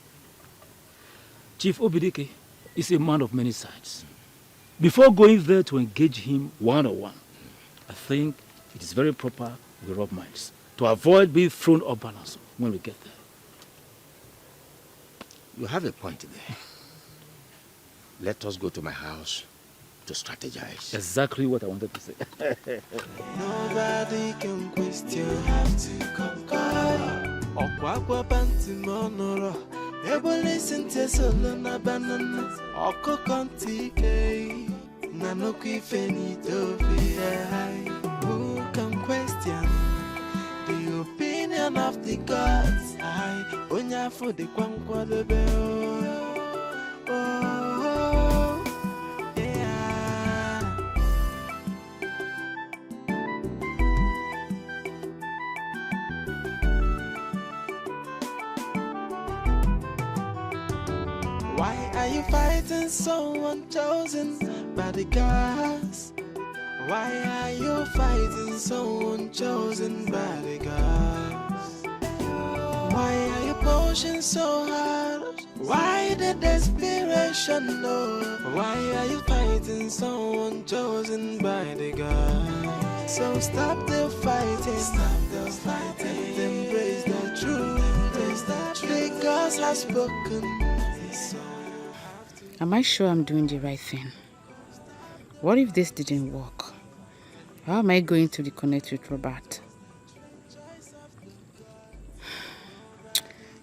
Chief Obidike is a man of many sides. Before going there to engage him one-on-one, I think it is very proper we rub minds to avoid being thrown off balance when we get there. You have a point there. Let us go to my house to strategize. Exactly what I wanted to say. Nobody can question. You have to conquer. Okwakwa panti monoro. Ebo listen to solo na banana. Oko kontike. Nanoki fenito fi. Who can question the opinion of the gods? I onya for the kwankwa lebe. Oh, yeah. Why are you fighting someone chosen by the gods? Why are you fighting someone chosen by the gods? Why are you pushing so hard? Why the desperation, no? Why are you fighting someone chosen by the gods? So stop the fighting, stop the fighting, embrace the truth, embrace the truth. The gods have spoken. Am I sure I'm doing the right thing? What if this didn't work? How am I going to reconnect with Robert?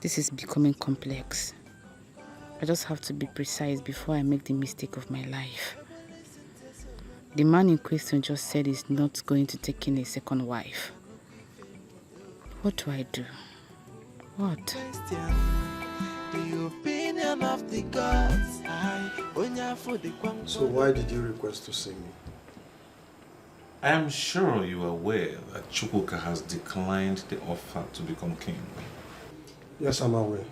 This is becoming complex. I just have to be precise before I make the mistake of my life. The man in question just said he's not going to take in a second wife. What do I do? What? The opinion of the gods. So why did you request to see me? I am sure you are aware that Chukwuka has declined the offer to become king. Yes, I'm aware.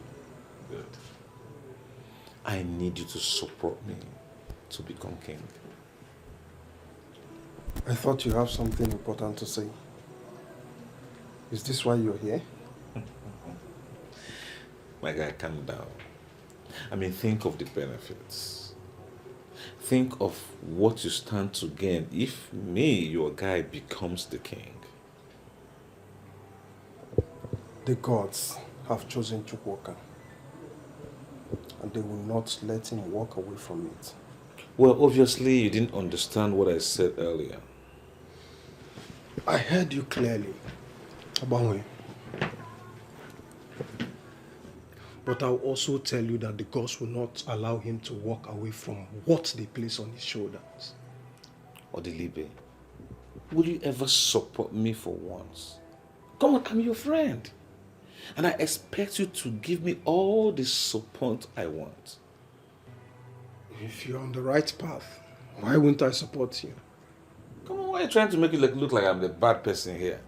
Good. I need you to support me to become king. I thought you have something important to say. Is this why you're here? My guy, calm down. Think of the benefits. Think of what you stand to gain if me, your guy, becomes the king. The gods have chosen Chukwuka, and they will not let him walk away from it. Well, obviously you didn't understand what I said earlier. I heard you clearly, Abanwe. But I'll also tell you that the gods will not allow him to walk away from what they place on his shoulders. Odilibe, will you ever support me for once? Come on, I'm your friend. And I expect you to give me all the support I want. If you're on the right path, why wouldn't I support you? Come on, why are you trying to make it look like I'm the bad person here?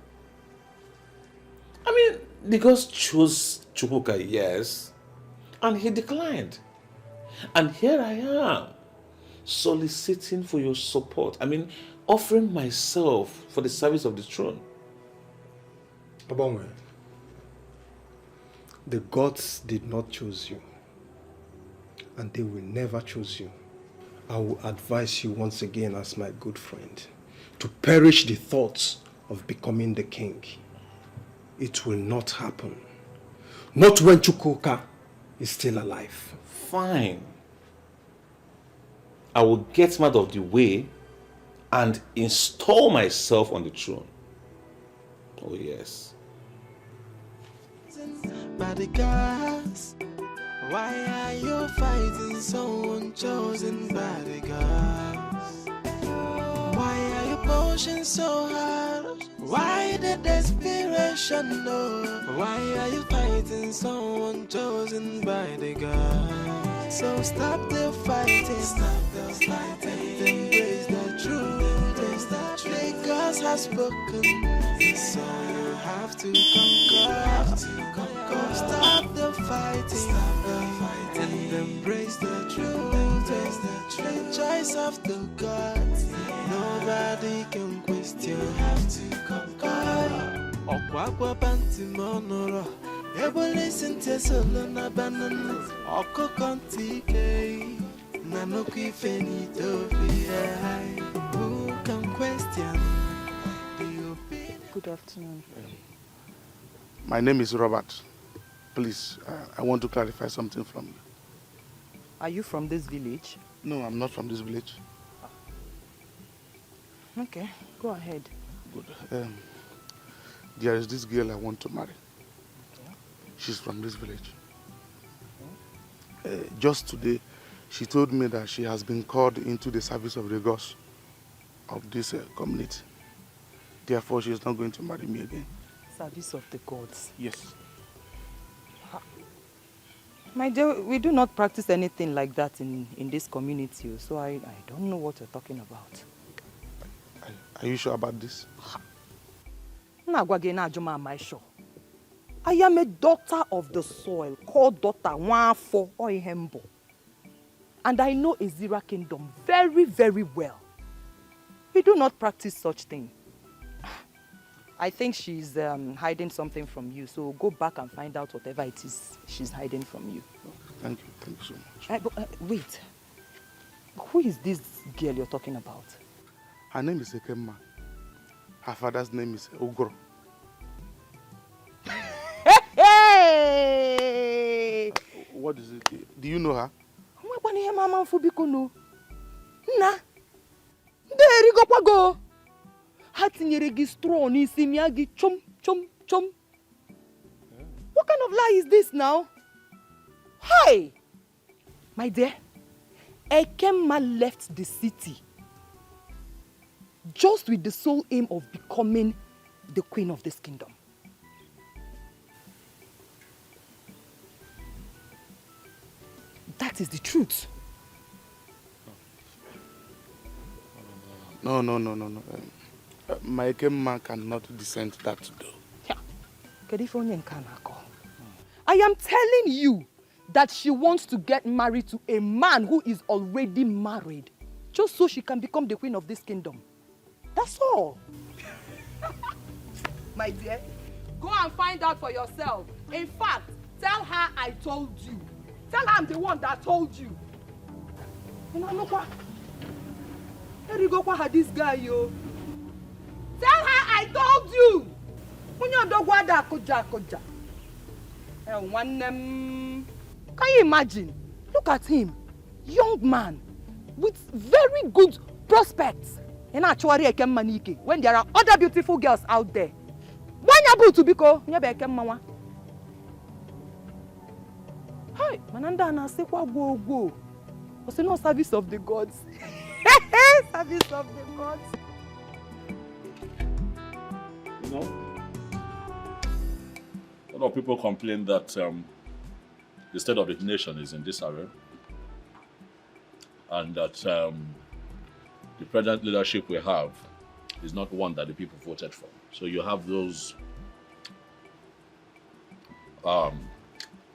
The gods chose Chukwuka, yes, and he declined. And here I am, soliciting for your support. I mean, offering myself for the service of the throne. Abongwe, the gods did not choose you, and they will never choose you. I will advise you once again as my good friend to perish the thoughts of becoming the king. It will not happen. Not when Chukwuka is still alive. Fine. I will get him out of the way and install myself on the throne. Oh yes. By the gods, why are you fighting someone chosen by the gods? Why are you pushing so hard? Why the desperation? No. Why are you fighting someone chosen by the gods? So stop the fighting, embrace the truth. The gods have spoken, so you have to conquer. Stop the fighting, and embrace the truth. The choice of the gods, nobody can question. You have to conquer. Okwakwa panti monoro, ebo listen to solo na banana. Oko kontike, nanoki fenito be. Who can question the opinion? Good afternoon. My name is Robert. Please, I want to clarify something from you. Are you from this village? No, I'm not from this village. Okay, go ahead. Good. There is this girl I want to marry. She's from this village. Just today, she told me that she has been called into the service of the gods of this community. Therefore, she is not going to marry me again. Service of the gods? Yes. My dear, we do not practice anything like that in this community, so I don't know what you're talking about. Are you sure about this? Am I sure? I am a daughter of the soil, called daughter Nwafo Oyembo. And I know Ezira kingdom very, very well. We do not practice such thing. I think she's hiding something from you, so go back and find out whatever it is she's hiding from you. Thank you so much. But, wait, who is this girl you're talking about? Her name is Ekemma. Her father's name is Ogro. Hey! What is it? Do you know her? Nna, nderi go kwago. Ha tinyere gi straw n'isi mi agi chom chom chom. What kind of lie is this now? Hey! My dear, Ekemma left the city just with the sole aim of becoming the queen of this kingdom. That is the truth. No. My Ekemma cannot descend that door. I am telling you that she wants to get married to a man who is already married, just so she can become the queen of this kingdom. That's all. My dear, go and find out for yourself. In fact, tell her I told you. Tell her I'm the one that told you. Here you go, this guy, yo. Tell her I told you. Can you imagine? Look at him. Young man with very good prospects. When there are other beautiful girls out there. Hi, Mananda na say go. What's no service of the gods? Service of the gods. You know, a lot of people complain that the state of the nation is in disarray, and that the present leadership we have is not one that the people voted for. So you have those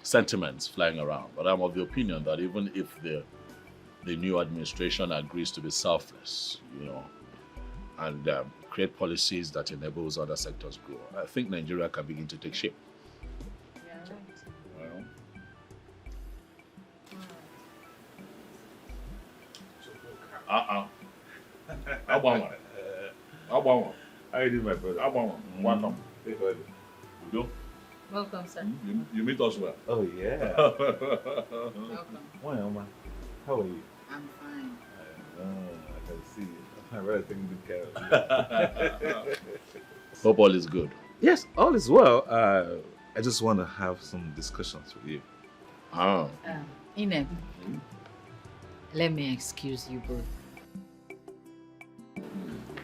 sentiments flying around. But I'm of the opinion that even if the new administration agrees to be selfless, and create policies that enables other sectors grow, I think Nigeria can begin to take shape. How you doing, my brother? Welcome. Welcome, sir. You meet us well. Oh, yeah. Welcome. Well, Oma, how are you? I'm fine. I can see you. I'm really taking good care of you. Hope all is good. Yes, all is well. I just want to have some discussions with you. Inem, let me excuse you both.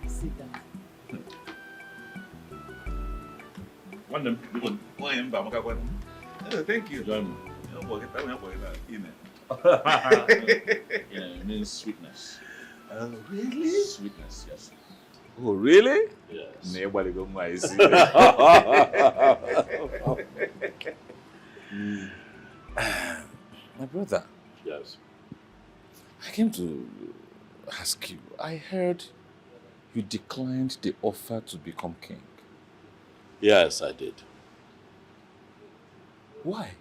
Sit down. Thank you. Join me. It means sweetness. Really? Sweetness, yes. Oh, really? Yes. Nobody go my see. My brother. Yes. I came to ask you. I heard you declined the offer to become king. Yes, I did. Why?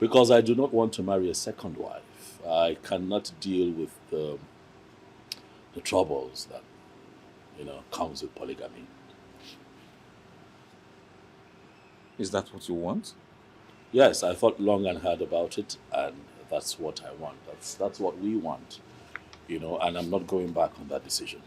Because I do not want to marry a second wife. I cannot deal with the troubles that, comes with polygamy. Is that what you want? Yes, I thought long and hard about it, and that's what I want. That's what we want, and I'm not going back on that decision.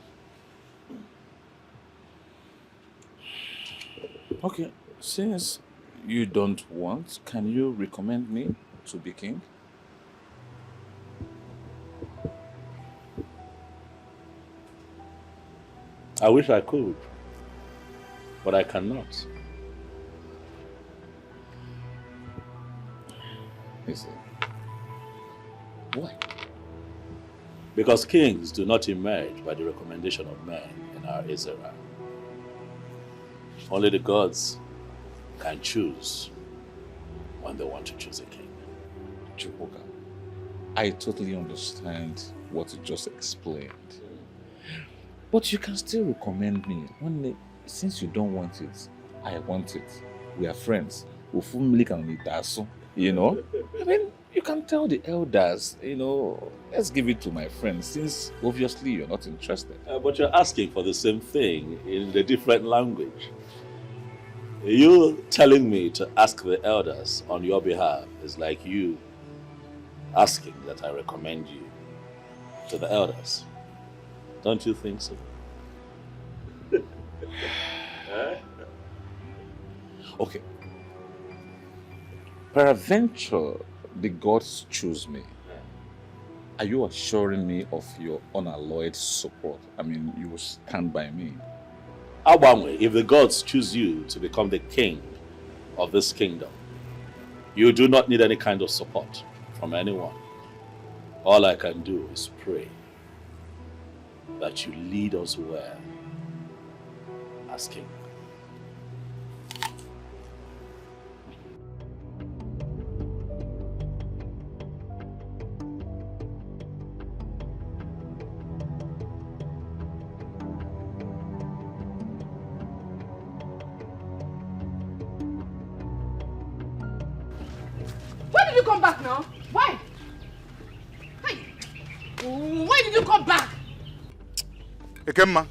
Okay, since you don't want, can you recommend me to be king? I wish I could, but I cannot. Listen. Why? Because kings do not emerge by the recommendation of men in our Israel. Only the gods can choose when they want to choose a king. Chukwuka, I totally understand what you just explained. But you can still recommend me. Only since you don't want it, I want it. We are friends. I mean, you can tell the elders, let's give it to my friends, since obviously you're not interested. But you're asking for the same thing in a different language. You telling me to ask the elders on your behalf is like you asking that I recommend you to the elders. Don't you think so? Okay. Peradventure, the gods choose me. Are you assuring me of your unalloyed support? I mean, you will stand by me. Abamwe, if the gods choose you to become the king of this kingdom, you do not need any kind of support from anyone. All I can do is pray that you lead us well as king. Why did you come back now? Why? Hey! Why did you come back? Ekemma,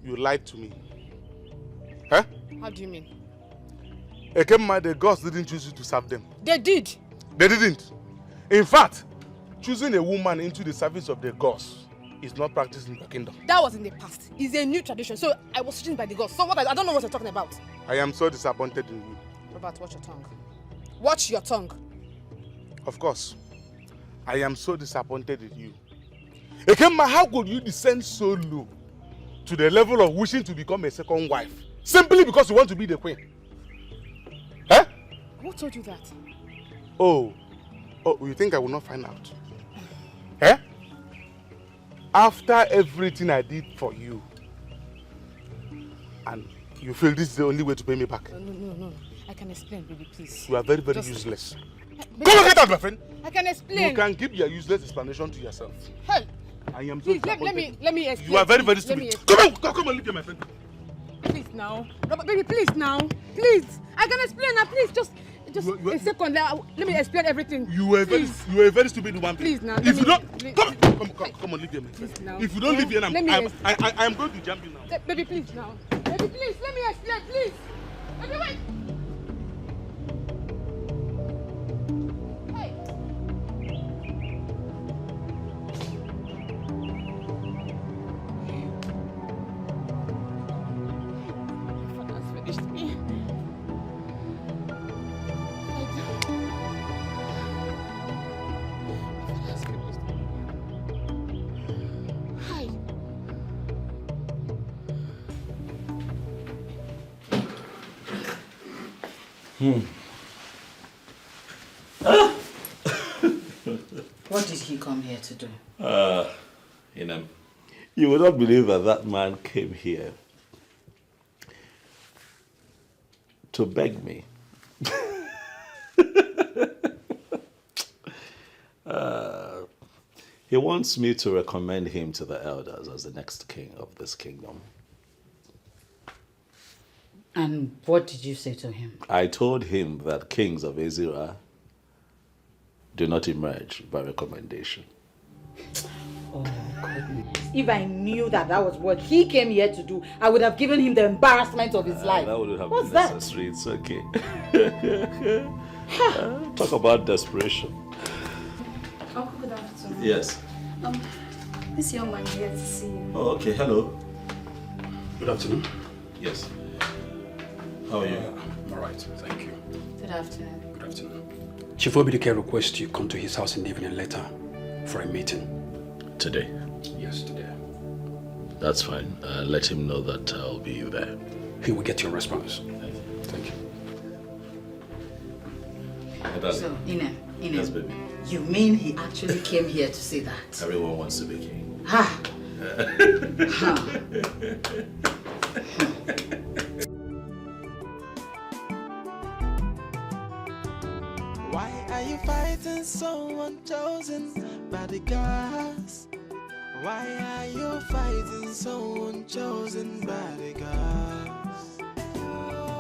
you lied to me. Huh? How do you mean? Ekemma, the gods didn't choose you to serve them. They did. They didn't. In fact, choosing a woman into the service of the gods is not practiced in the kingdom. That was in the past. It's a new tradition. So I was chosen by the gods. So what? I don't know what you're talking about. I am so disappointed in you. Robert, watch your tongue. Watch your tongue. Of course. I am so disappointed in you. Ekemma, how could you descend so low to the level of wishing to become a second wife simply because you want to be the queen? Huh? Who told you that? Oh, you think I will not find out? Eh? After everything I did for you, and you feel this is the only way to pay me back? No. I can explain, baby, please. You are very, very Just- useless. Baby, Come on, get out, my friend. I can explain. You can give your useless explanation to yourself. Help. I am so Please, disappointed. let me explain. You are very, very please. Let me stupid. Come on, leave here, my friend. Please now. No, but baby, please now. Please. I can explain now. Please, just a second. Let me explain everything. You were a very stupid woman. Please now. If you don't, come on, leave here, my friend. Please now. If you don't leave here, I am going to jump you now. Baby, please now. Baby, please, let me explain, please. Baby, wait. Hey. Father's finished me. Father's finished me. Hi. What did he come here to do? You would not believe that man came here to beg me. He wants me to recommend him to the elders as the next king of this kingdom. And what did you say to him? I told him that kings of Ezira do not emerge by recommendation. Oh, goodness. If I knew that was what he came here to do, I would have given him the embarrassment of his life. That would have What's been necessary. It's okay. Talk about desperation. Uncle, good afternoon. Yes. This young man here to see you. Oh, okay. Hello. Good afternoon. Yes. How are you? I'm all right, thank you. Good afternoon. Good afternoon. Chief Obidike requests you come to his house in the evening later for a meeting. Today? Yes, today. That's fine. Let him know that I'll be there. He will get your response. Thank you. So, Ine, Yes, baby. you mean he actually came here to say that? Everyone wants to be king. Ha! Why are you fighting someone chosen by the gods? Why are you fighting someone chosen by the gods?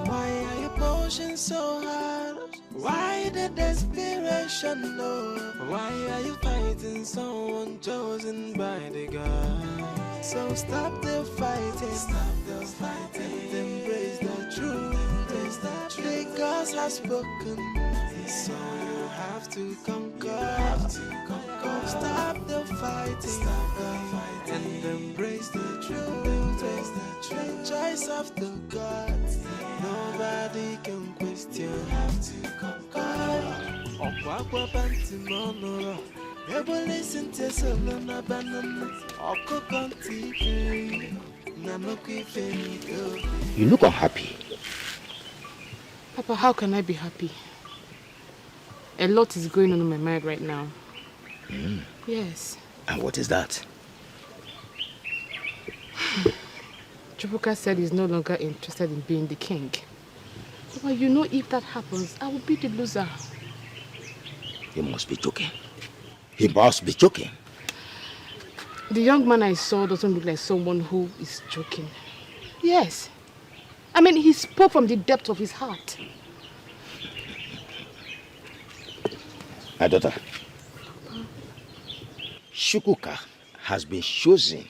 Why are you pushing so hard? Why the desperation, Lord? Why are you fighting someone chosen by the gods? So stop the fighting, and embrace the truth. The gods have spoken, so you have to conquer. Stop the fighting, and embrace the truth. The choice of the gods, nobody can question. Have to conquer. Okwa banti mono, ebo listen to solo banana. Oko konti, na no kifeni. You look unhappy. Papa, how can I be happy? A lot is going on in my mind right now. Yes. And what is that? Chubuka said he's no longer interested in being the king. Papa, you know if that happens, I will be the loser. He must be joking. He must be joking. The young man I saw doesn't look like someone who is joking. Yes. I mean, he spoke from the depth of his heart. My daughter, Shukuka has been chosen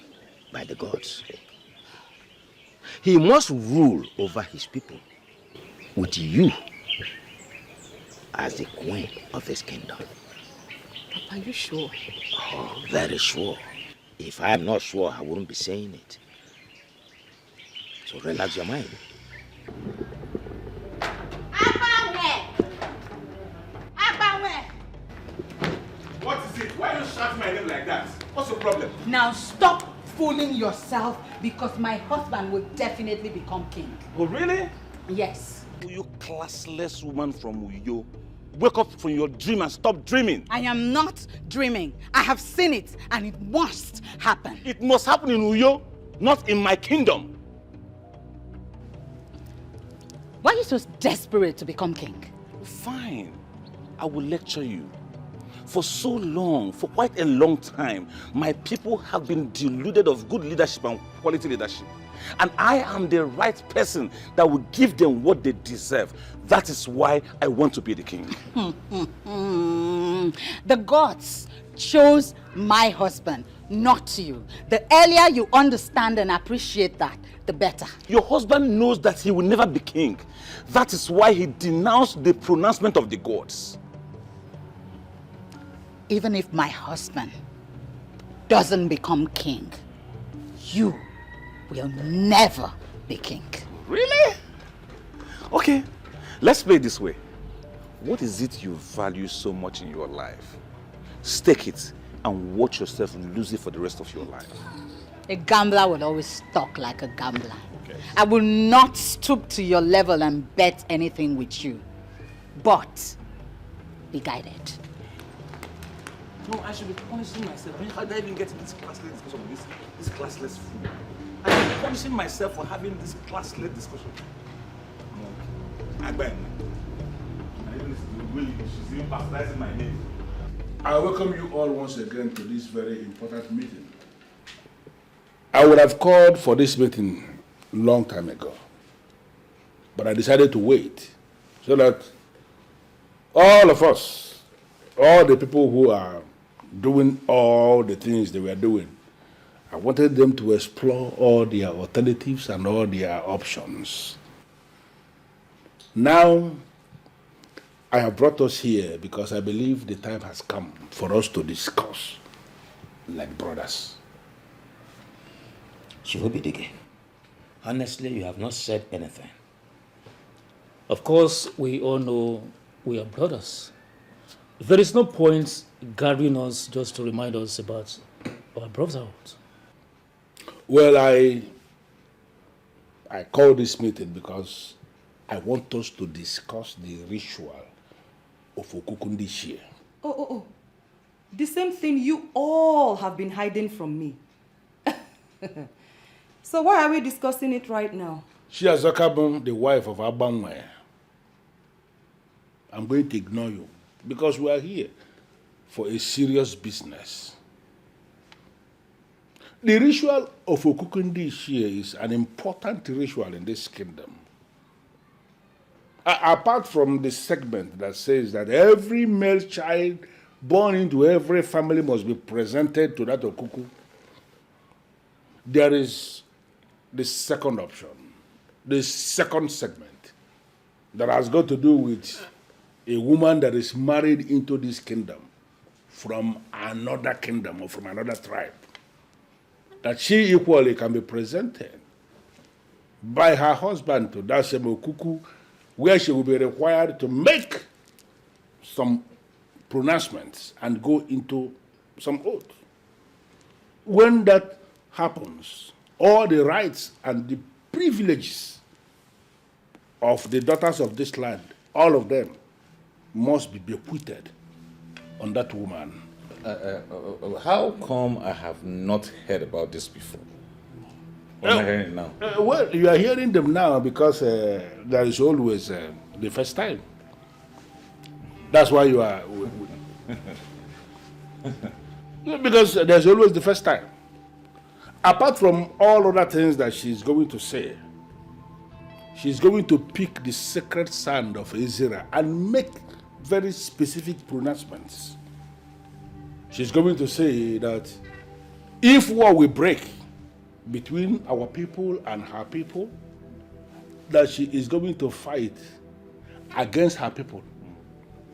by the gods. He must rule over his people with you as the queen of this kingdom. Papa, are you sure? Oh, very sure. If I am not sure, I wouldn't be saying it. So relax your mind. What is it? Why are you shouting my name like that? What's your problem? Now stop fooling yourself, because my husband will definitely become king. Oh, really? Yes. You classless woman from Uyo. Wake up from your dream and stop dreaming. I am not dreaming. I have seen it, and it must happen. It must happen in Uyo, not in my kingdom. Why are you so desperate to become king? Fine. I will lecture you. For so long, for quite a long time, my people have been deluded of good leadership and quality leadership. And I am the right person that will give them what they deserve. That is why I want to be the king. The gods chose my husband, not you. The earlier you understand and appreciate that, the better. Your husband knows that he will never be king. That is why he denounced the pronouncement of the gods. Even if my husband doesn't become king, you will never be king. Really? Okay, let's play it this way. What is it you value so much in your life? Stake it and watch yourself lose it for the rest of your life. A gambler will always talk like a gambler. Okay. I will not stoop to your level and bet anything with you. But be guided. No, I should be punishing myself. How did I even get in this classless discussion with this classless fool? I should be punishing myself for having this classless discussion. I bet. She's even baptizing my name. I welcome you all once again to this very important meeting. I would have called for this meeting a long time ago, but I decided to wait so that all of us, all the people who are doing all the things they were doing, I wanted them to explore all their alternatives and all their options. Now, I have brought us here because I believe the time has come for us to discuss like brothers. Chihobidige, honestly, you have not said anything. Of course, we all know we are brothers. There is no point gathering us just to remind us about our brotherhood. Well, I called this meeting because I want us to discuss the ritual of Okukun this year. Oh. The same thing you all have been hiding from me. So why are we discussing it right now? She has become the wife of Abangwe. I'm going to ignore you because we are here for a serious business. The ritual of Okukun this year is an important ritual in this kingdom. Apart from the segment that says that every male child born into every family must be presented to that Okuku, there is the second option, the second segment, that has got to do with a woman that is married into this kingdom from another kingdom or from another tribe, that she equally can be presented by her husband to that same Okuku, where she will be required to make some pronouncements and go into some oath. When that happens, all the rights and the privileges of the daughters of this land, all of them, must be bequeathed on that woman. How come I have not heard about this before? What am I hearing now? Well, you are hearing them now because there is always the first time. That's why you are... because there's always the first time. Apart from all other things that she's going to say, she's going to pick the sacred sand of Ezra and make very specific pronouncements. She's going to say that if war will break between our people and her people, that she is going to fight against her people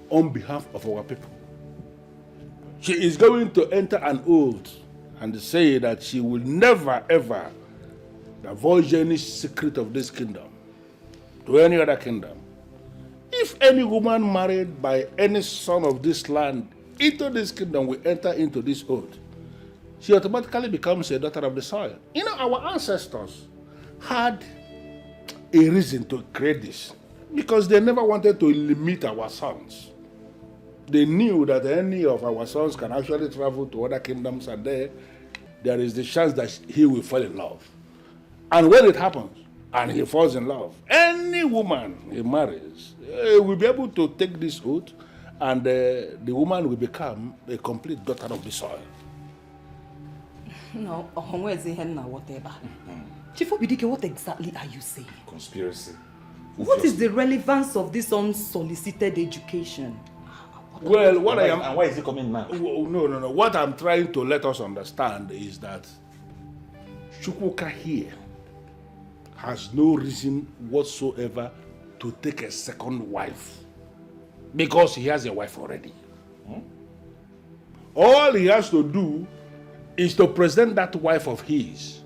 on behalf of our people. She is going to enter an oath and say that she will never ever divulge any secret of this kingdom to any other kingdom. If any woman married by any son of this land into this kingdom will enter into this oath, she automatically becomes a daughter of the soil. You know, our ancestors had a reason to create this because they never wanted to limit our sons. They knew that any of our sons can actually travel to other kingdoms, and there is the chance that he will fall in love. And when it happens, and he falls in love, any woman he marries will be able to take this oath, and the woman will become a complete daughter of the soil. No, whatever. Chief Obidike, what exactly are you saying? Conspiracy. What is the relevance of this unsolicited education? Well, what I am... And why is it coming now? No. What I'm trying to let us understand is that Chukwuka here has no reason whatsoever to take a second wife because he has a wife already. All he has to do is to present that wife of his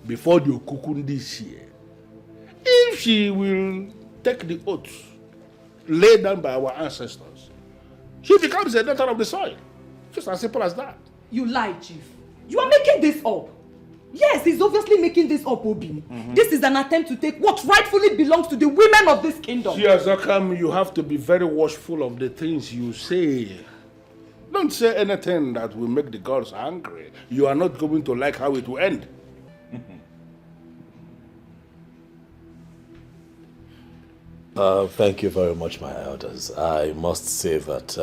before the Okukun this year. If she will take the oath laid down by our ancestors, she becomes a daughter of the soil. Just as simple as that. You lie, Chief. You are making this up. Yes, he's obviously making this up, Obi. This is an attempt to take what rightfully belongs to the women of this kingdom. Zakam, you have to be very watchful of the things you say. Don't say anything that will make the gods angry. You are not going to like how it will end. Thank you very much, my elders. I must say that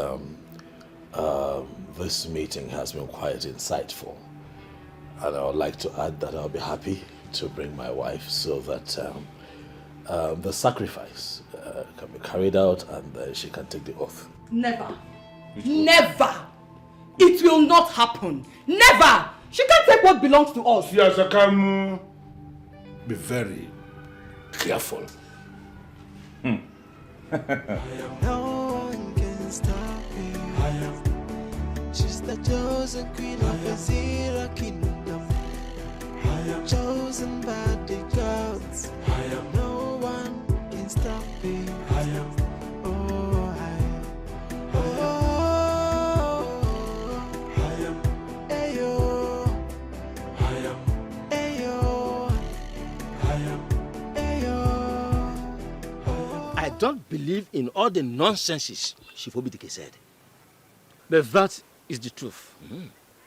this meeting has been quite insightful. And I would like to add that I'll be happy to bring my wife so that the sacrifice can be carried out and she can take the oath. Never. Never. It will not happen. Never. She can't take what belongs to us. Zakam, be very careful. No one can stop me. She's the chosen queen of the Zira kingdom. Chosen by the gods. No one can stop me. I don't believe in all the nonsenses Chief Obidike said. But that is the truth.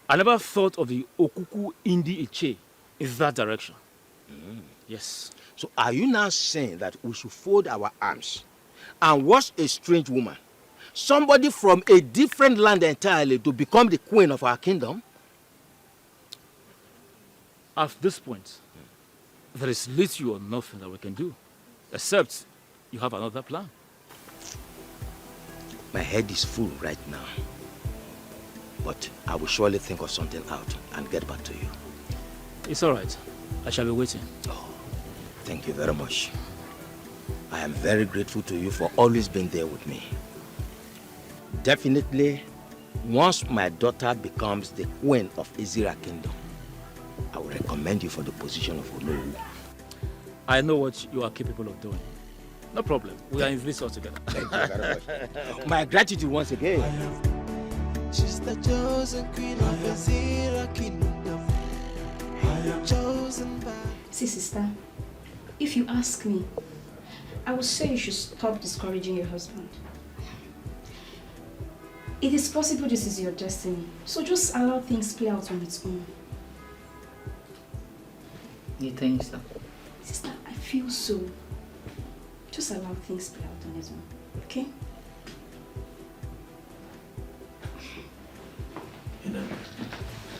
I never thought of the Okuku Indi Iche in that direction. Yes. So are you now saying that we should fold our arms and watch a strange woman, somebody from a different land entirely, to become the queen of our kingdom? At this point, there is little or nothing that we can do, except you have another plan. My head is full right now, but I will surely think of something out and get back to you. It's all right. I shall be waiting. Oh, thank you very much. I am very grateful to you for always being there with me. Definitely, once my daughter becomes the queen of Izira Kingdom, I will recommend you for the position of Olowu. I know what you are capable of doing. No problem. We are in this all together. Thank you very much. My gratitude once again. She's the chosen queen of Izira kingdom. Chosen by... See, sister, if you ask me, I would say you should stop discouraging your husband. It is possible this is your destiny, so just allow things play out on its own. You think so? Sister, I feel so. Just allow things play out on its own, okay?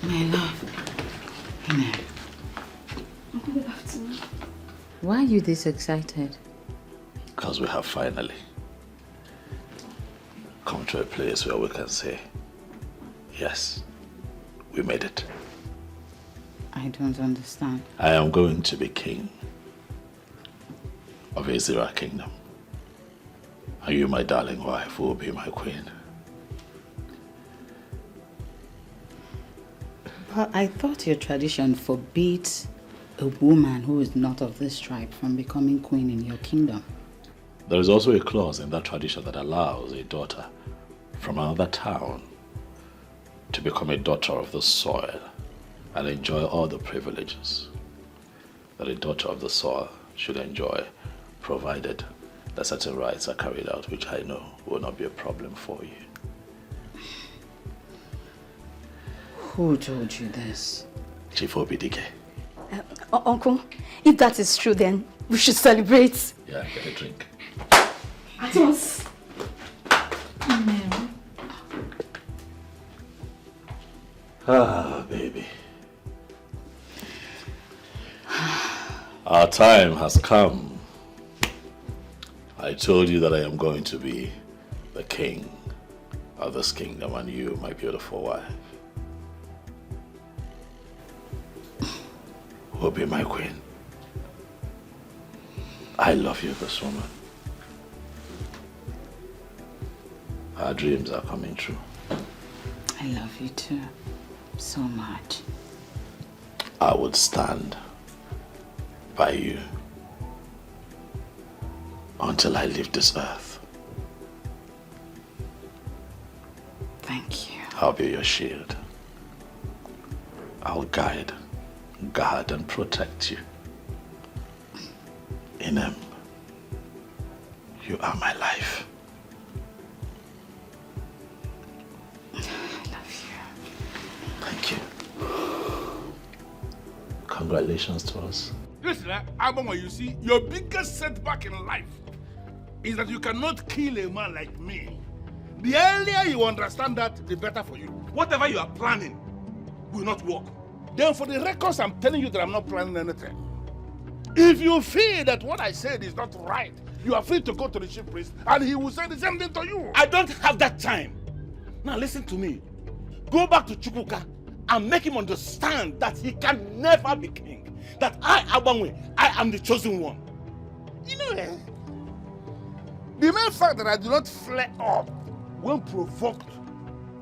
My love. Good afternoon. Why are you this excited? Because we have finally come to a place where we can say, yes, we made it. I don't understand. I am going to be king of Izira Kingdom. And you, my darling wife, will be my queen. But I thought your tradition forbids a woman who is not of this tribe from becoming queen in your kingdom. There is also a clause in that tradition that allows a daughter from another town to become a daughter of the soil and enjoy all the privileges that a daughter of the soil should enjoy, provided that certain rights are carried out, which I know will not be a problem for you. Who told you this? Chief Obidike. Uncle, if that is true, then we should celebrate. Yeah, get a drink. At once. Ah, baby. Our time has come. I told you that I am going to be the king of this kingdom, and you, my beautiful wife, will be my queen. I love you, this woman. Our dreams are coming true. I love you too, so much. I would stand by you until I leave this earth. Thank you. I'll be your shield. I'll guide, guard, and protect you. In him, you are my life. I love you. Thank you. Congratulations to us. Listen, Abama, you see, your biggest setback in life is that you cannot kill a man like me. The earlier you understand that, the better for you. Whatever you are planning will not work. Then for the records, I'm telling you that I'm not planning anything. If you feel that what I said is not right, you are free to go to the chief priest and he will say the same thing to you. I don't have that time. Now listen to me. Go back to Chukwuka and make him understand that he can never be king. That I, Abanwe, I am the chosen one. You know, the mere fact that I do not flare up when provoked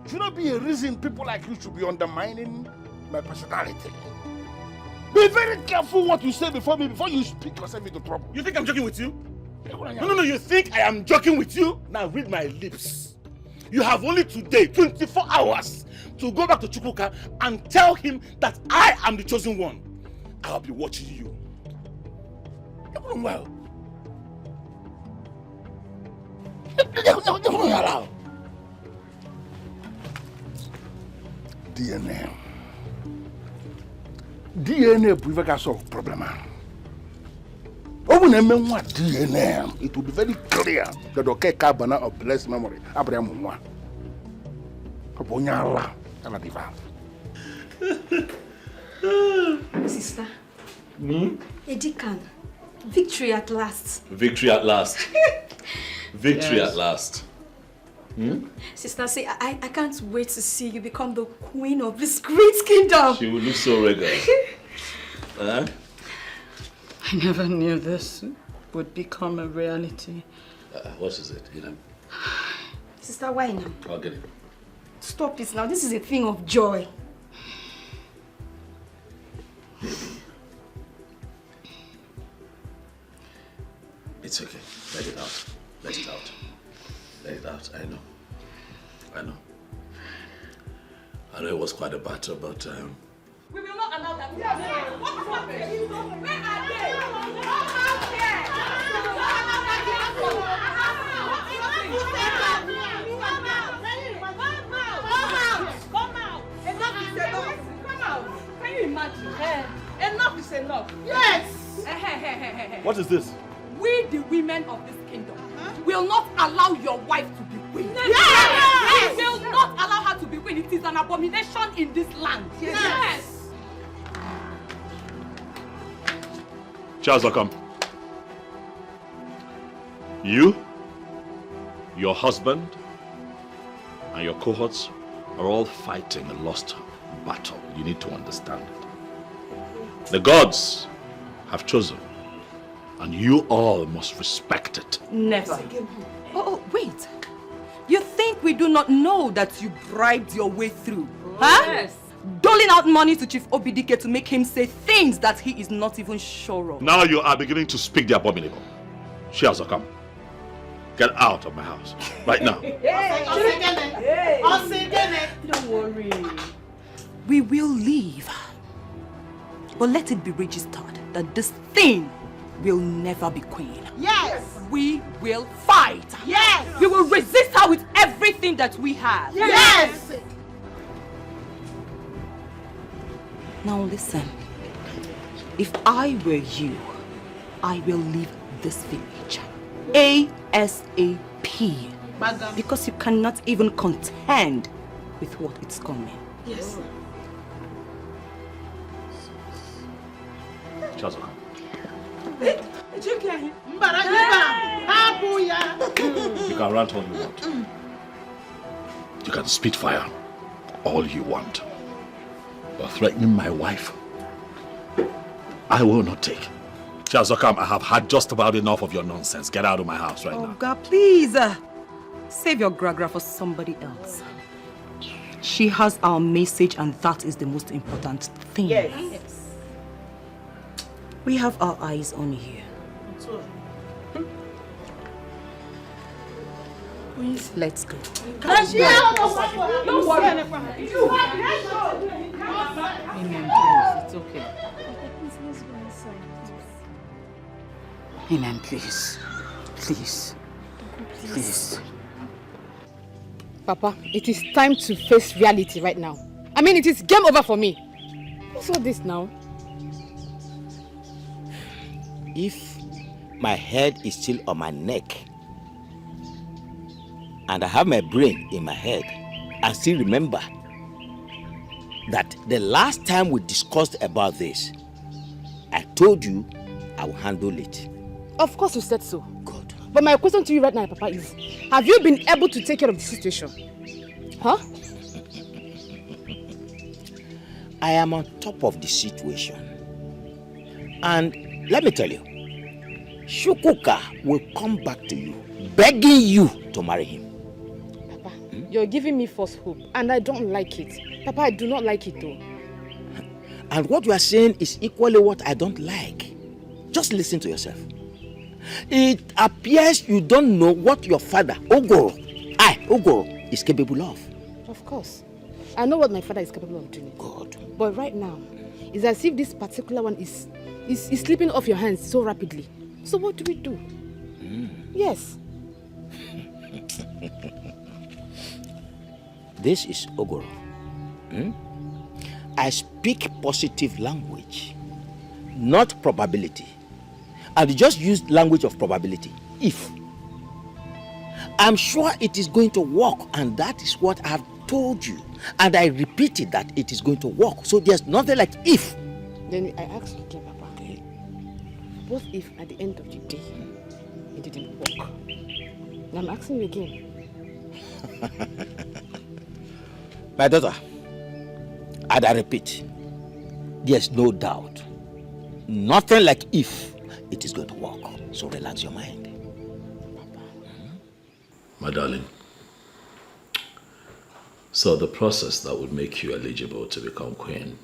should not be a reason people like you should be undermining my personality. Be very careful what you say before me, before you speak yourself into trouble. You think I'm joking with you? No, you think I am joking with you? Now read my lips. You have only today, 24 hours, to go back to Chukwuka and tell him that I am the chosen one. I'll be watching you. Well. DNA bụ ife ga-solve problem ahụ. Ọ bụ na eme nwa DNA, it will be very clear that Okeke Abana of blessed memory abụrụ ya mụ nwa. Ọ bụ onye ala ala dị fa. Sister. Edikan, victory at last. Victory at last. Victory Yes. at last. Sister, see, I can't wait to see you become the queen of this great kingdom. She will look so regal. Huh? I never knew this would become a reality. What is it? You know? Sister, why now? I'll get it. Stop it now. This is a thing of joy. It's okay. Let it out. Let it out. Let it out. I know. I know. I know it was quite a battle, but We will not allow that. What is happening? Where are they? Come out! Enough is enough. Come out. Can you imagine? Enough is enough. Yes. What is this? We, the women of this kingdom, will not allow your wife to be queen. Yes. We will not allow her to be queen. It is an abomination in this land. Yes. Charles, come. You, your husband, and your cohorts are all fighting a lost battle. You need to understand it. The gods have chosen, and you all must respect it. Never. Oh, wait. You think we do not know that you bribed your way through? Huh? Yes. Doling out money to Chief Obidike to make him say things that he is not even sure of. Now you are beginning to speak the abominable. Charles, come. Get out of my house right now. Don't worry. We will leave. But let it be registered that this thing will never be queen. Yes. We will fight. Yes. We will resist her with everything that we have. Yes. Now listen. If I were you, I will leave this village ASAP. Because you cannot even contend with what is coming. Yes. Charles, come. You can rant all you want. You can spit fire all you want. But threatening my wife, I will not take. Charles, come. I have had just about enough of your nonsense. Get out of my house right now. Oh God, please. Save your gragra for somebody else. She has our message and that is the most important thing. Yes. We have our eyes on you. Let's go. Don't worry. Amen, please. It's okay. Amen, please. Please. Please. Papa, it is time to face reality right now. I mean, it is game over for me. What's all this now? If my head is still on my neck and I have my brain in my head, I still remember that the last time we discussed about this, I told you I will handle it. Of course you said so. Good. But my question to you right now, Papa, is have you been able to take care of the situation? Huh? I am on top of the situation. And let me tell you, Chukwuka will come back to you, begging you to marry him. Papa, you're giving me false hope, and I don't like it. Papa, I do not like it though. And what you are saying is equally what I don't like. Just listen to yourself. It appears you don't know what your father, Ogoro, is capable of. Of course. I know what my father is capable of doing. God. But right now, it's as if this particular one is slipping off your hands so rapidly. So what do we do? Yes. This is Ogoro. I speak positive language, not probability. And just use language of probability. If. I'm sure it is going to work, and that is what I have told you. And I repeated that it is going to work. So there's nothing like if. Then I ask you again, Papa. Okay. What if at the end of the day, it didn't work? And I'm asking you again. My daughter, and I repeat, there's no doubt. Nothing like if it is going to work. So relax your mind. My darling, so the process that would make you eligible to become queen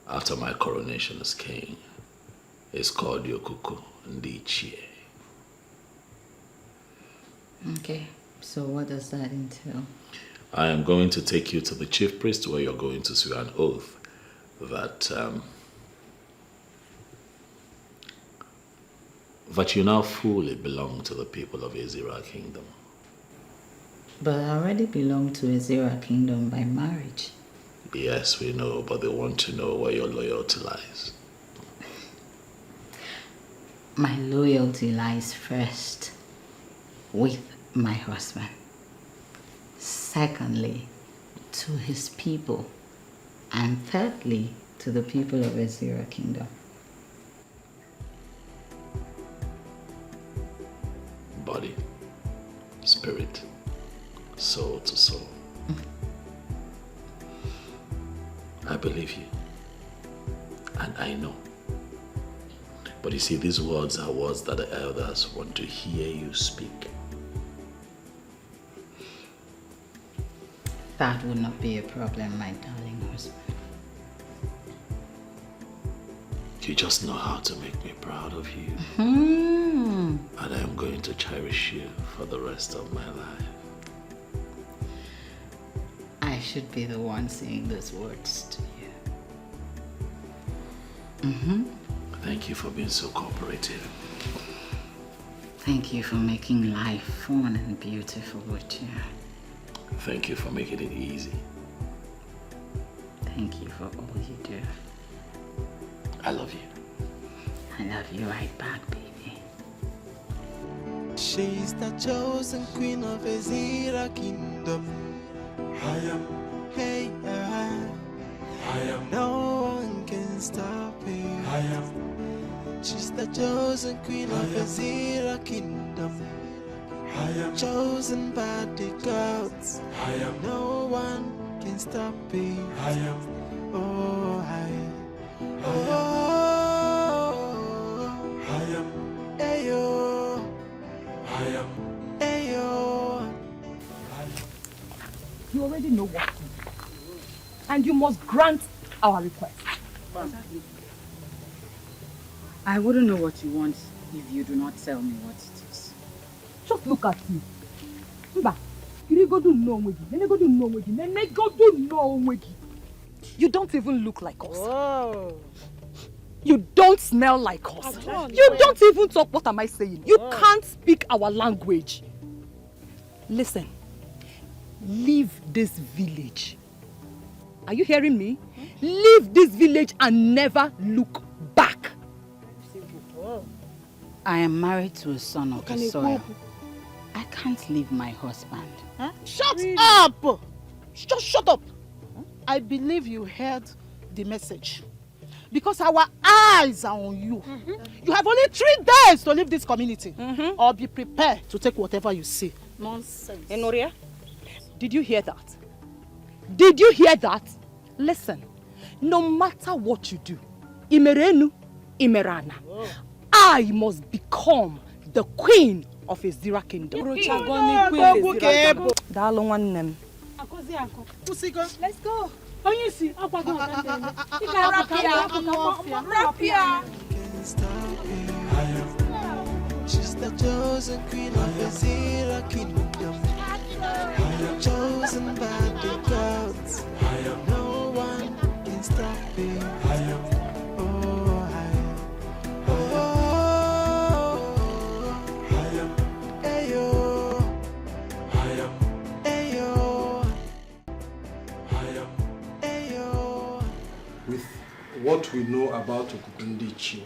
after my coronation as king is called Yokuku Ndichie. Okay, so what does that entail? I am going to take you to the chief priest where you're going to swear an oath that you now fully belong to the people of Ezira Kingdom. But I already belong to Ezira Kingdom by marriage. Yes, we know, but they want to know where your loyalty lies. My loyalty lies first with my husband. Secondly, to his people. And thirdly, to the people of Ezira Kingdom. Body, spirit, soul to soul. I believe you. And I know. But you see, these words are words that the elders want to hear you speak. That would not be a problem, my darling husband. You just know how to make me proud of you. Hmm. And I am going to cherish you for the rest of my life. I should be the one saying those words to you. Thank you for being so cooperative. Thank you for making life fun and beautiful with you. Thank you for making it easy. Thank you for all you do. I love you. I love you right back, baby. She's the chosen queen of Ezira kingdom. I am. Hey, I am. No one can stop her. I am. She's the chosen queen of Ezira kingdom. I am chosen by the gods. I am. No one can stop me. I am. Oh, I am. Ayo. I am. Ayo. You already know what to do. And you must grant our request. I wouldn't know what you want if you do not tell me what it is. Just look at you. Mba, you don't even look like us. Whoa. You don't smell like us. You don't even talk. What am I saying? You can't speak our language. Listen, leave this village. Are you hearing me? Leave this village and never look back. I am married to a son of the soil. I can't leave my husband. Huh? Shut up! Just shut up! I believe you heard the message. Because our eyes are on you. You have only 3 days to leave this community. Or be prepared to take whatever you see. Nonsense. Enoria, did you hear that? Did you hear that? Listen, no matter what you do, Imerenu, Imerana, I must become the queen of Ezira kingdom. Let's go. She's the chosen queen of Ezira kingdom. Chosen by the gods. No one can stop me. With what we know about Okukundichi,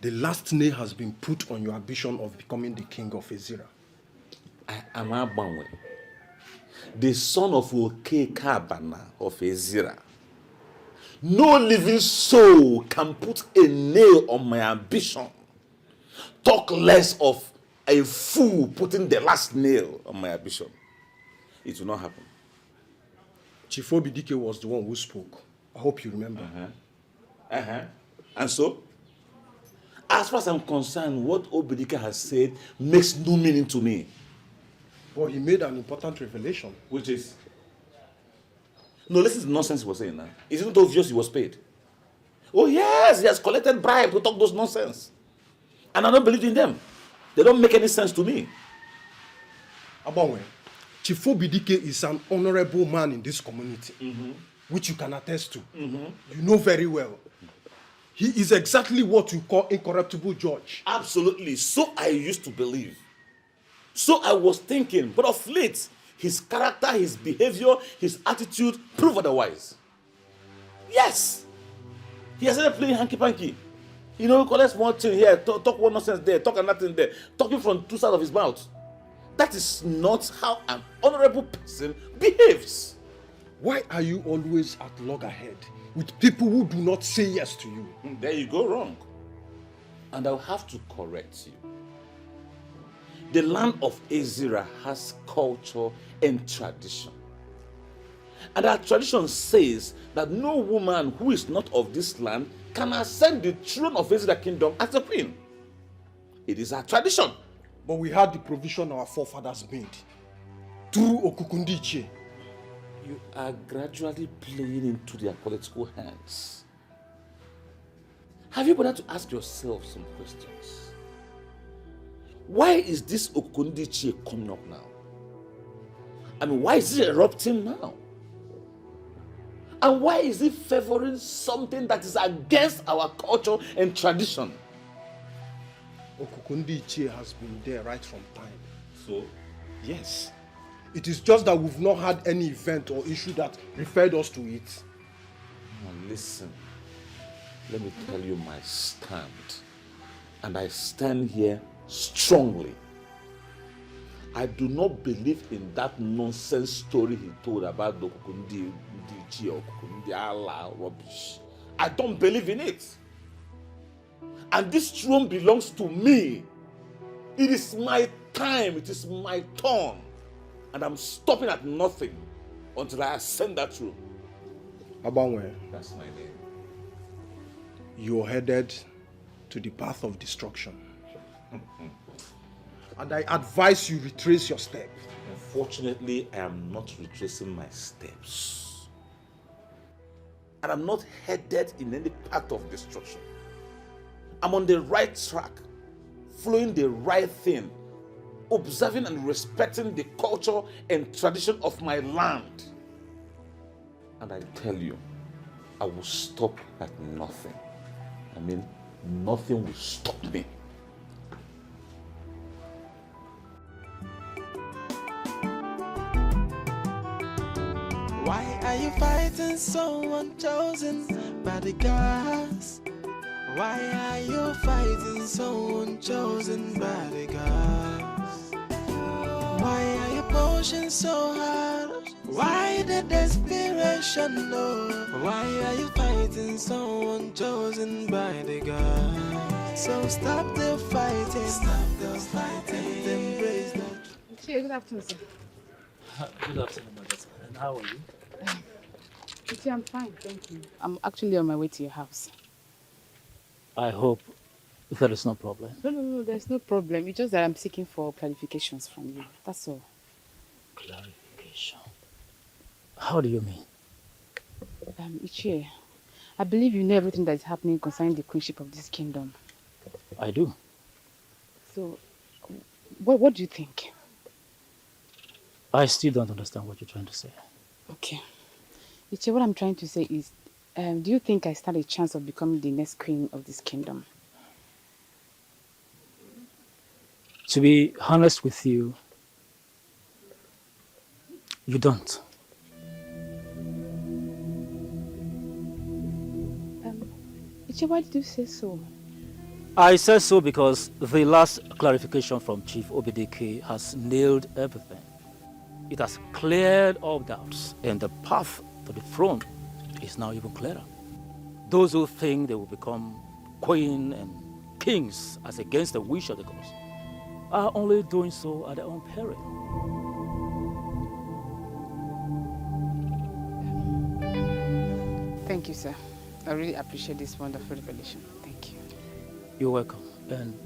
the last nail has been put on your ambition of becoming the king of Ezira. I am Abanwe, the son of Okekabana of Ezira. No living soul can put a nail on my ambition. Talk less of a fool putting the last nail on my ambition. It will not happen. Chief Obidike was the one who spoke. I hope you remember. And so, as far as I'm concerned, what Obidike has said makes no meaning to me. But he made an important revelation. Which is? No, listen to the nonsense he was saying now. Isn't it obvious he was paid? Oh yes, he has collected bribe to talk those nonsense. And I don't believe in them. They don't make any sense to me. Abanwe, Chief Obidike is an honorable man in this community, which you can attest to. You know very well. He is exactly what you call incorruptible judge. Absolutely. So I used to believe. So I was thinking, but of late, his character, his behavior, his attitude prove otherwise. Yes. He has started playing hanky-panky. You know, collect one thing here, talk one nonsense there, talk another thing there, talking from 2 sides of his mouth. That is not how an honorable person behaves. Why are you always at loggerhead with people who do not say yes to you? There you go wrong. And I'll have to correct you. The land of Ezira has culture and tradition. And our tradition says that no woman who is not of this land can ascend the throne of Ezira kingdom as a queen. It is our tradition. But we had the provision our forefathers made through Okukundiche. You are gradually playing into their political hands. Have you bothered to ask yourself some questions? Why is this Okukundiche coming up now? I mean, why is it erupting now? And why is it favoring something that is against our culture and tradition? Okukundiche has been there right from time. So? Yes. It is just that we've not had any event or issue that referred us to it. Now listen. let me tell you my stand. And I stand here strongly. I do not believe in that nonsense story he told about the Kukundi or Kukundi Allah rubbish. I don't believe in it. And this throne belongs to me. It is my time. It is my turn. And I'm stopping at nothing until I ascend that throne. Abanwe, that's my name. You're headed to the path of destruction. And I advise you retrace your step. Unfortunately, I am not retracing my steps. And I'm not headed in any path of destruction. I'm on the right track, following the right thing, observing and respecting the culture and tradition of my land. And I tell you, I will stop at nothing. I mean, nothing will stop me. Why are you fighting someone chosen by the gods? Why are you fighting someone chosen by the gods? Why are you pushing so hard? Why the desperation? No. Why are you fighting someone chosen by the gods? So stop the fighting. Stop the fighting. Embrace the Good afternoon, sir. Good afternoon, madam. And how are you? I'm fine, thank you. I'm actually on my way to your house. I hope there is no problem. No, there's no problem. It's just that I'm seeking for clarifications from you. That's all. Clarification? How do you mean? Ichie, I believe you know everything that is happening concerning the queenship of this kingdom. I do. So, what do you think? I still don't understand what you're trying to say. Okay. Ichie, what I'm trying to say is, do you think I stand a chance of becoming the next queen of this kingdom? To be honest with you, you don't. Ichie, why did you say so? I said so because the last clarification from Chief Obedeke has nailed everything. It has cleared all doubts, and the path to the throne is now even clearer. Those who think they will become queen and kings as against the wish of the gods are only doing so at their own peril. Thank you, sir. I really appreciate this wonderful revelation. Thank you. You're welcome, and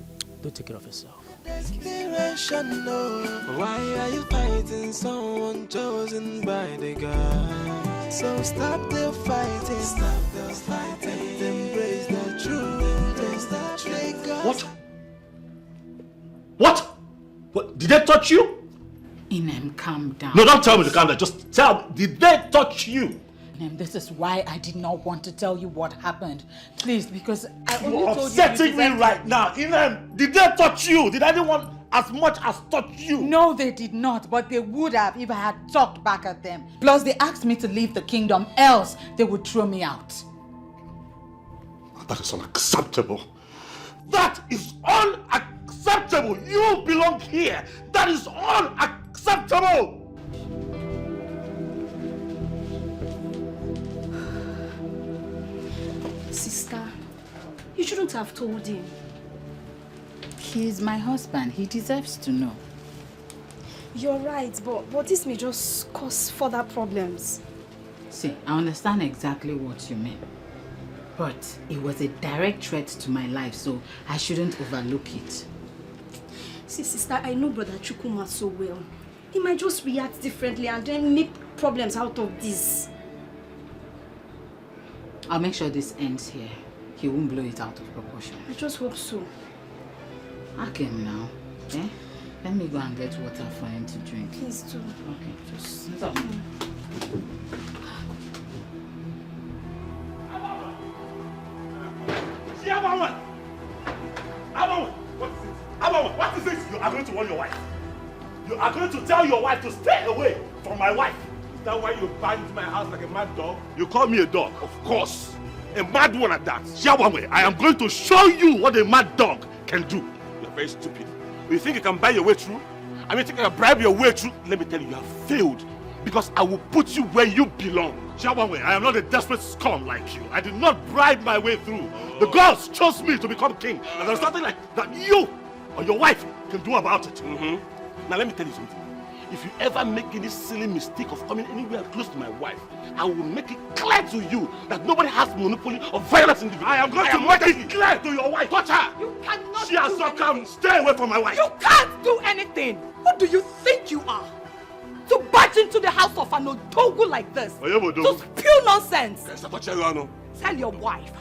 do take care of yourself. Desperation, no. Why are you fighting someone chosen by the God? So stop the fighting. Stop the fighting. Embrace the truth. What? Did they touch you? Inem, calm down. No, don't tell me to calm down. Just tell me, did they touch you? Inem, this is why I did not want to tell you what happened. Please, because I only You're told you. upsetting me right now. Inem, did they touch you? Did anyone as much as touch you? No, they did not, but they would have if I had talked back at them. Plus, they asked me to leave the kingdom, else they would throw me out. That is unacceptable. That is unacceptable. You belong here. That is unacceptable. Sister, you shouldn't have told him. He's my husband. He deserves to know. You're right, but this may just cause further problems. See, I understand exactly what you mean. But it was a direct threat to my life, so I shouldn't overlook it. See, sister, I know Brother Chukuma so well. He might just react differently and then make problems out of this. I'll make sure this ends here. He won't blow it out of proportion. I just hope so. Ask him now. Eh? Let me go and get water for him to drink. Please do. Okay, just stop. What is this? You are going to warn your wife. You are going to tell your wife to stay away from my wife. Is that why you banged my house like a mad dog? You call me a dog, of course. A mad one at that. Xiaowangwei, I am going to show you what a mad dog can do. You're very stupid. You think you can buy your way through? I mean, you think you can bribe your way through? Let me tell you, you have failed. Because I will put you where you belong. Xiaowangwei, I am not a desperate scum like you. I did not bribe my way through. The gods chose me to become king. And there's nothing like that you or your wife can do about it. Now let me tell you something. If you ever make any silly mistake of coming anywhere close to my wife, I will make it clear to you that nobody has monopoly of violence in the village. I am going to make it clear to your wife. Touch her! You cannot She has not come. Stay away from my wife. You can't do anything! Who do you think you are? To barge into the house of an Odogu like this? To spew nonsense? Tell your wife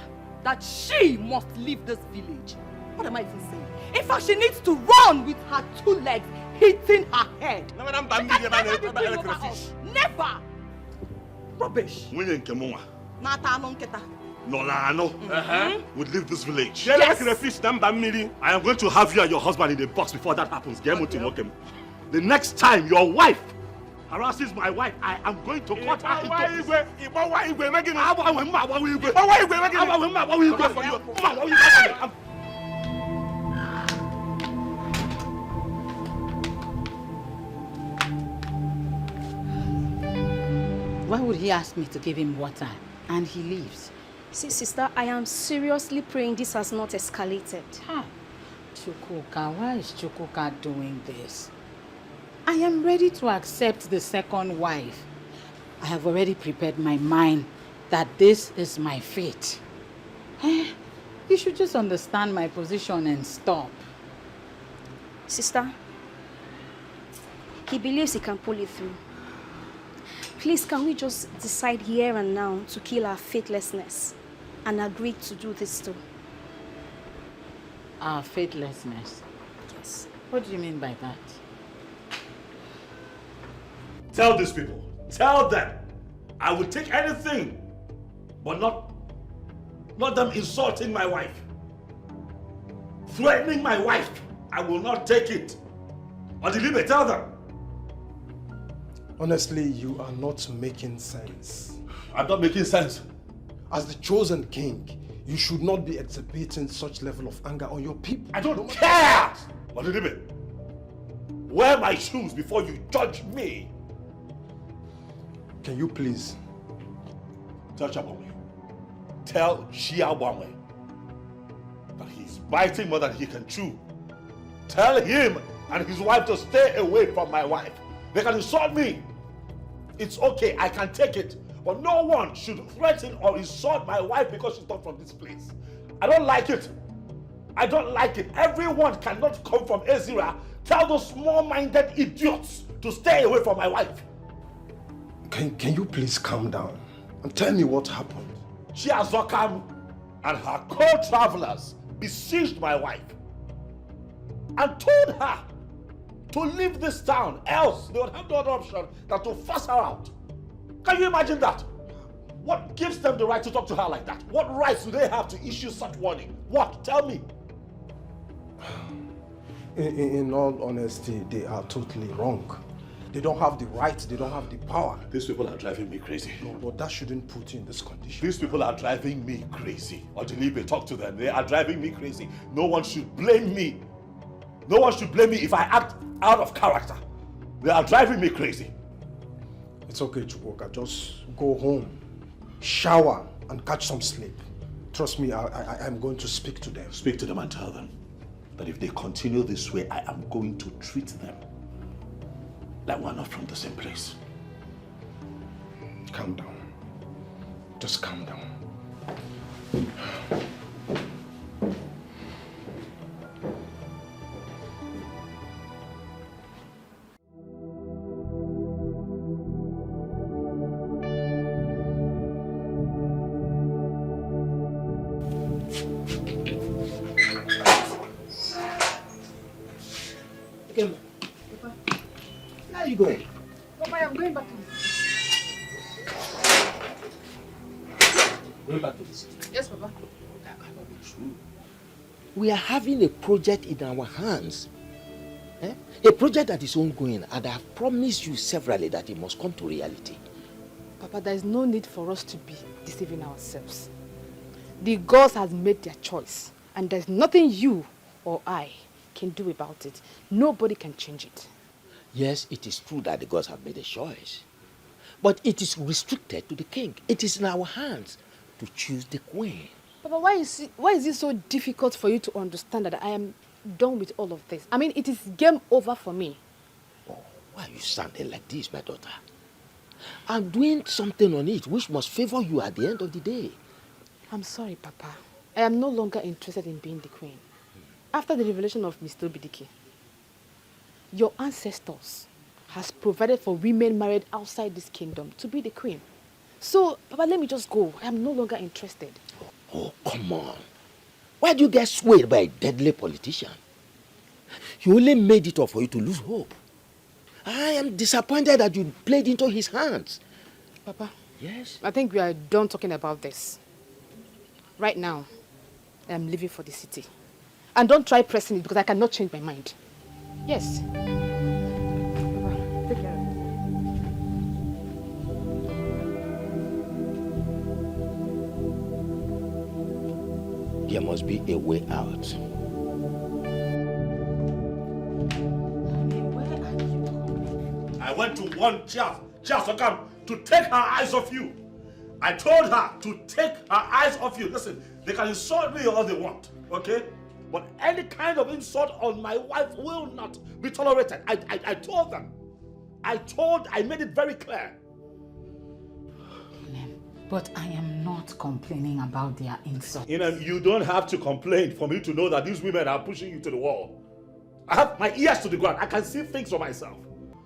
that she must leave this village. What am I even saying? In fact, she needs to run with her 2 legs hitting her head. Never! Rubbish. Nolano would leave this village. Yes. I am going to have you and your husband in the box before that happens. The next time your wife harasses my wife, I am going to cut her into Why would he ask me to give him water and he leaves? See, sister, I am seriously praying this has not escalated. Chukwuka, why is Chukwuka doing this? I am ready to accept the second wife. I have already prepared my mind that this is my fate. You should just understand my position and stop. Sister, he believes he can pull it through. Please, can we just decide here and now to kill our faithlessness and agree to do this too? Our faithlessness? Yes. What do you mean by that? Tell these people, tell them, I will take anything, but not them insulting my wife, threatening my wife. I will not take it. Odilibe, tell them. Honestly, you are not making sense. I'm not making sense. As the chosen king, you should not be exhibiting such level of anger on your people. I don't care! Odilibe, wear my shoes before you judge me. Can you please? Tell Xiaowangwei. Tell Xiaowangwei that he's biting more than he can chew. Tell him and his wife to stay away from my wife. They can insult me. It's okay, I can take it. But no one should threaten or insult my wife because she's not from this place. I don't like it. I don't like it. Everyone cannot come from Ezira. Tell those small-minded idiots to stay away from my wife. Can you please calm down and tell me what happened? Chiazokam and her co-travelers besieged my wife and told her to leave this town, else they would have no other option than to force her out. Can you imagine that? What gives them the right to talk to her like that? What rights do they have to issue such warning? What? Tell me. In all honesty, they are totally wrong. They don't have the right, they don't have the power. These people are driving me crazy. No, but that shouldn't put you in this condition. These people are driving me crazy. Odilibe, talk to them. They are driving me crazy. No one should blame me. No one should blame me if I act out of character. They are driving me crazy. It's okay, Chukwuka. Just go home, shower, and catch some sleep. Trust me, I'm going to speak to them. Speak to them and tell them that if they continue this way, I am going to treat them like we're not from the same place. Calm down. Just calm down. Where are you going? Papa, I'm going back to Going back to the city. Yes, Papa. That cannot be true. We are having a project in our hands. A project that is ongoing, and I have promised you severally that it must come to reality. Papa, there is no need for us to be deceiving ourselves. The gods has made their choice, and there's nothing you or I can do about it. Nobody can change it. Yes, it is true that the gods have made a choice. But it is restricted to the king. It is in our hands to choose the queen. Papa, why is it so difficult for you to understand that I am done with all of this? I mean, it is game over for me. Oh, why are you sounding like this, my daughter? I'm doing something on it which must favor you at the end of the day. I'm sorry, Papa. I am no longer interested in being the queen. After the revelation of Mr. Obidike, your ancestors has provided for women married outside this kingdom to be the queen. So, Papa, let me just go. I am no longer interested. Oh, come on. Why do you get swayed by a deadly politician? He only made it up for you to lose hope. I am disappointed that you played into his hands. Papa. Yes? I think we are done talking about this. Right now, I am leaving for the city. And don't try pressing it because I cannot change my mind. Yes. Papa, take care of it. There must be a way out. I went to warn Chiasokam to take her eyes off you. I told her to take her eyes off you. Listen, they can insult me all they want, okay? But any kind of insult on my wife will not be tolerated. I told them. I made it very clear. But I am not complaining about their insults. You don't have to complain for me to know that these women are pushing you to the wall. I have my ears to the ground. I can see things for myself.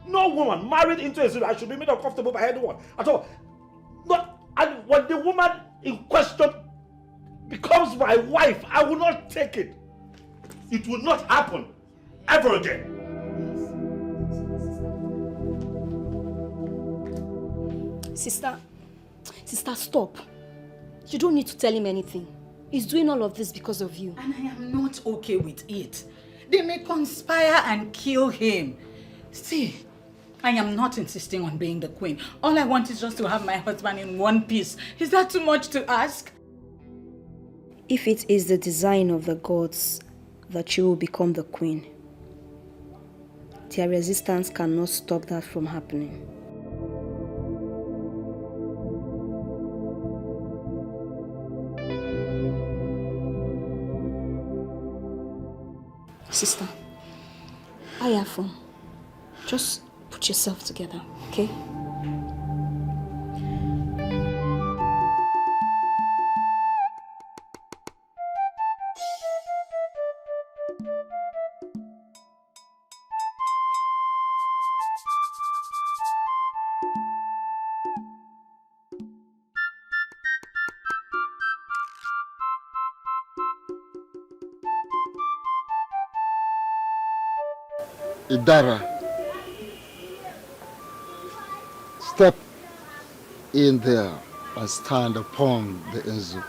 No woman married into a zero, I should be made uncomfortable by anyone at all. And when the woman in question becomes my wife, I will not take it. It will not happen ever again. Sister, stop. You don't need to tell him anything. He's doing all of this because of you. And I am not okay with it. They may conspire and kill him. See, I am not insisting on being the queen. All I want is just to have my husband in one piece. Is that too much to ask? If it is the design of the gods that you will become the queen, their resistance cannot stop that from happening. Sister, I have fun. Just put yourself together, okay? Idara, step in there and stand upon the Enzu.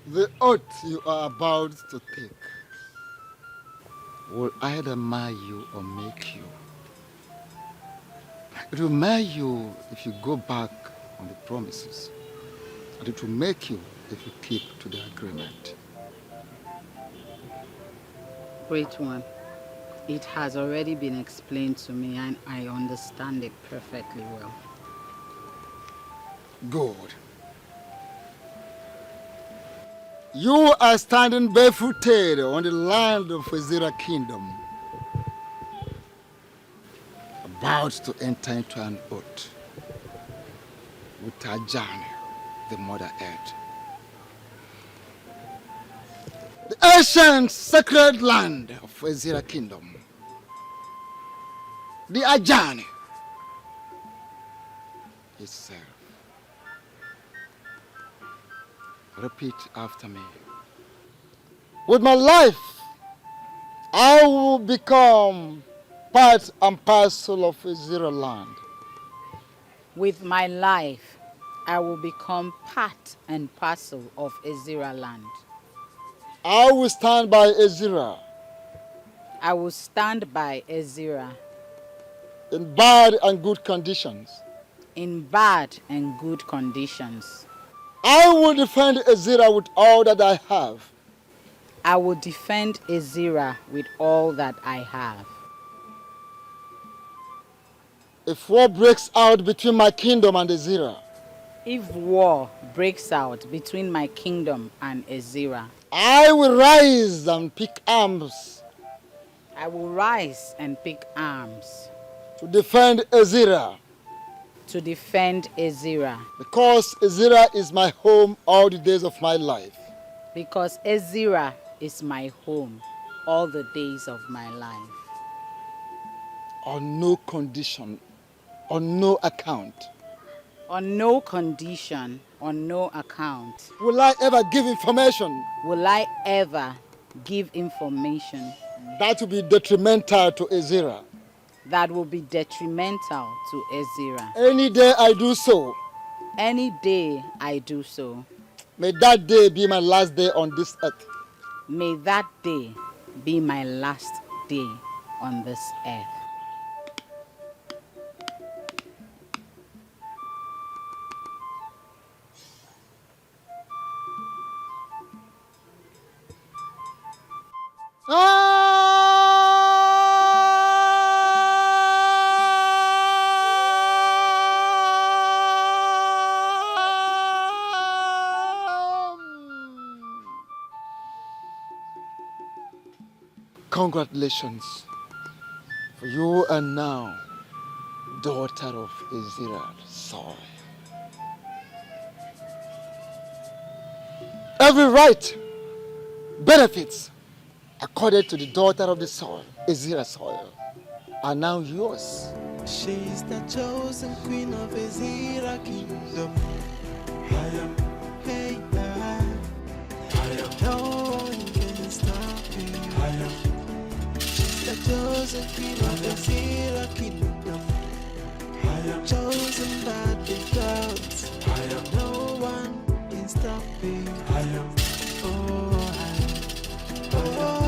The oath you are about to take will either mar you or make you. It will mar you if you go back on the promises, and it will make you if you keep to the agreement. Great one. It has already been explained to me and I understand it perfectly well. Good. You are standing barefooted on the land of Wazira Kingdom, about to enter into an oath with Ajani, the Mother Earth. The ancient sacred land of Wazira Kingdom, the Ajani itself. Repeat after me. With my life, I will become part and parcel of a zero land. With my life, I will become part and parcel of Ezra land. I will stand by Ezra. I will stand by Ezra. In bad and good conditions. In bad and good conditions. I will defend Ezra with all that I have. I will defend Ezra with all that I have. If war breaks out between my kingdom and Ezra. If war breaks out between my kingdom and Ezra. I will rise and pick arms. I will rise and pick arms. To defend Ezra. To defend Ezra. Because Ezra is my home all the days of my life. Because Ezra is my home all the days of my life. On no condition, on no account. On no condition, on no account. Will I ever give information? Will I ever give information? That will be detrimental to Ezra. That will be detrimental to Ezra. Any day I do so. Any day I do so. May that day be my last day on this earth. May that day be my last day on this earth. Congratulations, for you are now daughter of Ezra Saul. Every right, benefits, accorded to the daughter of the soil, Ezra Saul, are now yours. She's the chosen queen of Ezra kingdom. I am, hey, I am. No one can stop me. I am. She's the chosen queen of Ezra kingdom. I am chosen by the gods. I am. No one can stop me. I am. Oh, I am. Oh.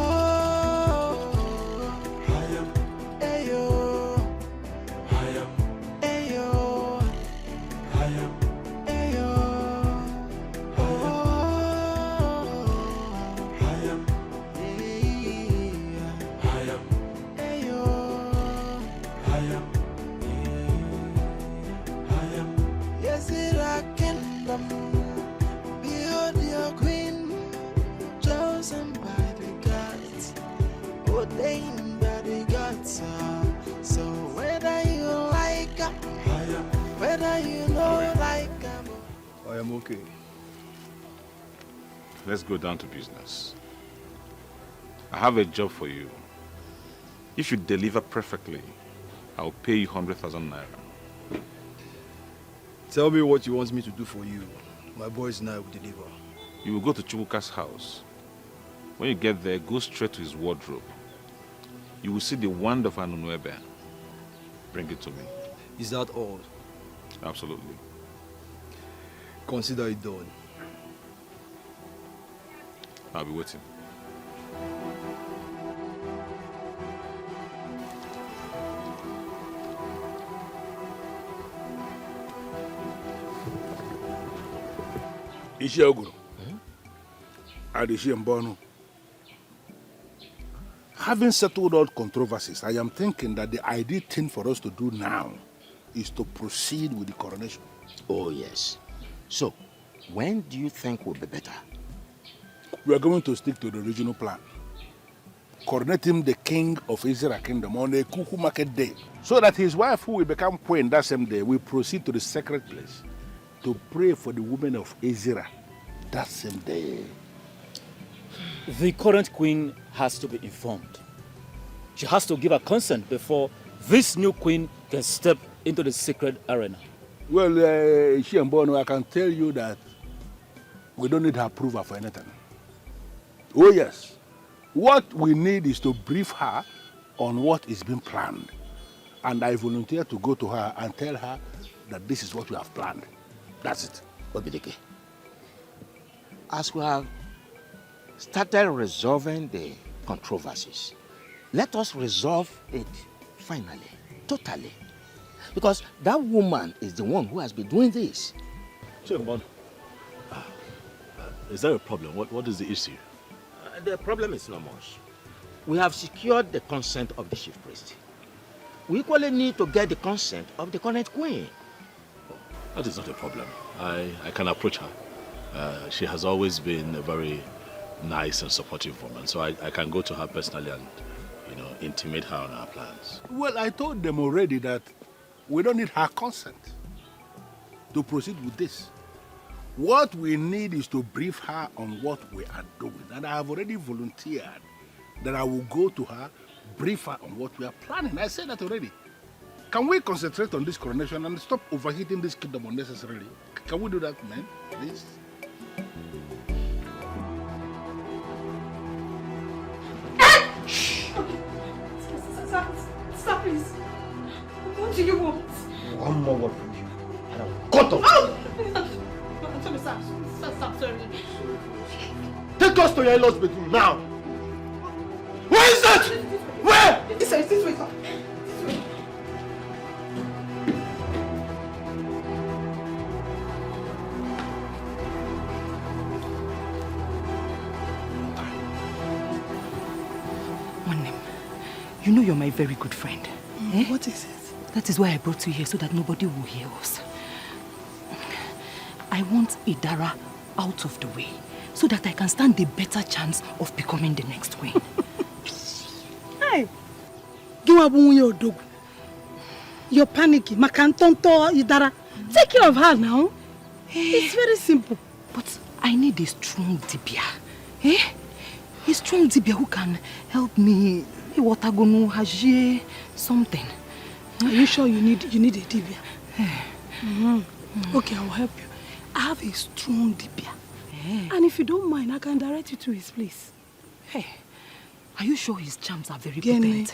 So whether you like whether you know like I am okay. Let's go down to business. I have a job for you. If you deliver perfectly, I'll pay you 100,000 naira. Tell me what you want me to do for you. My boys and I will deliver. You will go to Chukwuka's house. When you get there, go straight to his wardrobe. You will see the wand of Unraveling. Bring it to me. Is that all? Absolutely. Consider it done. I'll be waiting. Ishi Oguru. Adishi Mbono. Having settled all controversies, I am thinking that the ideal thing for us to do now is to proceed with the coronation. Oh, yes. So, when do you think will be better? We are going to stick to the original plan. Coronate him the king of Israel kingdom on a Kuku market day, so that his wife, who will become queen that same day, will proceed to the sacred place to pray for the women of Israel that same day. The current queen has to be informed. She has to give her consent before this new queen can step into the sacred arena. Well, Shiambono, I can tell you that we don't need her approval for anything. Oh yes, what we need is to brief her on what is being planned. And I volunteer to go to her and tell her that this is what we have planned. That's it. Obidike, as we have started resolving the controversies, let us resolve it finally, totally. Because that woman is the one who has been doing this. Chairman, is there a problem? What is the issue? The problem is not much. We have secured the consent of the chief priest. We equally need to get the consent of the current queen. That is not a problem. I can approach her. She has always been a very nice and supportive woman, so I can go to her personally and, intimate her on our plans. Well, I told them already that we don't need her consent to proceed with this. What we need is to brief her on what we are doing. And I have already volunteered that I will go to her, brief her on what we are planning. I said that already. Can we concentrate on this coronation and stop overheating this kingdom unnecessarily? Can we do that, man? Please? Stop, please. What do you want? One more word from you, and I'll cut off. Stop, sorry. Take us to your in-laws' bedroom now. Where is that? Where? This way, this way. You know you're my very good friend. What is it? That is why I brought you here, so that nobody will hear us. I want Idara out of the way, so that I can stand a better chance of becoming the next queen. Hey! You're panicking. Makantonto Idara. Take care of her now. It's very simple. But I need a strong Dibia. A strong Dibia who can help me. Something. Are you sure you need a Dibia? Okay, I will help you. I have a strong Dibia. And if you don't mind, I can direct you to his place. Hey, are you sure his charms are very potent?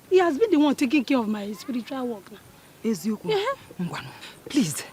He has been the one taking care of my spiritual work now. Please.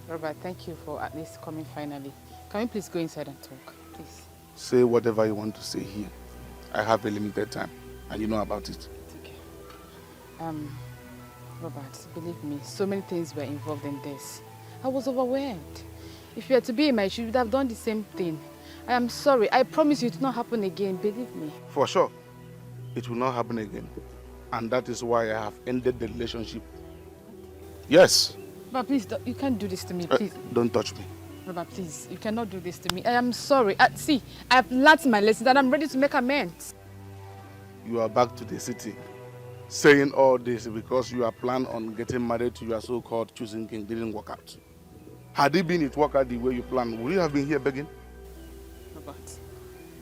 Robert, thank you for at least coming finally. Can we please go inside and talk, please? Say whatever you want to say here. I have a limited time, and you know about it. It's okay. Robert, believe me, so many things were involved in this. I was overwhelmed. If you had to be in my shoes, you would have done the same thing. I am sorry. I promise you it will not happen again, believe me. For sure, it will not happen again. And that is why I have ended the relationship. Yes. But please, you can't do this to me, please. Don't touch me. Robert, please, you cannot do this to me. I am sorry. See, I have learned my lesson and I'm ready to make amends. You are back to the city, saying all this because you are planning on getting married to your so-called choosing king didn't work out. Had it been it worked out the way you planned, would you have been here begging? Robert,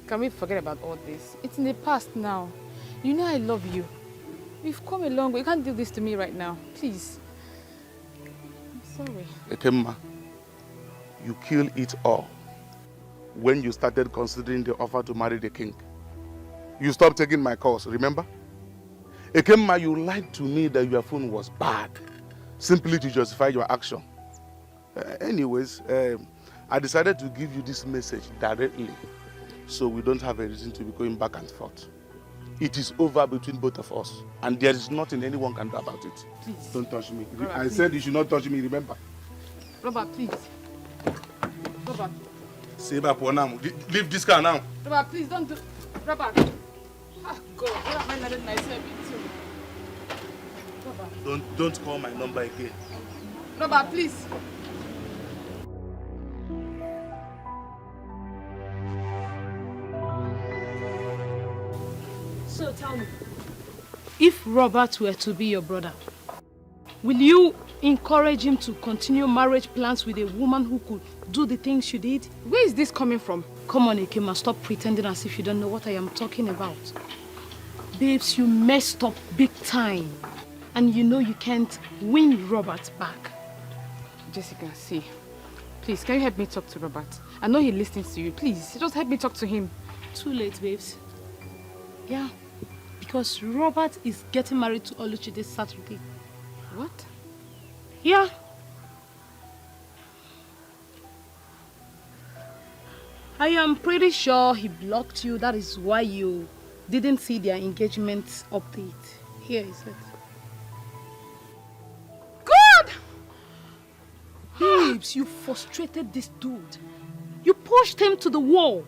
can we forget about all this? It's in the past now. You know I love you. We've come a long way. You can't do this to me right now. Please. I'm sorry. Ekemma, you killed it all when you started considering the offer to marry the king. You stopped taking my calls, remember? Ekemma, you lied to me that your phone was bad, simply to justify your action. Anyways, I decided to give you this message directly, so we don't have a reason to be going back and forth. it is over between both of us. And there is nothing anyone can do about it. Please. Don't touch me. Robert, I please. said you should not touch me, remember? Robert, please. Robert. Leave this car now. Robert, please don't do... Robert. Ah, God, what am I letting myself into? Robert. Don't call my number again. Robert, please. So tell me, if Robert were to be your brother, will you encourage him to continue marriage plans with a woman who could do the things you did? Where is this coming from? Come on, Ikema, stop pretending as if you don't know what I am talking about. Babes, you messed up big time. And you know you can't win Robert back. Jessica, see. Please, can you help me talk to Robert? I know he listens to you. Please, just help me talk to him. Too late, babes. Yeah, because Robert is getting married to Oluchi this Saturday. What? Yeah. I am pretty sure he blocked you. That is why you didn't see their engagement update. Here is it. God! Babes, you frustrated this dude. You pushed him to the wall.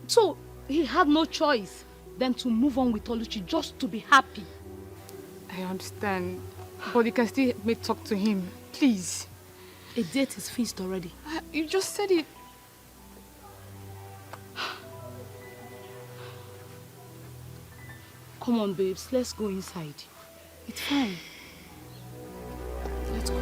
So he had no choice than to move on with Oluchi just to be happy. I understand, but you can still help me talk to him, please. A date is fixed already. You just said it. Come on, babes, let's go inside. It's fine. Let's go.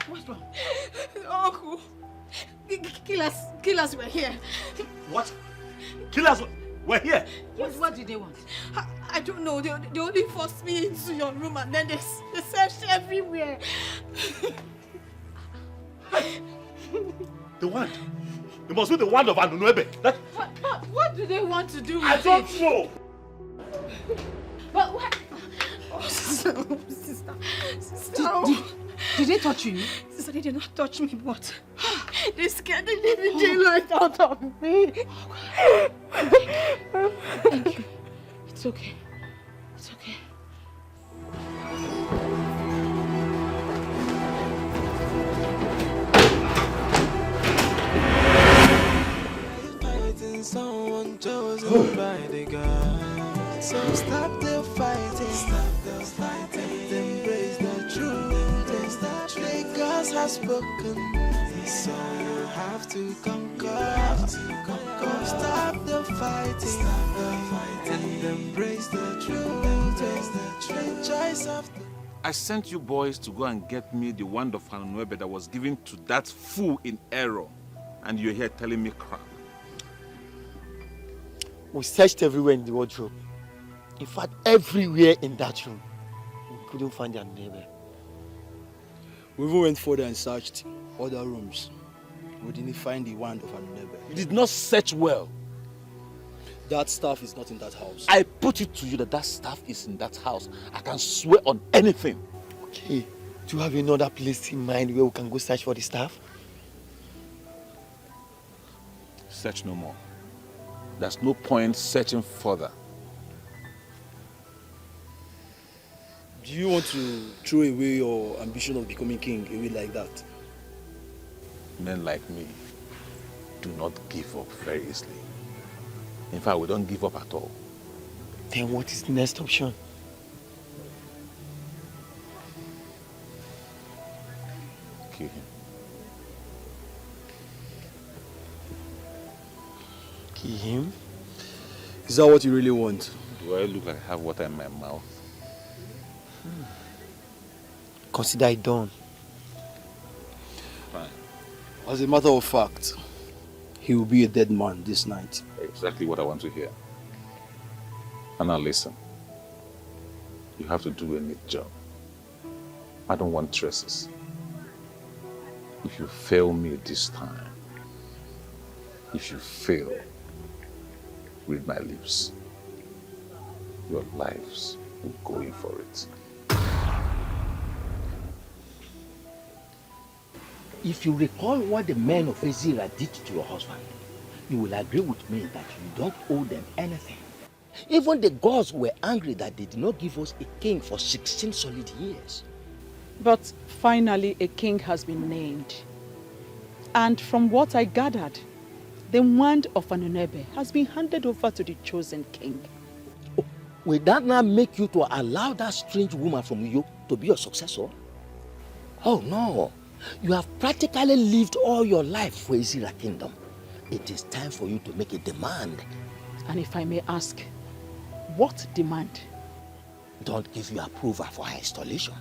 What's wrong? Uncle, killers were here. What? Killers were here? What did they want? I don't know. They only forced me into your room and then they searched everywhere. The wand? It must be the wand of Anunuebe. What do they want to do with I don't it? know. But what? Oh, sister. Did they touch you? Sister, they did not touch me, but they scared the living daylight out of me. Thank you. It's okay. It's okay. Fighting someone chosen by the God. So stop the fighting. Stop the fighting. Embrace the truth. The gods have spoken. So you have to conquer. Stop the fighting. And embrace the truth. The choice of the... I sent you boys to go and get me the wand of Anunuebe that was given to that fool in error. And you're here telling me crap. We searched everywhere in the wardrobe. In fact, everywhere in that room. We couldn't find their neighbor. We even went further and searched other rooms. We didn't find the wand of Anunuebe. You did not search well. That stuff is not in that house. I put it to you that stuff is in that house. I can swear on anything. Okay, do you have another place in mind where we can go search for the stuff? Search no more. There's no point searching further. Do you want to throw away your ambition of becoming king away like that? Men like me do not give up very easily. In fact, we don't give up at all. Then what is the next option? Kill him. Kill him? Is that what you really want? Do I look like I have water in my mouth? Consider it done. Fine. As a matter of fact, he will be a dead man this night. Exactly what I want to hear. And now listen. You have to do a neat job. I don't want traces. If you fail me this time, if you fail, read my lips. Your lives will go in for it. If you recall what the men of Ezra did to your husband, you will agree with me that you don't owe them anything. Even the gods were angry that they did not give us a king for 16 solid years. But finally a king has been named. And from what I gathered, the wand of Anunebe has been handed over to the chosen king. Oh, will that not make you to allow that strange woman from Uyo to be your successor? Oh no, you have practically lived all your life for Ezra Kingdom. It is time for you to make a demand. And if I may ask, what demand? Don't give you approval for her installation.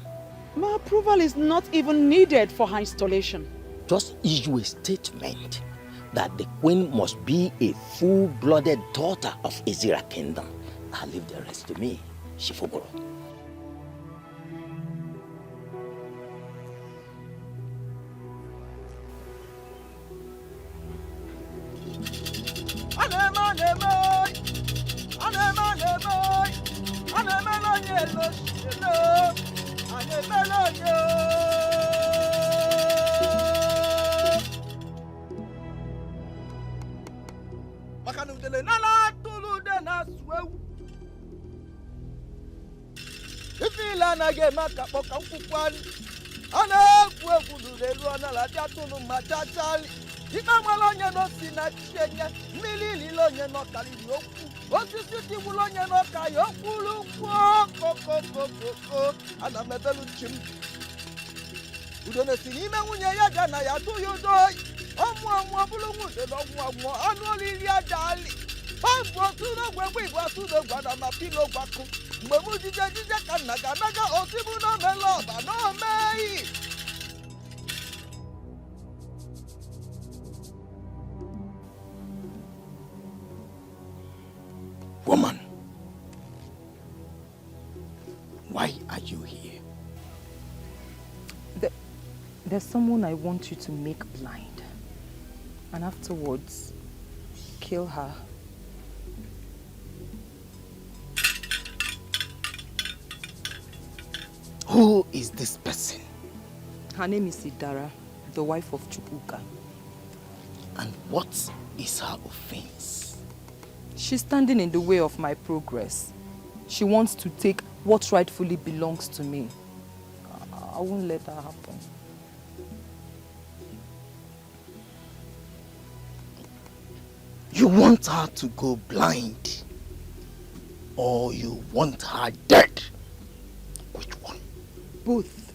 My approval is not even needed for her installation. Just issue a statement that the queen must be a full-blooded daughter of Ezra Kingdom. I'll leave the rest to me, Shifuguro. Woman, why are you here? There's someone I want you to make blind. And afterwards, kill her. Who is this person? Her name is Idara, the wife of Chukwuka. And what is her offense? She's standing in the way of my progress. She wants to take what rightfully belongs to me. I won't let that happen. You want her to go blind? Or you want her dead? Which one? Both.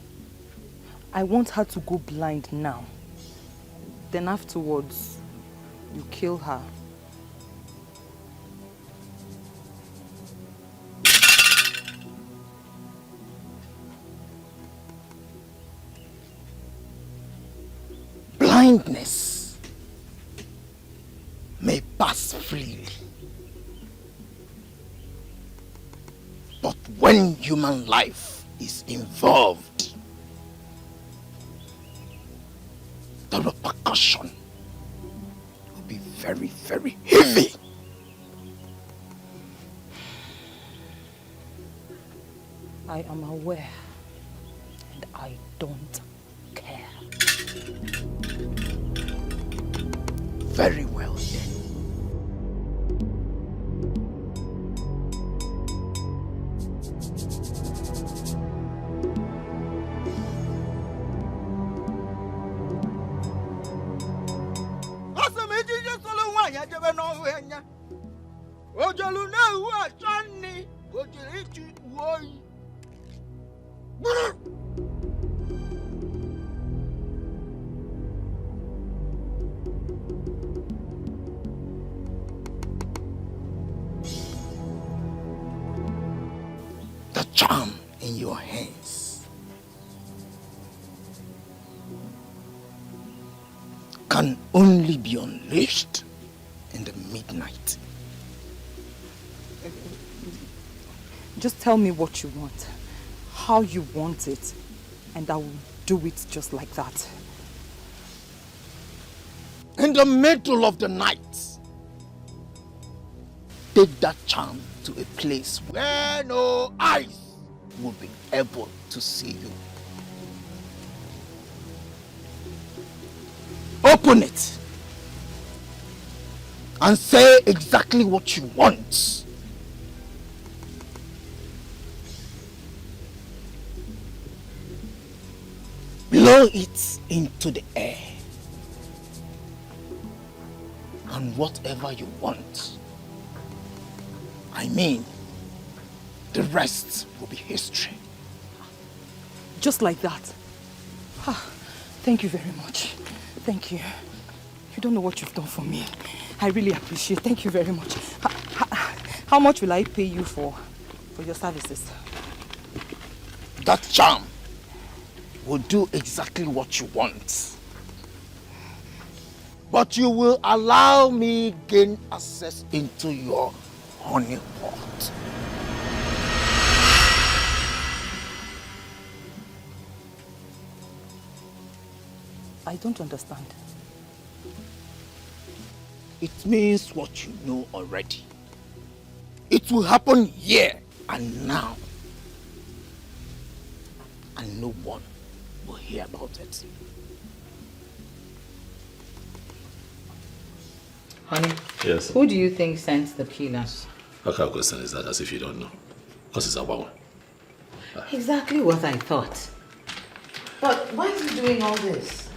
I want her to go blind now. Then afterwards, you kill her. Blindness may pass freely, but when human life is involved, the repercussion will be very, very heavy. I am aware, and I don't care. Very well then. The charm in your hands can only be unleashed in the midnight. Just tell me what you want, how you want it, and I will do it just like that. in the middle of the night, take that charm to a place where no eyes will be able to see you. Open it and say exactly what you want. Blow it into the air, and whatever you want, I mean, the rest will be history. Just like that. Ah, thank you very much. Thank you. You don't know what you've done for me. I really appreciate it. Thank you very much. How much will I pay you for your services? That charm will do exactly what you want. But you will allow me gain access into your honey pot. I don't understand. It means what you know already. It will happen here and now. And no one will hear about it. Honey? Yes. Who do you think sent the killers? How kind of question is that, as if you don't know? Because it's our one. Exactly what I thought. But why is he doing all this?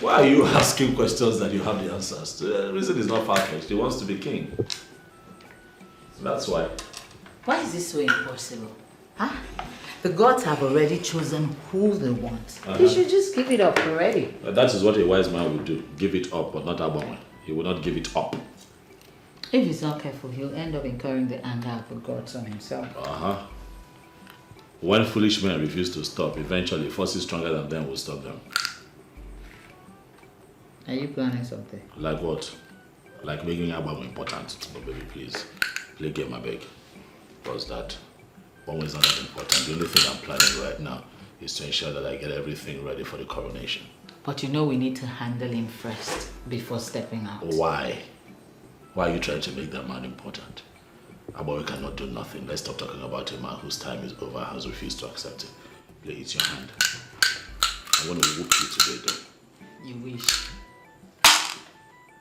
Why are you asking questions that you have the answers to? The reason is not far-fetched. He wants to be king. That's why. Why is this so impossible? Huh? The gods have already chosen who they want. They should just give it up already. That is what a wise man would do. Give it up, but not Abama. He will not give it up. If he's not careful, he'll end up incurring the anger of the gods on himself. When foolish men refuse to stop, eventually forces stronger than them will stop them. Are you planning something? Like what? Like making Abama important. No, baby, please. Play game, I beg. What's that? One is not that important. The only thing I'm planning right now is to ensure that I get everything ready for the coronation. But you know we need to handle him first before stepping out. Why? Why are you trying to make that man important? Abama cannot do nothing. Let's stop talking about a man whose time is over, has refused to accept it. Play it your hand. I want to whoop you today, though. You wish.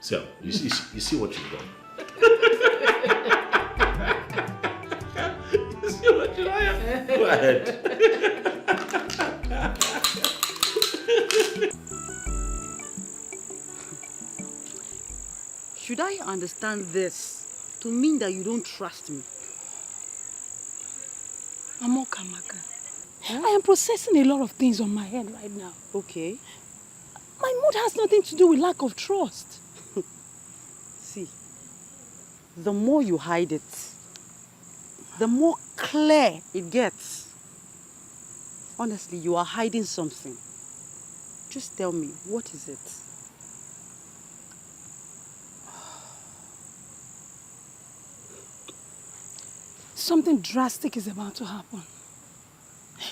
See, you see what you've done. You see what you've done? Go ahead. Should I understand this to mean that you don't trust me? Amokamaka, I am processing a lot of things on my head right now. Okay. My mood has nothing to do with lack of trust. See, the more you hide it, the more clear it gets. Honestly, you are hiding something. Just tell me, what is it? Something drastic is about to happen.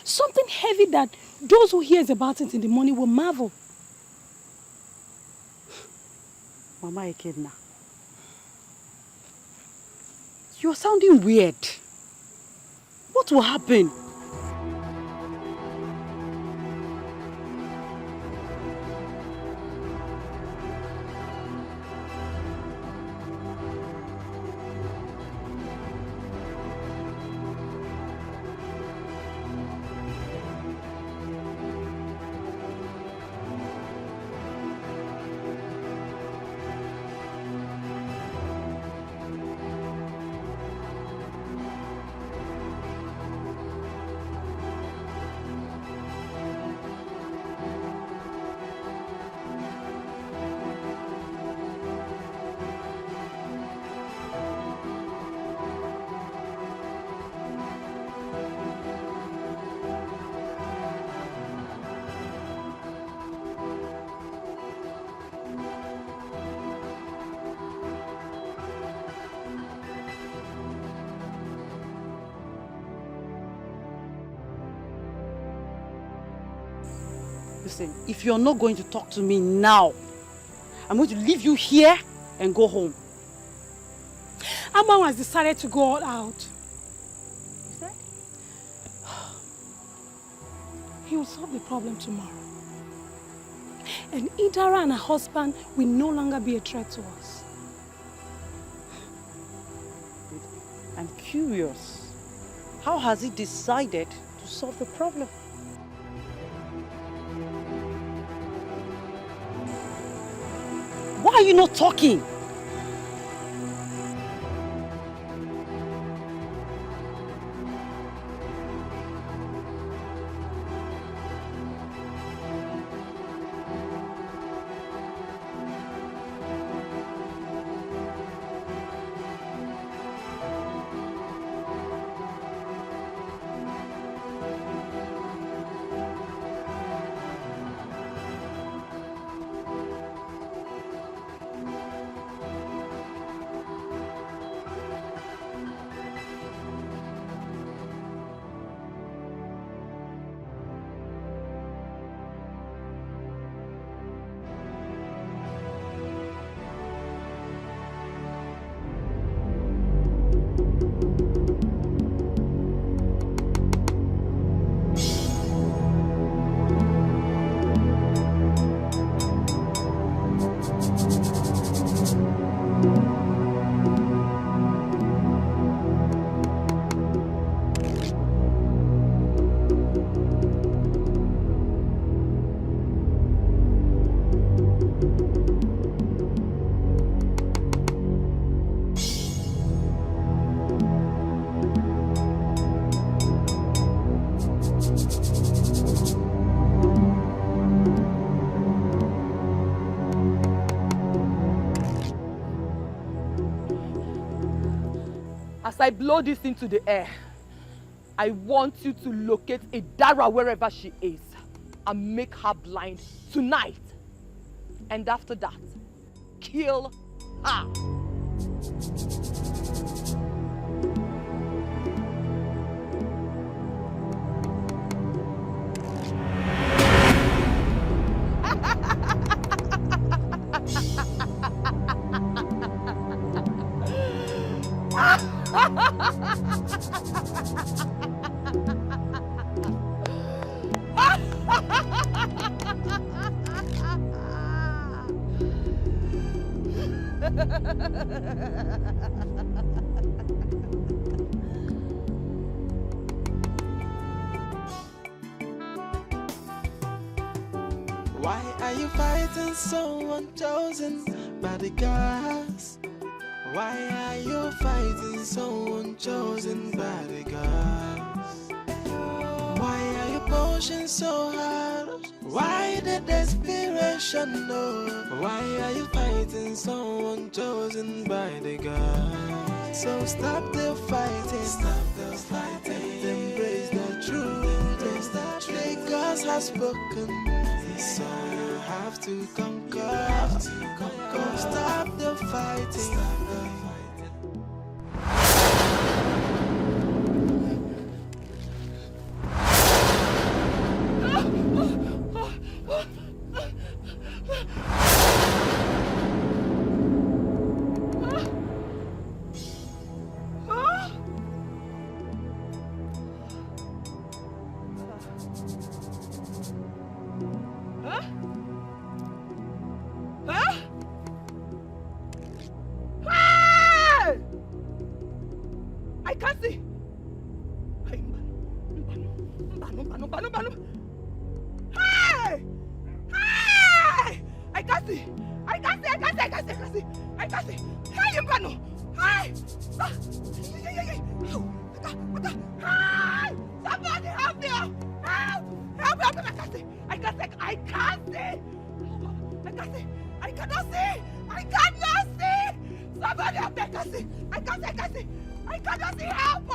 Something heavy that those who hears about it in the morning will marvel. Mama Ekedna, you're sounding weird. What will happen? Listen, if you're not going to talk to me now, I'm going to leave you here and go home. Amon has decided to go all out. You said? He will solve the problem tomorrow. And Idara and her husband will no longer be a threat to us. I'm curious. How has he decided to solve the problem? Why are you not talking? As I blow this into the air, I want you to locate Idara wherever she is and make her blind tonight. And after that, kill her. Why are you fighting so unchosen by the gods? Why are you fighting so unchosen by the gods? Why are you pushing so hard? Why the desperation? No. Why are you fighting so unchosen by the gods? So stop the fighting. Stop the fighting. Embrace the truth. Embrace the truth. The gods have spoken. So you have to conquer. Stop the fighting. Stop the fighting. I can't see. Hey! Hey! I can't see. I can't see. Hey, Mbano! Hey! Hey! Somebody help me! Help! Help! I can't see. I cannot see. Somebody help me! I can't see. I cannot see. Help!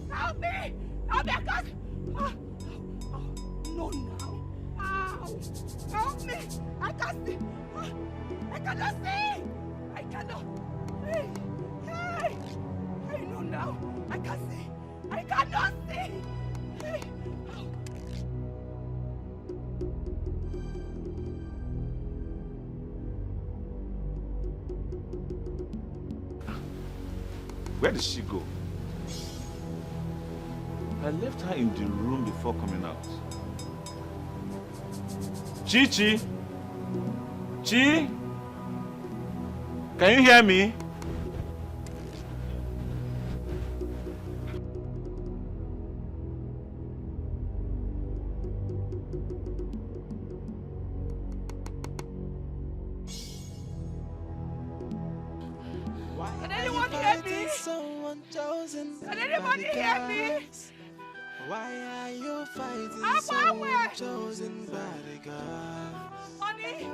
Help me! I can't see. No, now. Help me! I can't see. I cannot see. I cannot. Hey! I know now. I can't see. I cannot see. Hey! Where did she go? I left her in the room before coming out. Chi? Chi? Can you hear me? Can anyone hear me? Can anybody hear me? Why are you fighting someone chosen by the gods? Honey?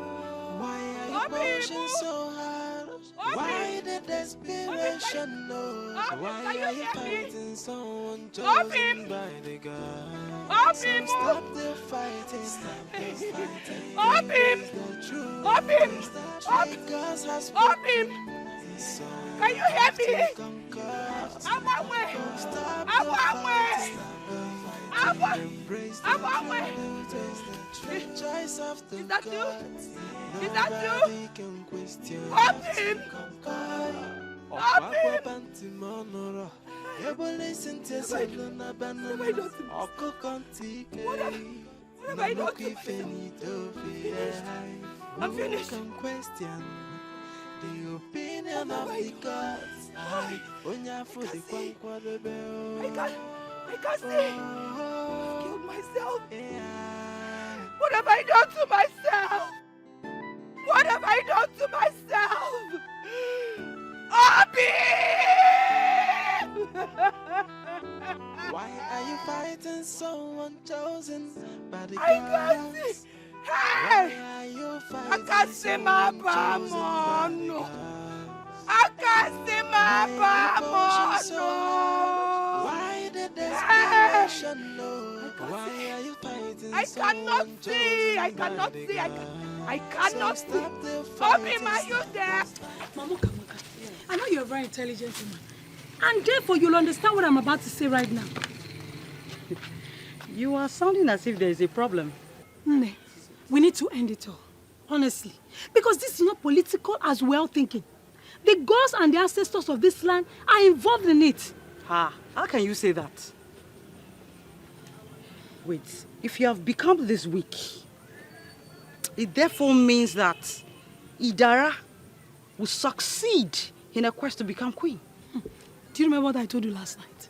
Why are you pushing so hard? Why the desperation? No. Why are you fighting someone chosen by the gods? So stop the fighting. Stop the fighting. Up him! Up him! Up him! Can you hear me? I'm away! I'm away! I'm away! Is that you? Is that you? Up him! Up him! What have I done to myself? I'm finished. The opinion of the gods. I can't see. I've killed myself. What have I done to myself? What have I done to myself? Abi! Why are you fighting someone chosen by the gods? I can't see. Hey! I can't see my bamon. I can't see my bamon. Why the desperation? Why are you fighting? I cannot see. I cannot see. I cannot see. Obi, are you there? Mamuka, I know you're a very intelligent woman. And therefore you'll understand what I'm about to say right now. You are sounding as if there is a problem. Nne, we need to end it all. Honestly. Because this is not political as well thinking. The gods and the ancestors of this land are involved in it. How can you say that? Wait, if you have become this weak, it therefore means that Idara will succeed in a quest to become queen. Do you remember what I told you last night?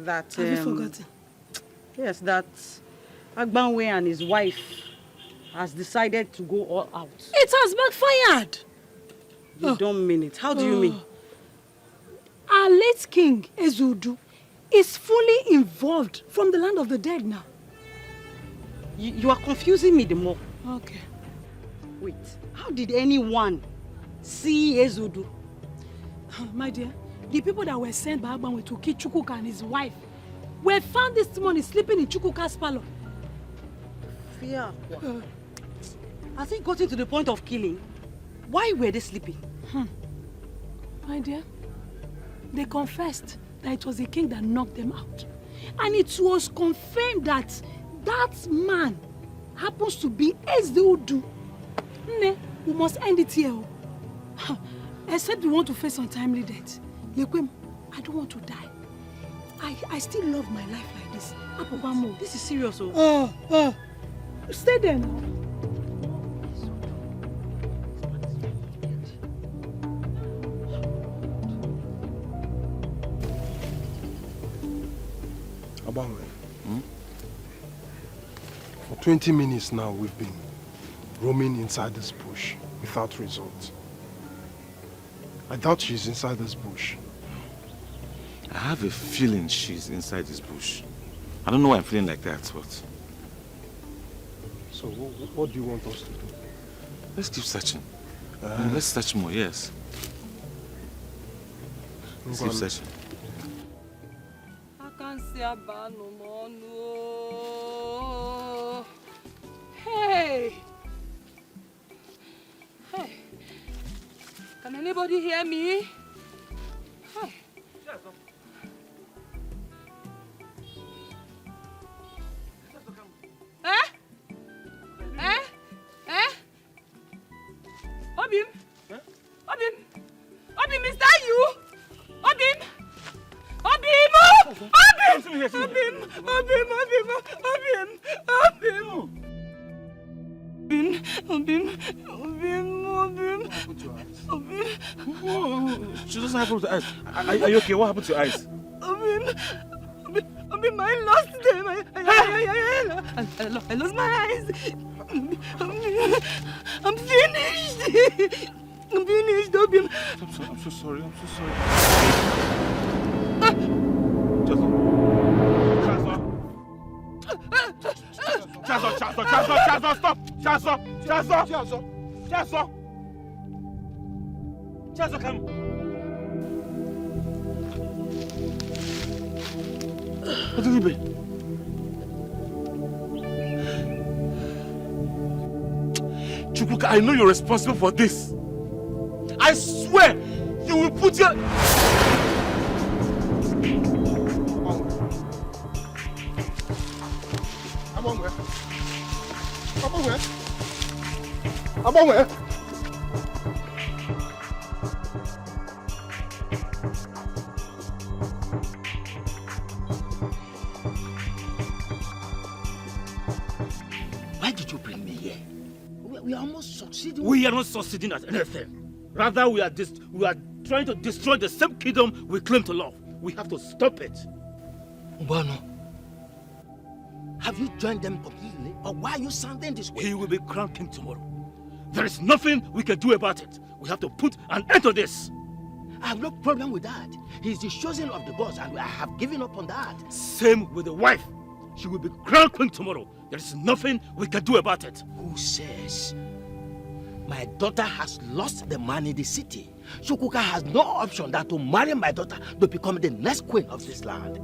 That Have you forgotten? Yes, that Agbanwe and his wife has decided to go all out. It has backfired. You don't mean it. How do you mean? Our late king, Ezudu, is fully involved from the land of the dead now. You are confusing me the more. Okay. Wait, how did anyone see Ezudu? My dear, the people that were sent by Agbanwe to kill Chukwuka and his wife were found this morning sleeping in Chukwuka's palace. Fear. Has it gotten to the point of killing? Why were they sleeping? My dear, they confessed that it was the king that knocked them out. And it was confirmed that that man happens to be Ezudu. Ne, we must end it here. Except we want to face untimely death. Lekwem, I don't want to die. I still love my life like this. This is serious. Stay there now. Agbanwe. For 20 minutes now, we've been roaming inside this bush without result. I doubt she's inside this bush. I have a feeling she's inside this bush. I don't know why I'm feeling like that, but... So what do you want us to do? Let's keep searching. Let's search more, yes. Let's keep searching. I can't see a bar no more, no. Hey! Hey! Can anybody hear me? Hey! Eh? Eh? Eh? Obim? Obim? Obim, is that you? Obim? She doesn't happen to eyes. Are you okay? What happened to your eyes? My last day, I lost my eyes. I'm finished. I'm finished, Obim. I'm so sorry. Chazo, stop! Chazo, come. What did it be? Chukwuka, I know you're responsible for this. I swear you will put your... I'm on where? Why did you bring me here? We are almost succeeding. We are not succeeding at anything. Rather, we are trying to destroy the same kingdom we claim to love. We have to stop it. Mbano, have you joined them completely? Or why are you sounding this way? He will be crowned king tomorrow. There is nothing we can do about it. We have to put an end to this. I have no problem with that. He's the chosen of the gods and I have given up on that. Same with the wife. She will be crowned queen tomorrow. There is nothing we can do about it. Who says? My daughter has lost the man in the city. Chukwuka has no option than to marry my daughter to become the next queen of this land.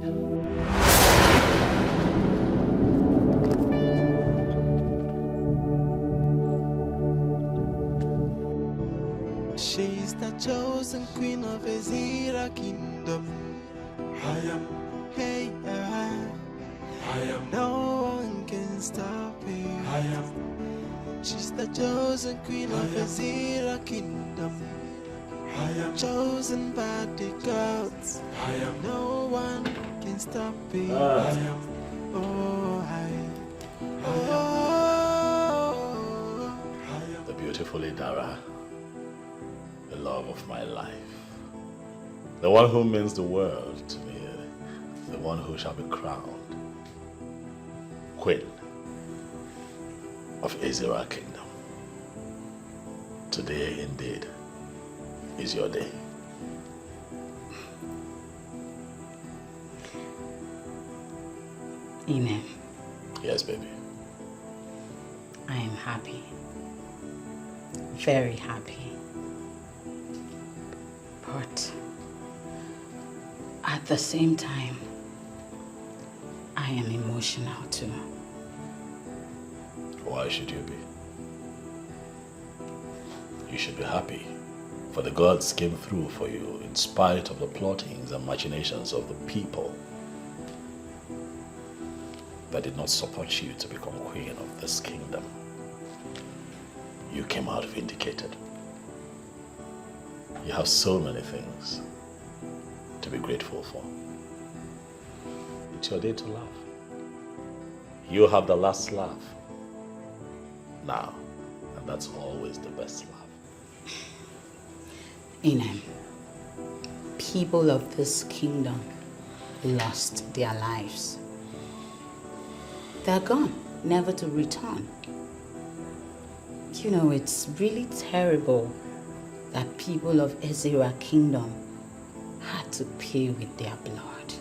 She's the chosen queen of Ezira kingdom. I am. Hey, I am. No one can stop me. I am. She's the chosen queen of Ezira kingdom. I am chosen by the gods. I am. No one can stop me. I am. The beautiful Idara, the love of my life, the one who means the world to me, the one who shall be crowned Queen of Ezira Kingdom. Today, indeed, is your day. Amen. Yes, baby. I am happy. Very happy. But at the same time, I am emotional too. Why should you be? You should be happy, for the gods came through for you in spite of the plottings and machinations of the people that did not support you to become queen of this kingdom. You came out vindicated. You have so many things to be grateful for. It's your day to laugh. You have the last laugh now, and that's always the best laugh. Inem, people of this kingdom lost their lives. They're gone, never to return. You know, it's really terrible that people of Ezira Kingdom had to pay with their blood.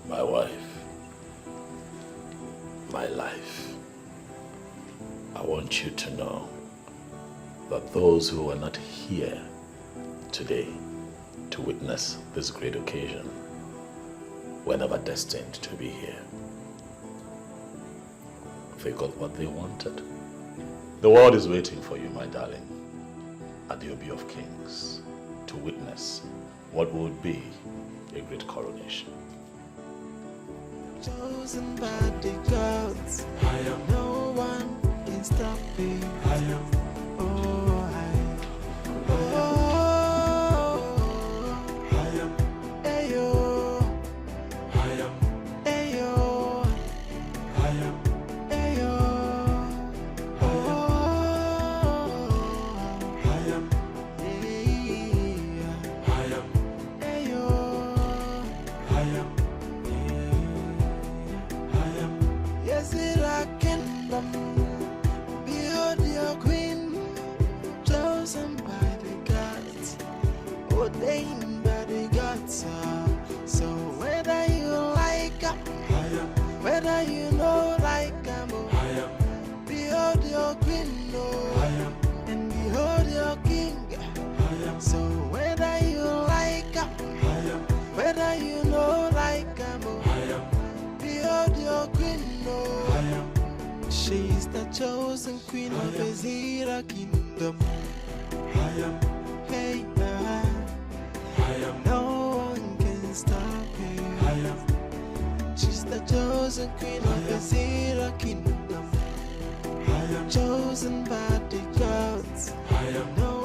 My wife, my life, I want you to know that those who are not here today to witness this great occasion were never destined to be here. They got what they wanted. The world is waiting for you, my darling, at the Obi of Kings, to witness what would be a great coronation. Chosen by the gods, I am. No one can stop me. I am. ordained by the gods. So whether you like her, whether you know like her, behold your queen, and behold your king. So whether you like her, whether you know like her, behold your queen. She's the chosen queen of Ezra kingdom. Hey, no one can stop her. She's the chosen queen of Ezra kingdom. Chosen by the gods. No